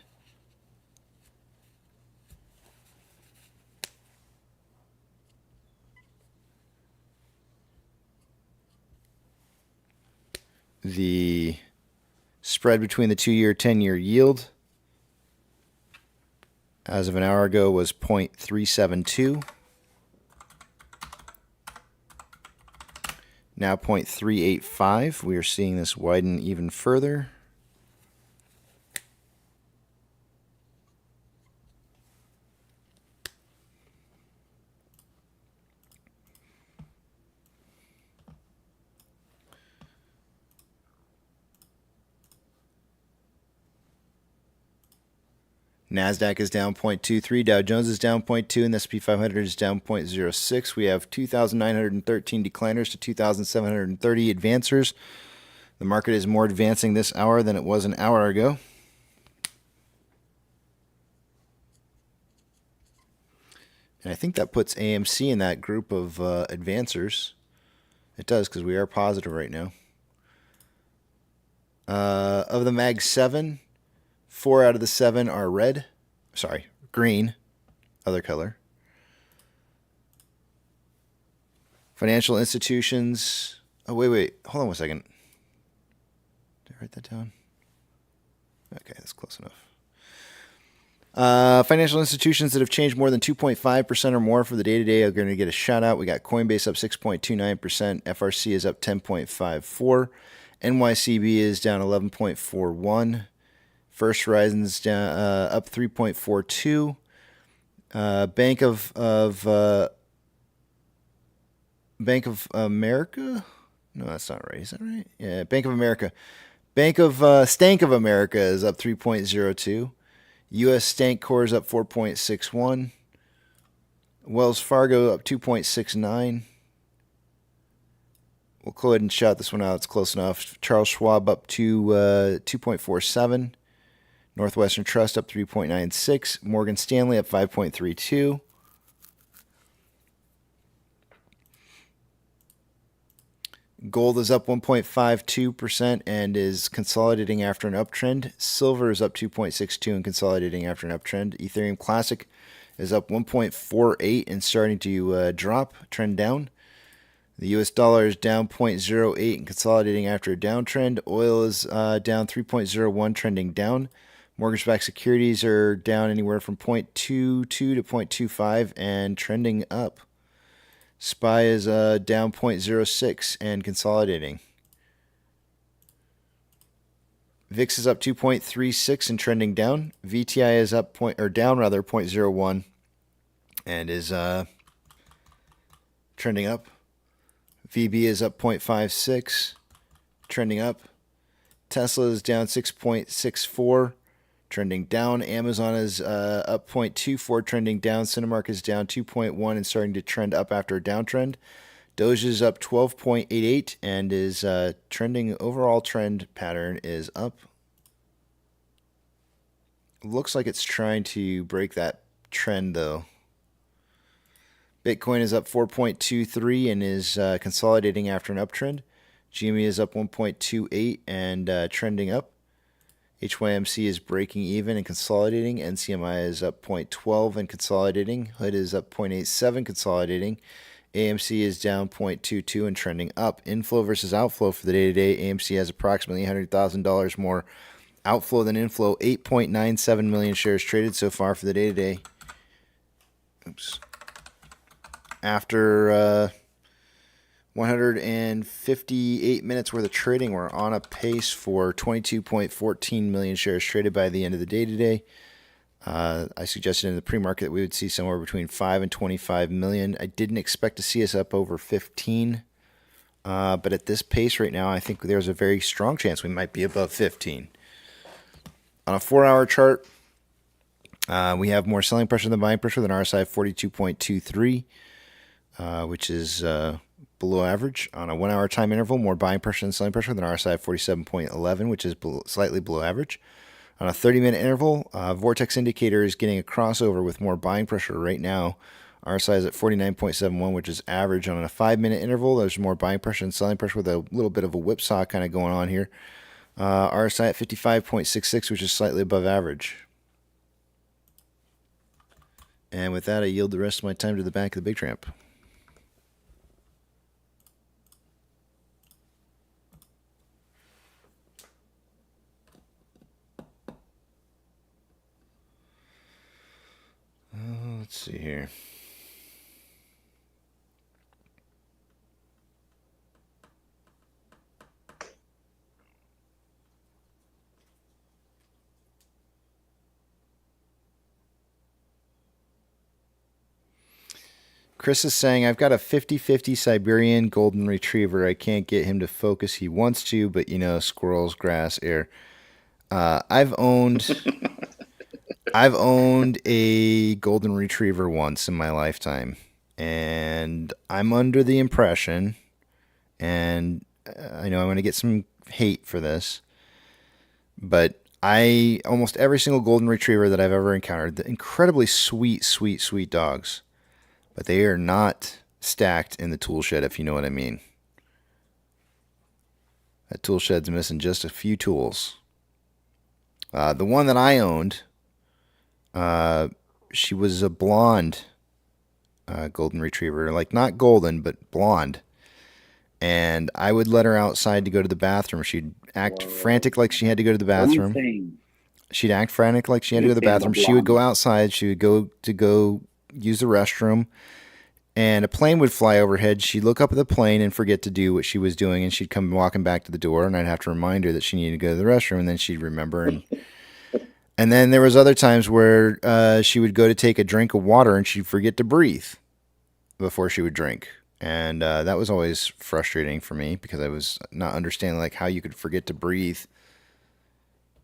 the spread between the 2-year, 10-year yield as of an hour ago was 0.372. Now 0.385. We are seeing this widen even further. NASDAQ is down 0.23, Dow Jones is down 0.2, and the S&P 500 is down 0.06. We have 2,913 decliners to 2,730 advancers. The market is more advancing this hour than it was an hour ago. And I think that puts AMC in that group of advancers. It does, because we are positive right now. Of the Mag 7... 4 out of the 7 are red. Sorry, green. Other color. Financial institutions. Oh, wait. Hold on one second. Did I write that down? Okay, that's close enough. Financial institutions that have changed more than 2.5% or more for the day-to-day are going to get a shout-out. We got Coinbase up 6.29%. FRC is up 10.54%. NYCB is down 11.41%. First Horizon's down up 3.42. Bank of America? No, that's not right. Is that right? Yeah, Bank of America. Stank of America is up 3.02. U.S. Stank Core is up 4.61. Wells Fargo up 2.69. We'll go ahead and shout this one out. It's close enough. Charles Schwab up to 2.47. Northwestern Trust up 3.96. Morgan Stanley up 5.32. Gold is up 1.52% and is consolidating after an uptrend. Silver is up 2.62 and consolidating after an uptrend. Ethereum Classic is up 1.48 and starting to drop, trend down. The US dollar is down 0.08 and consolidating after a downtrend. Oil is down 3.01, trending down. Mortgage-backed securities are down anywhere from 0.22 to 0.25 and trending up. SPY is down 0.06 and consolidating. VIX is up 2.36 and trending down. VTI is up down 0.01 and is trending up. VB is up 0.56, trending up. Tesla is down 6.64, trending down. Amazon is up 0.24, trending down. Cinemark is down 2.1 and starting to trend up after a downtrend. Doge is up 12.88 and is trending. Overall trend pattern is up. Looks like it's trying to break that trend though. Bitcoin is up 4.23 and is consolidating after an uptrend. GME is up 1.28 and trending up. HYMC is breaking even and consolidating. NCMI is up 0.12 and consolidating. HOOD is up 0.87, consolidating. AMC is down 0.22 and trending up. Inflow versus outflow for the day-to-day. AMC has approximately $100,000 more outflow than inflow. 8.97 million shares traded so far for the day-to-day. Oops. After 158 minutes worth of trading, we're on a pace for 22.14 million shares traded by the end of the day today. I suggested in the pre-market that we would see somewhere between 5 and 25 million. I didn't expect to see us up over 15, but at this pace right now, I think there's a very strong chance we might be above 15. On a 4-hour chart, we have more selling pressure than buying pressure than RSI 42.23. Which is below average. On a 1-hour time interval, more buying pressure than selling pressure than RSI 47.11, which is slightly below average. On a 30-minute interval, Vortex indicator is getting a crossover with more buying pressure right now. RSI is at 49.71, which is average. On a 5-minute interval, there's more buying pressure than selling pressure with a little bit of a whipsaw kind of going on here. RSI at 55.66, which is slightly above average. And with that, I yield the rest of my time to the back of the big tramp. Let's see here. Chris is saying, I've got a 50-50 Siberian golden retriever. I can't get him to focus. He wants to, but you know, squirrels, grass, air. I've owned a golden retriever once in my lifetime, and I'm under the impression, and I know I'm going to get some hate for this, but almost every single golden retriever that I've ever encountered, the incredibly sweet, sweet, sweet dogs, but they are not stacked in the tool shed, if you know what I mean. That tool shed's missing just a few tools. The one that I owned, she was a blonde golden retriever, like not golden, but blonde. And I would let her outside to go to the bathroom. She'd act frantic like she had to go to the bathroom. She'd act frantic like she had to go to the bathroom. She would go outside. She would go use the restroom. And a plane would fly overhead. She'd look up at the plane and forget to do what she was doing. And she'd come walking back to the door. And I'd have to remind her that she needed to go to the restroom. And then she'd remember. And then there was other times where she would go to take a drink of water and she'd forget to breathe before she would drink. And that was always frustrating for me because I was not understanding like how you could forget to breathe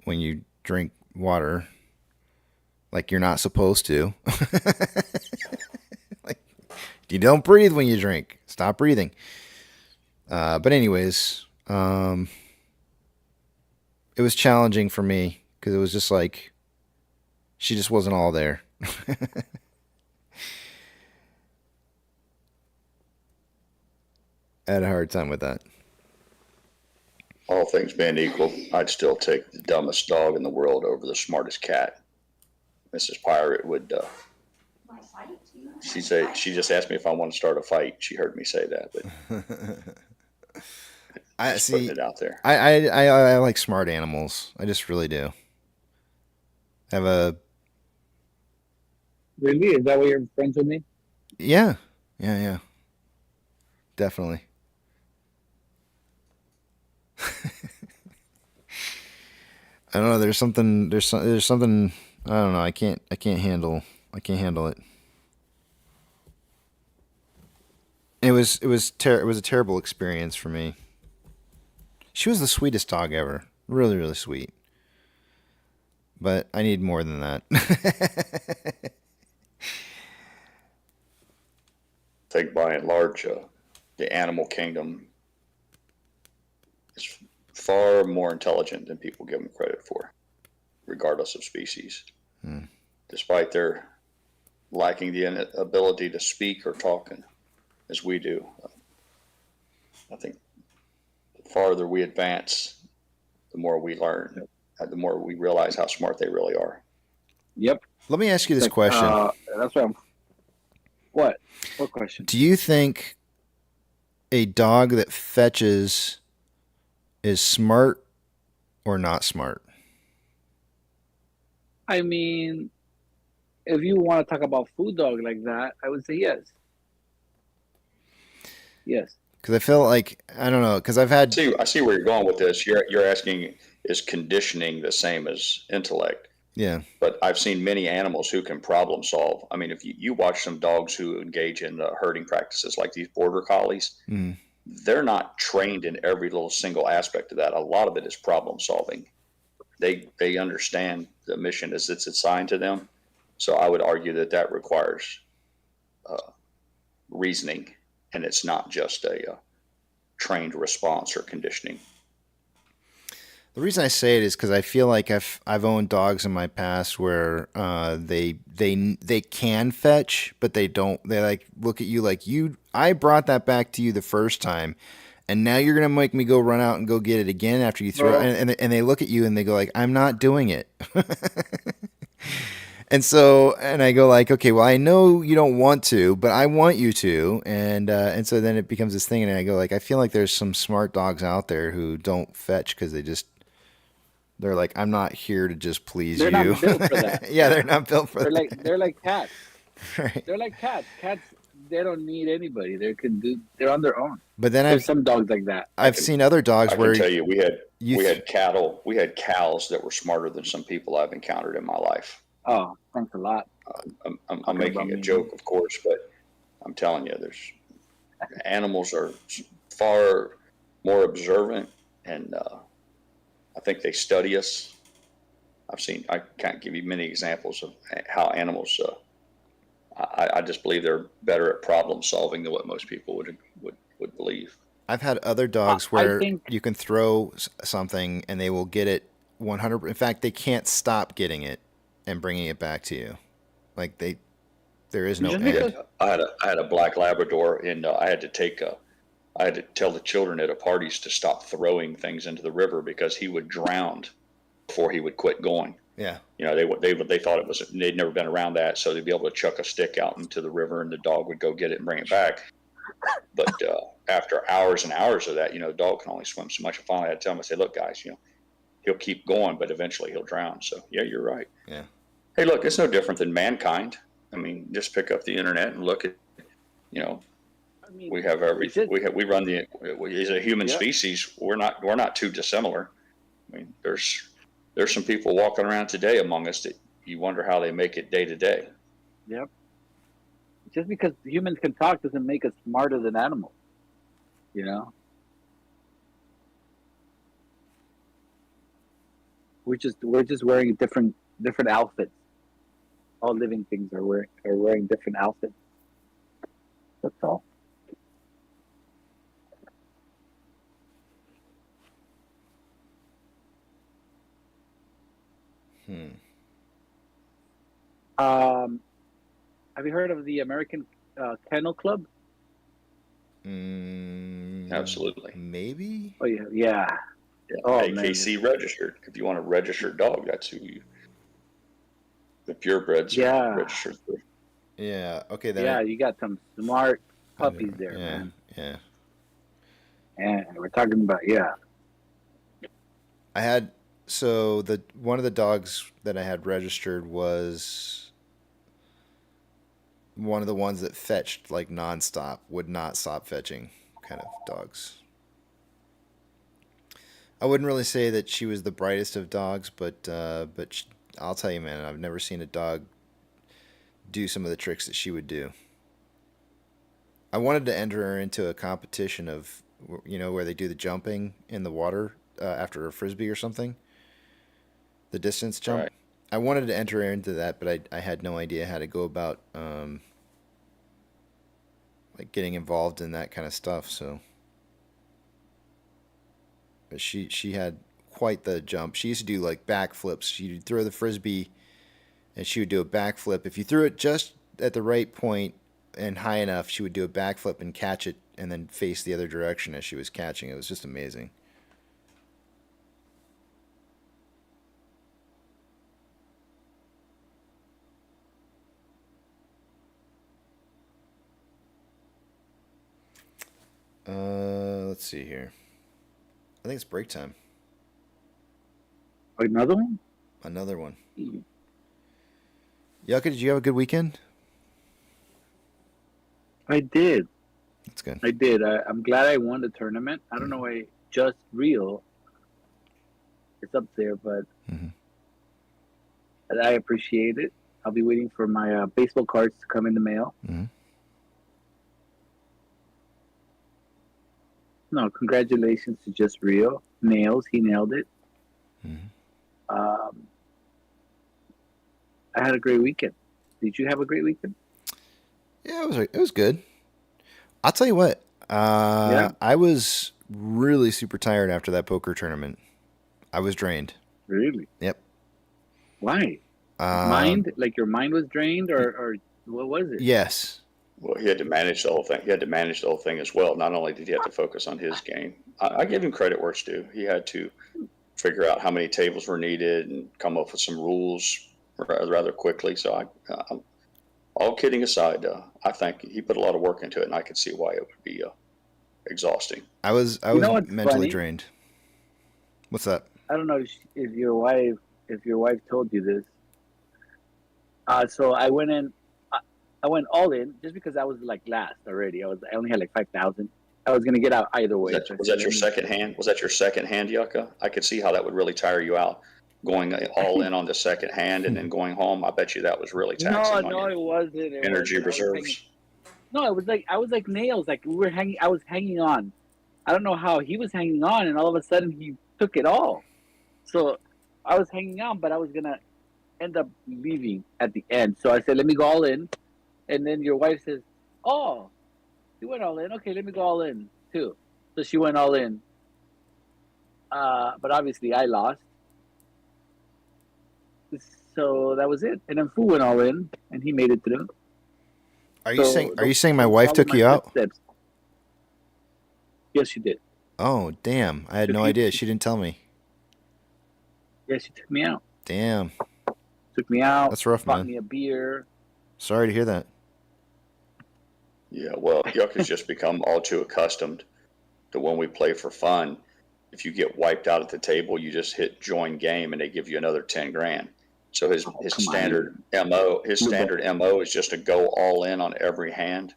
when you drink water like you're not supposed to. Like, you don't breathe when you drink. Stop breathing. But anyways, it was challenging for me because it was just like she just wasn't all there. I had a hard time with that. All things being equal, I'd still take the dumbest dog in the world over the smartest cat. Mrs. Pirate would. She just asked me if I want to start a fight. She heard me say that, but I see putting it out there. I like smart animals. I just really do. Have a. Really? Is that what you're friends with me? Yeah. Definitely. I don't know. There's something. There's something. I don't know. I can't handle it. It was a terrible experience for me. She was the sweetest dog ever. Really, really sweet. But I need more than that. I think by and large, the animal kingdom is far more intelligent than people give them credit for, regardless of species. Despite their lacking the ability to speak or talk as we do. I think the farther we advance, the more we learn, the more we realize how smart they really are. Yep. Let me ask you this question. That's what What? What question? Do you think a dog that fetches is smart or not smart? I mean, if you want to talk about food dog like that, I would say yes. Yes. Because I feel like, I don't know, because I've had... I see where you're going with this. You're asking, is conditioning the same as intellect? Yeah. But I've seen many animals who can problem solve. I mean, if you watch some dogs who engage in herding practices like these border collies, they're not trained in every little single aspect of that. A lot of it is problem solving. They understand the mission as it's assigned to them. So I would argue that requires reasoning, and it's not just a trained response or conditioning. The reason I say it is because I feel like I've owned dogs in my past where they can fetch, but they don't. They like look at you like I brought that back to you the first time, and now you're gonna make me go run out and go get it again after you throw it. And they look at you and they go like, I'm not doing it. And I go like, okay, well, I know you don't want to, but I want you to. And so then it becomes this thing. And I go like, I feel like there's some smart dogs out there who don't fetch because they're like, I'm not here to just please you. They're not built for that. Yeah, they're not built for that. They're like cats. Right. They're like cats. Cats, they don't need anybody. They're on their own. But then There's some dogs like that. I've seen other dogs I where can tell you, we had cows that were smarter than some people I've encountered in my life. Oh, thanks a lot. I'm making a joke, of course, but I'm telling you, animals are far more observant, and I think they study us. I can't give you many examples of how animals. I just believe they're better at problem solving than what most people would believe. I've had other dogs where you can throw something and they will get it 100. In fact, they can't stop getting it and bringing it back to you. Like there is no end. I had a black Labrador, and I had to tell the children at a parties to stop throwing things into the river because he would drown before he would quit going. Yeah. You know, they thought it was, they'd never been around that, so they'd be able to chuck a stick out into the river and the dog would go get it and bring it back. But after hours and hours of that, the dog can only swim so much. And finally, I had to tell him, I said, look, guys, he'll keep going, but eventually he'll drown. So, yeah, you're right. Yeah. Hey, look, it's no different than mankind. I mean, just pick up the internet and look at, we have everything. We run as a human species, we're not too dissimilar. I mean, there's some people walking around today among us that you wonder how they make it day to day. Yep. Just because humans can talk doesn't make us smarter than animals. We're just wearing different outfits. All living things are wearing different outfits. That's all. Have you heard of the American Kennel Club? Absolutely. Maybe. Oh yeah. Oh, AKC registered. If you want a registered dog, that's who the purebreds are registered through. Yeah. Okay. Then you got some smart puppies there, man. Yeah. And we're talking about I had one of the dogs that I had registered was one of the ones that fetched like nonstop, would not stop fetching kind of dogs. I wouldn't really say that she was the brightest of dogs, but I'll tell you, man, I've never seen a dog do some of the tricks that she would do. I wanted to enter her into a competition of, where they do the jumping in the water after a frisbee or something, the distance jump. Right. I wanted to enter her into that, but I had no idea how to go about like getting involved in that kind of stuff. So, but she had quite the jump. She used to do like backflips. She'd throw the frisbee, and she would do a backflip. If you threw it just at the right point and high enough, she would do a backflip and catch it, and then face the other direction as she was catching. It was just amazing. Let's see here. I think it's break time. Another one? Another one. Yucca, did you have a good weekend? I did. That's good. I did. I'm glad I won the tournament. I don't know why Just Real is up there, but I appreciate it. I'll be waiting for my baseball cards to come in the mail. No, congratulations to Just Real. He nailed it. I had a great weekend. Did you have a great weekend? Yeah, it was good. I'll tell you what. I was really super tired after that poker tournament. I was drained. Really? Yep. Why? Like your mind was drained, or what was it? Yes. Well, he had to manage the whole thing. He had to manage the whole thing as well. Not only did he have to focus on his game, I give him credit where it's due. He had to figure out how many tables were needed and come up with some rules rather quickly. So all kidding aside, I think he put a lot of work into it, and I could see why it would be exhausting. I was mentally drained. What's that? I don't know if your wife told you this. So I went in. I went all in just because I was like last already. I only had like 5,000. I was gonna get out either way. Was that your second hand? Was that your second hand, Yucca? I could see how that would really tire you out. Going all in on the second hand and then going home. I bet you that was really taxing on your It wasn't. energy reserves. No, it was like I was like nails. Like we were hanging. I was hanging on. I don't know how he was hanging on, and all of a sudden he took it all. So I was hanging on, but I was gonna end up leaving at the end. So I said, "Let me go all in," and then your wife says, "Oh, you went all in. Okay, let me go all in too." So she went all in. But obviously I lost. So that was it. And then Fu went all in, and he made it through. Are you saying my wife took you out? Steps. Yes, she did. Oh, damn! I had no idea. She didn't tell me. Yeah, she took me out. Damn. Took me out. That's rough, bought man. me a beer. Sorry to hear that. Yeah, well, Yuck has just become all too accustomed to when we play for fun. If you get wiped out at the table, you just hit join game and they give you another 10 grand. So his standard MO is just to go all in on every hand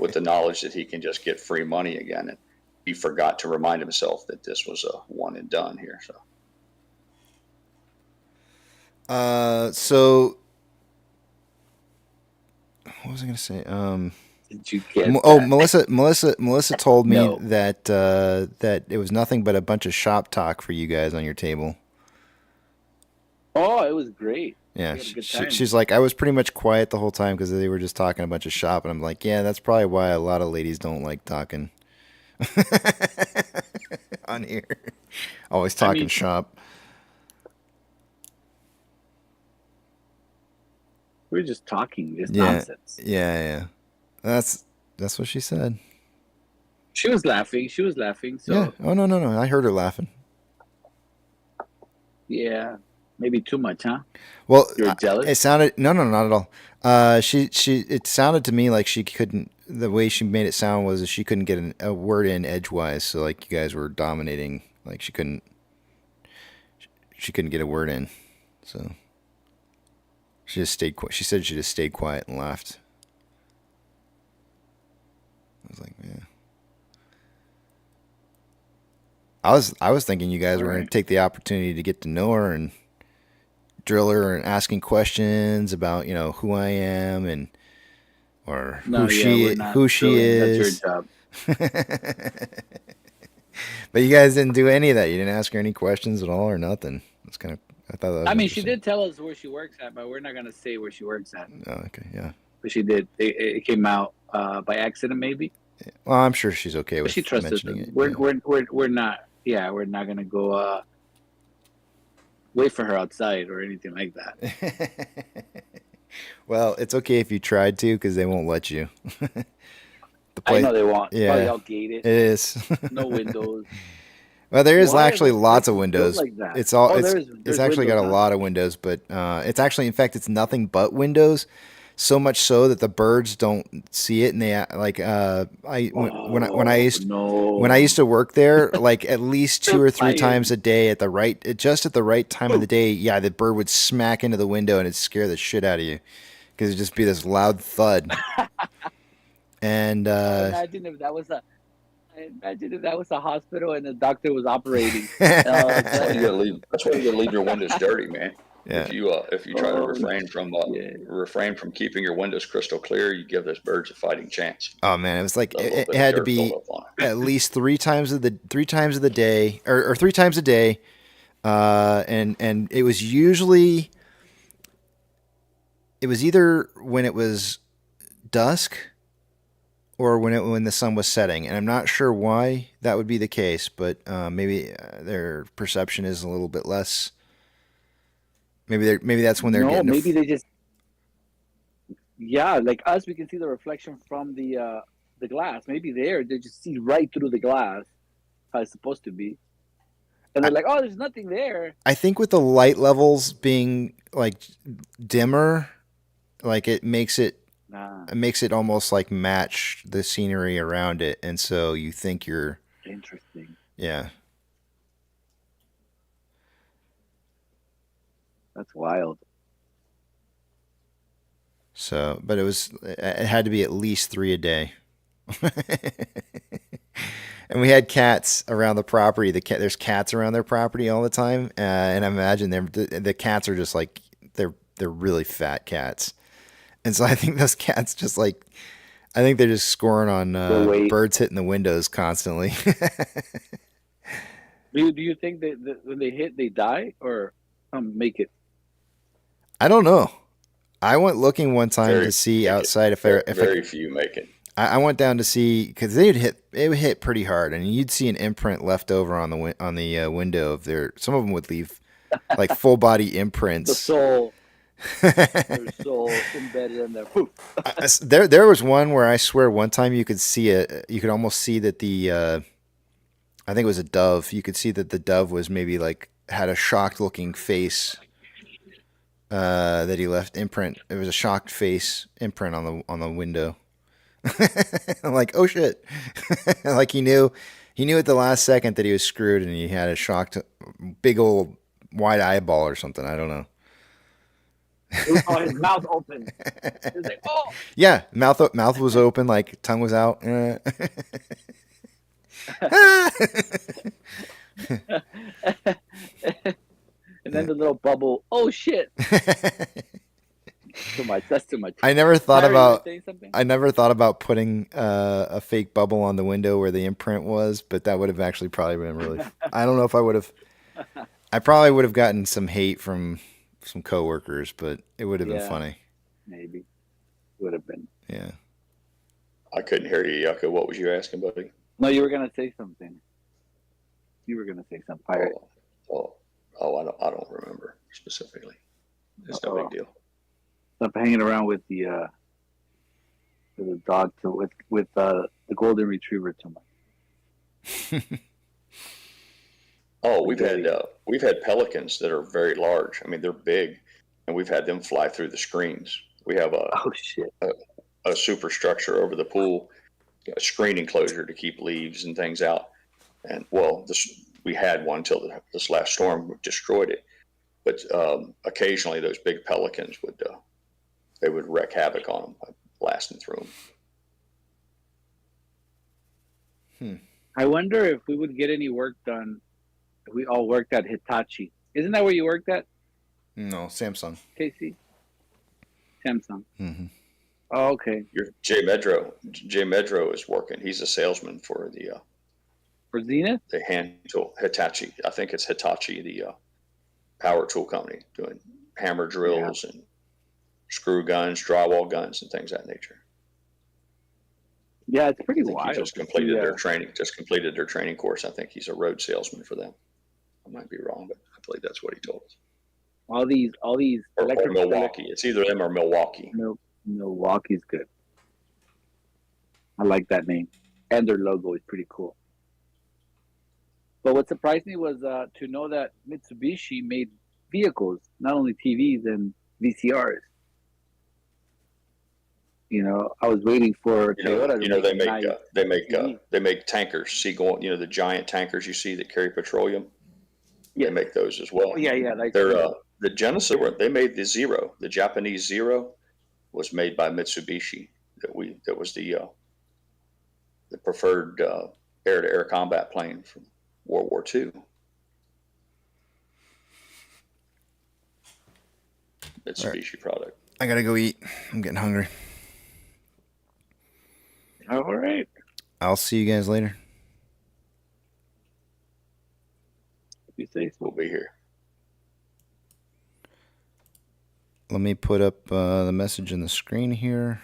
with the knowledge that he can just get free money again. And he forgot to remind himself that this was a one and done here. So what was I going to say? Did you get Melissa told me that that it was nothing but a bunch of shop talk for you guys on your table. Oh, it was great. Yeah, she's like, I was pretty much quiet the whole time because they were just talking a bunch of shop, and I'm like, yeah, that's probably why a lot of ladies don't like talking on here. Always talking shop. We're just talking this nonsense. Yeah. That's what she said. She was laughing. So yeah. Oh no. I heard her laughing. Yeah. Maybe too much, huh? Well, you're jealous. It sounded not at all. It sounded to me like she couldn't. The way she made it sound was she couldn't get a word in edgewise. So like you guys were dominating. Like she couldn't get a word in. So she just stayed. She said she just stayed quiet and laughed. I was like, yeah. I was thinking you guys were going to take the opportunity to get to know her and drill her and asking questions about, who I am or who she is. That's your job. But you guys didn't do any of that. You didn't ask her any questions at all or nothing. It's kind of, I thought that was interesting. She did tell us where she works at, but we're not going to say where she works at. Oh, okay, yeah. But she did. It came out by accident, maybe. Yeah. Well, I'm sure she's okay with mentioning it. We're not. Yeah, we're not going to go wait for her outside or anything like that. Well, it's okay if you tried to because they won't let you. I know they won't. Yeah, probably all gated. It is. No windows. Well, there is actually lots of windows. Like that? It's all. There's it's actually got a lot of windows, but it's actually, in fact, it's nothing but windows. So much so that the birds don't see it, and they like when I used to work there, like at least 2 or 3 times a day at the right time of the day, yeah, the bird would smack into the window and it'd scare the shit out of you because it'd just be this loud thud. And imagine if that was a hospital and the doctor was operating. That's why you gotta leave your windows dirty, man. Yeah. If you try to refrain from keeping your windows crystal clear, you give those birds a fighting chance. Oh man, it was like it had to be at least 3 times of the day or 3 times a day, and it was usually either when it was dusk or when the sun was setting, and I'm not sure why that would be the case, but maybe their perception is a little bit less. Maybe that's when they're getting. Maybe they just. Yeah, like us, we can see the reflection from the glass. Maybe they just see right through the glass, how it's supposed to be, and they're like, "Oh, there's nothing there." I think with the light levels being like dimmer, like it makes it almost like match the scenery around it, and so you think you're interesting. Yeah. That's wild. So, but it had to be at least 3 a day. And we had cats around the property. There's cats around their property all the time, and I imagine the cats are just like they're really fat cats, and so I think those cats just like I think they're just scoring on birds hitting the windows constantly. Do you think that when they hit, they die or make it? I don't know. I went looking one time to see outside if very few make it. I went down to see because it would hit pretty hard, and you'd see an imprint left over on the window of their. Some of them would leave like full body imprints. The soul, their soul embedded in there. There was one where I swear one time you could see it. You could almost see that I think it was a dove. You could see that the dove was maybe like had a shocked looking face. That he left imprint. It was a shocked face imprint on the window. I'm like, oh shit! Like he knew at the last second that he was screwed, and he had a shocked, big old wide eyeball or something. I don't know. Oh, his mouth open. He was like, oh. Yeah, mouth was open, like tongue was out. And then the little bubble. Oh shit! Too much. That's too much. I never thought about putting a fake bubble on the window where the imprint was, but that would have actually probably been really. I don't know if I would have. I probably would have gotten some hate from some coworkers, but it would have been funny. Maybe would have been. Yeah. I couldn't hear you, Yucca. What was you asking, buddy? No, you were gonna say something. You were gonna say something. Pirate. I don't remember specifically. It's no big deal. Stop hanging around with the dog with the golden retriever too much. Oh, we've had pelicans that are very large. I mean, they're big, and we've had them fly through the screens. We have a superstructure over the pool, a screen enclosure to keep leaves and things out. And we had one until this last storm destroyed it. But occasionally, those big pelicans would wreak havoc on them by blasting through them. I wonder if we would get any work done if we all worked at Hitachi. Isn't that where you worked at? No, Samsung. Casey? Samsung. Mm-hmm. Oh, okay. Jay Medro is working. He's a salesman for for Zenith? The hand tool, Hitachi. I think it's Hitachi, the power tool company, doing hammer drills and screw guns, drywall guns, and things of that nature. Yeah, it's pretty wild. He just completed their training. Just completed their training course. I think he's a road salesman for them. I might be wrong, but I believe that's what he told us. All these or Milwaukee. It's either them or Milwaukee. No, Milwaukee's good. I like that name, and their logo is pretty cool. But what surprised me was to know that Mitsubishi made vehicles, not only TVs and VCRs. You know, I was waiting for Toyota. They make tankers. See, the giant tankers you see that carry petroleum. Yeah. They make those as well. Oh, yeah. They're the Genesis. They made the Zero. The Japanese Zero was made by Mitsubishi. That was the preferred air-to-air combat plane from World War II. Mitsubishi product. I gotta go eat. I'm getting hungry. All right. I'll see you guys later. Be safe. We'll be here. Let me put up the message in the screen here.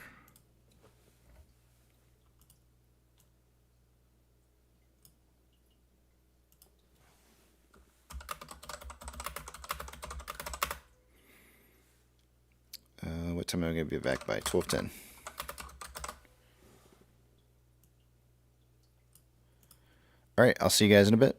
What time am I going to be back by? 12:10. All right, I'll see you guys in a bit.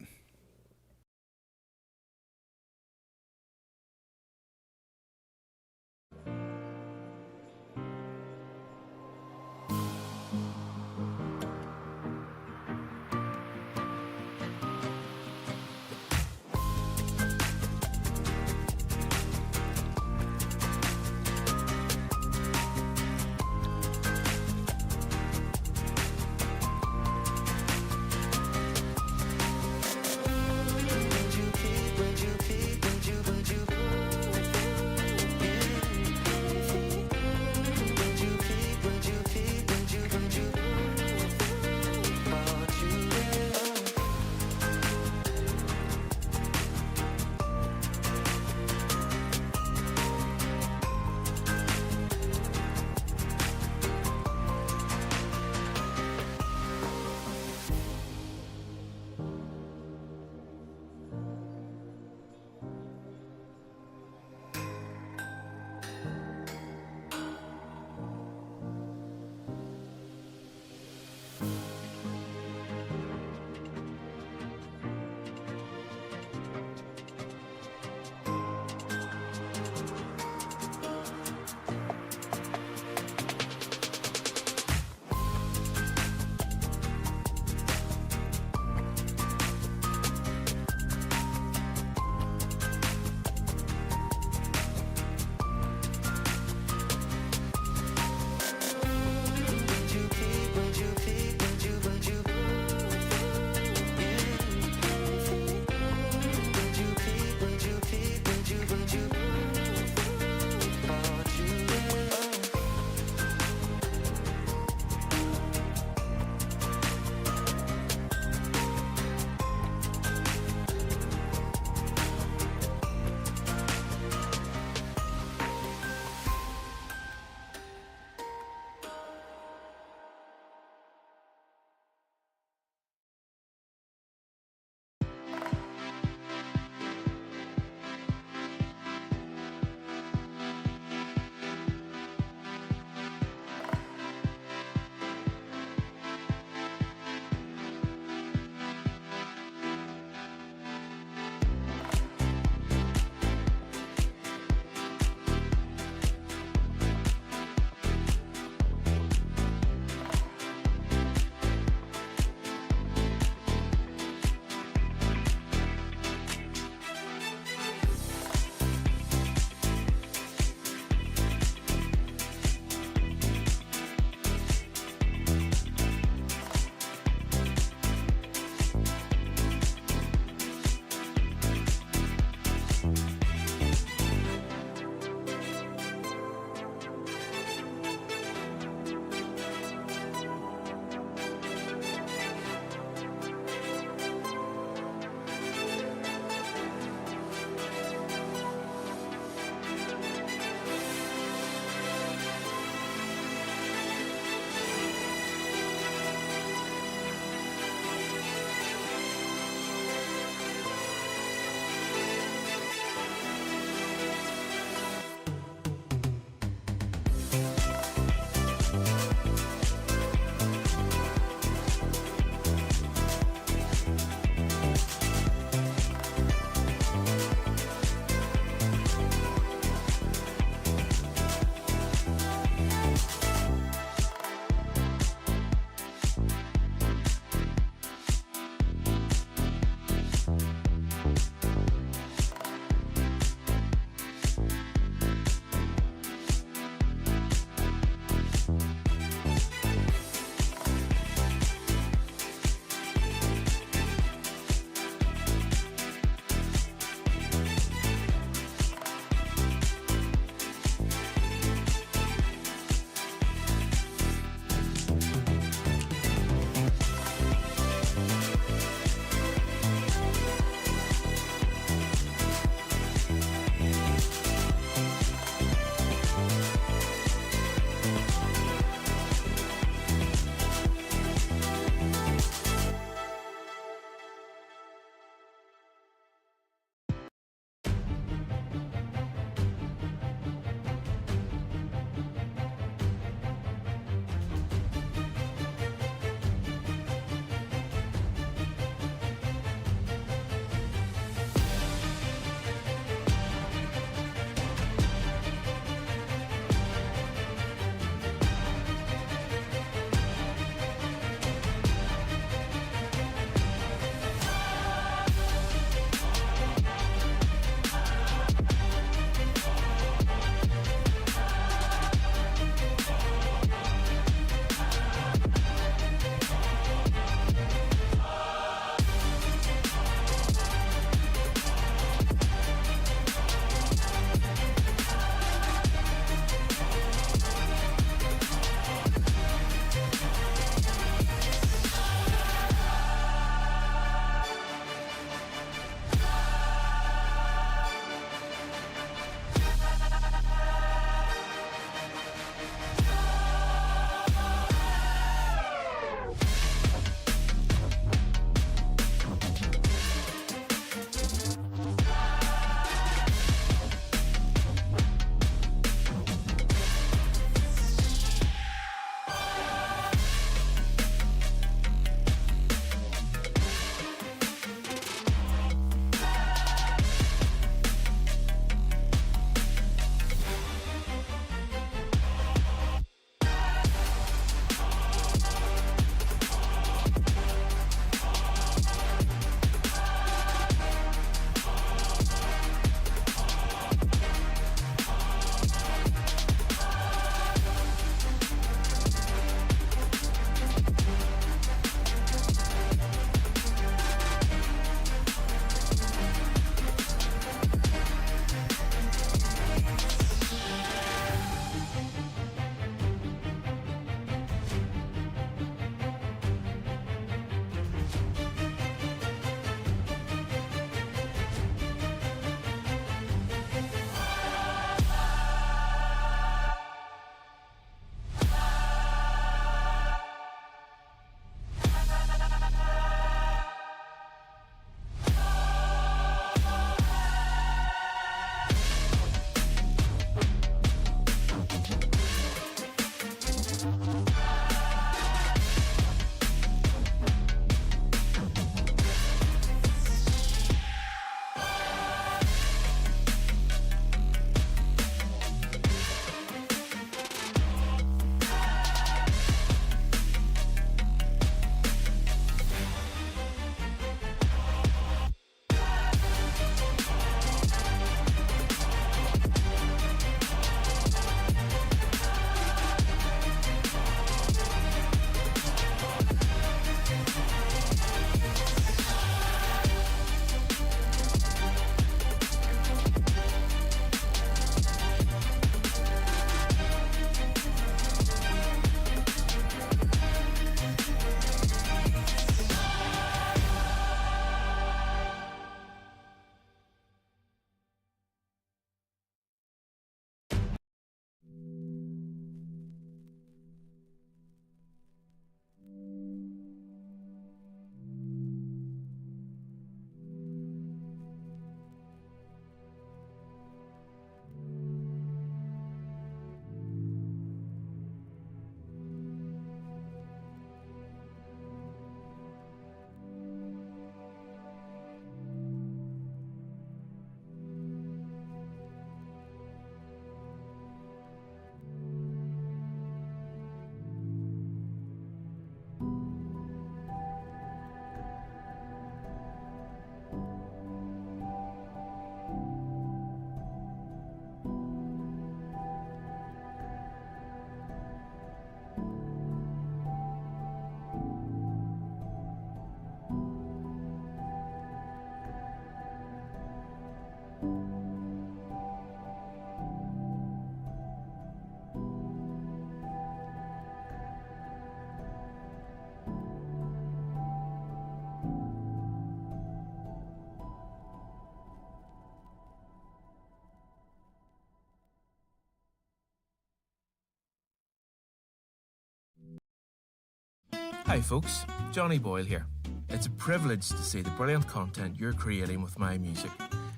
Hi folks, Johnny Boyle here. It's a privilege to see the brilliant content you're creating with my music.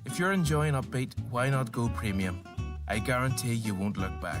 If you're enjoying Upbeat, why not go premium? I guarantee you won't look back.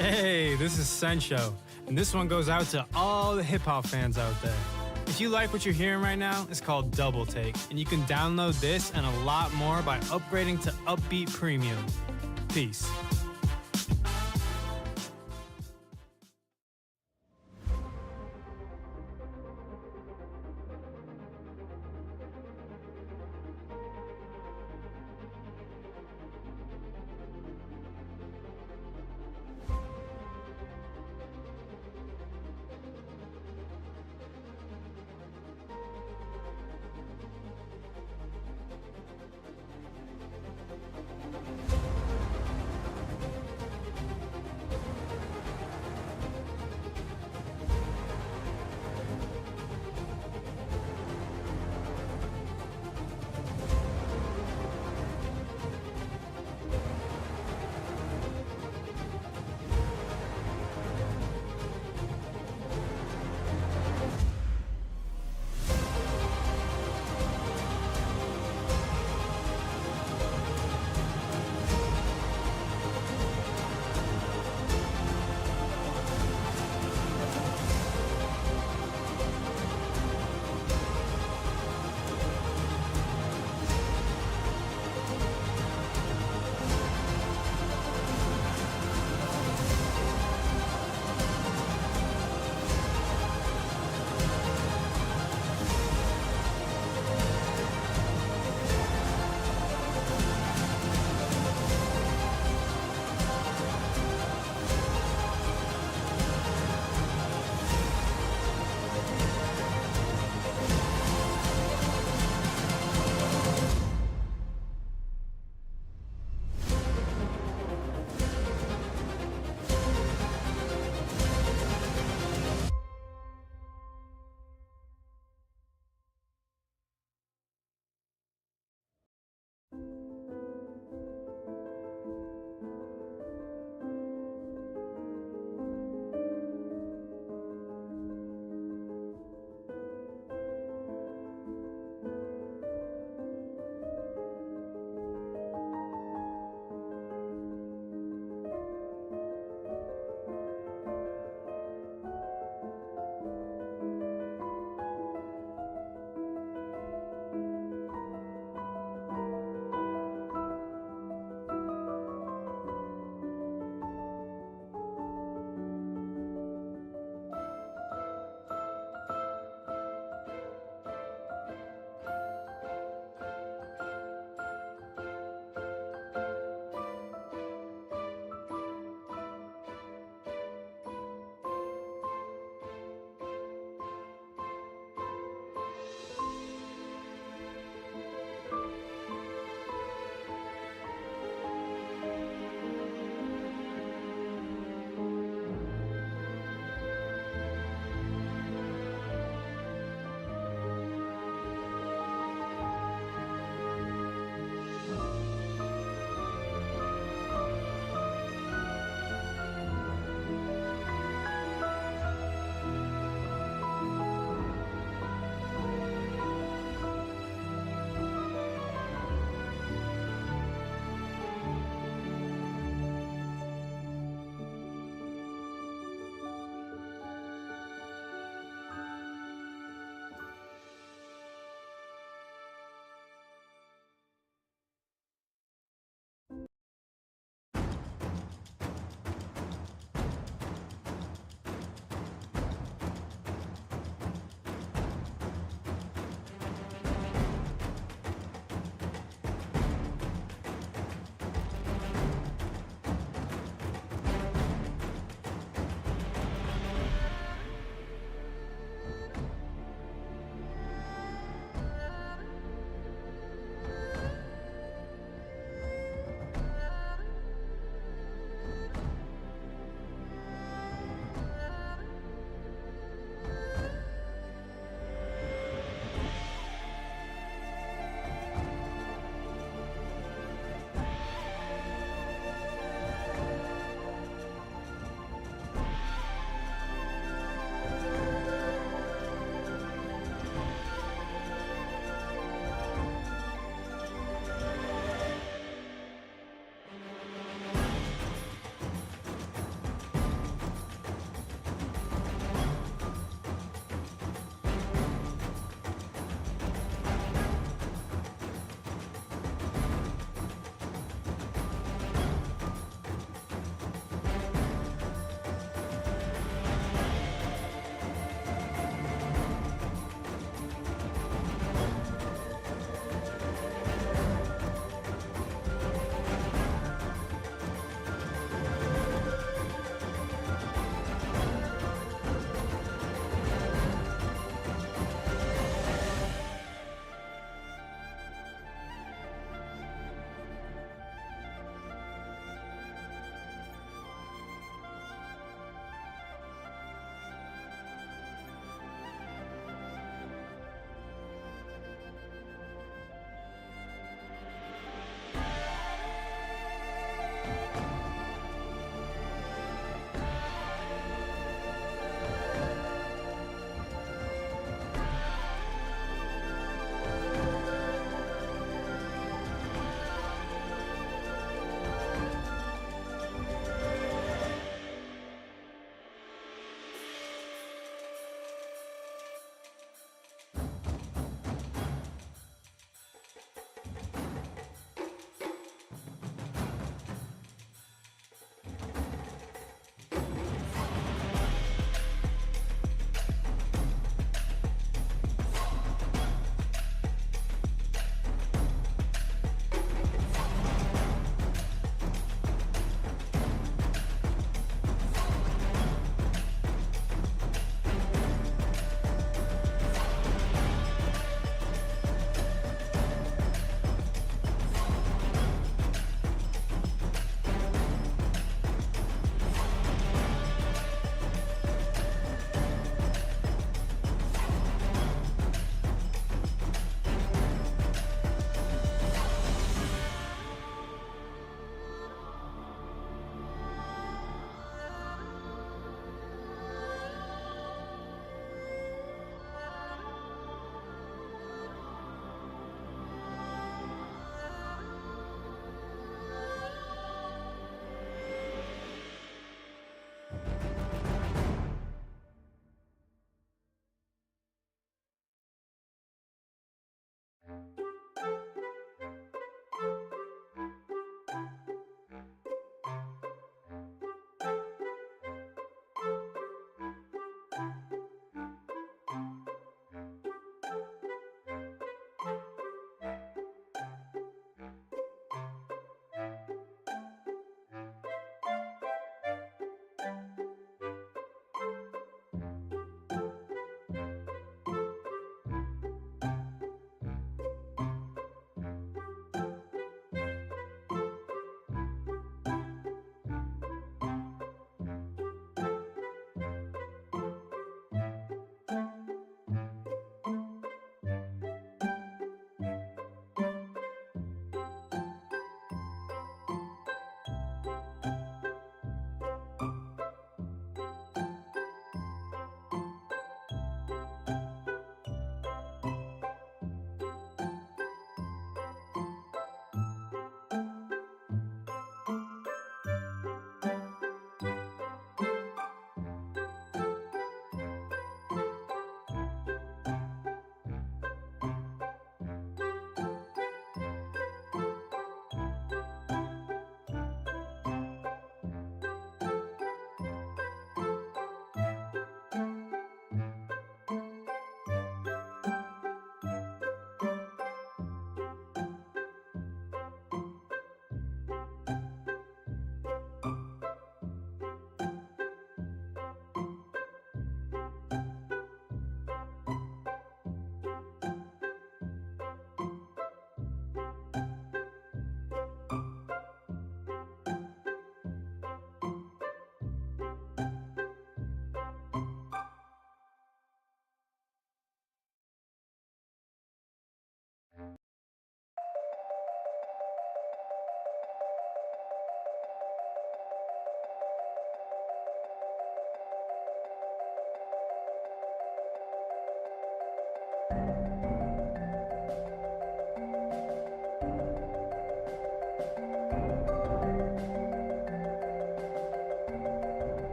Hey, this is Sencho, and this one goes out to all the hip-hop fans out there. If you like what you're hearing right now, it's called Double Take, and you can download this and a lot more by upgrading to Upbeat Premium. Peace.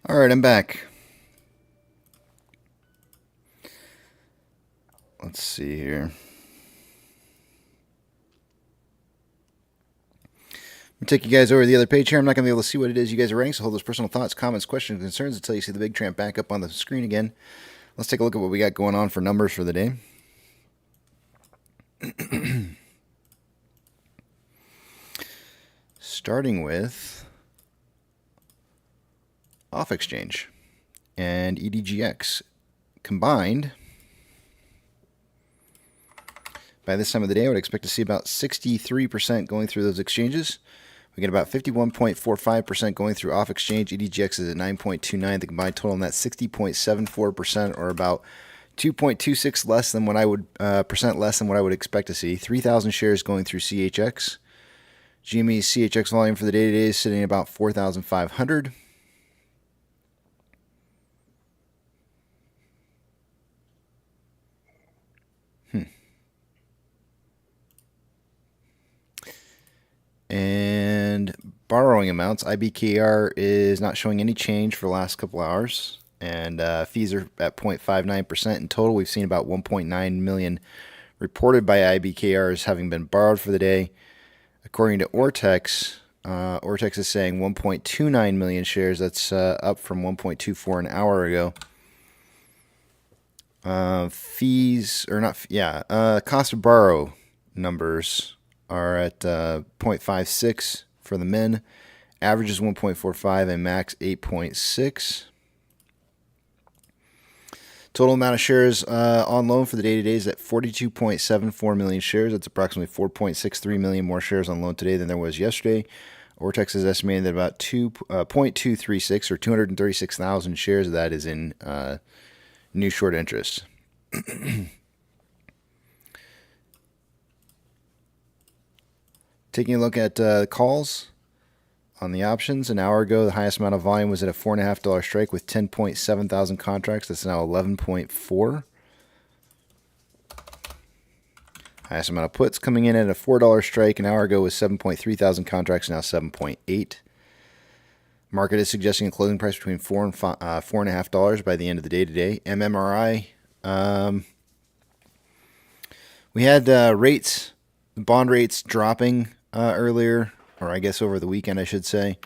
All right, I'm back. Let's see here. I'll take you guys over to the other page here. I'm not going to be able to see what it is you guys are writing, so hold those personal thoughts, comments, questions, concerns until you see the big tramp back up on the screen again. Let's take a look at what we got going on for numbers for the day. Starting with off exchange and EDGX combined. By this time of the day, I would expect to see about 63% going through those exchanges. We get about 51.45% going through off exchange. EDGX is at 9.29. The combined total on that 60.74%, or about 2.26 less than what I would percent less than what I would expect to see. 3,000 shares going through CHX. GME's CHX volume for the day today is sitting at about 4,500. And borrowing amounts, IBKR is not showing any change for the last couple hours, and fees are at 0.59%. In total, we've seen about 1.9 million reported by IBKR as having been borrowed for the day. According to Ortex, Ortex is saying 1.29 million shares. That's up from 1.24 an hour ago. Cost of borrow numbers are at 0.56 for the min. Average is 1.45 and max 8.6. Total amount of shares on loan for the day today is at 42.74 million shares. That's approximately 4.63 million more shares on loan today than there was yesterday. Ortex is estimating that about 0.236 or 236,000 shares of that is in new short interest. Taking a look at calls on the options, an hour ago, the highest amount of volume was at a $4.50 strike with 10.7 thousand contracts. That's now 11.4. Highest amount of puts coming in at a $4 strike an hour ago was 7.3 thousand contracts, now 7.8. Market is suggesting a closing price between $4 and $4.50 by the end of the day today. MMRI, we had rates, bond rates dropping earlier, or I guess over the weekend, I should say.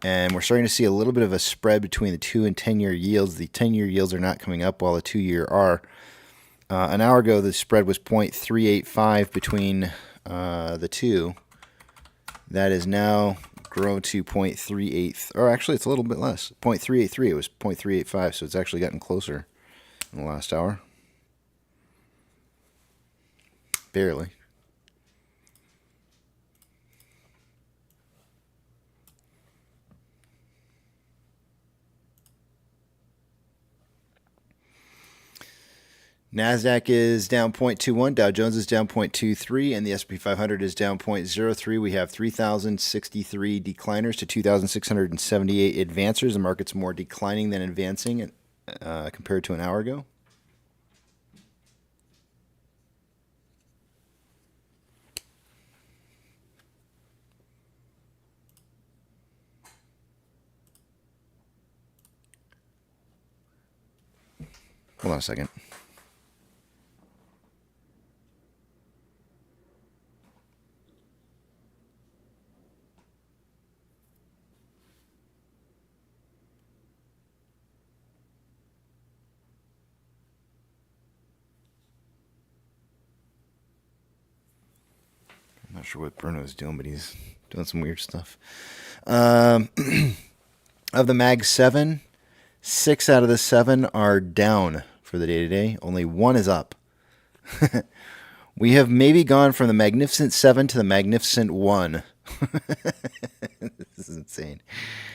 And we're starting to see a little bit of a spread between the 2 and 10-year yields. The 10-year yields are not coming up while the 2-year are. An hour ago, the spread was 0.385 between the two. That is now grown to 0.38, or actually it's a little bit less. 0.383, it was 0.385, so it's actually gotten closer in the last hour. Barely. NASDAQ is down 0.21, Dow Jones is down 0.23, and the S&P 500 is down 0.03. We have 3,063 decliners to 2,678 advancers. The market's more declining than advancing compared to an hour ago. Hold on a second. I'm not sure what Bruno's doing, but he's doing some weird stuff. Of the Mag 7, 6 out of the 7 are down for the day today. Only 1 is up. We have maybe gone from the Magnificent 7 to the Magnificent 1. This is insane.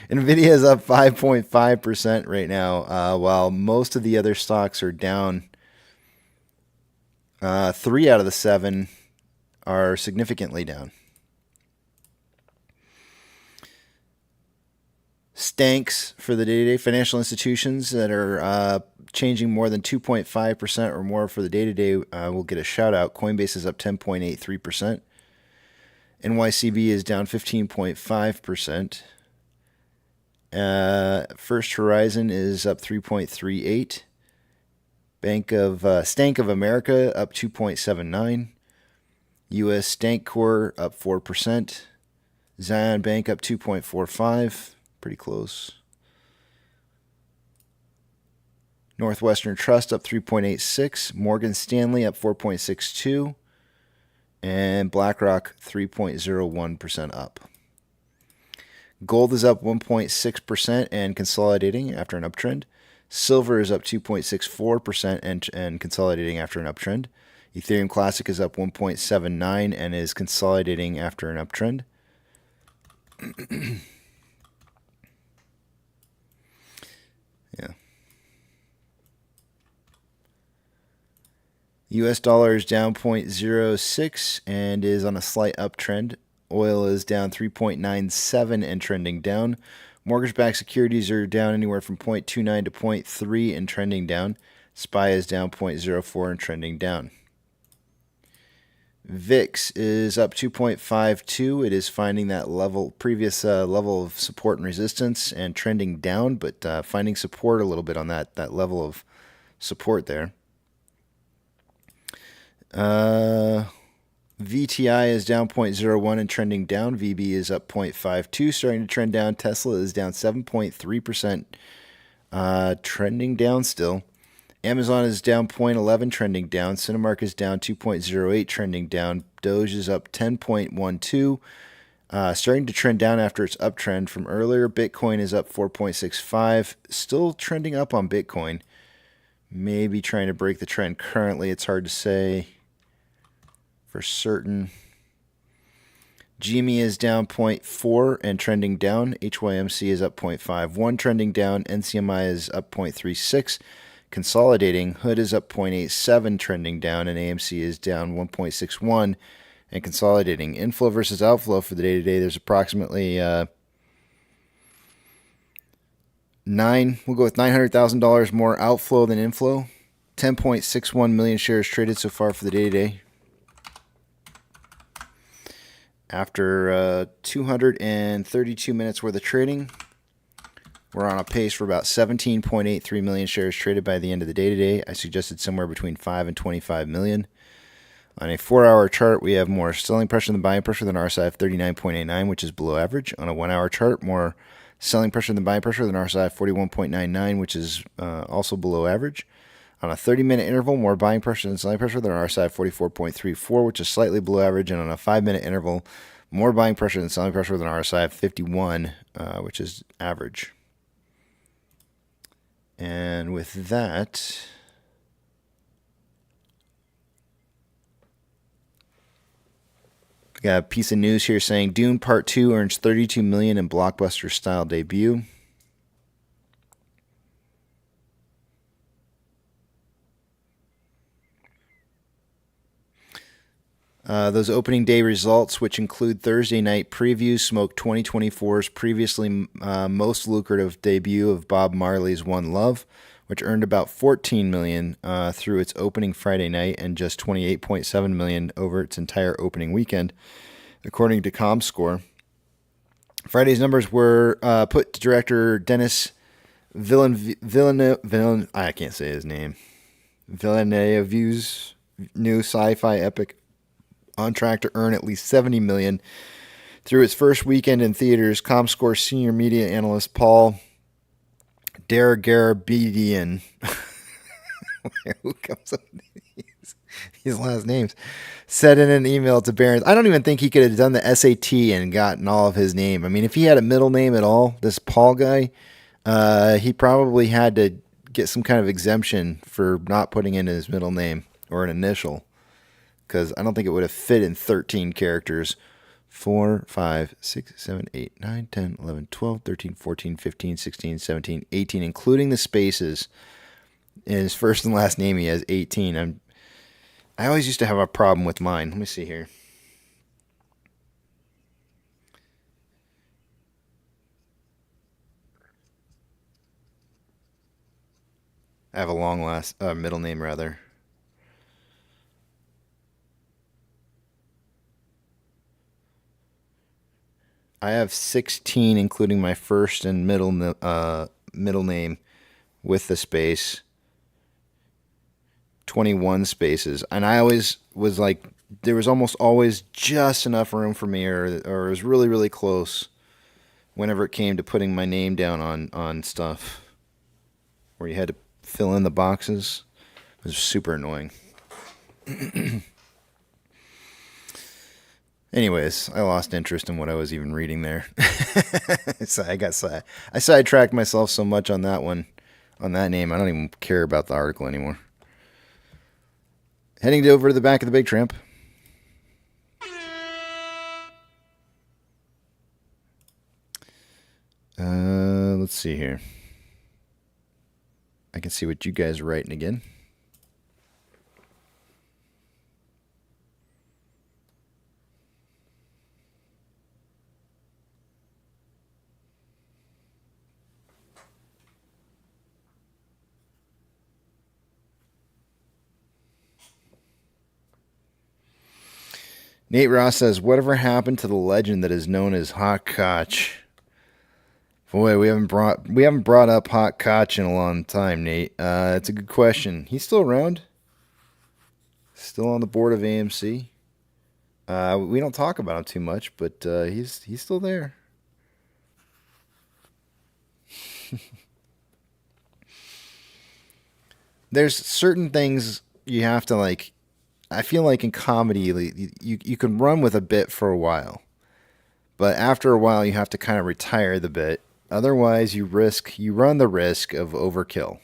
NVIDIA is up 5.5% right now, while most of the other stocks are down. 3 out of the 7 are significantly down. Stanks for the day-to-day, financial institutions that are changing more than 2.5% or more for the day-to-day will get a shout-out. Coinbase is up 10.83%. NYCB is down 15.5%. First Horizon is up 3.38. Stank of America up 2.79. U.S. Stank Core up 4%. Zion Bank up 2.45. Pretty close. Northwestern Trust up 3.86. Morgan Stanley up 4.62. And BlackRock 3.01% up. Gold is up 1.6% and consolidating after an uptrend. Silver is up 2.64% and consolidating after an uptrend. Ethereum Classic is up 1.79 and is consolidating after an uptrend. Yeah. US dollar is down 0.06 and is on a slight uptrend. Oil is down 3.97 and trending down. Mortgage-backed securities are down anywhere from 0.29 to 0.3 and trending down. SPY is down 0.04 and trending down. VIX is up 2.52. It is finding that previous level of support and resistance and trending down, but finding support a little bit on that level of support there. VTI is down 0.01 and trending down. VB is up 0.52, starting to trend down. Tesla is down 7.3%, trending down still. Amazon is down 0.11, trending down. Cinemark is down 2.08, trending down. Doge is up 10.12, starting to trend down after its uptrend from earlier. Bitcoin is up 4.65, still trending up on Bitcoin. Maybe trying to break the trend currently. It's hard to say for certain. GME is down 0.4 and trending down. HYMC is up 0.51, trending down. NCMI is up 0.36. Consolidating. Hood is up 0.87, trending down, and AMC is down 1.61 and consolidating. Inflow versus outflow for the day-to-day, there's approximately we'll go with $900,000 more outflow than inflow. 10.61 million shares traded so far for the day-to-day. After 232 minutes worth of trading, we're on a pace for about 17.83 million shares traded by the end of the day today. I suggested somewhere between 5 and 25 million. On a 4-hour chart, we have more selling pressure than buying pressure than RSI of 39.89, which is below average. On a 1-hour chart, more selling pressure than buying pressure than RSI of 41.99, which is also below average. On a 30-minute interval, more buying pressure than selling pressure than RSI of 44.34, which is slightly below average. And on a 5-minute interval, more buying pressure than selling pressure than RSI of 51, which is average. And with that, got a piece of news here saying Dune Part 2 earns $32 million in blockbuster-style debut. Those opening day results, which include Thursday night previews, smoke 2024's previously most lucrative debut of Bob Marley's One Love, which earned about $14 million through its opening Friday night and just $28.7 million over its entire opening weekend, according to ComScore. Friday's numbers were put to director Denis Villeneuve, I can't say his name, Villeneuve's new sci-fi epic on track to earn at least $70 million through its first weekend in theaters. ComScore senior media analyst Paul Dargarabedian, who comes up with these last names, said in an email to Barron's, I don't even think he could have done the SAT and gotten all of his name. I mean, if he had a middle name at all, this Paul guy, he probably had to get some kind of exemption for not putting in his middle name or an initial, because I don't think it would have fit in 13 characters. 4, 5, 6, 7, 8, 9, 10, 11, 12, 13, 14, 15, 16, 17, 18, including the spaces. In his first and last name, he has 18. I always used to have a problem with mine. Let me see here. I have a long middle name, rather. I have 16, including my first and middle name with the space. 21 spaces, and I always was like, there was almost always just enough room for me, or it was really, really close whenever it came to putting my name down on stuff where you had to fill in the boxes. It was super annoying. Anyways, I lost interest in what I was even reading there. So I sidetracked myself so much on that one, on that name. I don't even care about the article anymore. Heading over to the back of the big tramp. Let's see here. I can see what you guys are writing again. Nate Ross says, whatever happened to the legend that is known as Hot Koch? Boy, we haven't brought up Hot Koch in a long time, Nate. It's a good question. He's still around? Still on the board of AMC? We don't talk about him too much, but he's still there. There's certain things you have to like. I feel like in comedy, you can run with a bit for a while, but after a while, you have to kind of retire the bit. Otherwise, you run the risk of overkill.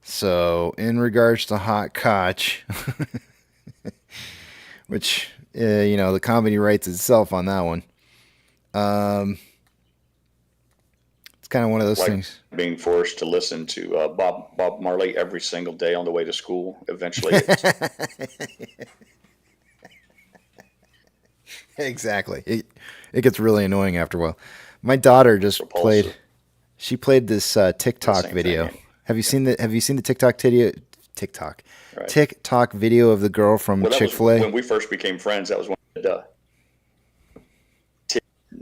So, in regards to Hot Koch, which the comedy writes itself on that one. It's kind of one of those things. Being forced to listen to Bob Marley every single day on the way to school. Eventually, exactly. It gets really annoying after a while. My daughter just played this TikTok video. Thing. Have you seen the TikTok video? Right. TikTok video of the girl from Chick-fil-A? When we first became friends, that was when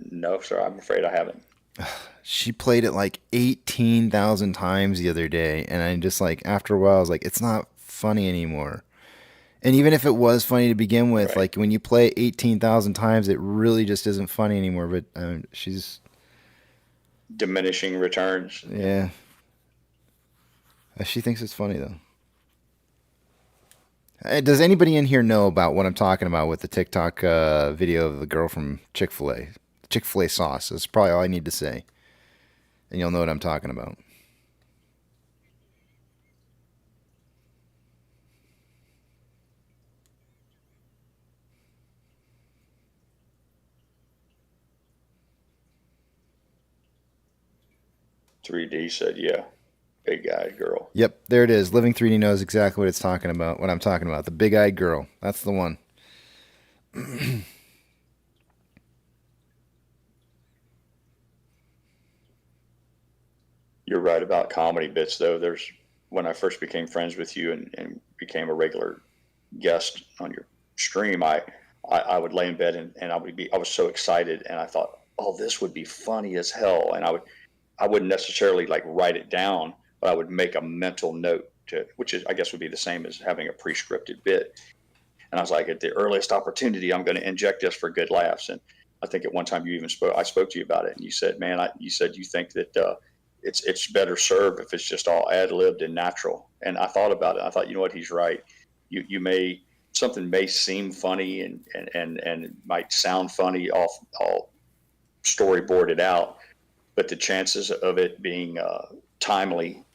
no, sir, I'm afraid I haven't. She played it like 18,000 times the other day, and I just like, after a while, I was like, it's not funny anymore. And even if it was funny to begin with, like when you play 18,000 times, it really just isn't funny anymore. But she's diminishing returns. Yeah. She thinks it's funny though. Does anybody in here know about what I'm talking about with the TikTok video of the girl from Chick-fil-A? Chick-fil-A sauce. That's probably all I need to say. And you'll know what I'm talking about. "3D said, yeah, big-eyed girl." Yep, there it is. Living 3D knows exactly what it's talking about. What I'm talking about. The big-eyed girl. That's the one. You're right about comedy bits, though. When I first became friends with you and became a regular guest on your stream, I would lay in bed and I was so excited, and I thought, oh, this would be funny as hell. And I wouldn't necessarily like write it down, but I would make a mental note which is, I guess, would be the same as having a pre-scripted bit. And I was like, at the earliest opportunity, I'm going to inject this for good laughs. And I think at one time I spoke to you about it, and you said, man, you think that it's better served if it's just all ad-libbed and natural. And I thought about it. I thought, you know what, he's right. Something may seem funny and might sound funny all storyboarded out, but the chances of it being timely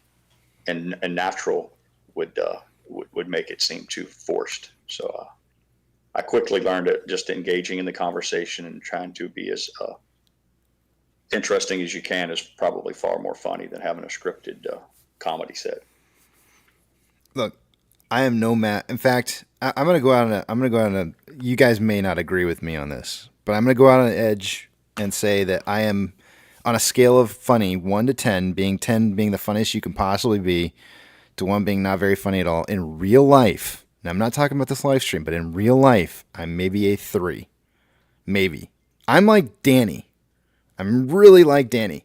and natural would make it seem too forced. So I quickly learned that just engaging in the conversation and trying to be as interesting as you can is probably far more funny than having a scripted comedy set. Look, I am no Matt. In fact, I'm going to go out on a. You guys may not agree with me on this, but I'm going to go out on an edge and say that I am on a scale of funny, 1 to 10 being the funniest you can possibly be, to 1 being not very funny at all. In real life, and I'm not talking about this live stream, but in real life, I'm maybe a 3, maybe. I'm like Danny. I'm really like Danny.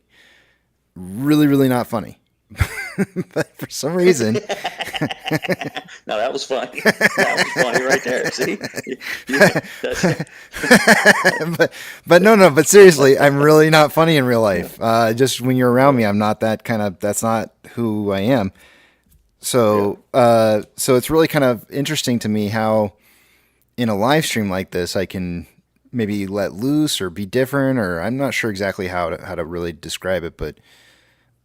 Really, really not funny. But for some reason. No, that was funny. That was funny right there. See? but no. But seriously, I'm really not funny in real life. Just when you're around me, I'm not that kind of. That's not who I am. So, so it's really kind of interesting to me how, in a live stream like this, I can maybe let loose or be different, or I'm not sure exactly how to really describe it, but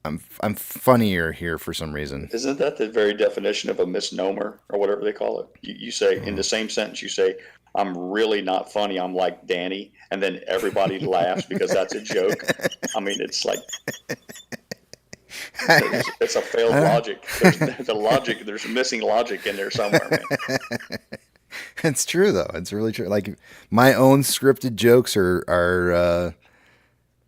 I'm funnier here for some reason. Isn't that the very definition of a misnomer or whatever they call it? You say in the same sentence, you say, "I'm really not funny. I'm like Danny," and then everybody laughs because that's a joke. I mean, it's like it's a failed logic. There's missing logic in there somewhere, man. It's true though. It's really true. Like my own scripted jokes are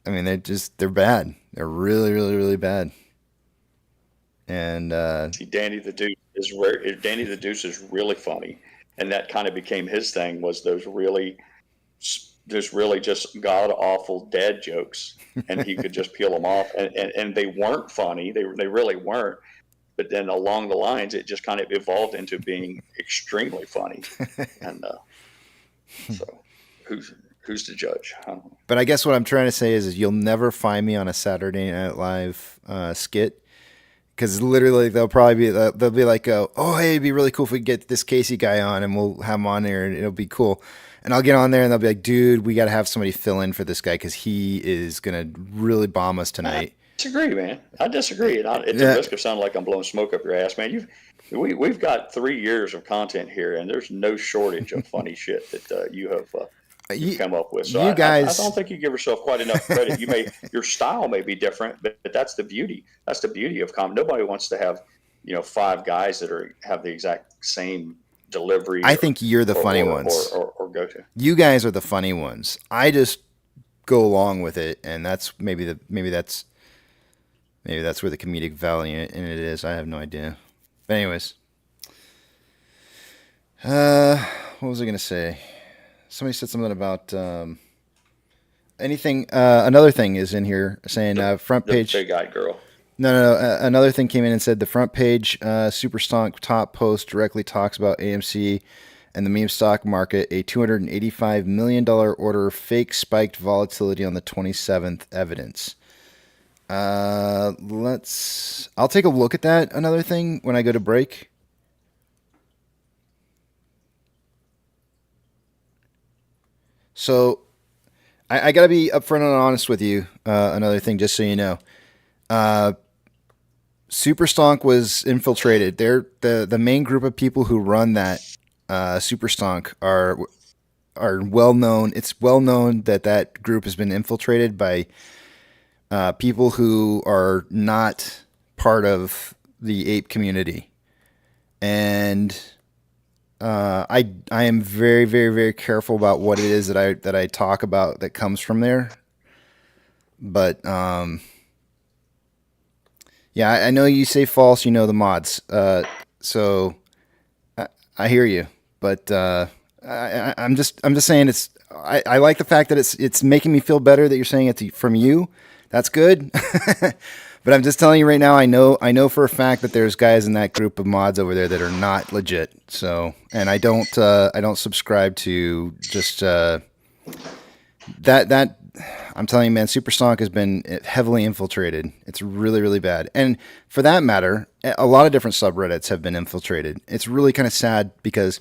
I mean, they're bad. They're really, really, really bad. And see, Danny the Deuce is rare. Danny the Deuce is really funny, and that kind of became his thing. Was those really just god awful dad jokes, and he could just peel them off, and they weren't funny. They really weren't. But then along the lines, it just kind of evolved into being extremely funny, and so who's to judge? I don't know. But I guess what I'm trying to say is you'll never find me on a Saturday Night Live skit, because literally they'll be like, oh hey, it'd be really cool if we get this Casey guy on and we'll have him on there and it'll be cool. And I'll get on there and they'll be like, dude, we got to have somebody fill in for this guy because he is gonna really bomb us tonight. I disagree, man. I disagree. It's a risk of sounding like I'm blowing smoke up your ass, man. We've got 3 years of content here, and there's no shortage of funny shit that you have come up with. So I don't think you give yourself quite enough credit. Your style may be different, but that's the beauty. That's the beauty of comedy. Nobody wants to have 5 guys that have the exact same delivery. I think you're the funny ones. Or go to. You guys are the funny ones. I just go along with it, and that's maybe that's where the comedic value in it is. I have no idea. But anyways, what was I gonna say? Somebody said something about anything. Another thing is in here saying front page. The big-eyed girl. No. Another thing came in and said the front page Super Stonk top post directly talks about AMC and the meme stock market. A $285 million order fake spiked volatility on the 27th evidence. I'll take a look at that. Another thing when I go to break. So I got to be upfront and honest with you. Another thing, just so you know, Super Stonk was infiltrated. The main group of people who run that Super Stonk are well known. It's well known that group has been infiltrated by people who are not part of the ape community, and I am very, very, very careful about what it is that I talk about that comes from there. But yeah, I know you say false. You know the mods, so I hear you. But I'm just saying I like the fact that it's making me feel better that you're saying it from you. That's good. But I'm just telling you right now, I know for a fact that there's guys in that group of mods over there that are not legit. So, and I don't subscribe to just that I'm telling you, man, Super Stonk has been heavily infiltrated. It's really, really bad. And for that matter, a lot of different subreddits have been infiltrated. It's really kind of sad because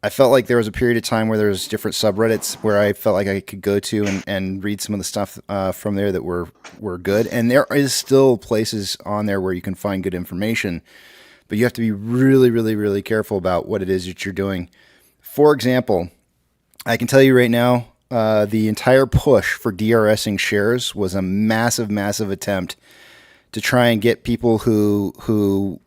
I felt like there was a period of time where there was different subreddits where I felt like I could go to and read some of the stuff from there that were good. And there is still places on there where you can find good information, but you have to be really, really, really careful about what it is that you're doing. For example, I can tell you right now, the entire push for DRSing shares was a massive, massive attempt to try and get people who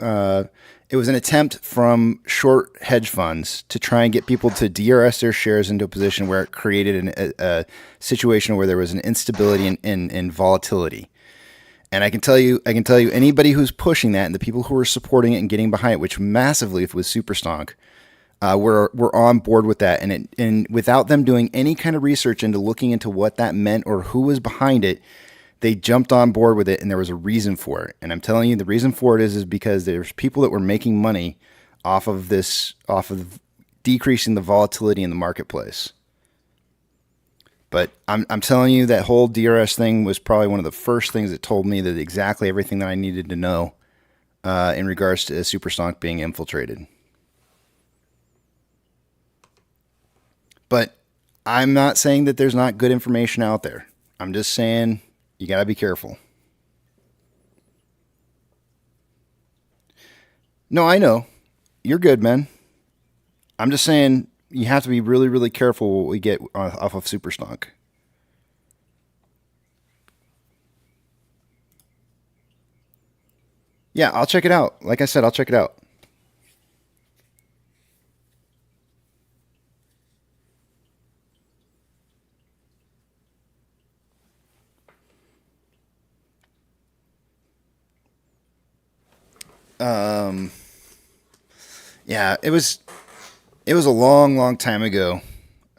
it was an attempt from short hedge funds to try and get people to DRS their shares into a position where it created a situation where there was an instability in volatility. And I can tell you, anybody who's pushing that and the people who are supporting it and getting behind it, which massively was Super Stonk, were on board with that, and without them doing any kind of research into looking into what that meant or who was behind it, they jumped on board with it, and there was a reason for it. And I'm telling you, the reason for it is because there's people that were making money off of decreasing the volatility in the marketplace. But I'm telling you, that whole DRS thing was probably one of the first things that told me that exactly everything that I needed to know in regards to Superstonk being infiltrated. But I'm not saying that there's not good information out there. I'm just saying you got to be careful. No, I know. You're good, man. I'm just saying you have to be really, really careful what we get off of Superstonk. Yeah, I'll check it out. Like I said, I'll check it out. Yeah, it was a long, long time ago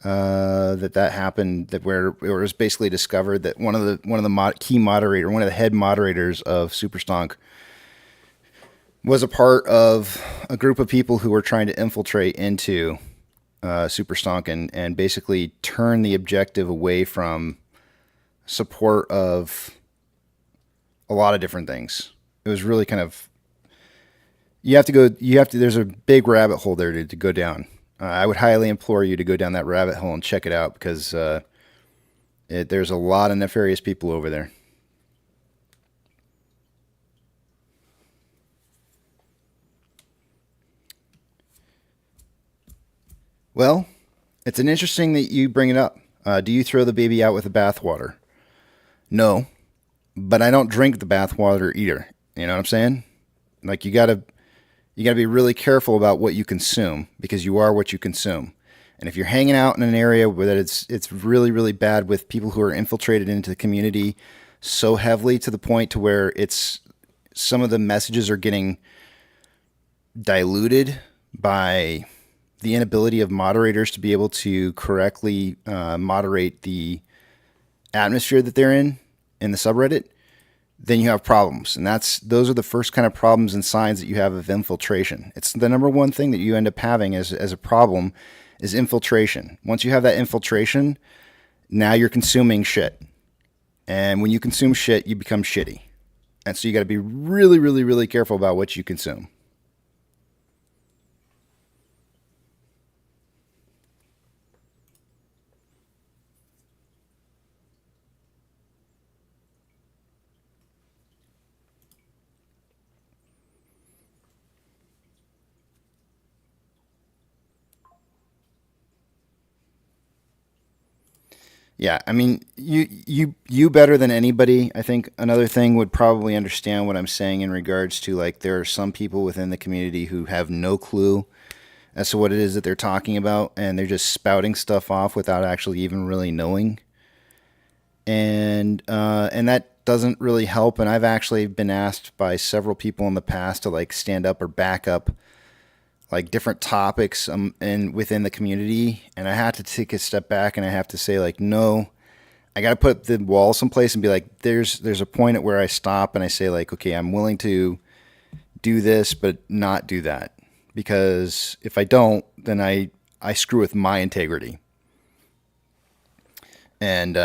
that happened. Where it was basically discovered that one of the head moderators of Superstonk was a part of a group of people who were trying to infiltrate into Superstonk and basically turn the objective away from support of a lot of different things. It was really kind of there's a big rabbit hole there to go down. I would highly implore you to go down that rabbit hole and check it out because there's a lot of nefarious people over there. Well, it's an interesting that you bring it up. Do you throw the baby out with the bathwater? No, but I don't drink the bathwater either. You know what I'm saying? Like you gotta be really careful about what you consume because you are what you consume. And if you're hanging out in an area where it's really, really bad with people who are infiltrated into the community so heavily to the point to where some of the messages are getting diluted by the inability of moderators to be able to correctly moderate the atmosphere that they're in the subreddit, then you have problems. And those are the first kind of problems and signs that you have of infiltration. It's the number one thing that you end up having as a problem is infiltration. Once you have that infiltration, now you're consuming shit. And when you consume shit, you become shitty. And so you got to be really, really, really careful about what you consume. Yeah, I mean, you better than anybody, I think another thing would probably understand what I'm saying in regards to, like, there are some people within the community who have no clue as to what it is that they're talking about, and they're just spouting stuff off without actually even really knowing. And that doesn't really help, and I've actually been asked by several people in the past to, like, stand up or back up like different topics and within the community, and I had to take a step back and I have to say, like, no, I got to put the wall someplace and be like, there's a point at where I stop and I say, like, okay, I'm willing to do this but not do that, because if I don't, then I screw with my integrity. And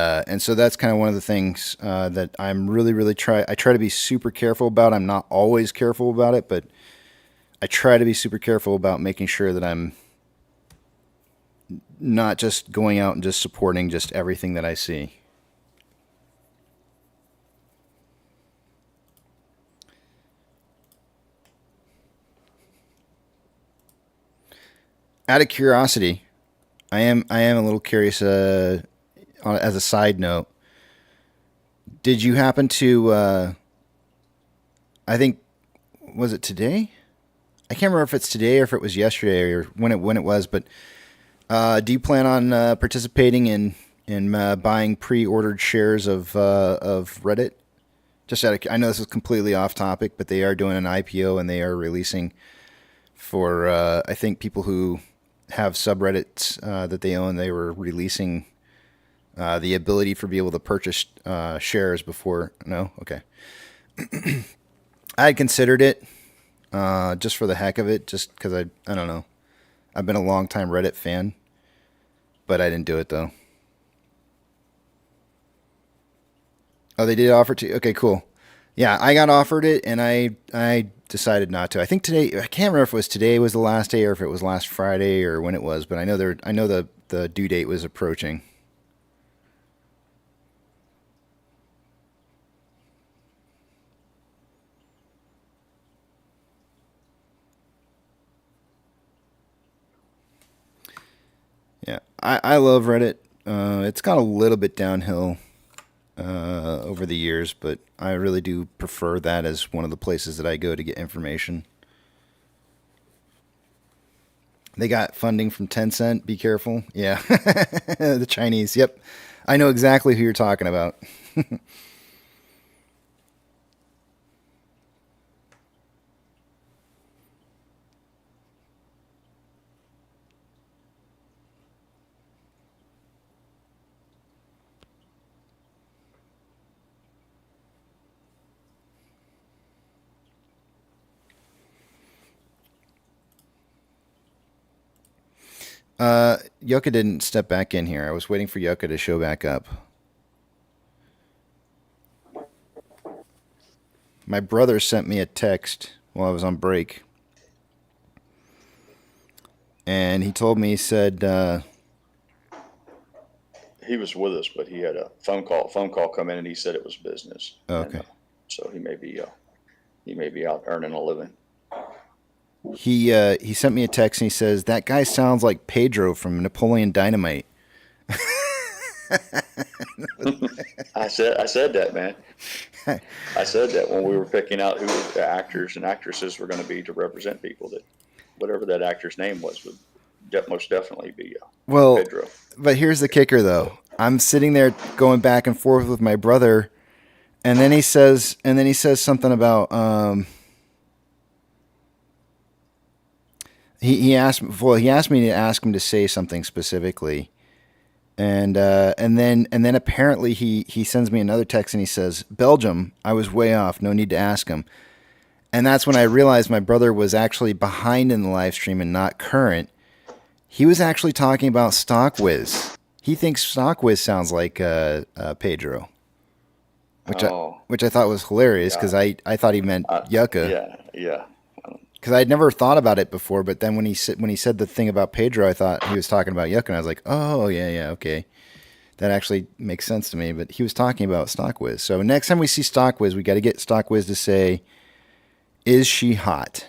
so that's kind of one of the things that I'm really I try to be super careful about. I'm not always careful about it, but I try to be super careful about making sure that I'm not just going out and just supporting just everything that I see. Out of curiosity, I am a little curious. As a side note, did you happen to? I think, was it today? I can't remember if it's today or if it was yesterday or when it was. But do you plan on participating in buying pre-ordered shares of Reddit? I know this is completely off topic, but they are doing an IPO and they are releasing for I think people who have subreddits that they own. They were releasing the ability for people to purchase shares before. No, okay. I had considered it just for the heck of it, just because I don't know. I've been a long time Reddit fan, but I didn't do it though. Oh, they did offer to. Okay, cool. Yeah, I got offered it, and I decided not to. I think today. I can't remember if it was today was the last day or if it was last Friday or when it was. But I know the due date was approaching. Yeah, I love Reddit. It's gone a little bit downhill over the years, but I really do prefer that as one of the places that I go to get information. They got funding from Tencent. Be careful. Yeah, the Chinese. Yep, I know exactly who you're talking about. Yucca didn't step back in here. I was waiting for Yucca to show back up. My brother sent me a text while I was on break. And he told me, he said... he was with us, but he had a phone call come in, and he said it was business. Okay. And, so he may be out earning a living. He sent me a text and he says, that guy sounds like Pedro from Napoleon Dynamite. I said that, man. I said that when we were picking out who the actors and actresses were going to be to represent people, that whatever that actor's name was would most definitely be Pedro. But here's the kicker, though. I'm sitting there going back and forth with my brother, and then he says something about he asked me to ask him to say something specifically. And then apparently he sends me another text and he says, Belgium, I was way off. No need to ask him. And that's when I realized my brother was actually behind in the live stream and not current. He was actually talking about StockWiz. He thinks StockWiz sounds like Pedro, which I thought was hilarious because I thought he meant Yucca. Yeah. Because I'd never thought about it before, but then when he said the thing about Pedro, I thought he was talking about Yucca, and I was like, oh, yeah, okay. That actually makes sense to me, but he was talking about StockWiz. So next time we see StockWiz, we got to get StockWiz to say, is she hot?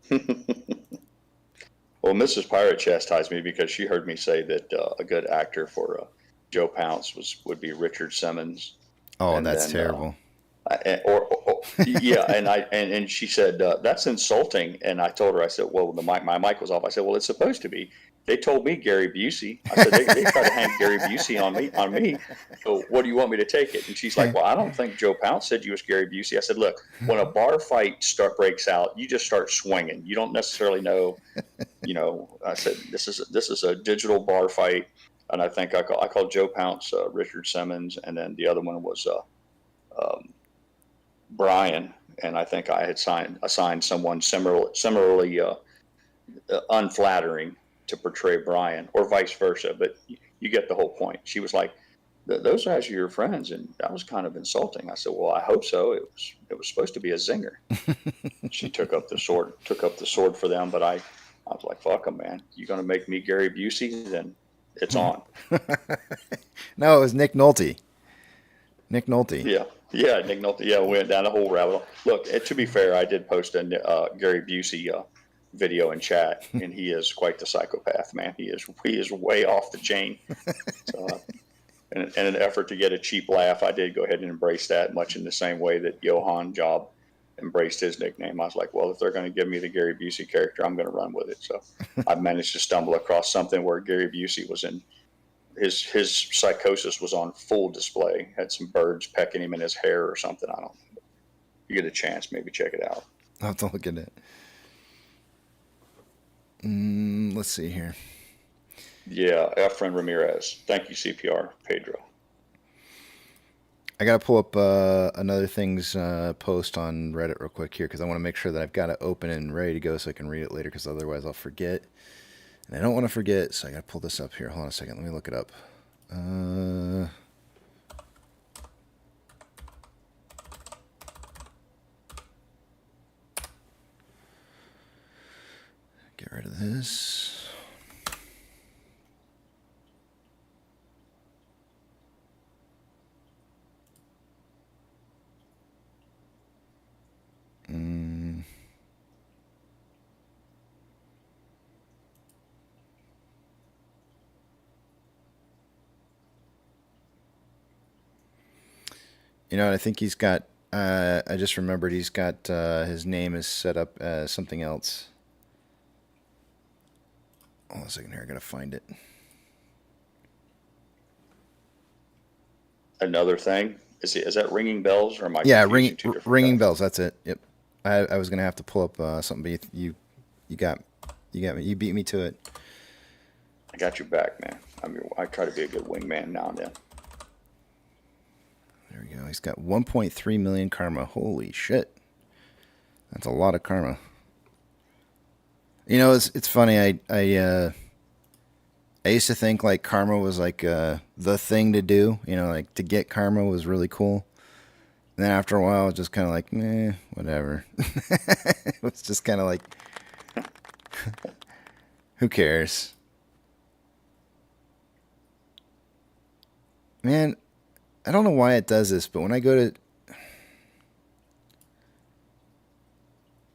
Well, Mrs. Pirate chastised me because she heard me say that a good actor for Joe Pounce would be Richard Simmons. Oh, and that's terrible. Yeah, and she said that's insulting, and I told her, I said, well, my mic was off. I said, well, it's supposed to be. They told me Gary Busey. I said they tried to hang Gary Busey on me. So what do you want me to take it? And she's like, well, I don't think Joe Pounce said you was Gary Busey. I said, look, when a bar fight breaks out, you just start swinging. You don't necessarily know. I said this is a digital bar fight, and I think I called Joe Pounce Richard Simmons, and then the other one was Brian, and I think I had assigned someone similarly unflattering to portray Brian, or vice versa. But you get the whole point. She was like, "Those guys are your friends," and that was kind of insulting. I said, "Well, I hope so. It was supposed to be a zinger." She took up the sword for them, but I was like, "Fuck them, man. You're gonna make me Gary Busey? Then it's on." No, it was Nick Nolte. Nick Nolte. Yeah, Nick Nolte. Yeah, we went down a whole rabbit hole. Look, to be fair, I did post a Gary Busey video in chat, and he is quite the psychopath, man. He is way off the chain. So, in an effort to get a cheap laugh, I did go ahead and embrace that, much in the same way that Johan Job embraced his nickname. I was like, well, if they're going to give me the Gary Busey character, I'm going to run with it. So I managed to stumble across something where Gary Busey was in his psychosis was on full display. Had some birds pecking him in his hair or something. I don't know. You get a chance, maybe check it out. I'll have to look at it. Let's see here. Yeah, Efren Ramirez. Thank you, CPR, Pedro. I got to pull up another thing's post on Reddit real quick here because I want to make sure that I've got it open and ready to go so I can read it later because otherwise I'll forget. And I don't want to forget, so I got to pull this up here. Hold on a second. Let me look it up. Get rid of this. You know, I think he's got, I just remembered he's got, his name is set up as something else. Hold on a second here, I gotta find it. Another thing? Is that ringing bells or am I Yeah, ringing guys? bells, that's it. Yep. I was gonna have to pull up something, but you got me. You beat me to it. I got your back, man. I try to be a good wingman now and then. There we go. He's got 1.3 million karma. Holy shit. That's a lot of karma. You know, it's funny. I used to think like karma was like the thing to do. You know, like to get karma was really cool. And then after a while, it's just kind of like, meh, whatever. It was just kind of like, who cares? Man, I don't know why it does this, but when I go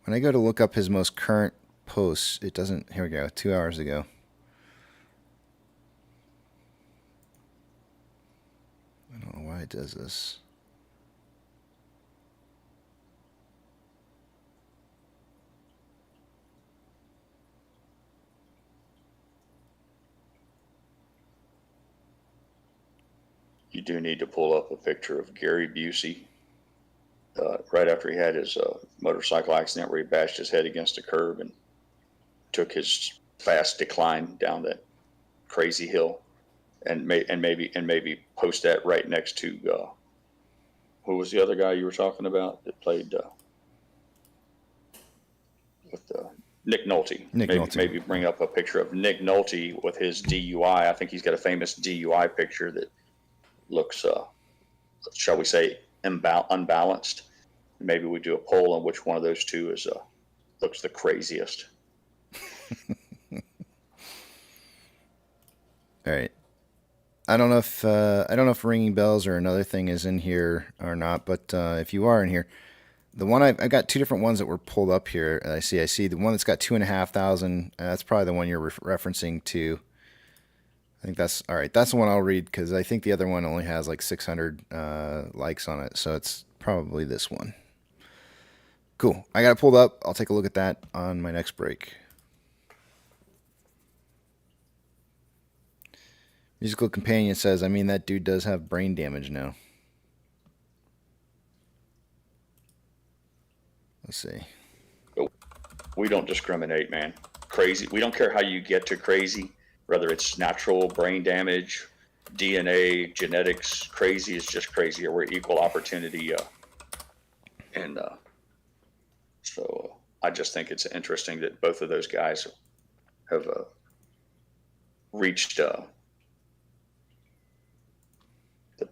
to look up his most current posts, it doesn't. Here we go. 2 hours ago. I don't know why it does this. You do need to pull up a picture of Gary Busey right after he had his motorcycle accident where he bashed his head against a curb and took his fast decline down that crazy hill, and maybe post that right next to who was the other guy you were talking about that played with Nick Nolte. Maybe bring up a picture of Nick Nolte with his DUI. I think he's got a famous DUI picture that looks, shall we say, unbalanced. Maybe we do a poll on which one of those two looks the craziest. All right. I don't know if ringing bells or another thing is in here or not, but if you are in here, the one I got two different ones that were pulled up here. I see the one that's got 2,500. That's probably the one you're referencing to. I think that's all right. That's the one I'll read because I think the other one only has like 600 likes on it, so it's probably this one. Cool. I got it pulled up. I'll take a look at that on my next break. Musical Companion says, I mean, that dude does have brain damage now. Let's see. We don't discriminate, man. Crazy. We don't care how you get to crazy, whether it's natural brain damage, DNA, genetics. Crazy is just crazy. We're equal opportunity. So I just think it's interesting that both of those guys have reached the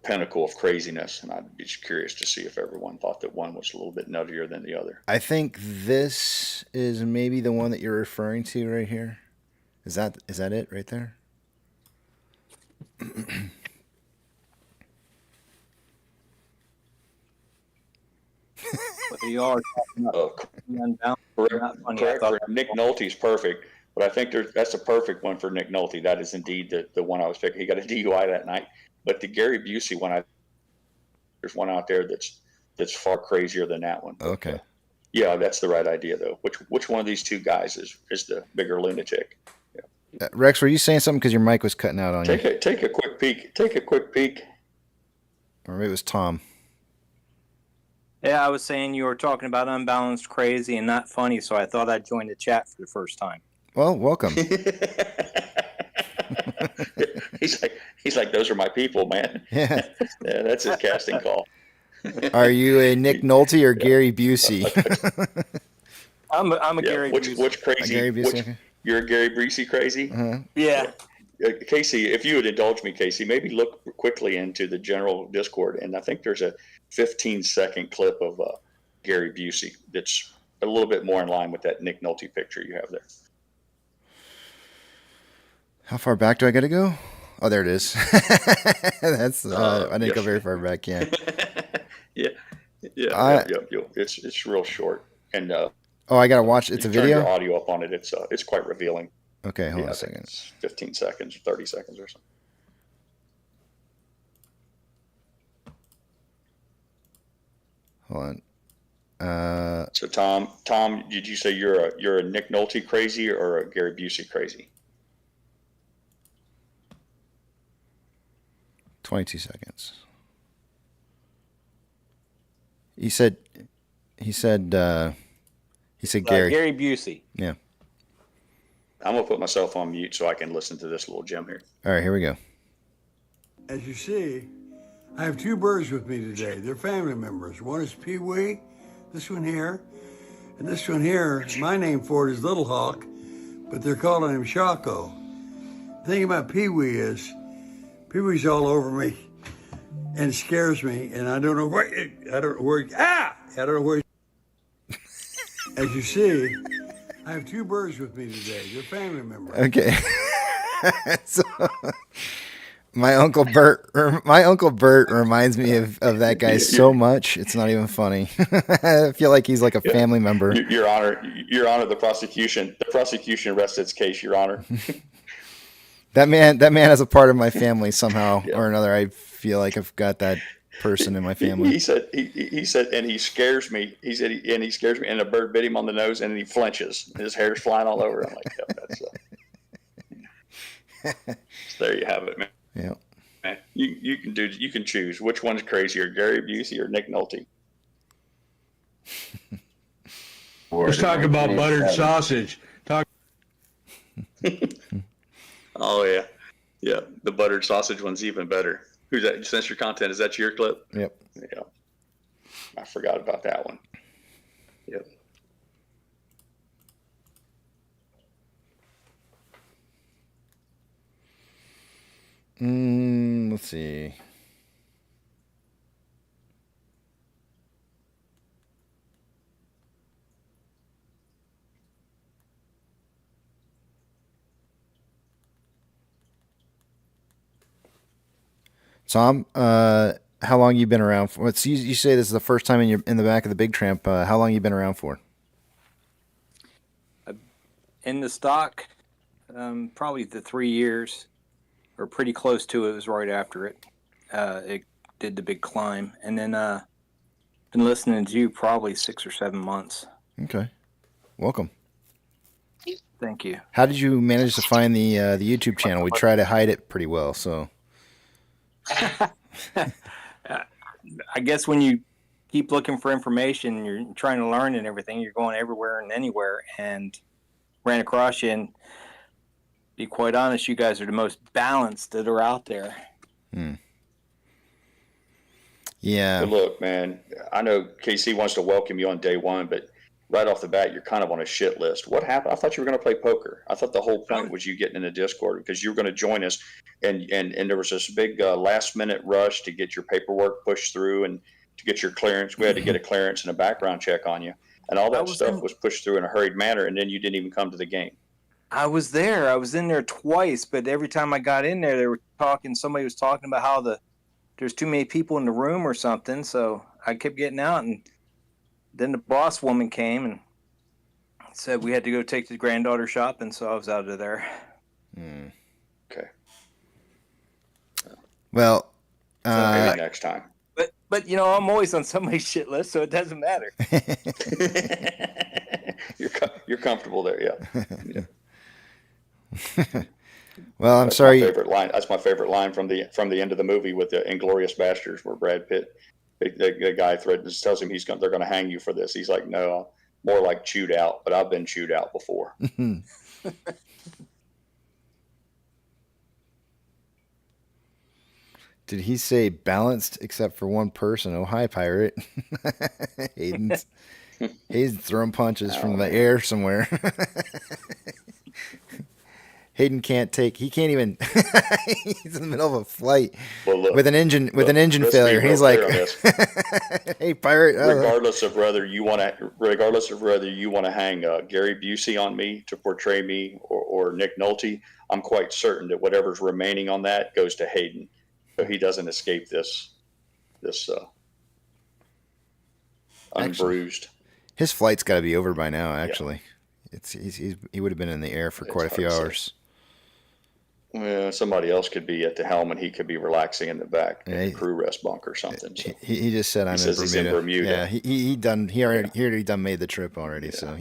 pinnacle of craziness, and I'd be just curious to see if everyone thought that one was a little bit nuttier than the other. I think this is maybe the one that you're referring to right here. Is that it right there? You are talking about correct. Nick Nolte's perfect, but I think that's a perfect one for Nick Nolte. That is indeed the one I was picking. He got a DUI that night. But the Gary Busey one, there's one out there that's far crazier than that one. Okay. Yeah, that's the right idea though. Which one of these two guys is the bigger lunatic? Yeah. Rex, were you saying something because your mic was cutting out on you? Take a quick peek. Take a quick peek. Or maybe it was Tom. Yeah, I was saying you were talking about unbalanced, crazy, and not funny, so I thought I'd join the chat for the first time. Well, welcome. he's like, those are my people, man. Yeah. Yeah, that's his casting call. Are you a Nick Nolte or Gary Busey? I'm a Gary Which Busey. crazy? Gary Busey, Which okay. you're a Gary Busey crazy? Uh-huh. Yeah. Casey, if you would indulge me, Casey, maybe look quickly into the general Discord, and I think there's a 15-second clip of Gary Busey that's a little bit more in line with that Nick Nolte picture you have there. How far back do I got to go? Oh, there it is. That's I didn't go very far back. Yeah. Yeah. It's real short, and oh, I gotta watch. It's a turn video. your audio up on it. It's quite revealing. Okay, hold on a I think second. it's 15 seconds or 30 seconds or something. Hold on. So Tom, did you say you're a Nick Nolte crazy or a Gary Busey crazy? 22 seconds. He said Gary. Gary Busey. Yeah. I'm gonna put myself on mute so I can listen to this little gem here. All right, here we go. As you see, I have two birds with me today. They're family members. One is Pee-wee, this one here, and this one here, my name for it is Little Hawk, but they're calling him Shaco. The thing about Pee-wee is, Pee-wee's all over me and scares me, and I don't know where, As you see, I have two birds with me today. They're family members. Okay. So, my Uncle Bert reminds me of that guy so much. It's not even funny. I feel like he's like a family member. Your Honor, the prosecution rests its case, Your Honor. That man is a part of my family somehow or another. I feel like I've got that person in my family. He said, and he scares me. He said, and he scares me, and a bird bit him on the nose, and he flinches. His hair's flying all over. I'm like, that's. So there you have it, man. Yeah. Man, you can choose which one's crazier, Gary Busey or Nick Nolte. Let's talk about buttered sausage. Oh yeah. The buttered sausage one's even better. Who's that? Censor content. Is that your clip? Yep. Yeah. I forgot about that one. Yep. Let's see. Tom, how long you been around for? You say this is the first time in the back of the big tramp. How long you been around for? In the stock, probably the 3 years, or pretty close to it. It was right after it. It did the big climb, and then been listening to you probably 6 or 7 months. Okay, welcome. Thank you. How did you manage to find the YouTube channel? We try to hide it pretty well, so. I guess when you keep looking for information, you're trying to learn and everything, you're going everywhere and anywhere, and ran across you, and be quite honest, you guys are the most balanced that are out there. Yeah. But look, man, I know KC wants to welcome you on day one, but right off the bat, you're kind of on a shit list. What happened? I thought you were going to play poker. I thought the whole point was you getting in the Discord because you were going to join us, and there was this big last minute rush to get your paperwork pushed through and to get your clearance. We had to get a clearance and a background check on you, and all that stuff was pushed through in a hurried manner, and then you didn't even come to the game. I was there. I was in there twice, but every time I got in there, they were talking. Somebody was talking about how there's too many people in the room or something. So I kept getting out, and then the boss woman came and said we had to go take the granddaughter shopping. So I was out of there. Okay. Well, maybe next time. But you know, I'm always on somebody's shit list, so it doesn't matter. You're comfortable there, yeah. Well, That's sorry. My favorite line. That's my favorite line from the end of the movie with the Inglourious Basterds, where Brad Pitt, the guy threatens, tells him they're going to hang you for this. He's like, no, more like chewed out. But I've been chewed out before. Did he say balanced except for one person? Oh, hi, pirate. Hayden's throwing punches from the air somewhere. Hayden can't even. He's in the middle of a flight with an engine failure. He's like, "Hey, pirate!" Regardless of whether you want to hang Gary Busey on me to portray me or Nick Nolte, I'm quite certain that whatever's remaining on that goes to Hayden, so he doesn't escape this unbruised. His flight's got to be over by now. Actually, he would have been in the air for quite a few hours. Well, somebody else could be at the helm, and he could be relaxing in the back, in the crew rest bunk or something. So. He just said, "I'm in Bermuda." He's in Bermuda. Yeah, he already made the trip already, yeah. So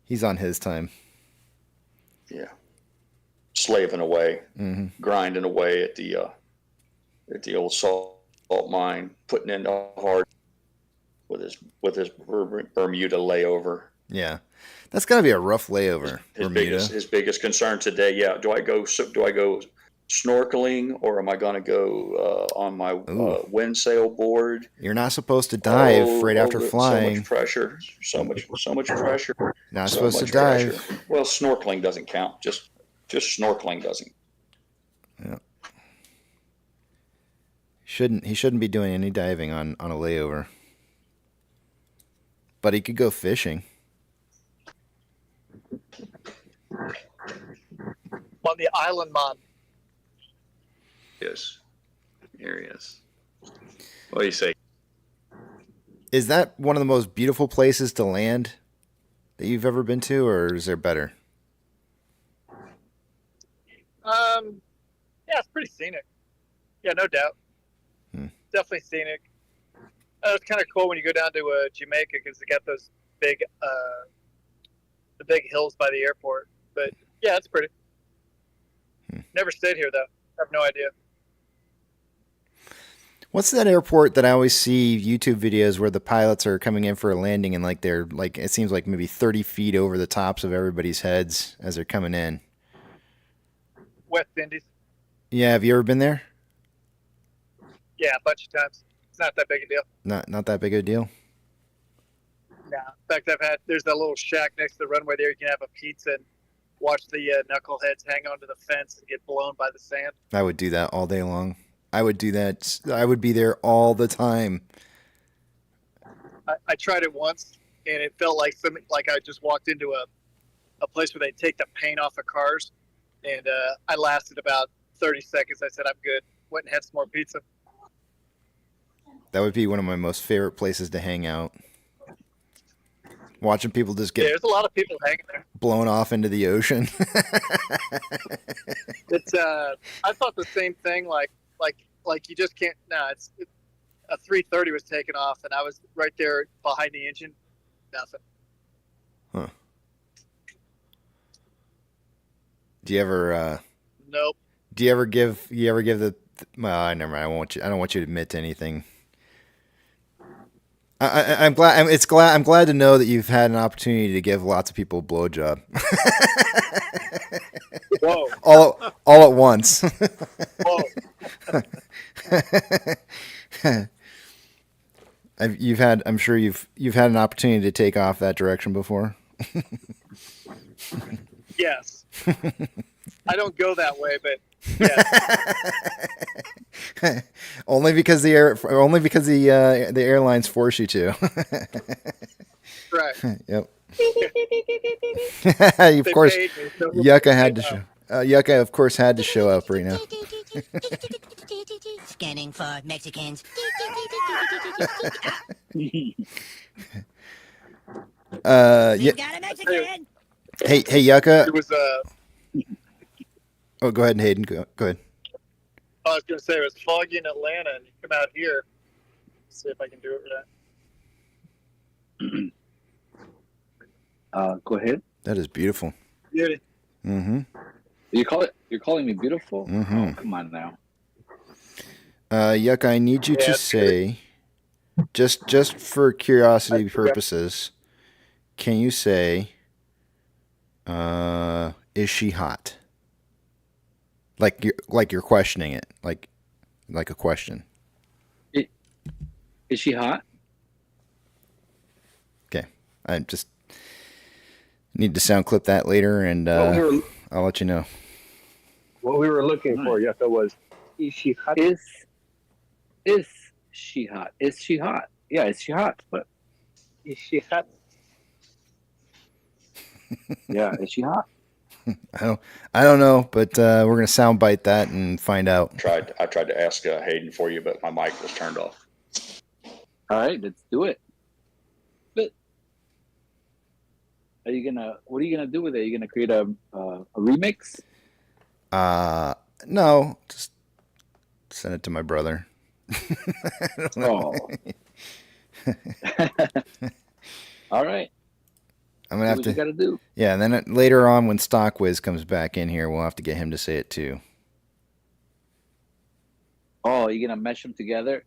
he's on his time. Yeah, slaving away, grinding away at the old salt mine, putting in hard with his Bermuda layover. Yeah. That's got to be a rough layover. His biggest concern today. Yeah, do I go snorkeling, or am I going to go on my windsail board? You're not supposed to dive right after flying. So much pressure. So much pressure. Not supposed to dive. Pressure. Well, snorkeling doesn't count. Just snorkeling doesn't. Yeah. He shouldn't be doing any diving on a layover. But he could go fishing. On the island mod. Yes. Here he is. What do you say? Is that one of the most beautiful places to land that you've ever been to, or is there better? Yeah, it's pretty scenic. Yeah, no doubt. Definitely scenic. It's kind of cool when you go down to Jamaica because they got those big, the big hills by the airport. But yeah, it's pretty. Never stayed here though. I have no idea. What's that airport that I always see YouTube videos where the pilots are coming in for a landing and they're it seems like maybe 30 feet over the tops of everybody's heads as they're coming in? West Indies. Yeah, have you ever been there? Yeah, a bunch of times. It's not that big a deal. Not that big a deal? No. In fact, there's that little shack next to the runway there. You can have a pizza and watch the knuckleheads hang onto the fence and get blown by the sand. I would do that all day long. I would do that. I would be there all the time. I tried it once, and it felt like I just walked into a place where they take the paint off of cars, and I lasted about 30 seconds. I said, I'm good. Went and had some more pizza. That would be one of my most favorite places to hang out. Watching people just get there's a lot of people hanging there. Blown off into the ocean. It's I thought the same thing. Like you just can't. A 330 was taken off, and I was right there behind the engine. Nothing. Huh. Do you ever? Nope. Do you ever give the? Well, never mind. I don't want you to admit to anything. I'm glad to know that you've had an opportunity to give lots of people a blowjob. Whoa. all at once. Whoa. I'm sure you've had an opportunity to take off that direction before. Yes. I don't go that way, but yes. only because the airlines force you to. Right. Yep. Of course, Yucca had to show. Yucca, of course, had to show up right now. Scanning for Mexicans. Got a Mexican. Hey, Yucca. It was Oh, go ahead, Hayden. Go ahead. I was going to say it was foggy in Atlanta, and you come out here. See if I can do it right. Go ahead. That is beautiful. Beauty. Mm-hmm. You're calling me beautiful? Mm-hmm. Oh, come on now. Yucca, I need you to say, just for curiosity purposes, can you say Is she hot? Like you're questioning it, like a question. Is she hot? Okay, I just need to sound clip that later, and I'll let you know. What we were looking for, Yucca, was is she hot? Is she hot? Is she hot? Yeah, is she hot? But is she hot? Yeah, is she hot? I don't know, but we're gonna soundbite that and find out. I tried to ask Hayden for you, but my mic was turned off. All right, let's do it. But what are you gonna do with it? Are you gonna create a remix? No, just send it to my brother. I don't know. All right. I'm gonna have what to. You gotta do. Yeah, and then later on, when Stockwiz comes back in here, we'll have to get him to say it too. Oh, you're gonna mesh them together,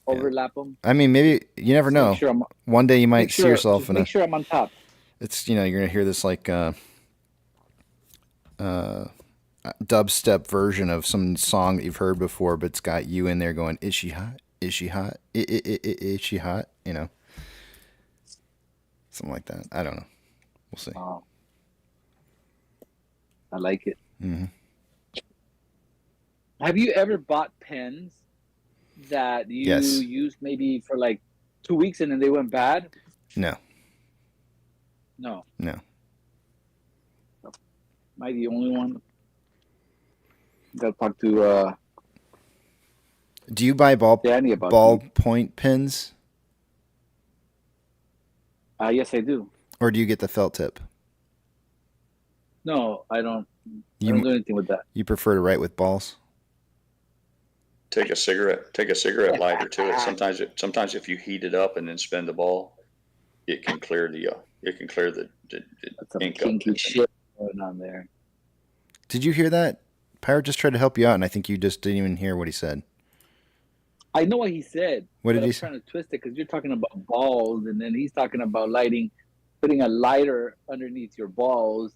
overlap them. I mean, maybe you never know. Sure One day you might see yourself in a. Make sure I'm on top. It's you're gonna hear this like dubstep version of some song that you've heard before, but it's got you in there going, "Is she hot? Is she hot? Is she hot?" You know, something like that. I don't know. We'll see. Oh, I like it. Mm-hmm. Have you ever bought pens that you used maybe for like 2 weeks and then they went bad? No. No. No. Am I the only one? Gotta talk to. Do you buy ballpoint pens? Yes, I do. Or do you get the felt tip? No, I don't. I don't do anything with that. You prefer to write with balls? Take a cigarette lighter to it. Sometimes if you heat it up and then spin the ball, it can clear the That's some ink kinky up. shit going on there. Did you hear that? Pirate just tried to help you out, and I think you just didn't even hear what he said. I know what he said. What did he I'm say? trying to twist it because you're talking about balls, and then he's talking about putting a lighter underneath your balls.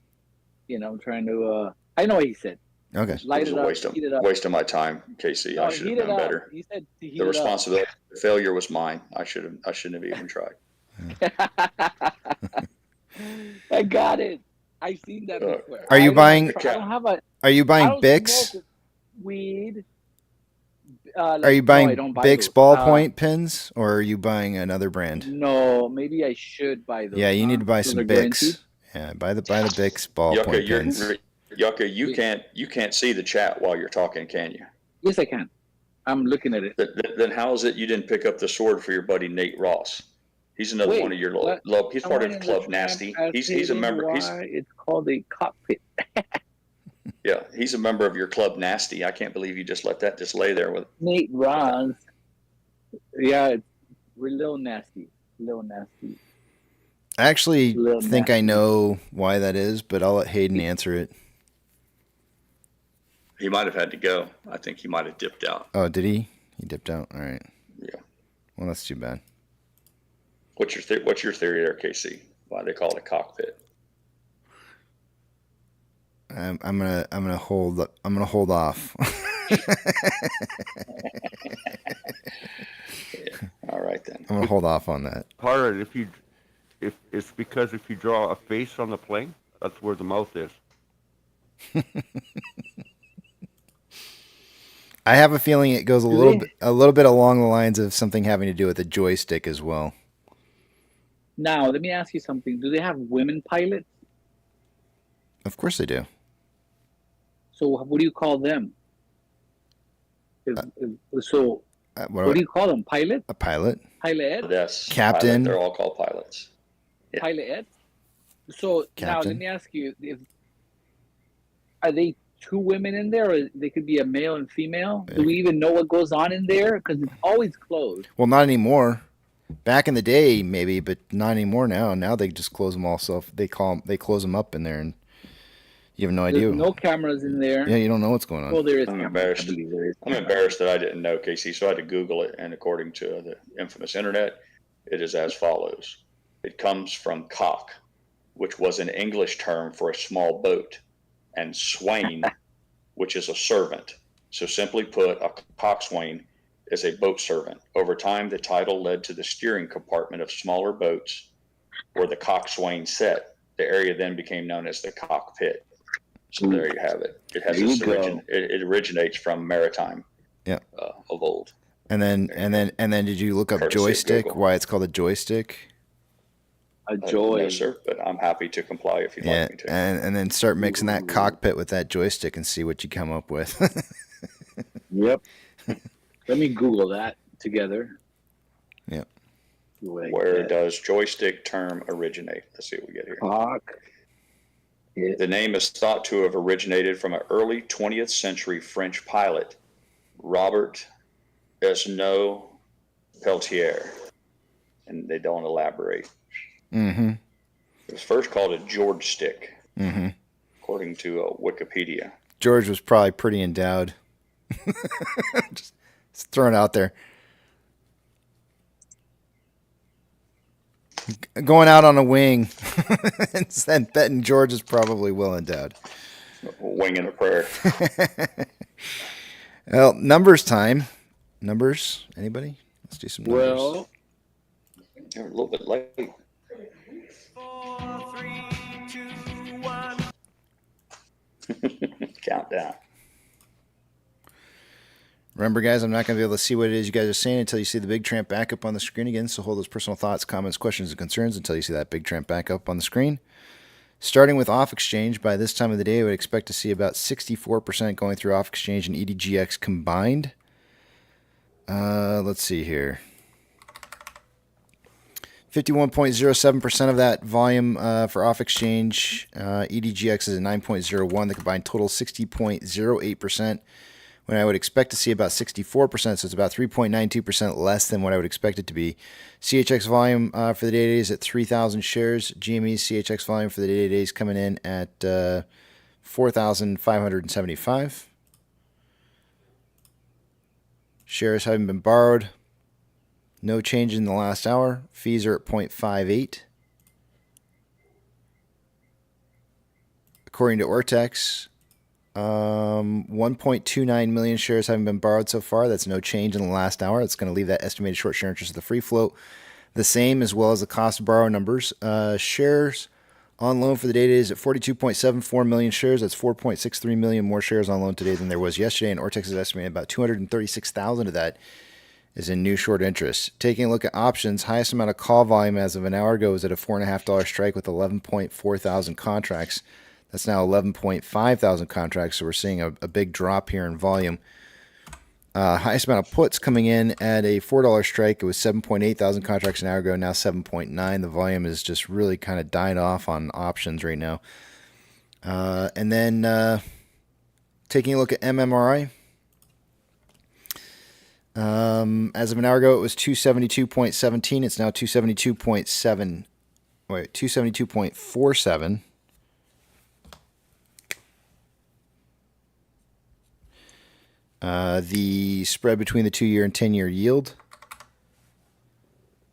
You know, trying to. I know what he said. Okay. Light It it up, was heat it a up. waste of my time, Casey. I should have heat it known up. better. He said to heat The it up. responsibility for failure was mine. I shouldn't have even tried. I got it. I've seen that before. Are you buying? I don't have a. Are you buying I don't Bix? smoke weed. Are you buying no, I don't buy Bix those. ballpoint pens, or are you buying another brand? No, maybe I should buy those. Yeah, you need to buy Those some are guaranteed? Bix. Yeah, buy the Bix ballpoint pens. Yucca, you can't see the chat while you're talking, can you? Yes, I can. I'm looking at it. Then how is it you didn't pick up the sword for your buddy Nate Ross? He's another one of your love. He's part of Club Nasty. He's a member. It's called a cockpit. Yeah, he's a member of your Club Nasty. I can't believe you just let that just lay there with Nate Ross. Yeah, we're a little nasty. I actually Little think I know why that is, but I'll let Hayden answer it. He might have had to go. I think he might have dipped out. Oh, did he? He dipped out. All right. Yeah. Well, that's too bad. What's your theory there, Casey? Why they call it a cockpit? I'm gonna hold off. All right then. I'm gonna hold off on that. Pirate, if it's because if you draw a face on the plane, that's where the mouth is. I have a feeling it goes a little bit along the lines of something having to do with a joystick as well. Now, let me ask you something. Do they have women pilots? Of course they do. So what do you call them? What do you call them? Pilot? A pilot? Pilot? Yes. Captain. Pilot. They're all called pilots. Yeah. Pilot? So now let me ask you, are they two women in there, or they could be a male and female? Do we even know what goes on in there? Because it's always closed. Well, not anymore. Back in the day, maybe, but not anymore now. Now they just close them all. So they close them up in there, and you have no idea. There's no cameras in there. Yeah, you don't know what's going on. Well, there is. I'm embarrassed. I'm embarrassed that I didn't know, Casey. So I had to Google it, and according to the infamous internet, it is as follows. It comes from cock, which was an English term for a small boat, and swain, which is a servant. So simply put, a coxswain is a boat servant. Over time, the title led to the steering compartment of smaller boats where the coxswain sat. The area then became known as the cockpit. So there you have it. It has this it originates from maritime Yeah. of old. And then did you look up Courtesy of joystick? Google. Why it's called a joystick? A joy. No, sir, but I'm happy to comply if you'd like me to. And then start mixing that cockpit with that joystick and see what you come up with. Yep. Let me Google that together. Yep. Where does joystick term originate? Let's see what we get here. The name is thought to have originated from an early 20th century French pilot, Robert Esnault Peltier, and they don't elaborate. Mm-hmm. It was first called a George stick, Mm-hmm. according to Wikipedia. George was probably pretty endowed. Just throwing it out there. Going out on a wing and betting George is probably well endowed. Wing and a prayer. Well, numbers time. Numbers? Anybody? Let's do some numbers. Well, you're a little bit late. 4, 3, 2, 1. Countdown. Remember, guys, I'm not going to be able to see what it is you guys are saying until you see the big tramp back up on the screen again. So hold those personal thoughts, comments, questions, and concerns until you see that big tramp back up on the screen. Starting with off exchange, by this time of the day, I would expect to see about 64% going through off exchange and EDGX combined. Let's see here. 51.07% of that volume for off exchange. EDGX is at 9.01. The combined total 60.08%. When I would expect to see about 64%, so it's about 3.92% less than what I would expect it to be. CHX volume for the day is at 3,000 shares. GME's CHX volume for the day is coming in at 4,575. Shares haven't been borrowed. No change in the last hour. Fees are at 0.58. According to Ortex, 1.29 million shares haven't been borrowed so far. That's no change in the last hour. That's going to leave that estimated short share interest of the free float the same, as well as the cost to borrow numbers. Shares on loan for the day is at 42.74 million shares. That's 4.63 million more shares on loan today than there was yesterday, and Ortex is estimating about 236,000 of that is in new short interest. Taking a look at options, highest amount of call volume as of an hour ago was at a $4.50 strike with 11.4 thousand contracts. That's now 11.5 thousand contracts, so we're seeing a big drop here in volume. Highest amount of puts coming in at a $4 strike. It was 7.8 thousand contracts an hour ago, now 7.9. The volume is just really kind of died off on options right now. And then taking a look at MMRI. As of an hour ago, it was 272.17. It's now 272.47. The spread between the 2-year and 10-year yield.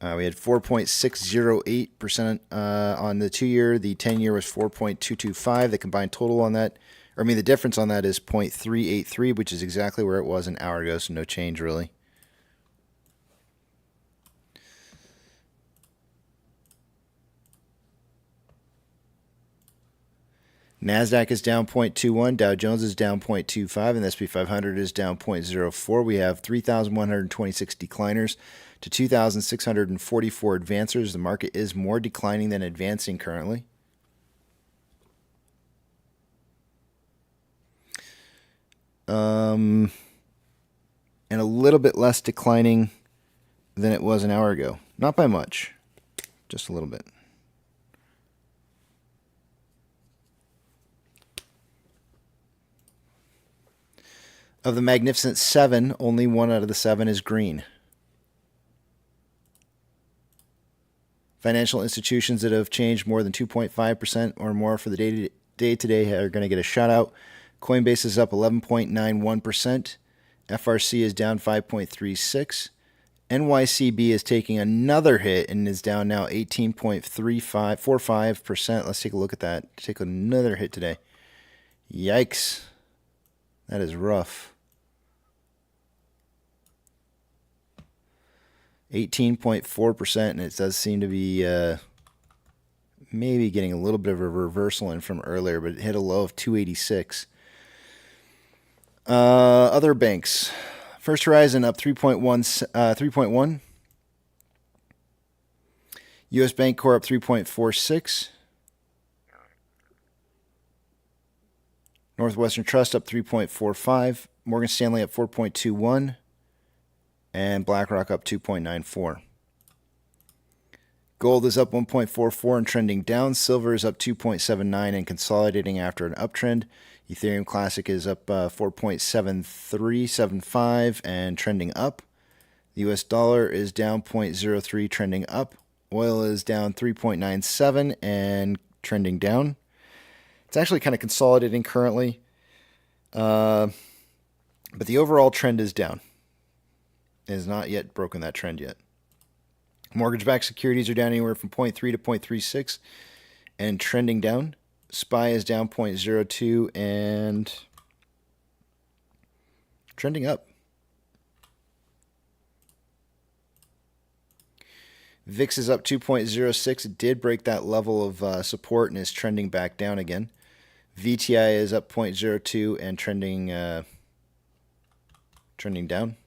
We had 4.608% on the 2-year. The 10-year was 4.225. The combined total on that, the difference on that is 0.383, which is exactly where it was an hour ago, so no change really. NASDAQ is down 0.21, Dow Jones is down 0.25, and the S&P 500 is down 0.04. We have 3,126 decliners to 2,644 advancers. The market is more declining than advancing currently. And a little bit less declining than it was an hour ago. Not by much, just a little bit. Of the Magnificent Seven, only 1 out of the 7 is green. Financial institutions that have changed more than 2.5% or more for the day today are going to get a shout out. Coinbase is up 11.91%. FRC is down 5.36%. NYCB is taking another hit and is down now 18.45%. Let's take a look at that. Take another hit today. Yikes. That is rough. 18.4%, and it does seem to be maybe getting a little bit of a reversal in from earlier, but it hit a low of 286. Other banks. First Horizon up 3.1. U.S. Bank Corp up 3.46. Northwestern Trust up 3.45. Morgan Stanley up 4.21. And BlackRock up 2.94. Gold is up 1.44 and trending down. Silver is up 2.79 and consolidating after an uptrend. Ethereum Classic is up 4.7375 and trending up. The US dollar is down 0.03 trending up. Oil is down 3.97 and trending down. It's actually kind of consolidating currently. But the overall trend is down. It has not yet broken that trend yet. Mortgage-backed securities are down anywhere from 0.3 to 0.36 and trending down. SPY is down 0.02 and trending up. VIX is up 2.06. It did break that level of support and is trending back down again. VTI is up 0.02 and trending down.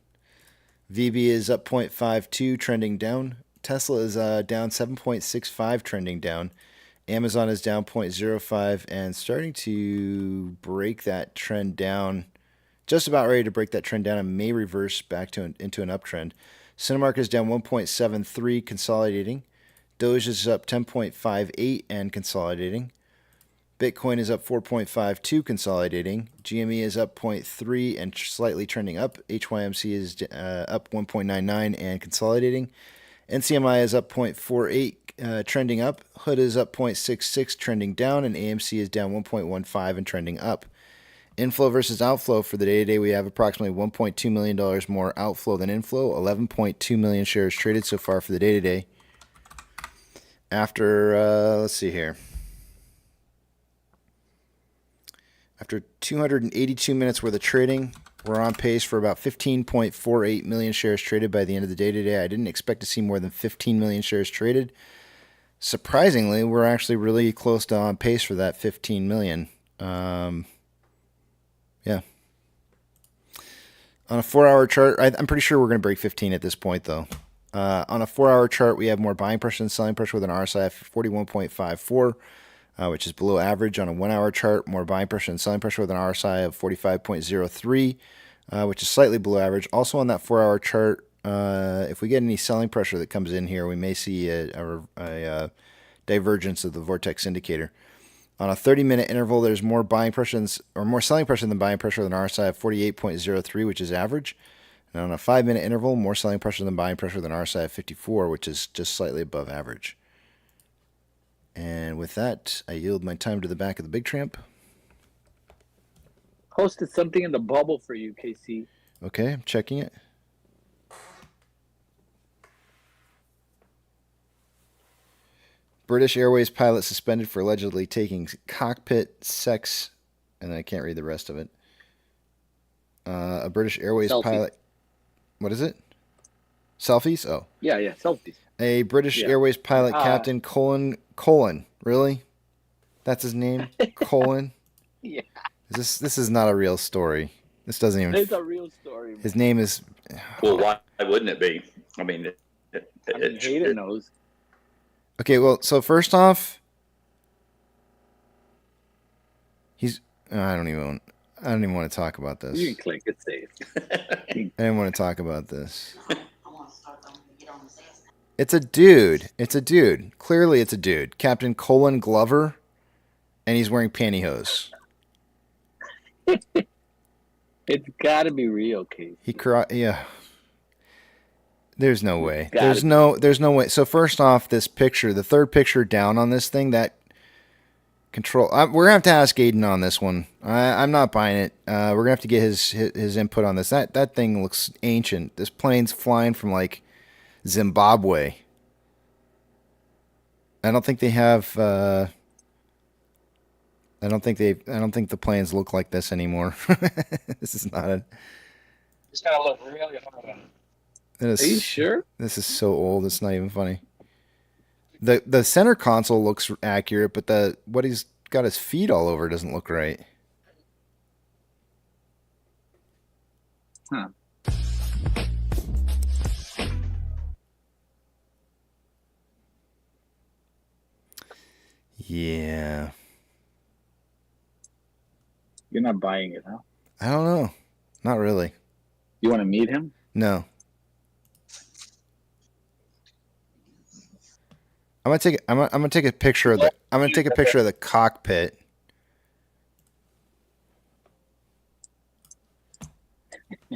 VB is up 0.52, trending down. Tesla is down 7.65, trending down. Amazon is down 0.05 and starting to break that trend down. Just about ready to break that trend down and may reverse back into an uptrend. Cinemark is down 1.73, consolidating. Doge is up 10.58 and consolidating. Bitcoin is up 4.52, consolidating. GME is up 0.3 and slightly trending up. HYMC is up 1.99 and consolidating. NCMI is up 0.48, trending up. HOOD is up 0.66, trending down. And AMC is down 1.15 and trending up. Inflow versus outflow for the day-to-day, we have approximately $1.2 million more outflow than inflow. 11.2 million shares traded so far for the day-to-day. After, let's see here. After 282 minutes worth of trading, we're on pace for about 15.48 million shares traded by the end of the day today. I didn't expect to see more than 15 million shares traded. Surprisingly, we're actually really close to on pace for that 15 million. Yeah. On a 4-hour chart, I'm pretty sure we're going to break 15 at this point, though. On a 4-hour chart, we have more buying pressure than selling pressure with an RSI of 41.54. Which is below average. On a 1-hour chart, more buying pressure and selling pressure with an RSI of 45.03, which is slightly below average. Also on that 4-hour chart, if we get any selling pressure that comes in here, we may see a divergence of the vortex indicator. On a 30-minute interval, there's more buying pressure or more selling pressure than buying pressure with an RSI of 48.03, which is average. And on a 5-minute interval, more selling pressure than buying pressure with an RSI of 54, which is just slightly above average. And with that, I yield my time to the back of the Big Tramp. Posted something in the bubble for you, KC. Okay, I'm checking it. British Airways pilot suspended for allegedly taking cockpit sex, and I can't read the rest of it. A British Airways pilot. What is it? Selfies? Oh. Yeah, selfies. A British Airways pilot, Captain Colin. Really? That's his name? Colin? Yeah. This is not a real story. This doesn't even. It's a real story. Man. His name is. Well, why wouldn't it be? I mean, Hayden knows. Okay, well, so first off, I don't even want to talk about this. You can click it safe. I didn't want to talk about this. It's a dude. Clearly, it's a dude. Captain Colin Glover, and he's wearing pantyhose. It's got to be real, Kate. Yeah. There's no way. There's no way. So first off, this picture, the third picture down on this thing, that control. We're gonna have to ask Aiden on this one. I'm not buying it. We're gonna have to get his input on this. That thing looks ancient. This plane's flying from like Zimbabwe. I don't think they have. I don't think the planes look like this anymore. This is not a. It's gotta look really hard. Are you sure? This is so old. It's not even funny. The center console looks accurate, but what he's got his feet all over doesn't look right. Huh. Yeah. You're not buying it, huh? I don't know. Not really. You want to meet him? No. I'm gonna take a picture of the cockpit.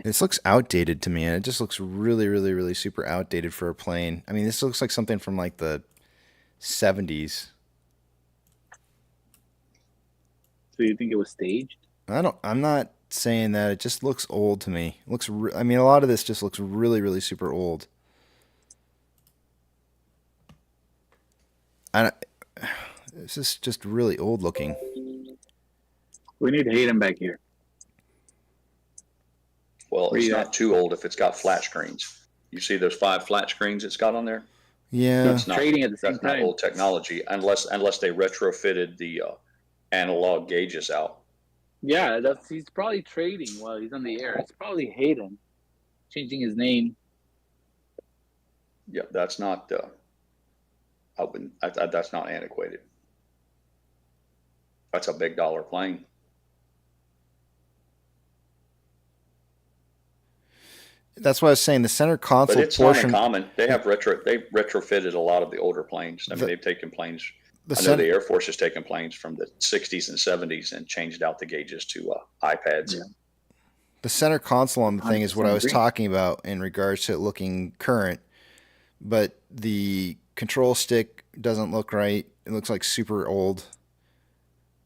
This looks outdated to me, and it just looks really, really, really super outdated for a plane. I mean, this looks like something from like the 70s. So you think it was staged? I'm not saying that. It just looks old to me. It looks. I mean, a lot of this just looks really, really super old. This is just really old looking. We need Hayden back here. Well, it's not too old if it's got flat screens. You see those 5 flat screens it's got on there? Yeah. That's not, Trading at the same that's not time. old technology, unless they retrofitted the analog gauges out. Yeah, he's probably trading while he's on the air. It's probably Hayden changing his name. Yeah, that's not. That's not antiquated. That's a big dollar plane. That's what I was saying. The center console But it's portion. not uncommon. They retrofitted a lot of the older planes. I mean, they've taken planes. I know the Air Force has taken planes from the 60s and 70s and changed out the gauges to iPads. Yeah. The center console on the thing is what I was talking about in regards to it looking current, but the control stick doesn't look right. It looks like super old.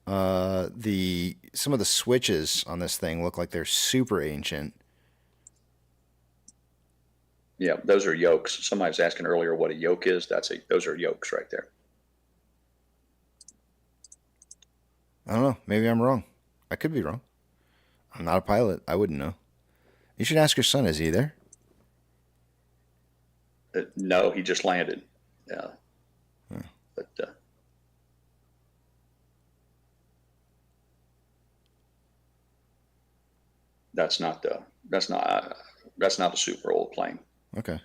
Some of the switches on this thing look like they're super ancient. Yeah, those are yokes. Somebody was asking earlier what a yoke is. Those are yokes right there. I don't know. Maybe I'm wrong. I could be wrong. I'm not a pilot. I wouldn't know. You should ask your son. Is he there? No, he just landed. Yeah. But that's not a super old plane. Okay.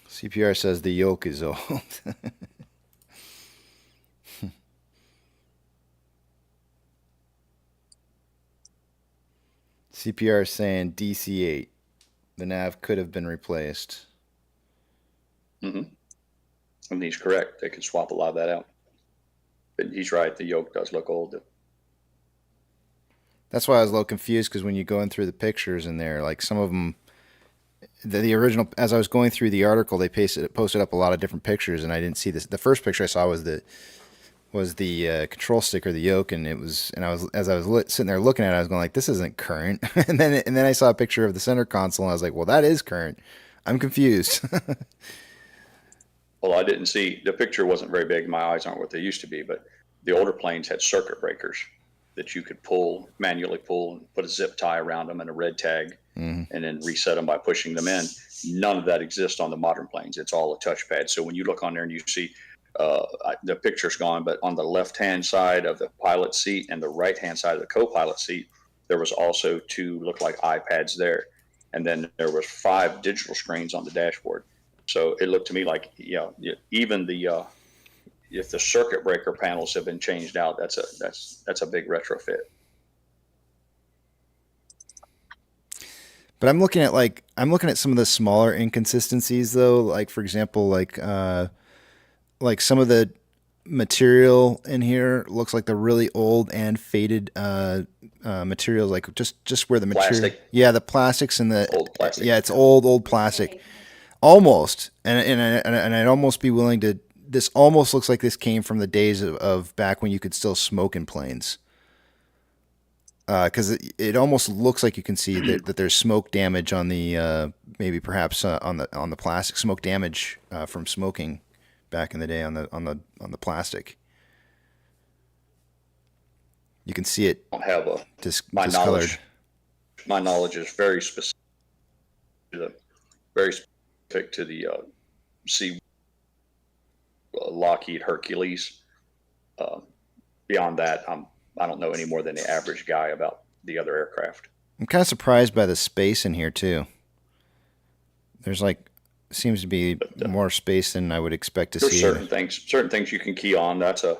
CPR says the yoke is old. CPR is saying DC-8. The nav could have been replaced. Mm-hmm. And he's correct. They could swap a lot of that out. But he's right. The yoke does look old. That's why I was a little confused, because when you're going through the pictures in there, like some of them, the original, as I was going through the article, they posted up a lot of different pictures, and I didn't see this. The first picture I saw was the control stick or the yoke, and as I was sitting there looking at it, I was going like, this isn't current. and then I saw a picture of the center console, and I was like, well, that is current. I'm confused. Well, I didn't see, the picture wasn't very big. My eyes aren't what they used to be, but the older planes had circuit breakers that you could manually pull and put a zip tie around them and a red tag, and then reset them by pushing them in. None of that exists on the modern planes. It's all a touchpad. So when you look on there and you see, the picture's gone, but on the left-hand side of the pilot seat and the right-hand side of the co-pilot seat, there was also 2 look like iPads there. And then there was 5 digital screens on the dashboard. So it looked to me like, even if the circuit breaker panels have been changed out, that's a big retrofit. But I'm looking at some of the smaller inconsistencies though. Like for example, like some of the material in here looks like the really old and faded materials, like just where the material. Plastic. Yeah, the plastics and the old plastic. Yeah, it's old plastic. Almost, and I'd almost be willing to this almost looks like this came from the days of back when you could still smoke in planes. Because it almost looks like you can see that there's smoke damage on the maybe perhaps on the plastic, smoke damage from smoking back in the day on the plastic. You can see it. I don't have a discolored. My knowledge is very specific. Very specific to the Lockheed Hercules. Beyond that, I don't know any more than the average guy about the other aircraft. I'm kind of surprised by the space in here too. There's seems to be more space than I would expect to see. Certain things you can key on. That's a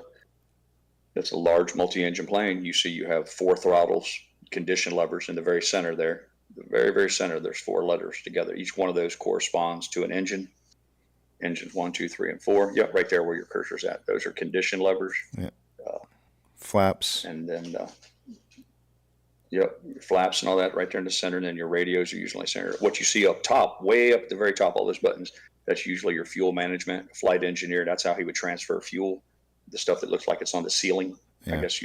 large multi-engine plane. You have 4 throttles, condition levers in the very center there. The very, very center, there's 4 letters together. Each one of those corresponds to an engine. Engines 1, 2, 3, and 4. Yep, right there where your cursor's at. Those are condition levers. Yeah. Flaps. And then, your flaps and all that right there in the center. And then your radios are usually centered. What you see up top, way up at the very top, all those buttons, that's usually your fuel management, flight engineer. That's how he would transfer fuel. The stuff that looks like it's on the ceiling. Yeah. I guess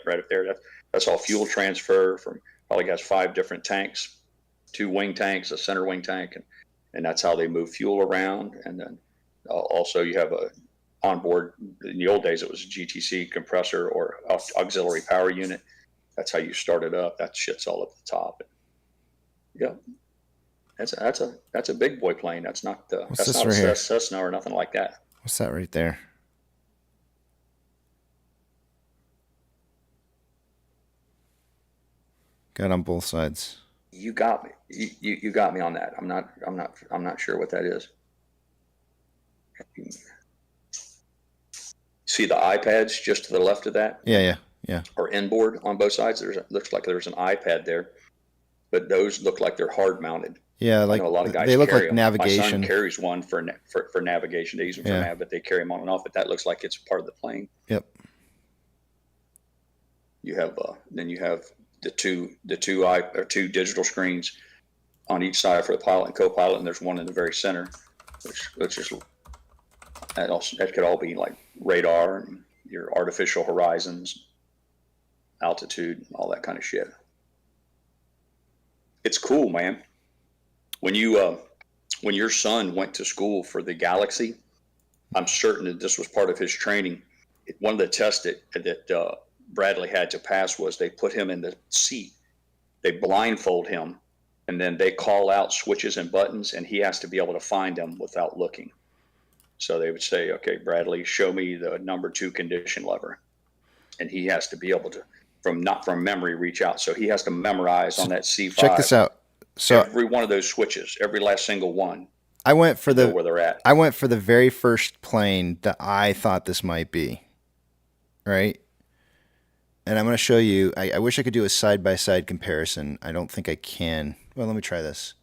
right up there. That's all fuel transfer from, probably has 5 different tanks, 2 wing tanks, a center wing tank, and that's how they move fuel around. And then also you have a onboard. In the old days, it was a GTC compressor or auxiliary power unit. That's how you start it up. That shit's all up the top. Yeah, that's a big boy plane. That's not a Cessna or nothing like that. What's that right there? Got on both sides. You got me. You got me on that. I'm not sure what that is. See the iPads just to the left of that? Yeah. Or inboard on both sides. Looks like there's an iPad there, but those look like they're hard mounted. Yeah, I know a lot of guys they look carry like them. navigation. My son carries one for navigation. They use them for nav, but they carry them on and off. But that looks like it's part of the plane. Yep. You have then you have the two digital screens on each side for the pilot and co-pilot, and there's one in the very center, which is that could all be like radar and your artificial horizons, altitude, all that kind of shit. It's cool, man. When your son went to school for the Galaxy, I'm certain that this was part of his training. One of the tests that Bradley had to pass was they put him in the seat, they blindfold him, and then they call out switches and buttons, and he has to be able to find them without looking. So they would say, okay, Bradley, show me the number 2 condition lever. And he has to be able to, not from memory, reach out. So he has to memorize on that C5. Check this out. So every one of those switches, every last single one. I went for where they're at. I went for the very first plane that I thought this might be. Right? And I'm going to show you. I wish I could do a side-by-side comparison. I don't think I can. Well, let me try this.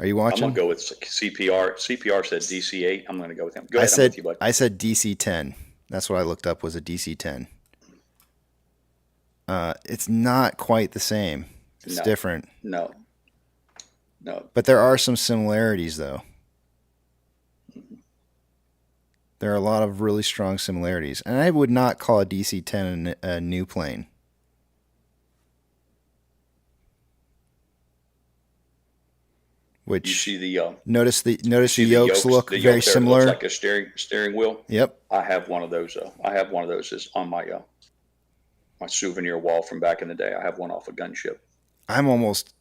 Are you watching? I'm going to go with CPR. CPR said DC-8. I'm going to go with him. Go ahead. I said DC-10. That's what I looked up was a DC-10. It's not quite the same. It's different. No. But there are some similarities, though. There are a lot of really strong similarities. And I would not call a DC-10 a new plane. Which you see the notice the yokes look very similar. It looks like a steering wheel. Yep. I have one of those. I have one of those is on my my souvenir wall from back in the day. I have one off a gunship. I'm almost.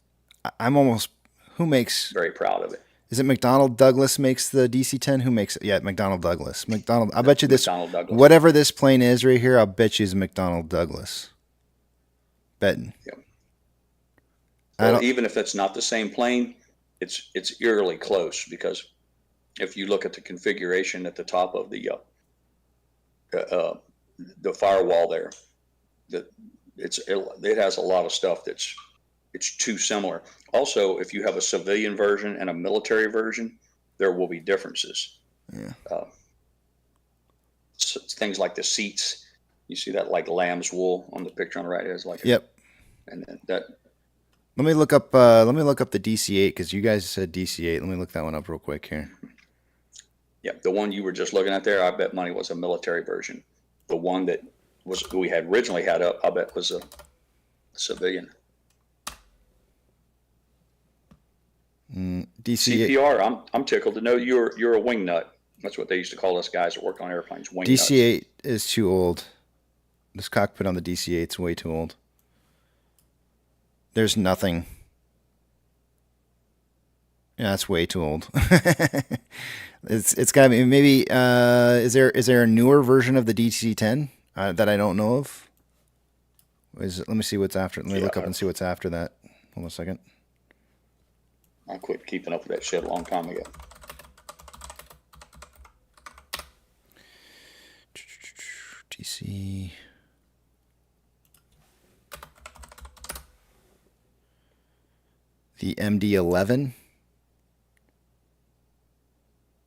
Who makes? Very proud of it. Is it McDonnell Douglas makes the DC-10? Who makes it? Yeah, McDonnell Douglas. I bet you this. Whatever this plane is right here, I'll bet you is McDonnell Douglas. Betting. Yep. Well, even if it's not the same plane, it's eerily close, because if you look at the configuration at the top of the firewall there, it has a lot of stuff it's too similar. Also, if you have a civilian version and a military version, there will be differences. Yeah. Things like the seats, you see that like lamb's wool on the picture on the right is like. Yep. And then that. Let me look up the DC-8 because you guys said DC-8. Let me look that one up real quick here. Yep, the one you were just looking at there, I bet money was a military version. The one that we had originally had up, I bet was a civilian. DC CPR. I'm tickled to know you're a wing nut. That's what they used to call us guys that worked on airplanes. Wing nuts. DC-8 is too old. This cockpit on the DC-8 is way too old. There's nothing. Yeah, it's way too old. It's got to be maybe. Is there a newer version of the DC-10 that I don't know of? Let me see what's after. Let me look up and see what's after that. Hold on a second. I quit keeping up with that shit a long time ago. DC. The MD-11.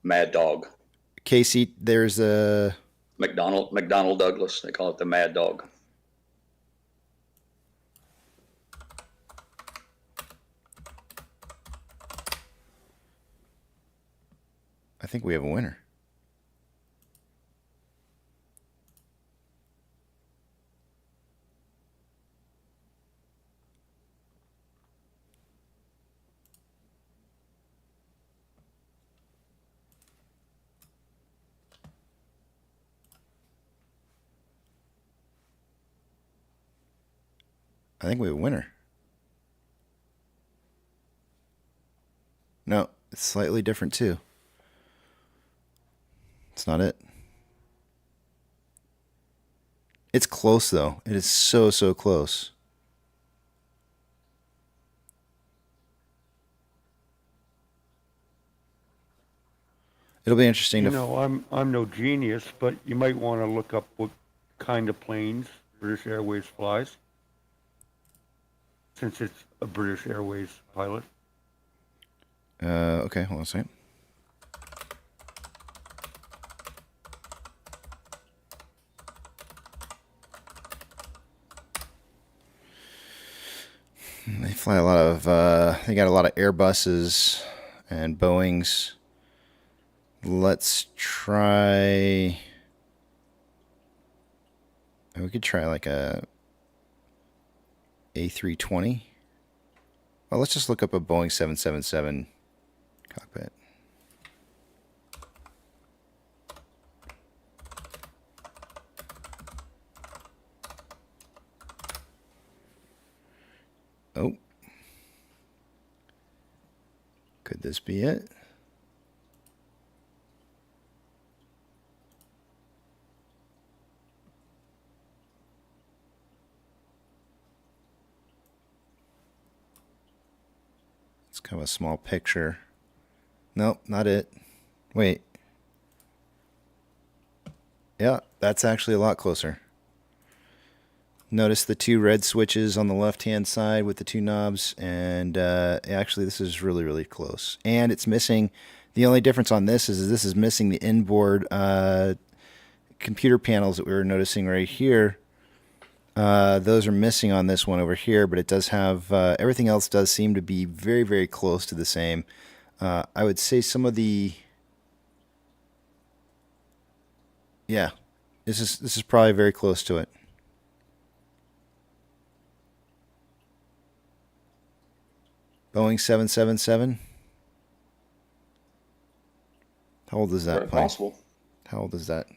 Mad Dog. Casey, there's a McDonnell Douglas. They call it the Mad Dog. I think we have a winner. I think we have a winner. No, it's slightly different too. It's not it. It's close though. It is so close. It'll be interesting You to. know, I'm no genius, but you might want to look up what kind of planes British Airways flies, since it's a British Airways pilot. Okay, hold on a second. They fly a lot of. They got a lot of Airbuses and Boeings. Let's try. We could try like a A320. Well, let's just look up a Boeing 777 cockpit. Oh. Could this be it? It's kind of a small picture. Nope, not it. Wait. Yeah, that's actually a lot closer. Notice the two red switches on the left-hand side with the two knobs, and actually this is really close. And it's missing, the only difference on this is this is missing the inboard computer panels that we were noticing right here. Those are missing on this one over here, but it does have, everything else does seem to be very close to the same. I would say some of the, yeah, this is probably very close to it. Boeing 777. How old is that Very plane? possible. How old is that?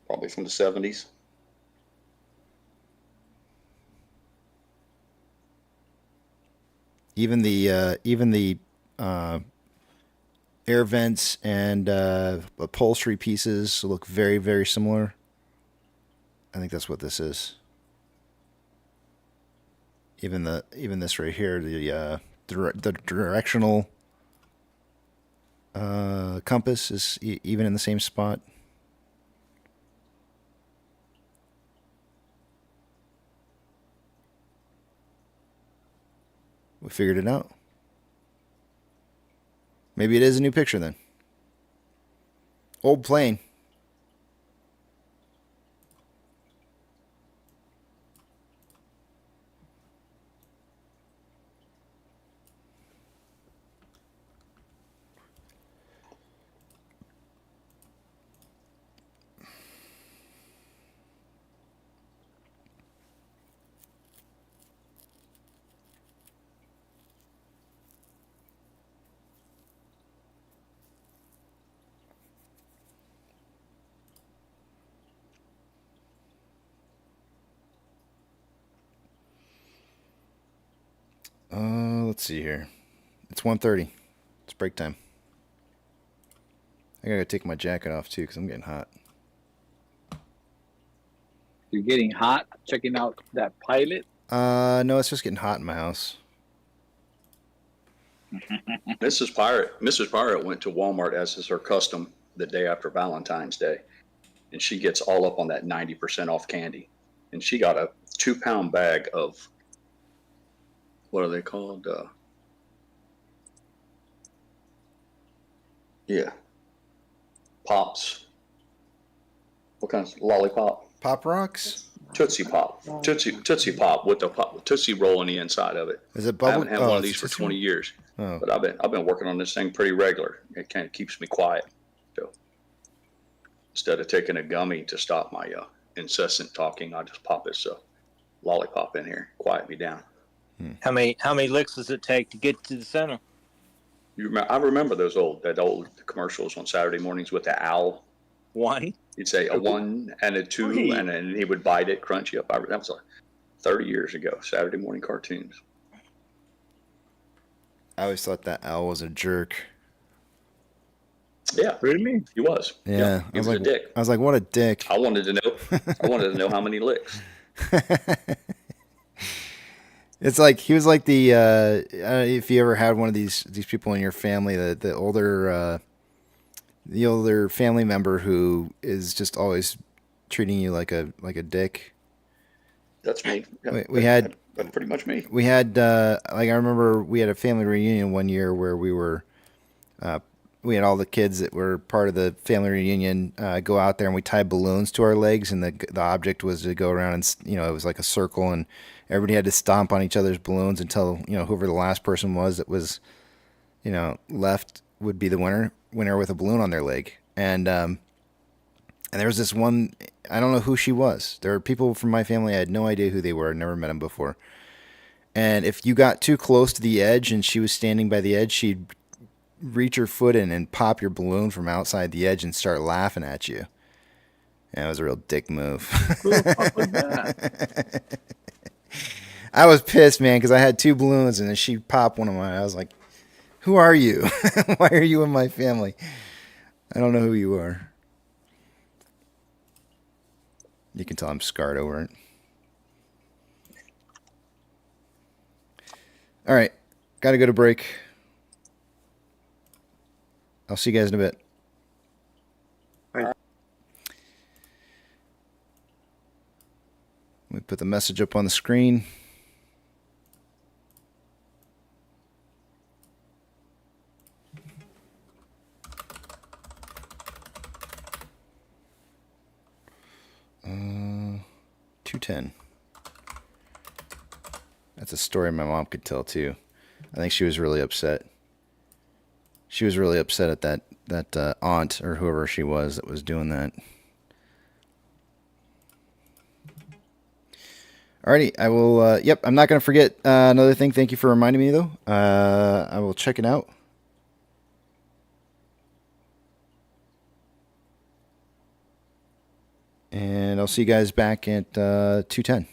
Probably from the 70s. Even the air vents and upholstery pieces look very similar. I think that's what this is. Even this right here, the directional compass is even in the same spot. We figured it out. Maybe it is a new picture then. Old plane. Let's see here. It's 1:30. It's break time. I gotta take my jacket off too because I'm getting hot. You're getting hot checking out that pilot. No, it's just getting hot in my house. Mrs. Pirate went to Walmart, as is her custom, the day after Valentine's Day, and she gets all up on that 90% off candy, and she got a 2-pound bag of, what are they called? Pops. What kind of lollipop? Pop Rocks? Tootsie Pop. Tootsie Pop with the Tootsie Roll on the inside of it. Is it I bubble? haven't had one of these for 20 years, Oh. but I've been working on this thing pretty regular. It kind of keeps me quiet. So instead of taking a gummy to stop my incessant talking, I just pop this lollipop in here, quiet me down. How many licks does it take to get to the center? I remember those old commercials on Saturday mornings with the owl. One. You'd say a 1 and a 2, and then he would bite it, crunch you up. That was like 30 years ago. Saturday morning cartoons. I always thought that owl was a jerk. Yeah, really? He was. Yeah, He was a dick. I was like, what a dick. I wanted to know. I wanted to know how many licks. It's like he was like the if you ever had one of these people in your family, the older family member who is just always treating you like a dick. That's me. Yeah, That's pretty much me. We had like I remember we had a family reunion one year where we had all the kids that were part of the family reunion go out there, and we tied balloons to our legs, and the object was to go around and it was like a circle, and everybody had to stomp on each other's balloons until whoever the last person was that was left would be the winner with a balloon on their leg. And there was this one, I don't know who she was. There were people from my family, I had no idea who they were. I'd never met them before. And if you got too close to the edge and she was standing by the edge, she'd reach her foot in and pop your balloon from outside the edge and start laughing at you. Yeah, it was a real dick move. I was pissed, man, because I had 2 balloons and then she'd pop one of mine. I was like, who are you? Why are you in my family? I don't know who you are. You can tell I'm scarred over it. All right. Got to go to break. I'll see you guys in a bit. Let me put the message up on the screen. Uh, 210. That's a story my mom could tell too. I think she was really upset. She was really upset at that aunt or whoever she was that was doing that. Alrighty, I will. Yep, I'm not going to forget another thing. Thank you for reminding me, though. I will check it out. And I'll see you guys back at 2:10.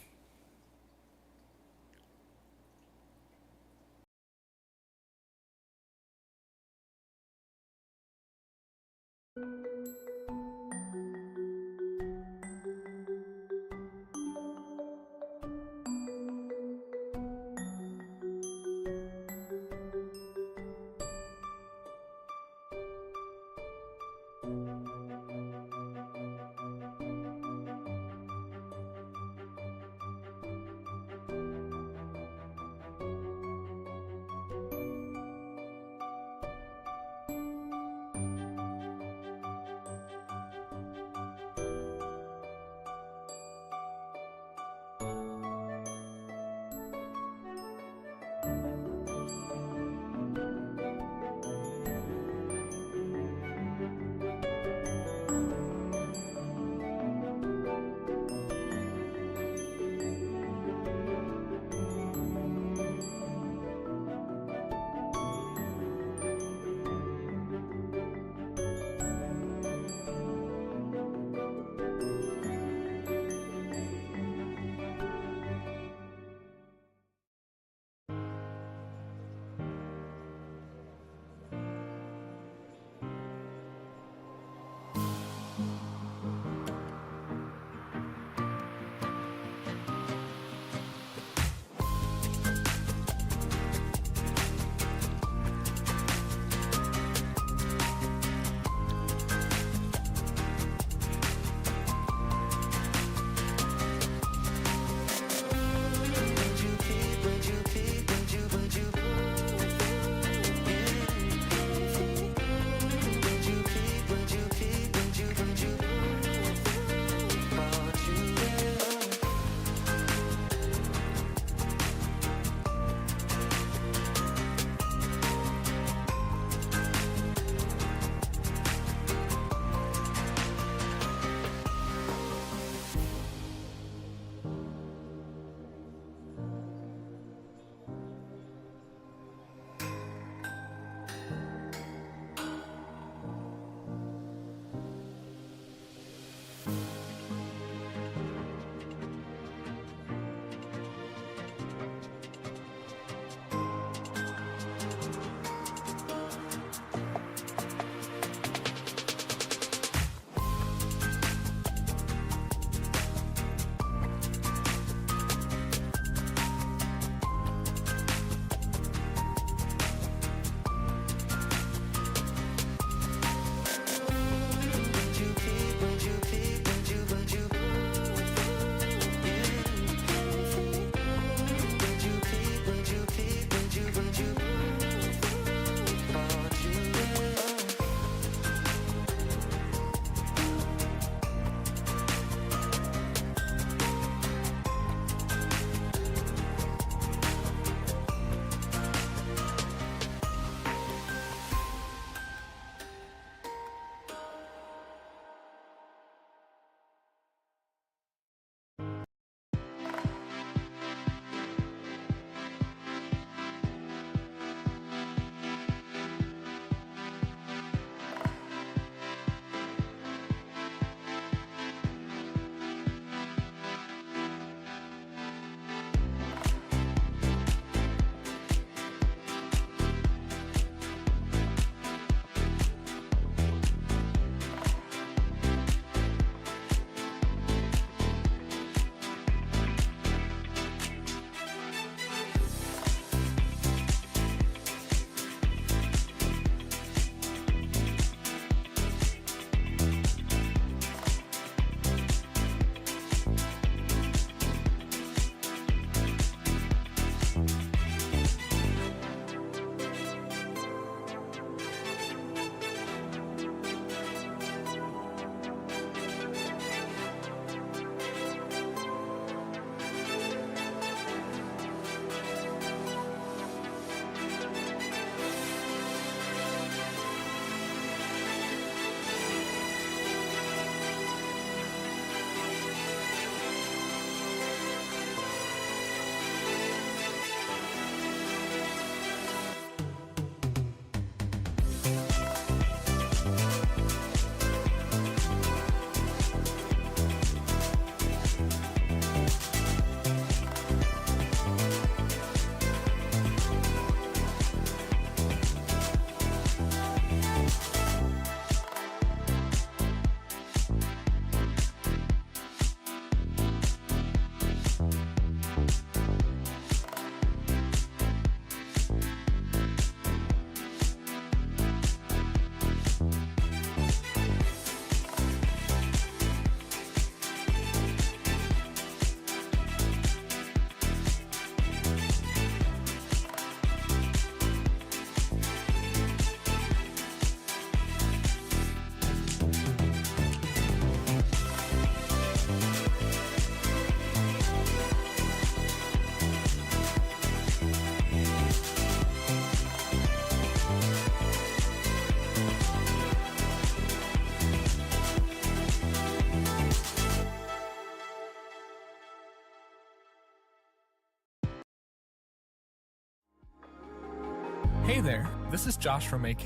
Hey there, this is Josh from AK.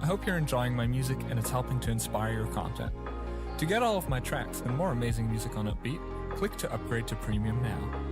I hope you're enjoying my music and it's helping to inspire your content. To get all of my tracks and more amazing music on Upbeat, click to upgrade to Premium now.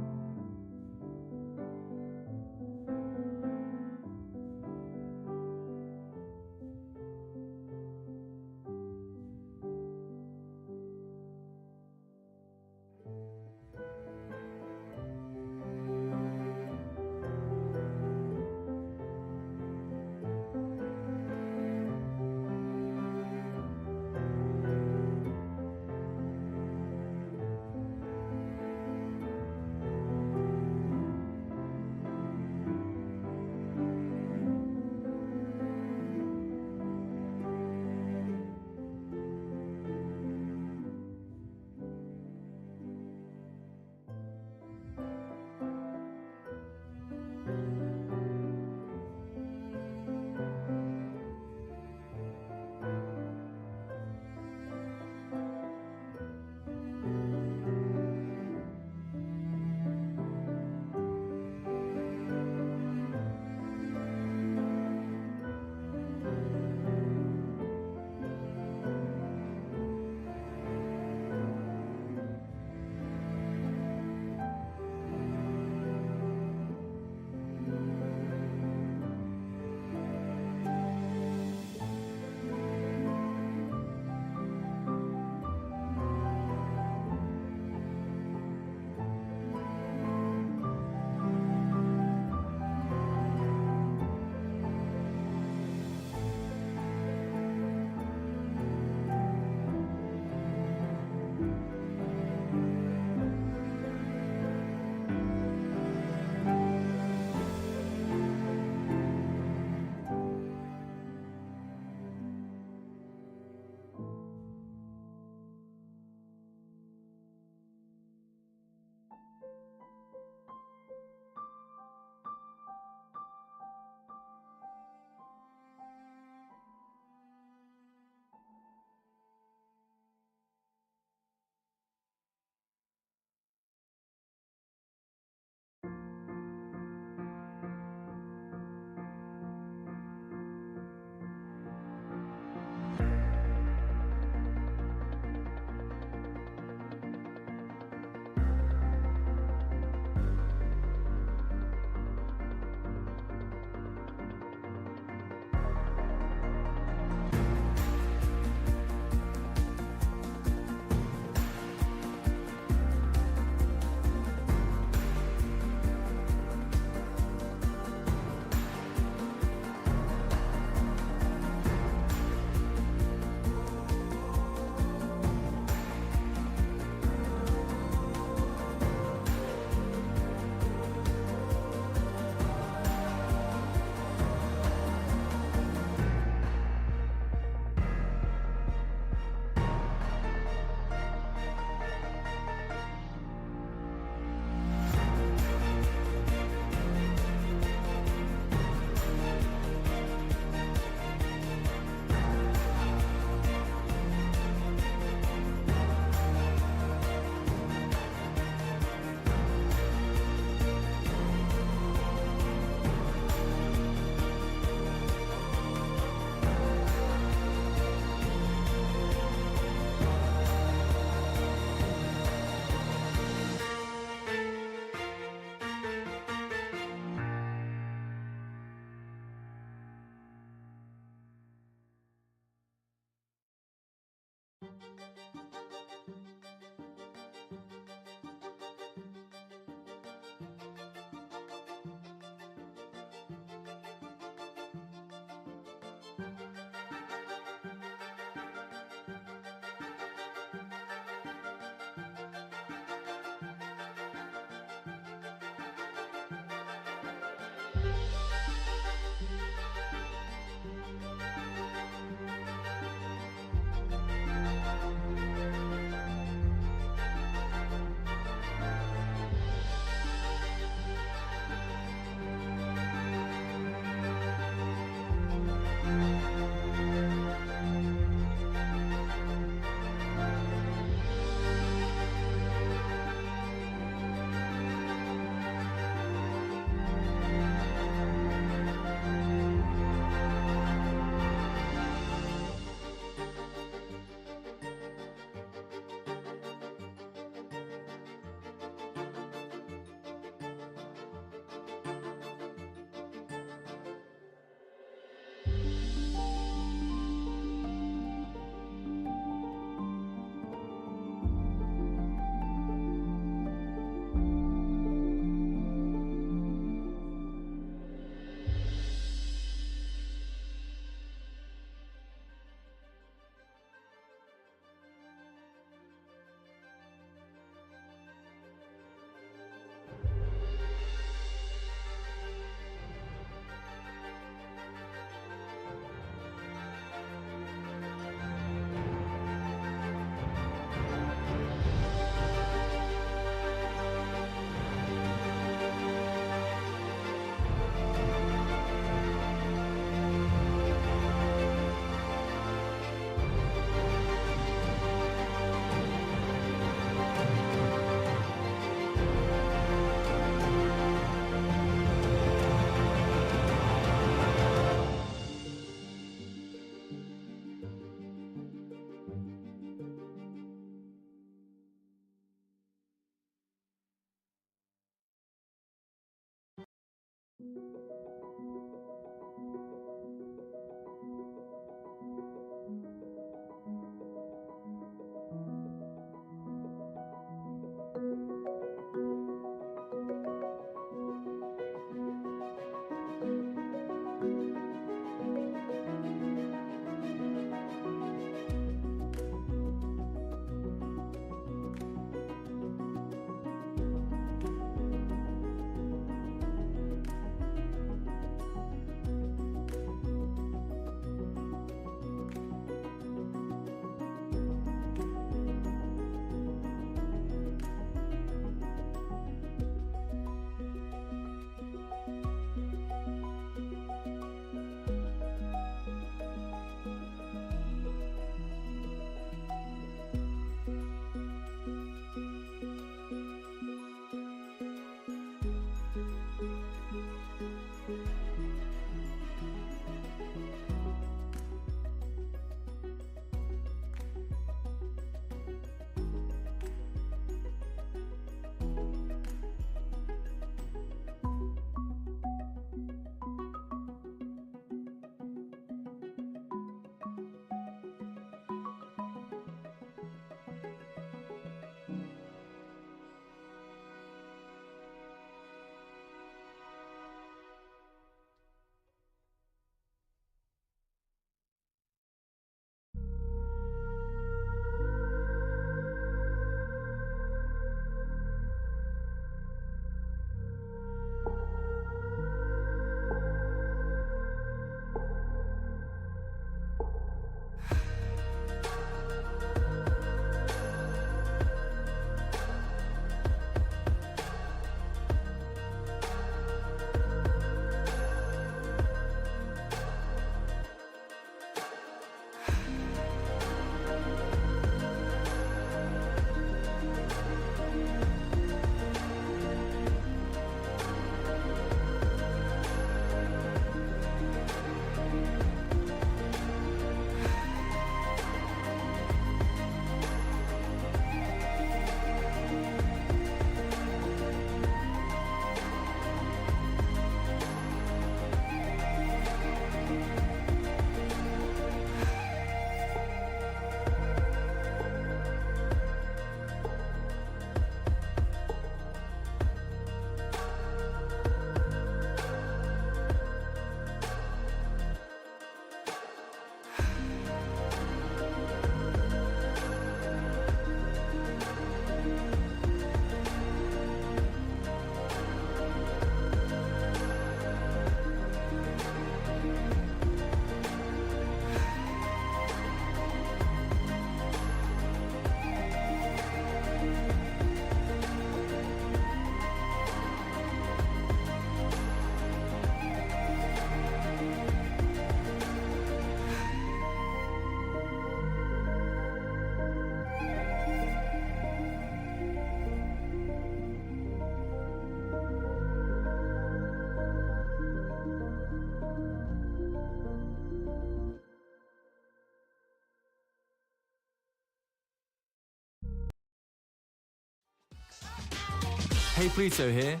Hey Pluto here.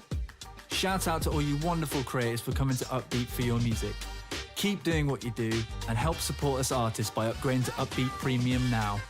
Shout out to all you wonderful creators for coming to Upbeat for your music. Keep doing what you do and help support us artists by upgrading to Upbeat Premium now.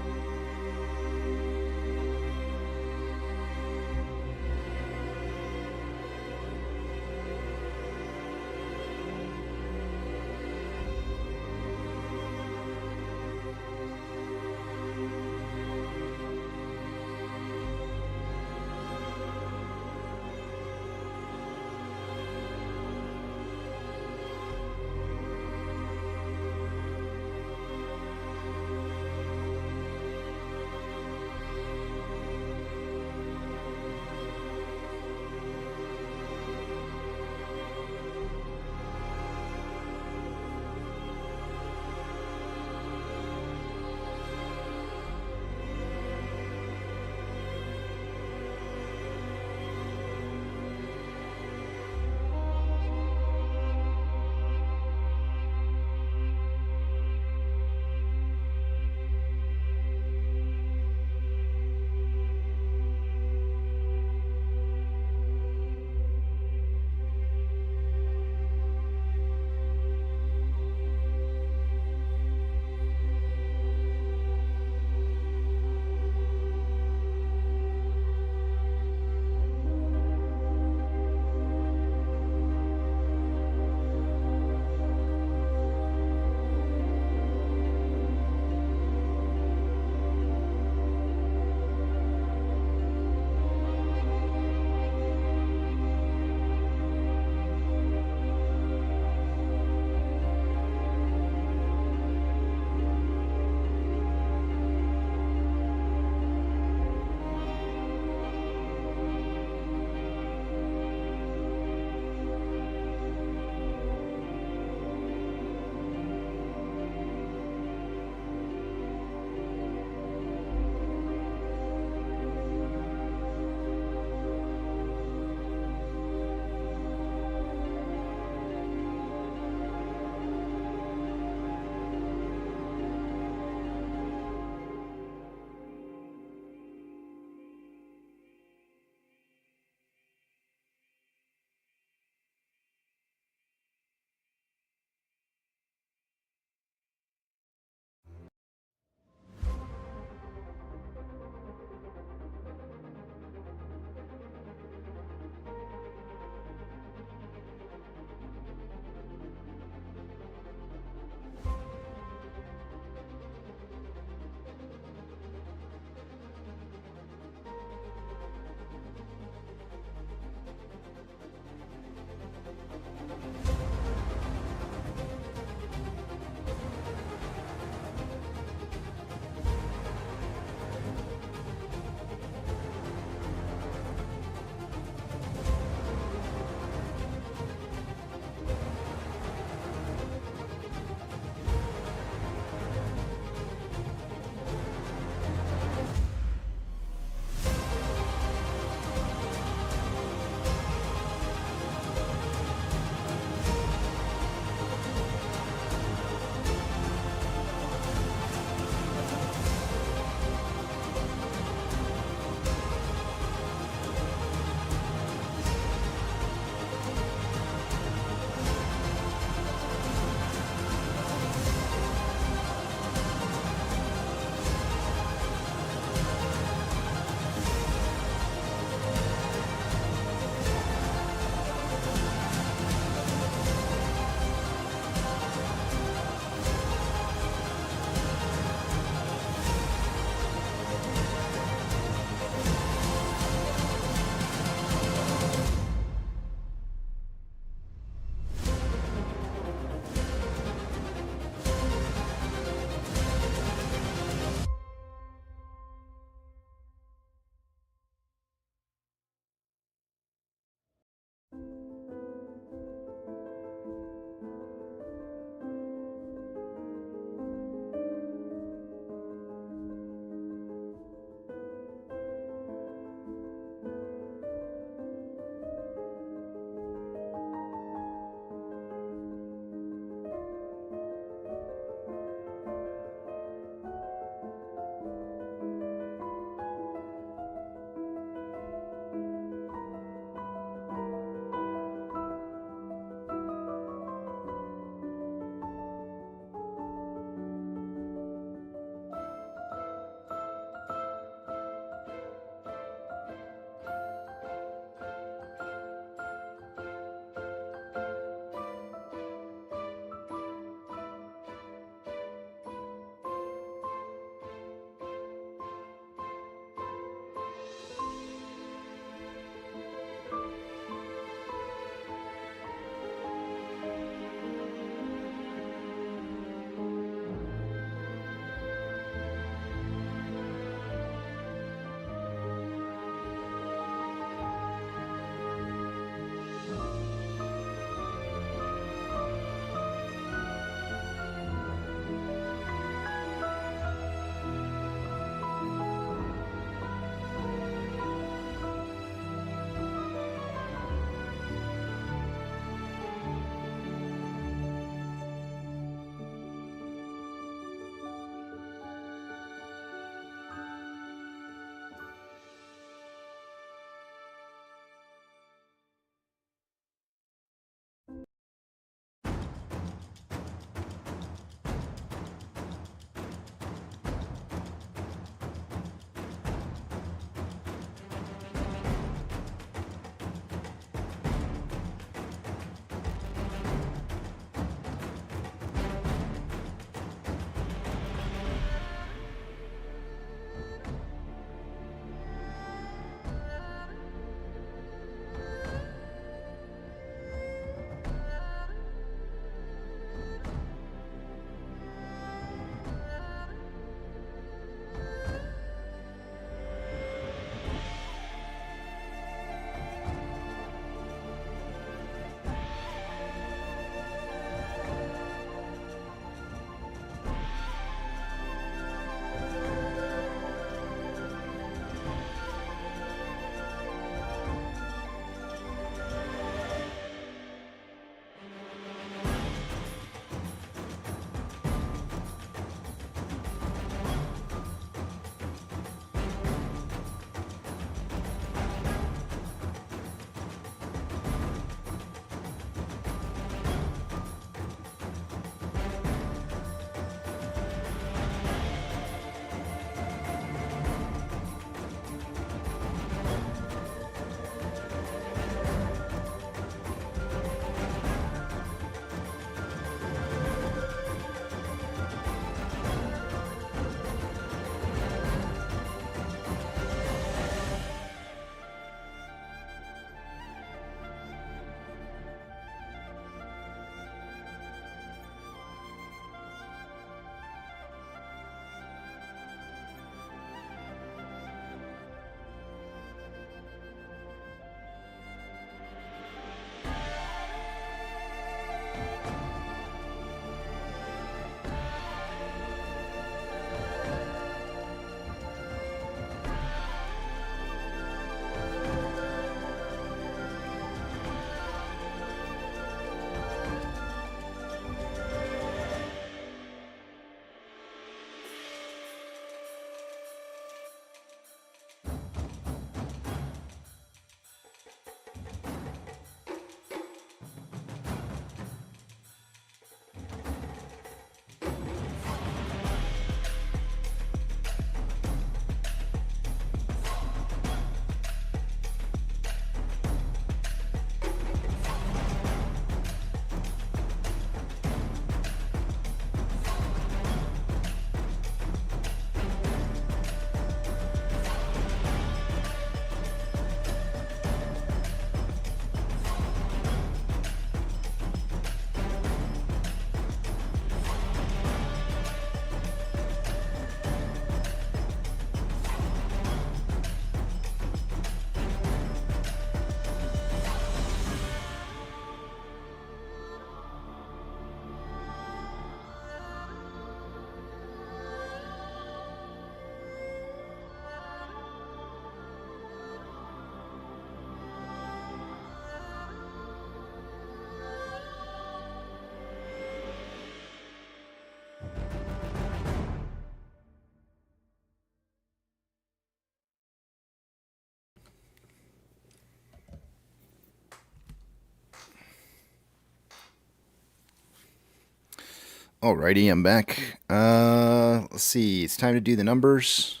Alrighty, I'm back. Let's see. It's time to do the numbers.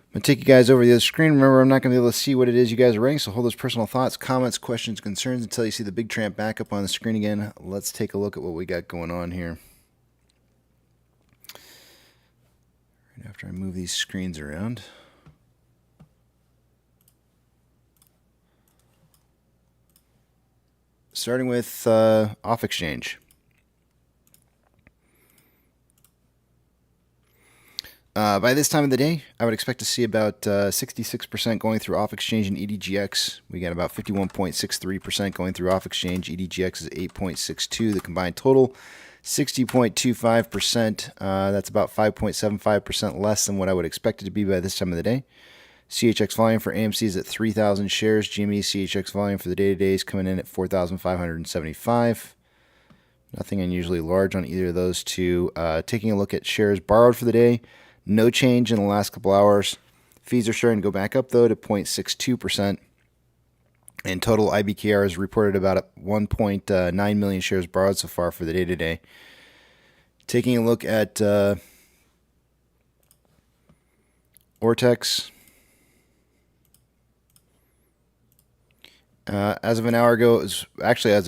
I'm going to take you guys over the other screen. Remember, I'm not going to be able to see what it is you guys are writing, so hold those personal thoughts, comments, questions, concerns until you see the big tramp back up on the screen again. Let's take a look at what we got going on here. Right after I move these screens around. Starting with off exchange. By this time of the day, I would expect to see about 66% going through off exchange and EDGX. We got about 51.63% going through off exchange. EDGX is 8.62. The combined total, 60.25%. That's about 5.75% less than what I would expect it to be by this time of the day. CHX volume for AMC is at 3,000 shares. GME CHX volume for the day-to-day is coming in at 4,575. Nothing unusually large on either of those two. Taking a look at shares borrowed for the day, no change in the last couple hours. Fees are starting to go back up, though, to 0.62%. And total IBKR has reported about 1.9 million shares borrowed so far for the day-to-day. Taking a look at Ortex. As of an hour ago, as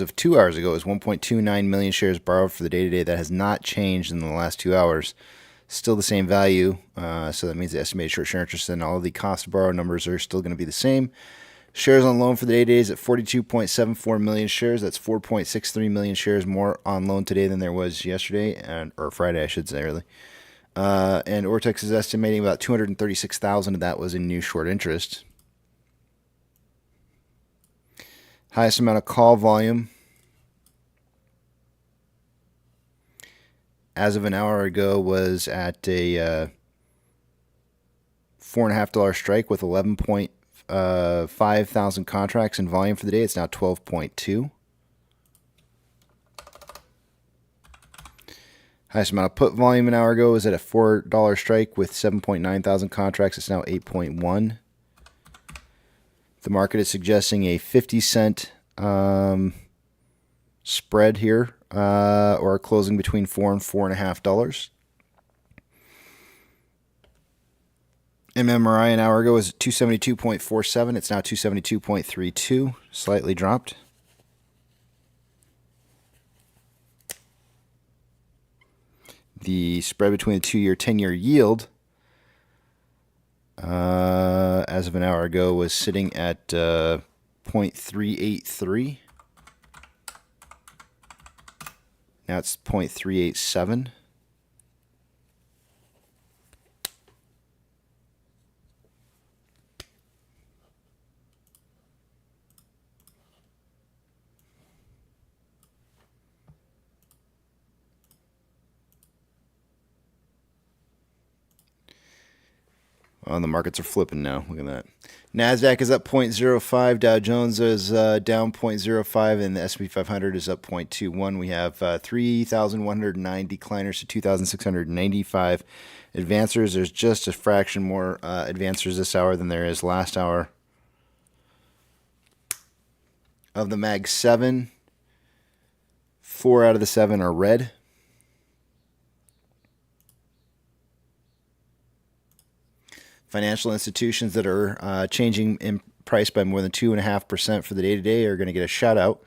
of 2 hours ago, it was 1.29 million shares borrowed for the day-to-day. That has not changed in the last 2 hours. Still the same value, so that means the estimated short share interest and all of the cost to borrow numbers are still going to be the same. Shares on loan for the day-to-day is at 42.74 million shares. That's 4.63 million shares more on loan today than there was yesterday, or Friday, I should say, really. And Ortex is estimating about 236,000 of that was in new short interest. Highest amount of call volume as of an hour ago was at a $4.50 strike with 11.5 thousand contracts in volume for the day. It's now 12.2. Highest amount of put volume an hour ago was at a $4 strike with 7.9 thousand contracts. It's now 8.1. The market is suggesting a 50-cent spread here, or closing between $4 and $4.50. MMRI an hour ago was 272.47. It's now 272.32, slightly dropped. The spread between the 2-year, 10-year yield as of an hour ago was sitting at 0.383. Now it's 0.387. Oh, the markets are flipping now. Look at that. NASDAQ is up 0.05. Dow Jones is down 0.05. And the S&P 500 is up 0.21. We have 3,109 decliners to 2,695 advancers. There's just a fraction more advancers this hour than there is last hour. Of the Mag 7, 4 out of the 7 are red. Financial institutions that are changing in price by more than 2.5% for the day-to-day are going to get a shout-out.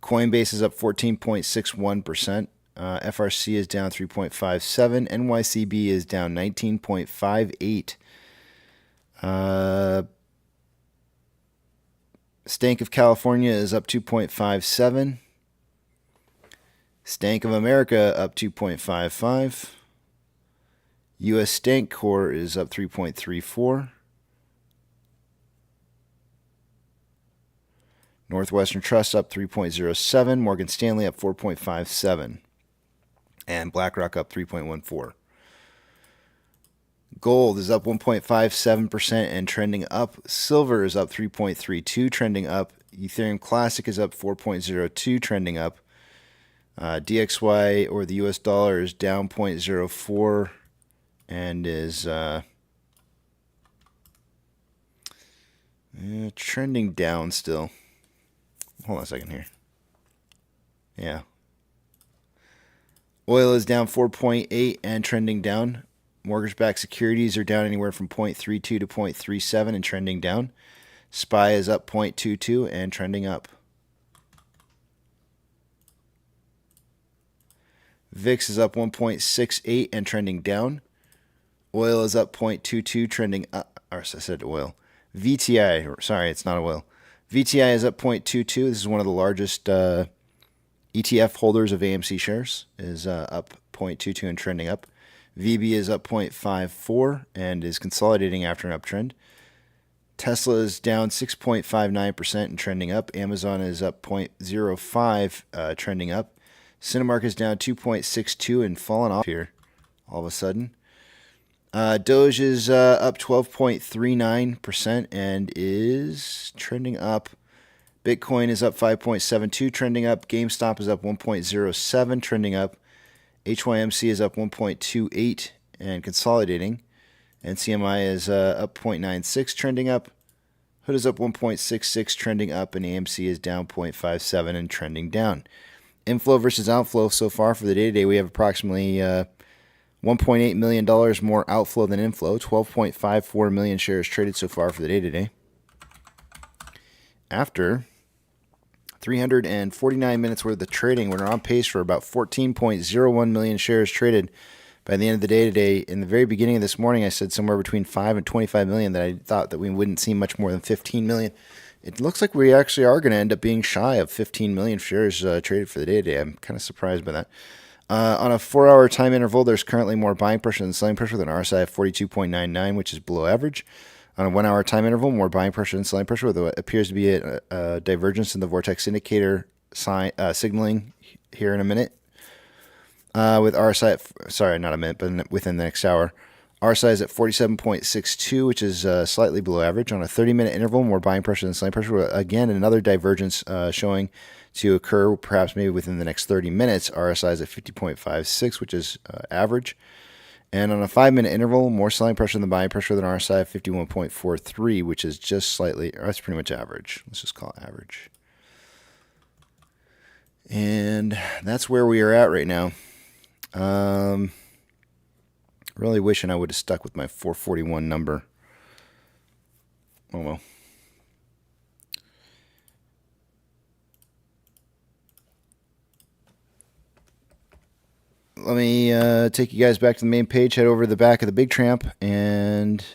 Coinbase is up 14.61%. FRC is down 3.57%. NYCB is down 19.58%. Stank of California is up 2.57%. Stank of America up 2.55%. U.S. Stank Core is up 3.34. Northwestern Trust up 3.07. Morgan Stanley up 4.57. And BlackRock up 3.14. Gold is up 1.57% and trending up. Silver is up 3.32, trending up. Ethereum Classic is up 4.02, trending up. DXY, or the U.S. dollar, is down 0.04. And is trending down still. Hold on a second here. Yeah. Oil is down 4.8 and trending down. Mortgage-backed securities are down anywhere from 0.32 to 0.37 and trending down. SPY is up 0.22 and trending up. VIX is up 1.68 and trending down. Oil is up 0.22, trending up. Or I said oil. VTI, sorry, it's not oil. VTI is up 0.22. This is one of the largest ETF holders of AMC shares. Is up 0.22 and trending up. VB is up 0.54 and is consolidating after an uptrend. Tesla is down 6.59% and trending up. Amazon is up 0.05, trending up. Cinemark is down 2.62 and fallen off here all of a sudden. Doge is up 12.39% and is trending up. Bitcoin is up 5.72, trending up. GameStop is up 1.07, trending up. HYMC is up 1.28 and consolidating. NCMI is up 0.96, trending up. Hood is up 1.66, trending up. And AMC is down 0.57 and trending down. Inflow versus outflow so far for the day today, we have approximately $1.8 million more outflow than inflow. 12.54 million shares traded so far for the day today. After 349 minutes worth of trading, we're on pace for about 14.01 million shares traded by the end of the day today. In the very beginning of this morning, I said somewhere between 5 and 25 million that I thought that we wouldn't see much more than 15 million. It looks like we actually are going to end up being shy of 15 million shares traded for the day today. I'm kind of surprised by that. On a 4-hour time interval, there's currently more buying pressure than selling pressure with an RSI of 42.99, which is below average. On a 1-hour time interval, more buying pressure than selling pressure with what appears to be a divergence in the vortex indicator signaling here in a minute. With RSI, sorry, not a minute, but within the next hour. RSI is at 47.62, which is slightly below average. On a 30-minute interval, more buying pressure than selling pressure. Again, another divergence showing to occur perhaps maybe within the next 30 minutes. RSI is at 50.56, which is average. And on a 5-minute interval, more selling pressure than buying pressure than RSI of 51.43, which is just slightly, that's pretty much average. Let's just call it average. And that's where we are at right now. Really wishing I would have stuck with my 441 number. Oh well. Let me take you guys back to the main page, head over to the back of the Big Tramp, and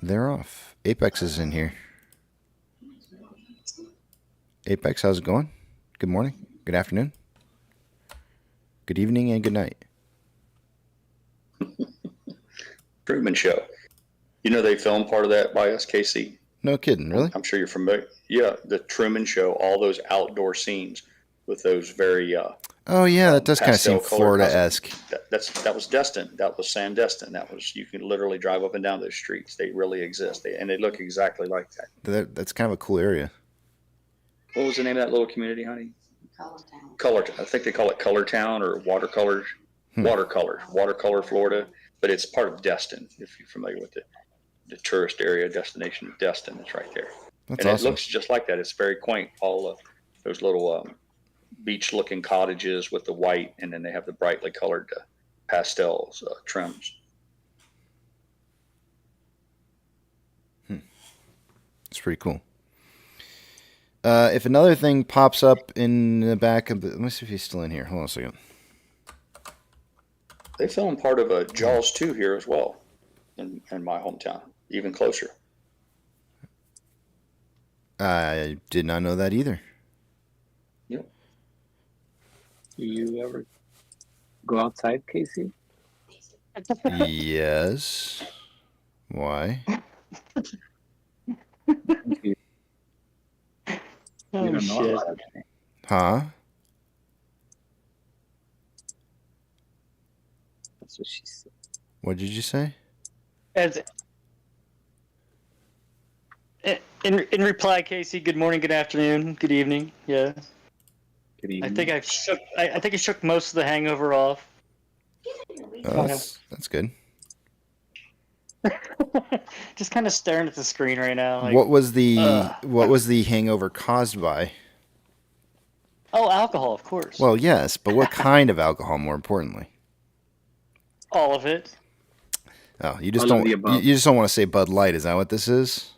they're off. Apex is in here. Apex, how's it going? Good morning, good afternoon, good evening, and good night. Truman Show. You know they filmed part of that by us, Casey? No kidding, really? I'm sure you're familiar. Yeah, the Truman Show, all those outdoor scenes with those very oh yeah, that does kind of seem Florida-esque. That was Destin. That was Sandestin. That was, you can literally drive up and down those streets. They really exist. And they look exactly like that. That's kind of a cool area. What was the name of that little community, honey? Colortown. I think they call it Colortown or Watercolor, Florida. But it's part of Destin, if you're familiar with the tourist area destination of Destin. It's right there. That's and awesome. It looks just like that. It's very quaint. All of those little beach-looking cottages with the white, and then they have the brightly colored pastels trims. It's pretty cool. If another thing pops up in the back of the... Let me see if he's still in here. Hold on a second. They filmed part of Jaws 2 here as well in my hometown, even closer. I did not know that either. Yep. Do you ever go outside, Casey? Yes. Why? You don't know shit. about it. Huh? That's what she said. What did you say? As in reply, Casey. Good morning, good afternoon, good evening. Yeah. Good evening. I think I shook most of the hangover off. Oh, that's good. Just kind of staring at the screen right now. Like, What was the hangover caused by? Oh, alcohol, of course. Well, yes, but what kind of alcohol? More importantly. All of it. Oh, you just All of don't. the You, above. you just don't want to say Bud Light. Is that what this is?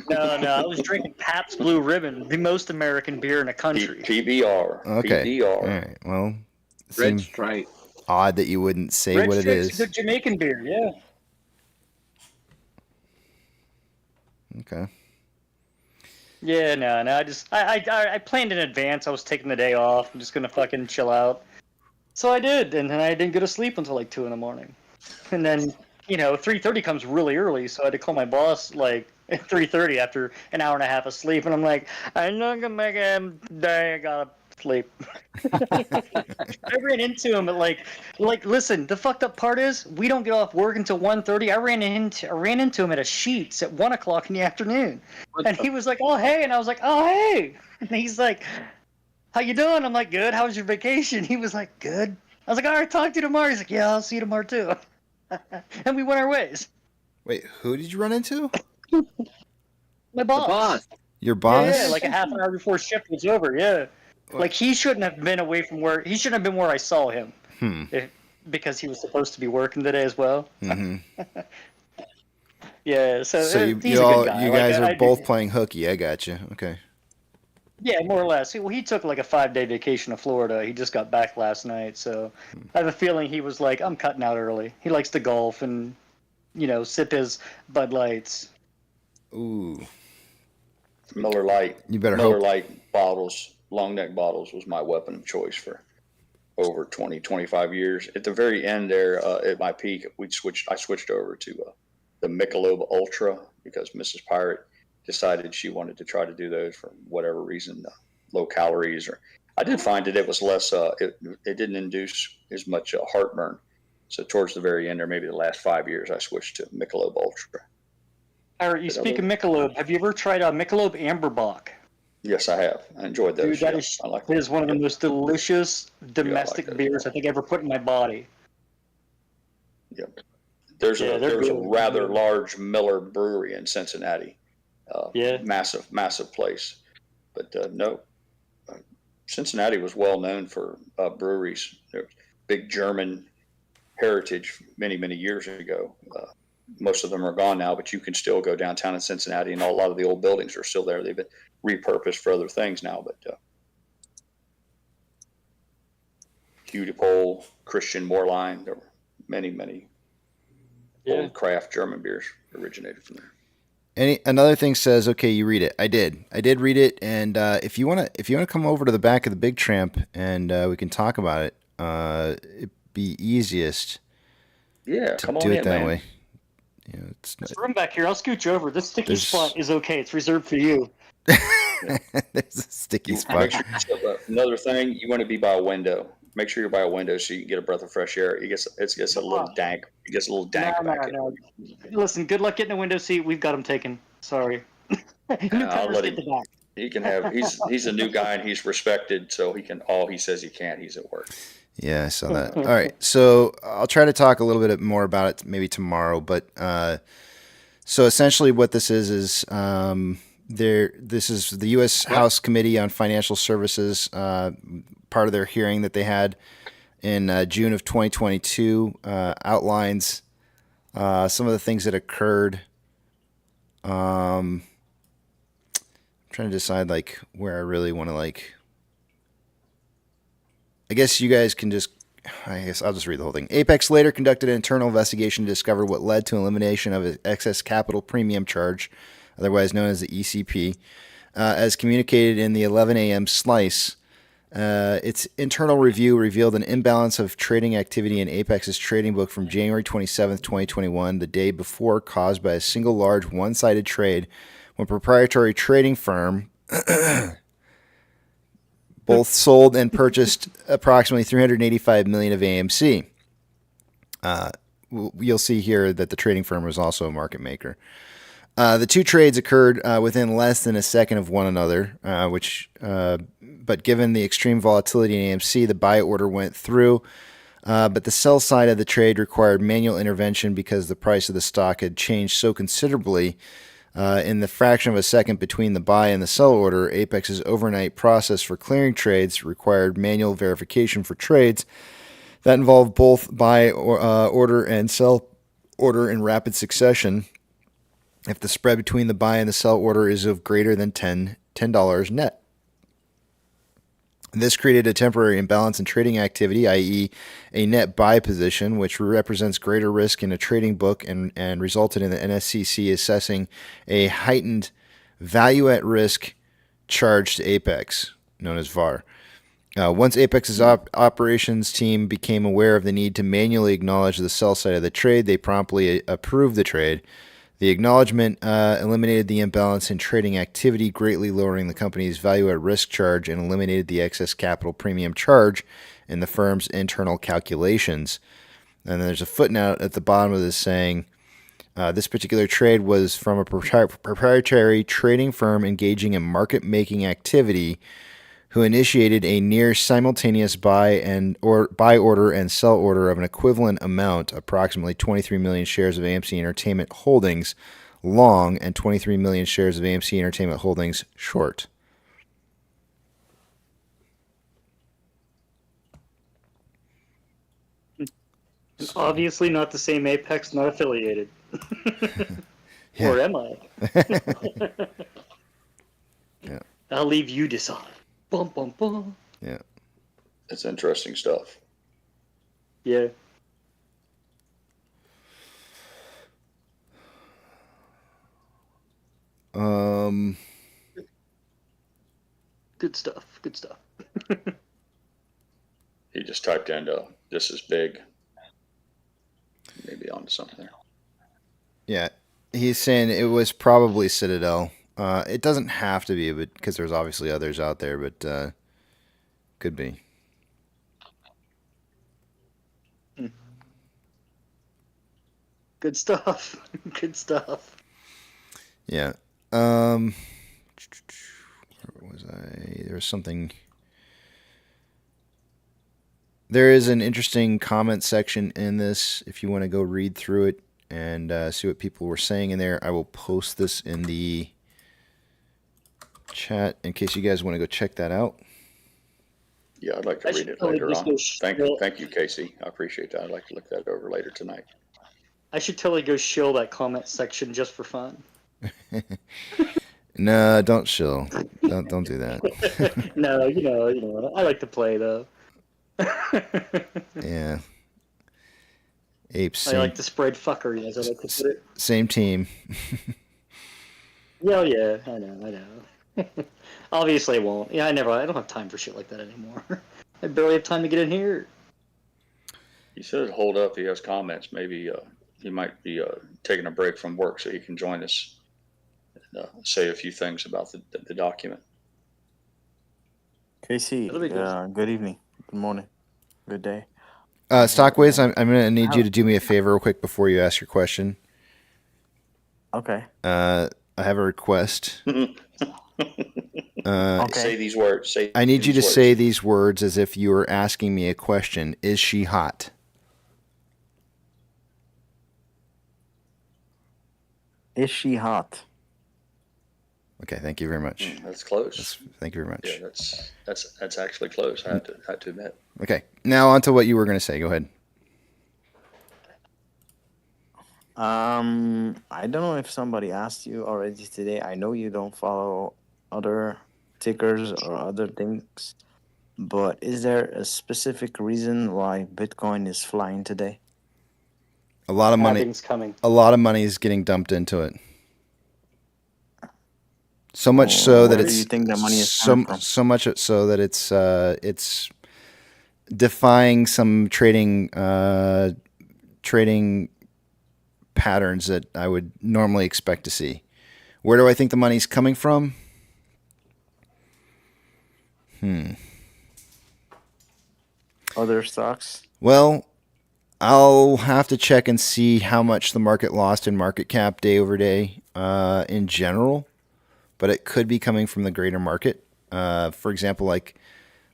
No, I was drinking Pabst Blue Ribbon, the most American beer in the country. PBR. Okay. PBR. All right. Well, it Red seemed Stripe. odd that you wouldn't say Red what it Stripe's is. a good Jamaican beer, yeah. Okay. Yeah, no, I planned in advance. I was taking the day off. I'm just gonna fucking chill out. So I did, and then I didn't go to sleep until like 2 in the morning. And then, 3:30 comes really early, so I had to call my boss like at 3:30 after an hour and a half of sleep, and I'm like, I'm not gonna make a day. I gotta sleep. I ran into him at like, listen. The fucked up part is we don't get off work until 1:30. I ran into him at a Sheetz at 1 o'clock in the afternoon, and he was like, "Oh hey," and I was like, "Oh hey," and he's like, "How you doing?" I'm like, "Good. How was your vacation?" He was like, "Good." I was like, "All right, talk to you tomorrow." He's like, "Yeah, I'll see you tomorrow too," and we went our ways. Wait, who did you run into? My boss. Your boss? Yeah, like a half an hour before shift was over. Yeah, like he shouldn't have been away from where he shouldn't have been where I saw him. Because he was supposed to be working today as well. Mm-hmm. Yeah, so So he's you a all good guy. you Like, guys I are do- both playing hooky. I got you. Okay. Yeah, more or less. Well, he took like a 5-day vacation to Florida. He just got back last night, so I have a feeling he was like, "I'm cutting out early." He likes to golf and, sip his Bud Lights. Ooh. Miller Lite. You better Miller hope. Lite bottles, long neck bottles, was my weapon of choice for over 20, 25 years. At the very end there, at my peak, I switched over to the Michelob Ultra because Mrs. Pirate decided she wanted to try to do those for whatever reason, low calories. Or I did find that it was less. It didn't induce as much heartburn. So towards the very end, or maybe the last 5 years, I switched to Michelob Ultra. All right, you speak of Michelob. Have you ever tried a Michelob Amberbach? Yes, I have. I enjoyed those. Dude, that yeah. is I like that is one of the most delicious domestic those. beers I think I ever put in my body. Yep. There's Yeah, they're a good. rather large Miller brewery in Cincinnati. Yeah. Massive place. But no, Cincinnati was well known for breweries. There's big German heritage many years ago. Most of them are gone now, but you can still go downtown in Cincinnati, and a lot of the old buildings are still there. They've been repurposed for other things now, but Hudipole, Christian Moorline, there were many old craft German beers originated from there. Another thing says, okay, you read it. I did read it, and if you wanna come over to the back of the Big Tramp and we can talk about it, it'd be easiest. Yeah, to come on do it in, that man. way. There's room back here. I'll scoot you over. This sticky There's- spot is okay. It's reserved for you. There's a sticky spot. Make sure, another thing, you want to be by a window. Make sure you're by a window so you can get a breath of fresh air. It gets a little dank. It gets a little dank back No. Listen, good luck getting a window seat. We've got them taken. Sorry. I'll Newcomers let get him. the back. He can have. He's a new guy and he's respected, so he can. All he says he can't. He's at work. Yeah, I saw that. All right, so I'll try to talk a little bit more about it maybe tomorrow. But so essentially, what this is this is the U.S. House Committee on Financial Services, part of their hearing that they had in June of 2022, outlines some of the things that occurred. I'm trying to decide like where I really want to I guess you guys can I guess I'll just read the whole thing. Apex later conducted an internal investigation to discover what led to elimination of an excess capital premium charge, otherwise known as the ECP, as communicated in the 11 a.m. slice. Its internal review revealed an imbalance of trading activity in Apex's trading book from January 27th, 2021, the day before, caused by a single large one-sided trade when proprietary trading firm both sold and purchased approximately $385 million of AMC. You'll see here that the trading firm was also a market maker. The two trades occurred within less than a second of one another, but given the extreme volatility in AMC, the buy order went through. But the sell side of the trade required manual intervention because the price of the stock had changed so considerably In the fraction of a second between the buy and the sell order, Apex's overnight process for clearing trades required manual verification for trades that involved both buy order and sell order in rapid succession. If the spread between the buy and the sell order is of greater than $10 net. This created a temporary imbalance in trading activity, i.e. a net buy position, which represents greater risk in a trading book and resulted in the NSCC assessing a heightened value at risk charge to Apex, known as VAR. Once Apex's operations team became aware of the need to manually acknowledge the sell side of the trade, they promptly approved the trade. The acknowledgement eliminated the imbalance in trading activity, greatly lowering the company's value at risk charge and eliminated the excess capital premium charge in the firm's internal calculations. And then there's a footnote at the bottom of this saying, this particular trade was from a proprietary trading firm engaging in market-making activity who initiated a near simultaneous buy order and sell order of an equivalent amount, approximately 23 million shares of AMC Entertainment Holdings long and 23 million shares of AMC Entertainment Holdings short. Obviously not the same Apex, not affiliated. Or am I? Yeah. I'll leave you decide. Bum, bum, bum. Yeah. It's interesting stuff. Yeah. Good stuff. Good stuff. He just typed in, this is big. Maybe onto something there. Yeah. He's saying it was probably Citadel. It doesn't have to be, but because there's obviously others out there, but could be. Good stuff. Good stuff. Yeah. Where was I? There was something. There is an interesting comment section in this. If you want to go read through it and see what people were saying in there, I will post this in the chat in case you guys want to go check that out. Yeah, I'd like to read it later on. Thank you, Casey. I appreciate that. I'd like to look that over later tonight. I should totally go shill that comment section just for fun. No, don't shill. Don't do that. No, you know, I like to play though. Yeah. Apes. I like to spread fuckery, as I like to put it. Same team. Yeah, I know. Obviously, I won't. Yeah, I don't have time for shit like that anymore. I barely have time to get in here. He said, hold up. He has comments. Maybe he might be taking a break from work so he can join us and say a few things about the document. Casey, good evening, good morning, good day. Stockways, I'm going to need you to do me a favor real quick before you ask your question. Okay. I have a request. Okay. Say these words. I need you to say these words as if you were asking me a question. Is she hot? Is she hot? Okay, thank you very much. That's close. Thank you very much. Yeah, that's actually close. I have to admit. Okay, now on to what you were going to say. Go ahead. I don't know if somebody asked you already today. I know you don't follow other tickers or other things, but is there a specific reason why Bitcoin is flying today? A lot of money. Halving's coming. A lot of money is getting dumped into it. So much so that Where do you think the money is coming from? so much so that it's defying some trading patterns that I would normally expect to see. Where do I think the money's coming from? Other stocks? Well, I'll have to check and see how much the market lost in market cap day over day in general, but it could be coming from the greater market. For example, like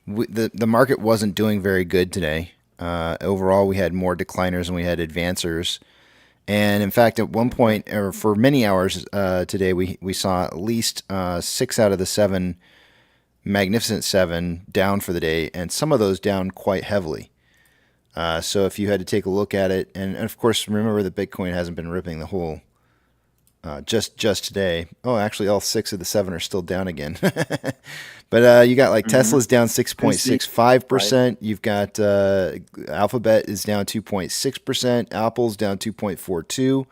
the market wasn't doing very good today. Overall, we had more decliners than we had advancers. And in fact, at one point, or for many hours today, we saw at least 6 out of the 7 Magnificent 7 down for the day, and some of those down quite heavily. So if you had to take a look at it, and of course, remember that Bitcoin hasn't been ripping the whole just today. Oh, actually, all 6 of the 7 are still down again. But you got like Tesla's down 6.65%. You've got Alphabet is down 2.6%. Apple's down 2.42%.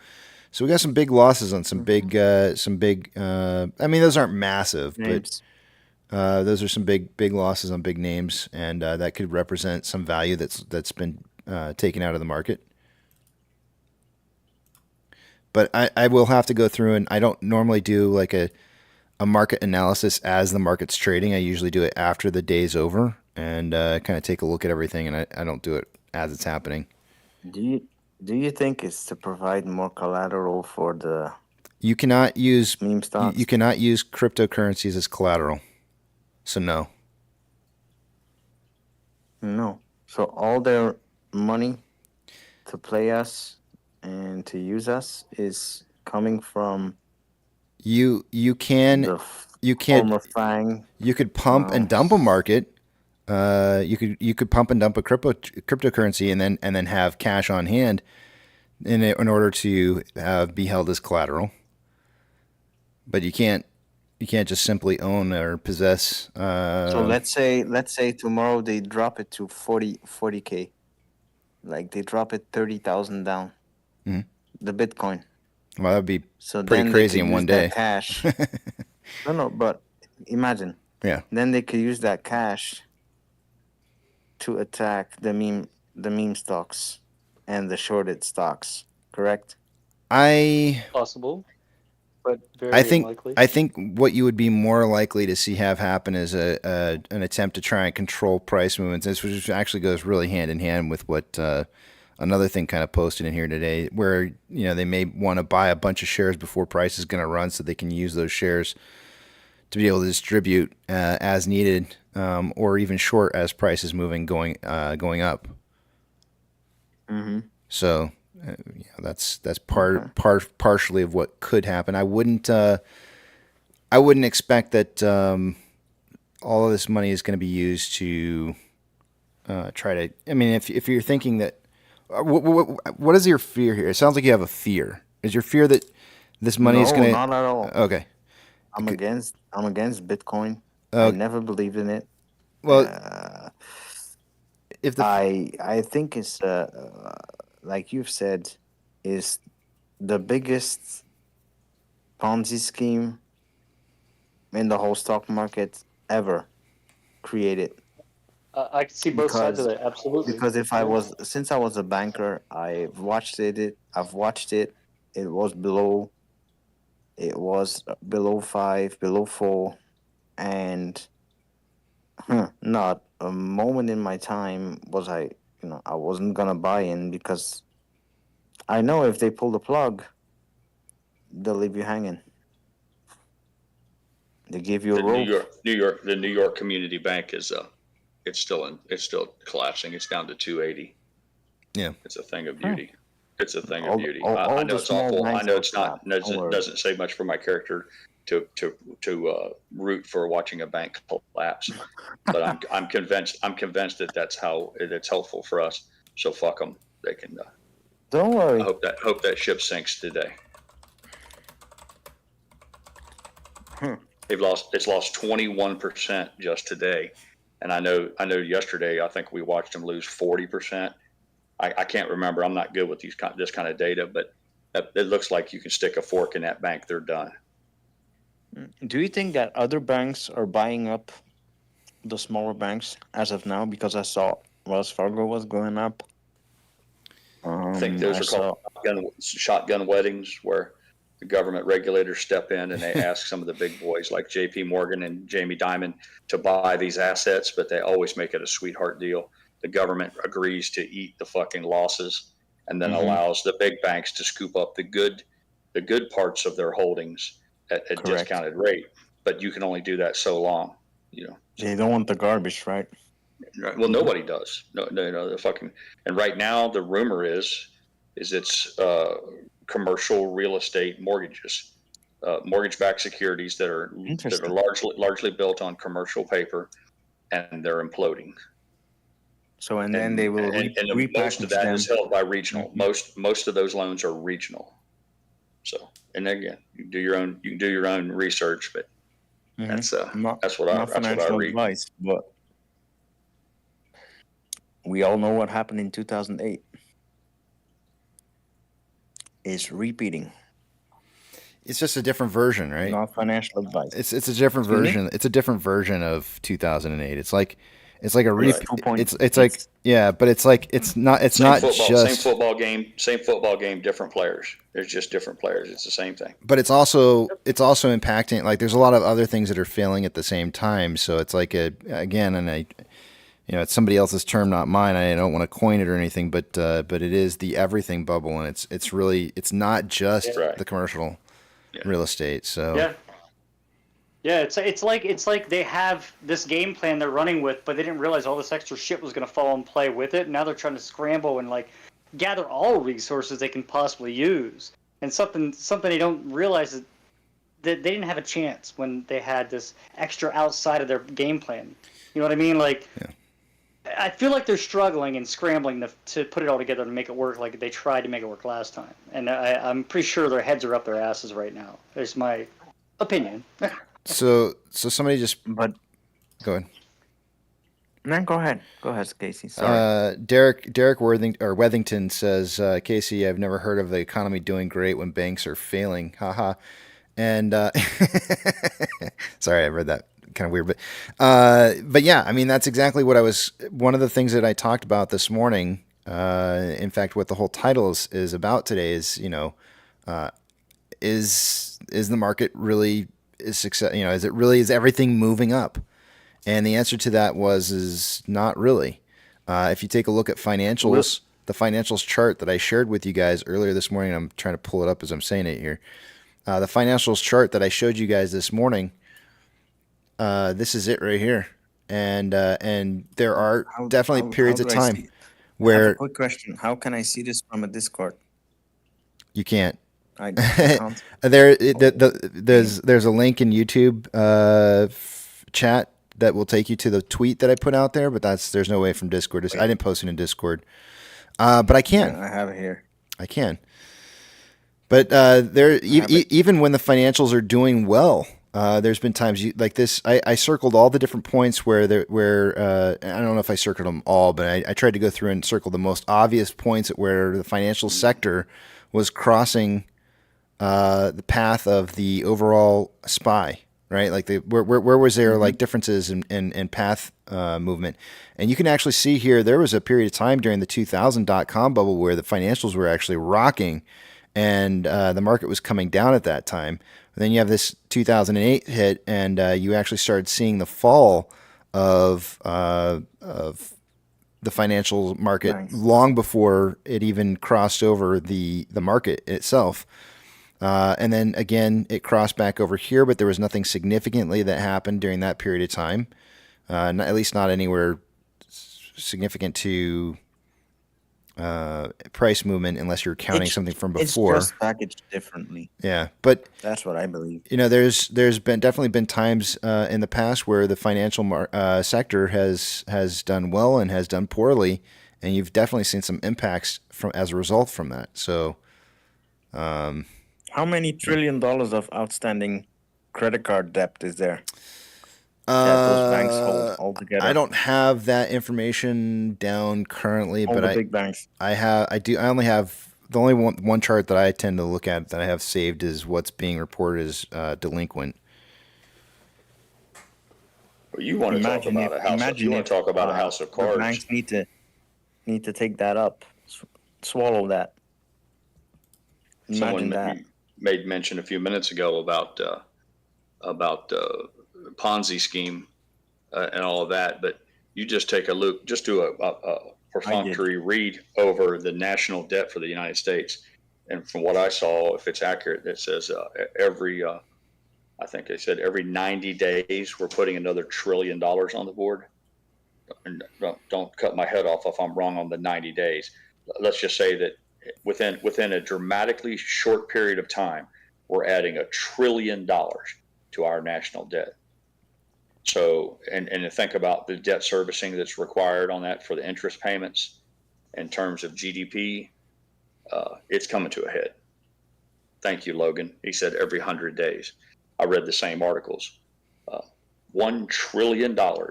So we got some big losses on some big. I mean, those aren't massive, Names. but those are some big losses on big names, and that could represent some value that's been taken out of the market. But I will have to go through, and I don't normally do like a market analysis as the market's trading. I usually do it after the day's over and kind of take a look at everything, and I don't do it as it's happening. Do you think it's to provide more collateral for the You cannot use meme stocks? you cannot use cryptocurrencies as collateral. So no. No. So all their money to play us and to use us is coming from You can former Fang. you could pump and dump a market. You could pump and dump a cryptocurrency and then have cash on hand in order to be held as collateral. But you can't just simply own or possess. So let's say tomorrow they drop it to 40K, like they drop it 30,000 down, the Bitcoin. Well, that'd be So pretty then crazy they could in one use that day. cash. No, but imagine. Yeah. Then they could use that cash to attack the meme stocks and the shorted stocks. Correct? Possible, but very unlikely. I think what you would be more likely to see have happen is an attempt to try and control price movements. This which actually goes really hand in hand with what another thing kind of posted in here today, where they may want to buy a bunch of shares before price is going to run, so they can use those shares to be able to distribute as needed, or even short as price is moving going up. Mm-hmm. So that's partially of what could happen. I wouldn't expect that all of this money is going to be used to try to. I mean, if you're thinking that, what is your fear here? It sounds like you have a fear. Is your fear that this money is going to? No, not at all. Okay. I'm against Bitcoin. Oh. I never believed in it. Well, I think it's like you've said, is the biggest Ponzi scheme in the whole stock market ever created. I can see both sides of it. Absolutely. Because since I was a banker, I've watched it. It was below 5, below 4, and not a moment in my time was I wasn't gonna buy in, because I know if they pull the plug, they'll leave you hanging. They give you a rope. The New York Community Bank is it's still collapsing. It's down to 280. Yeah, it's a thing of beauty. It's a thing of beauty. all I know the it's awful. small I know banks it's not. Doesn't say much for my character to root for watching a bank collapse, but I'm convinced that that's how it's helpful for us. So fuck them. They can. Don't worry. I hope that ship sinks today. It's lost 21% just today, and I know yesterday I think we watched them lose 40%. I can't remember. I'm not good with this kind of data, but it looks like you can stick a fork in that bank. They're done. Do you think that other banks are buying up the smaller banks as of now? Because I saw Wells Fargo was going up. I think those are called shotgun weddings, where the government regulators step in and they ask some of the big boys like J.P. Morgan and Jamie Dimon to buy these assets, but they always make it a sweetheart deal. The government agrees to eat the fucking losses and then allows the big banks to scoop up the good parts of their holdings at a discounted rate. But you can only do that so long, They don't want the garbage, right? Well, nobody does. No, the fucking. And right now, the rumor is is it's commercial real estate mortgages, mortgage-backed securities that are Interesting. largely built on commercial paper, and they're imploding. So and then they will and most of repackage that them. is held by regional. Most of those loans are regional. So, and again, you can do your own research, but that's what I financial read. advice, but we all know what happened in 2008 is repeating. It's just a different version, right? Not financial advice. It's a different Excuse me? version. It's a different version of 2008. It's like a Right. it's like but it's like it's not just same football game, different players. There's just different players. It's the same thing. but it's also impacting, like there's a lot of other things that are failing at the same time. So it's like it's somebody else's term, not mine. I don't want to coin it or anything, but it is the everything bubble, and it's not just the commercial real estate. So it's like they have this game plan they're running with, but they didn't realize all this extra shit was going to fall in play with it. Now they're trying to scramble and like gather all resources they can possibly use, and something they don't realize is that they didn't have a chance when they had this extra outside of their game plan. You know what I mean? Like, I feel like they're struggling and scrambling to put it all together and make it work like they tried to make it work last time. And I'm pretty sure their heads are up their asses right now. There's my opinion. So somebody just go ahead. Man, go ahead, Casey. Sorry. Derek Wethington says, Casey, I've never heard of the economy doing great when banks are failing. Haha. And sorry, I read that kind of weird, but yeah, I mean, that's exactly what one of the things that I talked about this morning. In fact, what the whole title is about today is, is the market really is success? Is everything moving up? And the answer to that is not really. If you take a look at financials, the financials chart that I shared with you guys earlier this morning, I'm trying to pull it up as I'm saying it here. The financials chart that I showed you guys this morning, this is it right here. And there are definitely periods of time where... I have a quick question. How can I see this from a Discord? You can't. I can't. There's a link in YouTube chat that will take you to the tweet that I put out there, but there's no way from Discord. I didn't post it in Discord, but I can. Yeah, I have it here. I can. But even when the financials are doing well, there's been times like this. I circled all the different points where I don't know if I circled them all, but I tried to go through and circle the most obvious points where the financial sector was crossing the path of the overall SPY, right? Like where was there like differences in path movement? And you can actually see here there was a period of time during the 2000 .com bubble where the financials were actually rocking, and the market was coming down at that time. And then you have this 2008 hit, and you actually started seeing the fall of the financial market long before it even crossed over the market itself. And then again, it crossed back over here, but there was nothing significantly that happened during that period of time. At least not anywhere significant to price movement, unless you're counting something from before. It's just packaged differently. Yeah, but that's what I believe. There's definitely been times in the past where the financial sector has done well and has done poorly, and you've definitely seen some impacts as a result from that. So, how many $1 trillion of outstanding credit card debt is there? That those banks hold altogether. I don't have that information down currently, All but the big banks. I only have the only one chart that I tend to look at that I have saved is what's being reported as delinquent. Well, you want to talk about a house? You want to talk about a house of cards? Banks need to take that up, swallow that. Imagine that. Made mention a few minutes ago about Ponzi scheme and all of that, but you just take a look, just do a perfunctory read over the national debt for the United States, and from what I saw, if it's accurate, it says I think they said every 90 days we're putting another $1 trillion on the board. And don't cut my head off if I'm wrong on the 90 days. Let's just say that within a dramatically short period of time, we're adding $1 trillion to our national debt. So, and to think about the debt servicing that's required on that for the interest payments in terms of GDP, it's coming to a head. Thank you, Logan. He said every 100 days. I read the same articles. $1 trillion on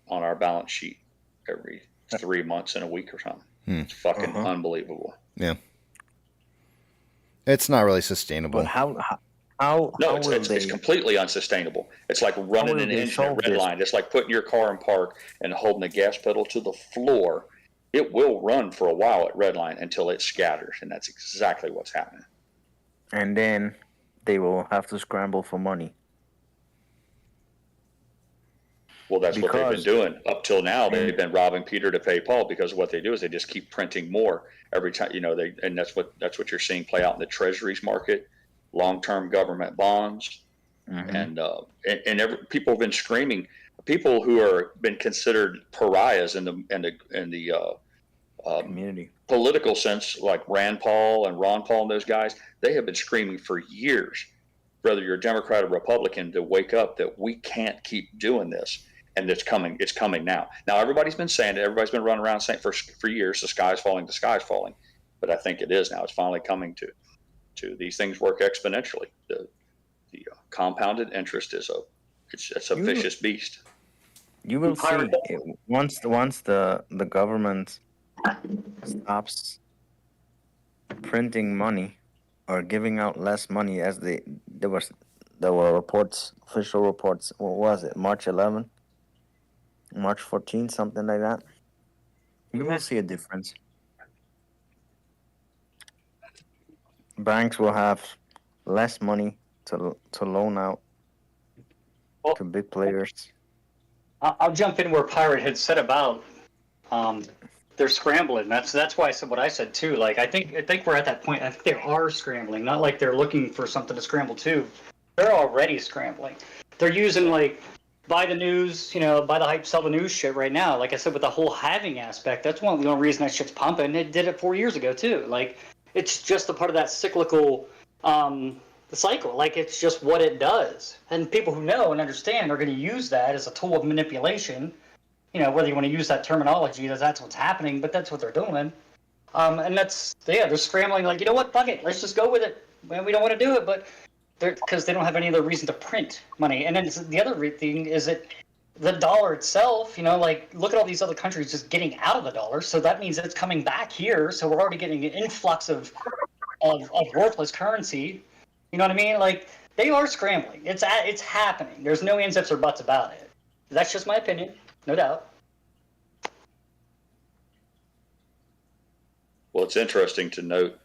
our balance sheet every 3 months in a week or something. It's fucking unbelievable. Yeah. It's not really sustainable. But how No, will it's completely unsustainable. It's like running will an they engine at solve red this? line. It's like putting your car in park and holding the gas pedal to the floor. It will run for a while at red line until it scatters, and that's exactly what's happening. And then they will have to scramble for money. Well, that's what they've been Because- doing up till now. They've been robbing Peter to pay Paul, because what they do is they just keep printing more every time. You know, and that's what you're seeing play out in the treasuries market, long-term government bonds, and people have been screaming. People who are been considered pariahs in the community political sense, like Rand Paul and Ron Paul and those guys, they have been screaming for years, whether you're a Democrat or Republican, to wake up that we can't keep doing this. And it's coming now. Now, everybody's been saying it. Everybody's been running around saying for years, the sky's falling. But I think it is now. It's finally coming to these things work exponentially. The compounded interest is a vicious beast. You will see once the government stops printing money or giving out less money, as there were reports, official reports. What was it? March 11, March 14, something like that. You will see a difference. Banks will have less money to loan out to big players. I'll jump in where Pirate had said about they're scrambling. That's why I said what I said too. Like I think we're at that point. I think they are scrambling, not like they're looking for something to scramble to. They're already scrambling. They're using like buy the news, buy the hype, sell the news shit right now. Like I said, with the whole halving aspect, that's one of the only reason that shit's pumping. It did it 4 years ago too. Like it's just a part of that cyclical cycle. Like it's just what it does. And people who know and understand are going to use that as a tool of manipulation. Whether you want to use that terminology, that's what's happening, but that's what they're doing. And they're scrambling like, you know what, fuck it, let's just go with it. Well, we don't want to do it, but because they don't have any other reason to print money. And then the other thing is that the dollar itself, like look at all these other countries just getting out of the dollar. So that means it's coming back here. So we're already getting an influx of worthless currency. You know what I mean? Like they are scrambling. It's happening. There's no ands, ifs, or buts about it. That's just my opinion. No doubt. Well, it's interesting to note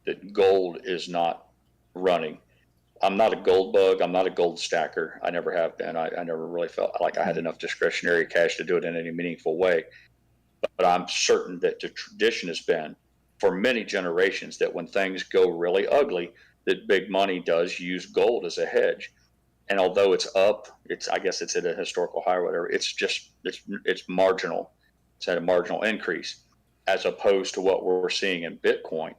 that gold is not running. I'm not a gold bug. I'm not a gold stacker. I never have been. I never really felt like I had enough discretionary cash to do it in any meaningful way. But I'm certain that the tradition has been for many generations that when things go really ugly, that big money does use gold as a hedge. And although it's up, I guess it's at a historical high or whatever. It's marginal. It's at a marginal increase, as opposed to what we're seeing in Bitcoin.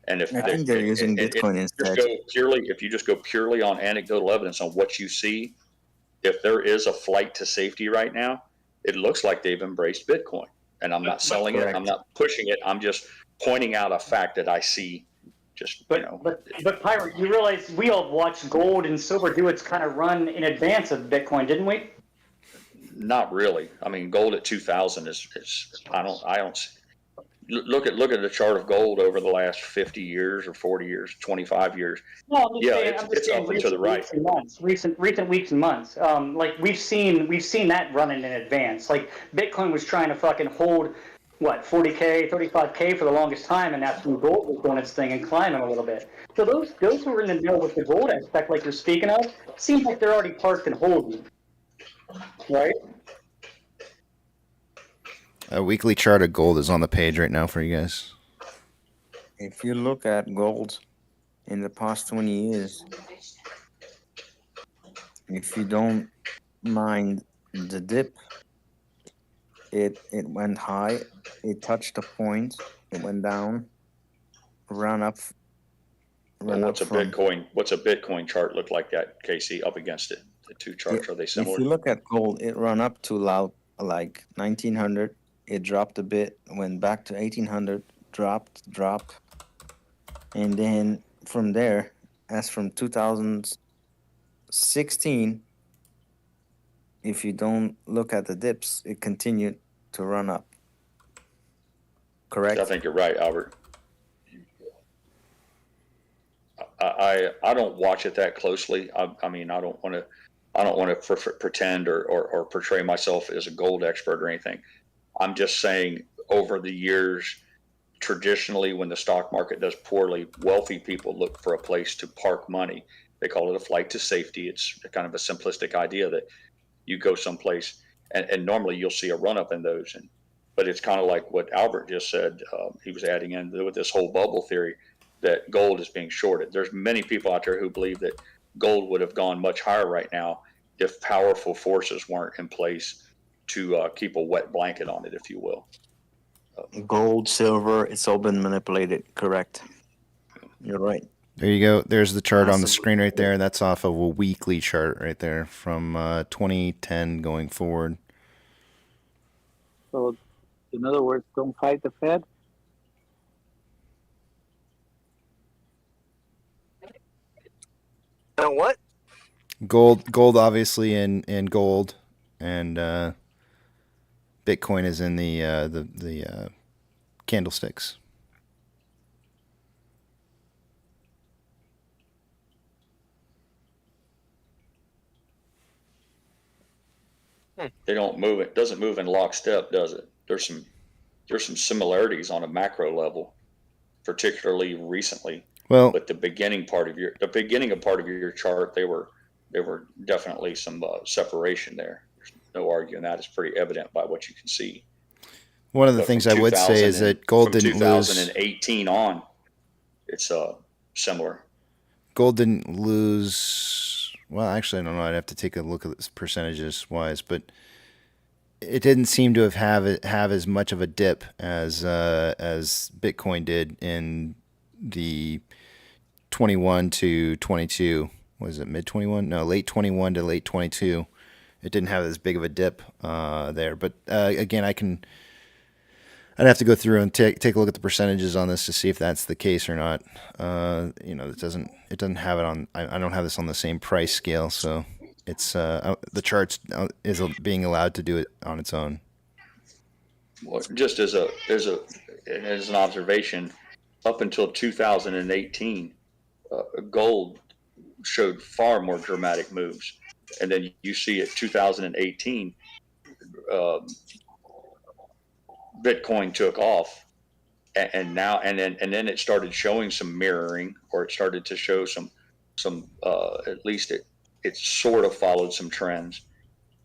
And I think they're using Bitcoin instead. If you just go purely on anecdotal evidence on what you see, if there is a flight to safety right now, it looks like they've embraced Bitcoin. And I'm not selling it. I'm not pushing it. I'm just pointing out a fact that I see. But Pirate, you realize we all watched gold and silver do its kind of run in advance of Bitcoin, didn't we? Not really. I mean, gold at 2,000 is I don't look at the chart of gold over the last 50 years or 40 years, 25 years. No, I'm just saying, it's up and to the right. Recent weeks and months. Like we've seen that running in advance. Like Bitcoin was trying to fucking hold 40K, 35K for the longest time, and that's when gold was doing its thing and climbing a little bit. So those who are in the know with the gold aspect, like you're speaking of, seems like they're already parked and holding, right? A weekly chart of gold is on the page right now for you guys. If you look at gold in the past 20 years, if you don't mind the dip, it went high, it touched a point, it went down, run up. Well, what's a Bitcoin chart look like that, Casey, up against it? The two charts, are they If similar? you look at gold, it run up to like 1900. It dropped a bit, went back to 1800, dropped, and then from there, as from 2016, if you don't look at the dips, it continued to run up. Correct? I think you're right, Albert. I don't watch it that closely. I mean, I don't want to pretend or portray myself as a gold expert or anything. I'm just saying, over the years, traditionally, when the stock market does poorly, wealthy people look for a place to park money. They call it a flight to safety. It's kind of a simplistic idea that you go someplace and normally you'll see a run up in those. But it's kind of like what Albert just said. He was adding in with this whole bubble theory that gold is being shorted. There's many people out there who believe that gold would have gone much higher right now if powerful forces weren't in place to keep a wet blanket on it, if you will. Gold, silver, it's all been manipulated. Correct. You're right. There you go. There's the chart on the screen right there. That's off of a weekly chart right there from 2010 going forward. So, in other words, don't fight the Fed. What? Gold obviously in gold, and Bitcoin is in the candlesticks. They don't move. It doesn't move in lockstep, does it? There's some similarities on a macro level, particularly recently. Well, but the beginning part of your chart, there were definitely some separation there. There's no arguing that. It's pretty evident by what you can see. One of the things I would say is that gold didn't lose. 2018 on, it's similar. Gold didn't lose. Well, actually, I don't know. I'd have to take a look at this percentages wise, but it didn't seem to have as much of a dip as Bitcoin did in the 21 to 22. Was it mid 21? No, late 21 to late 22. It didn't have as big of a dip there. But again, I'd have to go through and take a look at the percentages on this to see if that's the case or not. It doesn't have it on. I don't have this on the same price scale, so it's the charts is being allowed to do it on its own. Well, just as an observation, up until 2018, gold showed far more dramatic moves, and then you see at 2018. Bitcoin took off, and then it started showing some mirroring, or it started to show some at least it sort of followed some trends,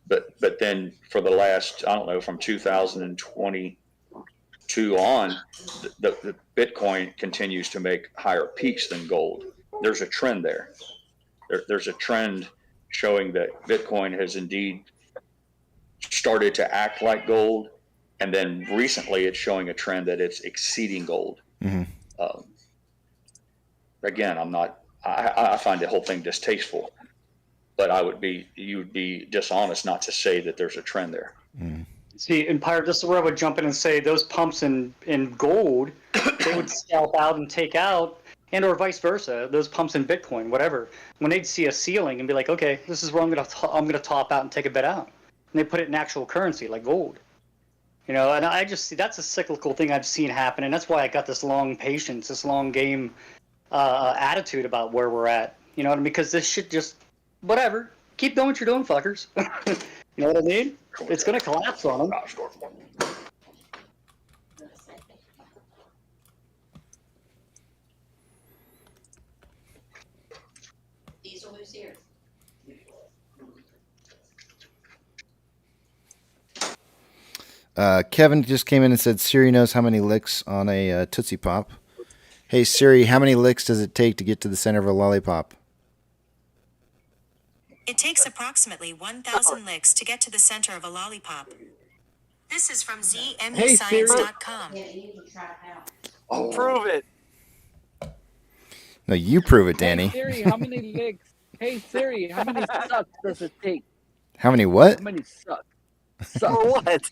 but then for the last, I don't know, from 2022 on, the Bitcoin continues to make higher peaks than gold. There's a trend there. There's a trend showing that Bitcoin has indeed started to act like gold. And then recently, it's showing a trend that it's exceeding gold. Mm-hmm. Again, I find the whole thing distasteful, but you would be dishonest not to say that there's a trend there. Mm. See, Empire, this is where I would jump in and say those pumps in gold, they would scalp out and take out, and or vice versa. Those pumps in Bitcoin, whatever, when they'd see a ceiling and be like, okay, this is where I'm gonna top out and take a bit out, and they put it in actual currency like gold. And I just see that's a cyclical thing I've seen happen, and that's why I got this long patience, this long game attitude about where we're at. You know what I mean? Because this shit just, whatever. Keep doing what you're doing, fuckers. You know what I mean? It's going to collapse on them. These are loose here. Kevin just came in and said Siri knows how many licks on a Tootsie Pop. Hey Siri, how many licks does it take to get to the center of a lollipop? It takes approximately 1,000 licks to get to the center of a lollipop. This is from ZMEscience.com. Prove it. No, you prove it, Danny. Hey Siri, how many licks? Hey Siri, how many sucks does it take? How many what? How many sucks? For what?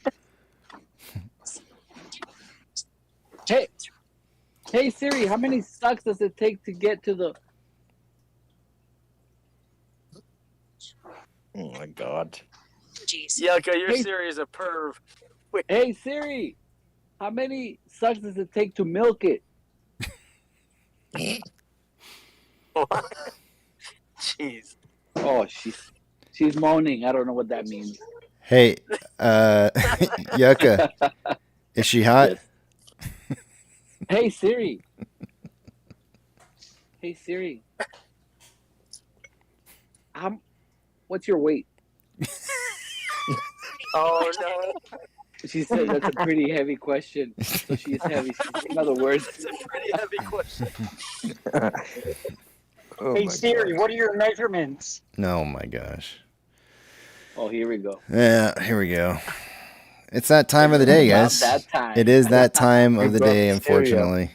Hey Siri, how many sucks does it take to get to the? Oh my god. Yucca, your Siri is a perv. Wait. Hey Siri, how many sucks does it take to milk it? Jeez. Oh, she's moaning. I don't know what that means. Hey, Yucca, is she hot? Yes. Hey Siri. Hey Siri. What's your weight? Oh no. She said that's a pretty heavy question. So she's heavy. In other words, It's a pretty heavy question. Oh Hey my Siri, God. what are your measurements? Oh my gosh. oh, here we go. Yeah, here we go. It's that time of the day, About guys. that time. It is that time of the brought day, the stereo. unfortunately.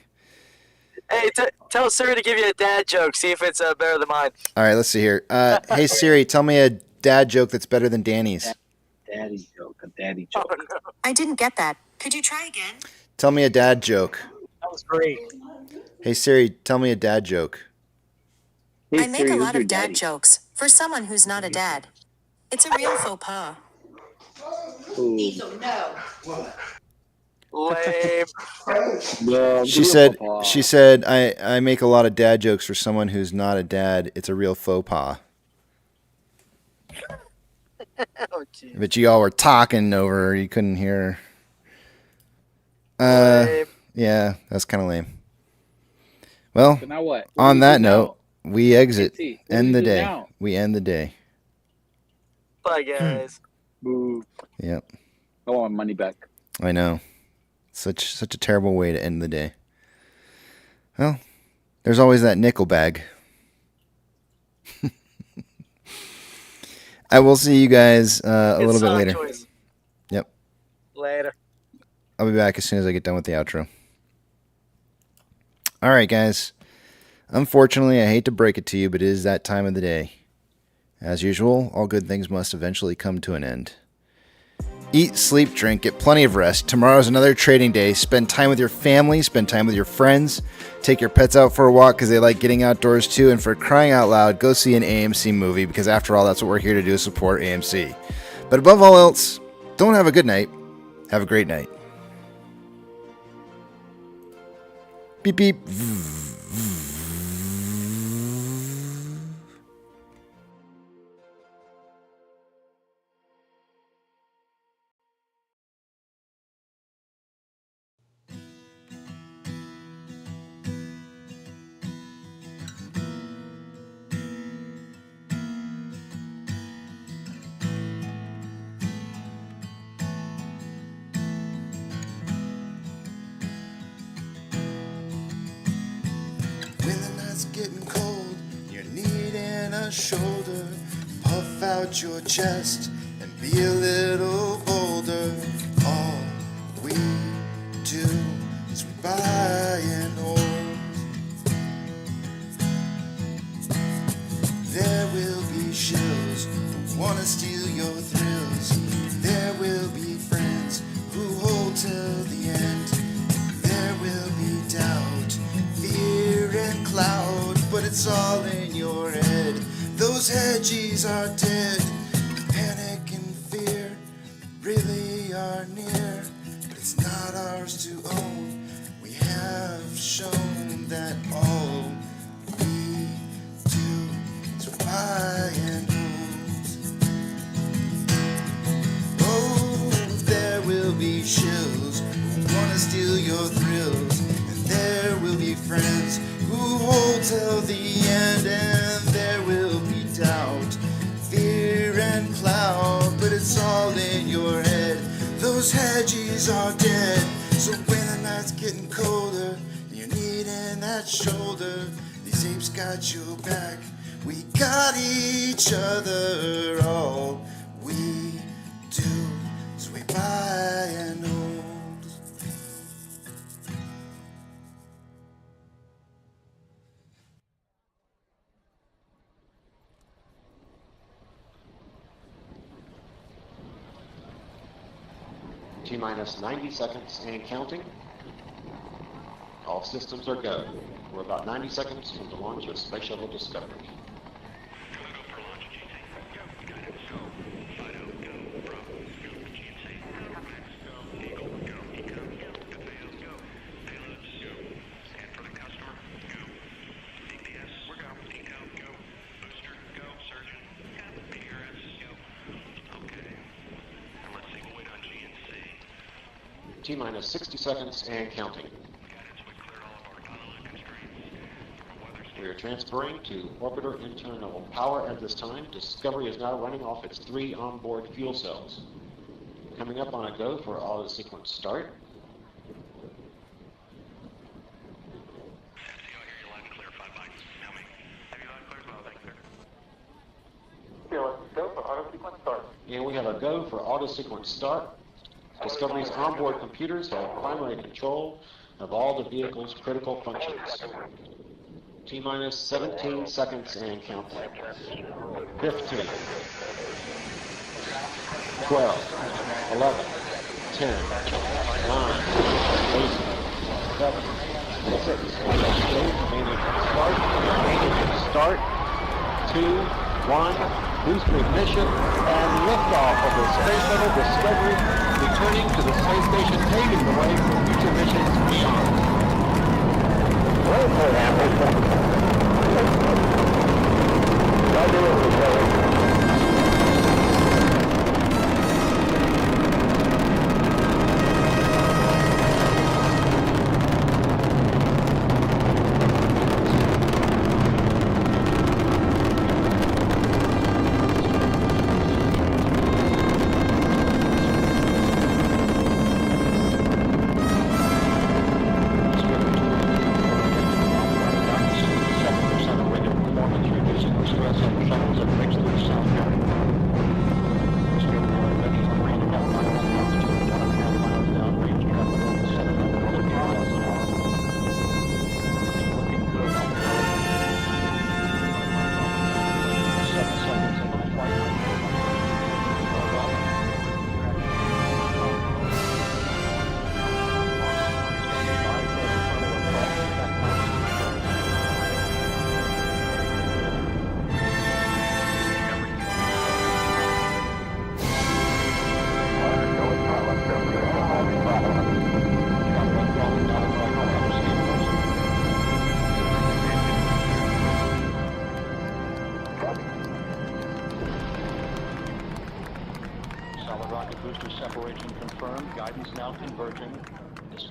Hey, tell Siri to give you a dad joke. See if it's better than mine. All right, let's see here. Hey Siri, tell me a dad joke that's better than Danny's. Daddy joke. A daddy Oh, joke. no. I didn't get that. Could you try again? Tell me a dad joke. That was great. Hey Siri, tell me a dad joke. Hey, I make Siri, a who's lot your of dad daddy? jokes for someone who's not a dad. It's a real faux pas. Ooh. Lame. No, She real said. papa. She said, I make a lot of dad jokes for someone who's not a dad. It's a real faux pas. Oh, jeez. But you all were talking over her. You couldn't hear her. Lame. Yeah, that's kind of lame. Well, So now what? What do on we that do note, we exit. Let's see. What do End we the do day. now? We end the day. Bye, guys. Boo. Yep. I want my money back. I know. Such a terrible way to end the day. Well, there's always that nickel bag. I will see you guys a Good little bit song later. choice. Yep. Later. I'll be back as soon as I get done with the outro. All right, guys. Unfortunately, I hate to break it to you, but it is that time of the day. As usual, all good things must eventually come to an end. Eat, sleep, drink, get plenty of rest. Tomorrow's another trading day. Spend time with your family, spend time with your friends. Take your pets out for a walk because they like getting outdoors too. And for crying out loud, go see an AMC movie because after all, that's what we're here to do, support AMC. But above all else, don't have a good night. Have a great night. Beep, beep. When the night's getting cold, you're needing a shoulder. Puff out your chest and be a little bolder. All we do is we buy and hold. There will be shills who want to steal your thrills. There will be friends who hold till the end. There will be doubt, fear and cloud, but it's all in your head. Those hedgies are dead. Panic and fear really are near, but it's not ours to own. We have shown that all we do is buy and hold. Oh, there will be shills who wanna steal your thrills, and there will be friends who hold till the end, and there will be doubt, fear and cloud, but it's all in your head. Those hedgies are dead. So when the night's getting colder and you're needing that shoulder, these apes got your back. We got each other. All we do is we buy and hold. T-minus 90 seconds and counting. All systems are go. We're about 90 seconds from the launch of Space Shuttle Discovery. T-minus 60 seconds and counting. We are transferring to orbiter internal power at this time. Discovery is now running off its 3 onboard fuel cells. Coming up on a go for auto sequence start. And we have a go for auto sequence start. Discovery's onboard computers have primary control of all the vehicle's critical functions. T-minus 17 seconds and counting. 15, 12, 11, 10, 9, 8, 7, 6, main engine start, 2, 1, booster ignition, and liftoff of the Space Shuttle Discovery, returning to the space station, paving the way for future missions beyond.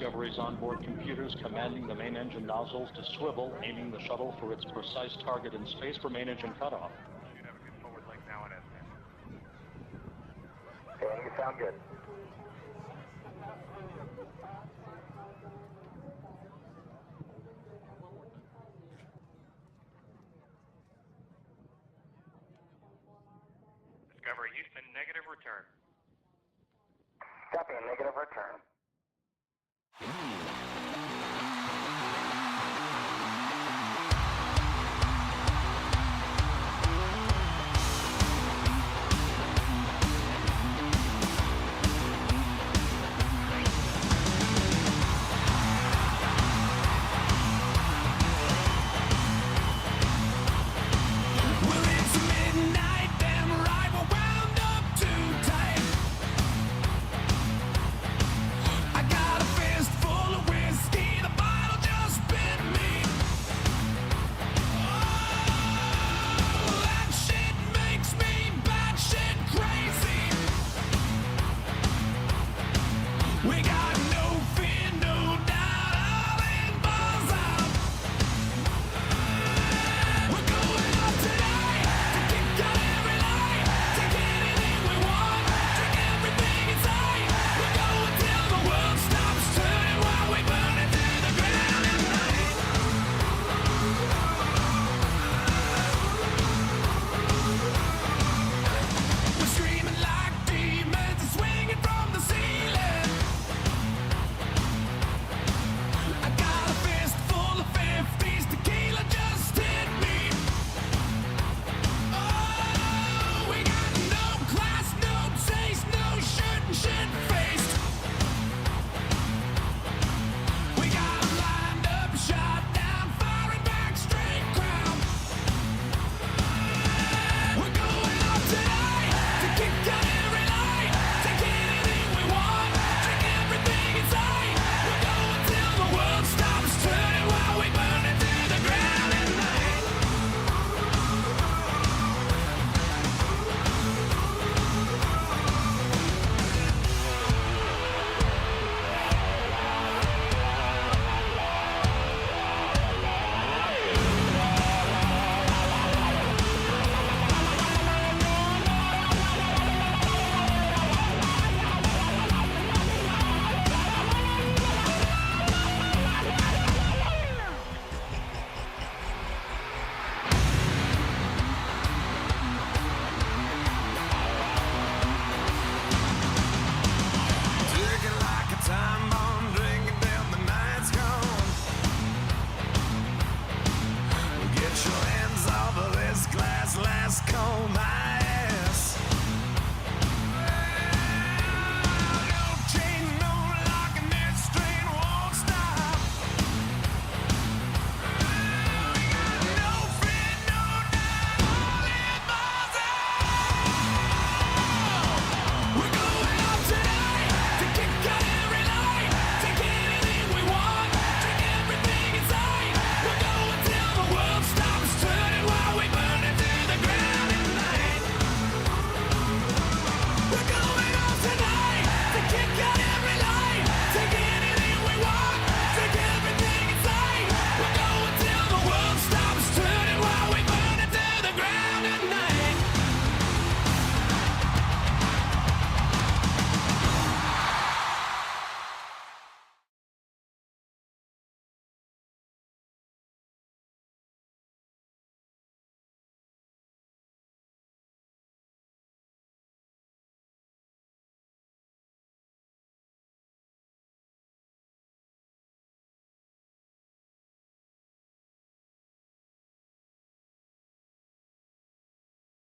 Discovery's onboard computers commanding the main engine nozzles to swivel, aiming the shuttle for its precise target in space for main engine cutoff. Okay, you sound good. Discovery Houston, negative return. Copy, a negative return.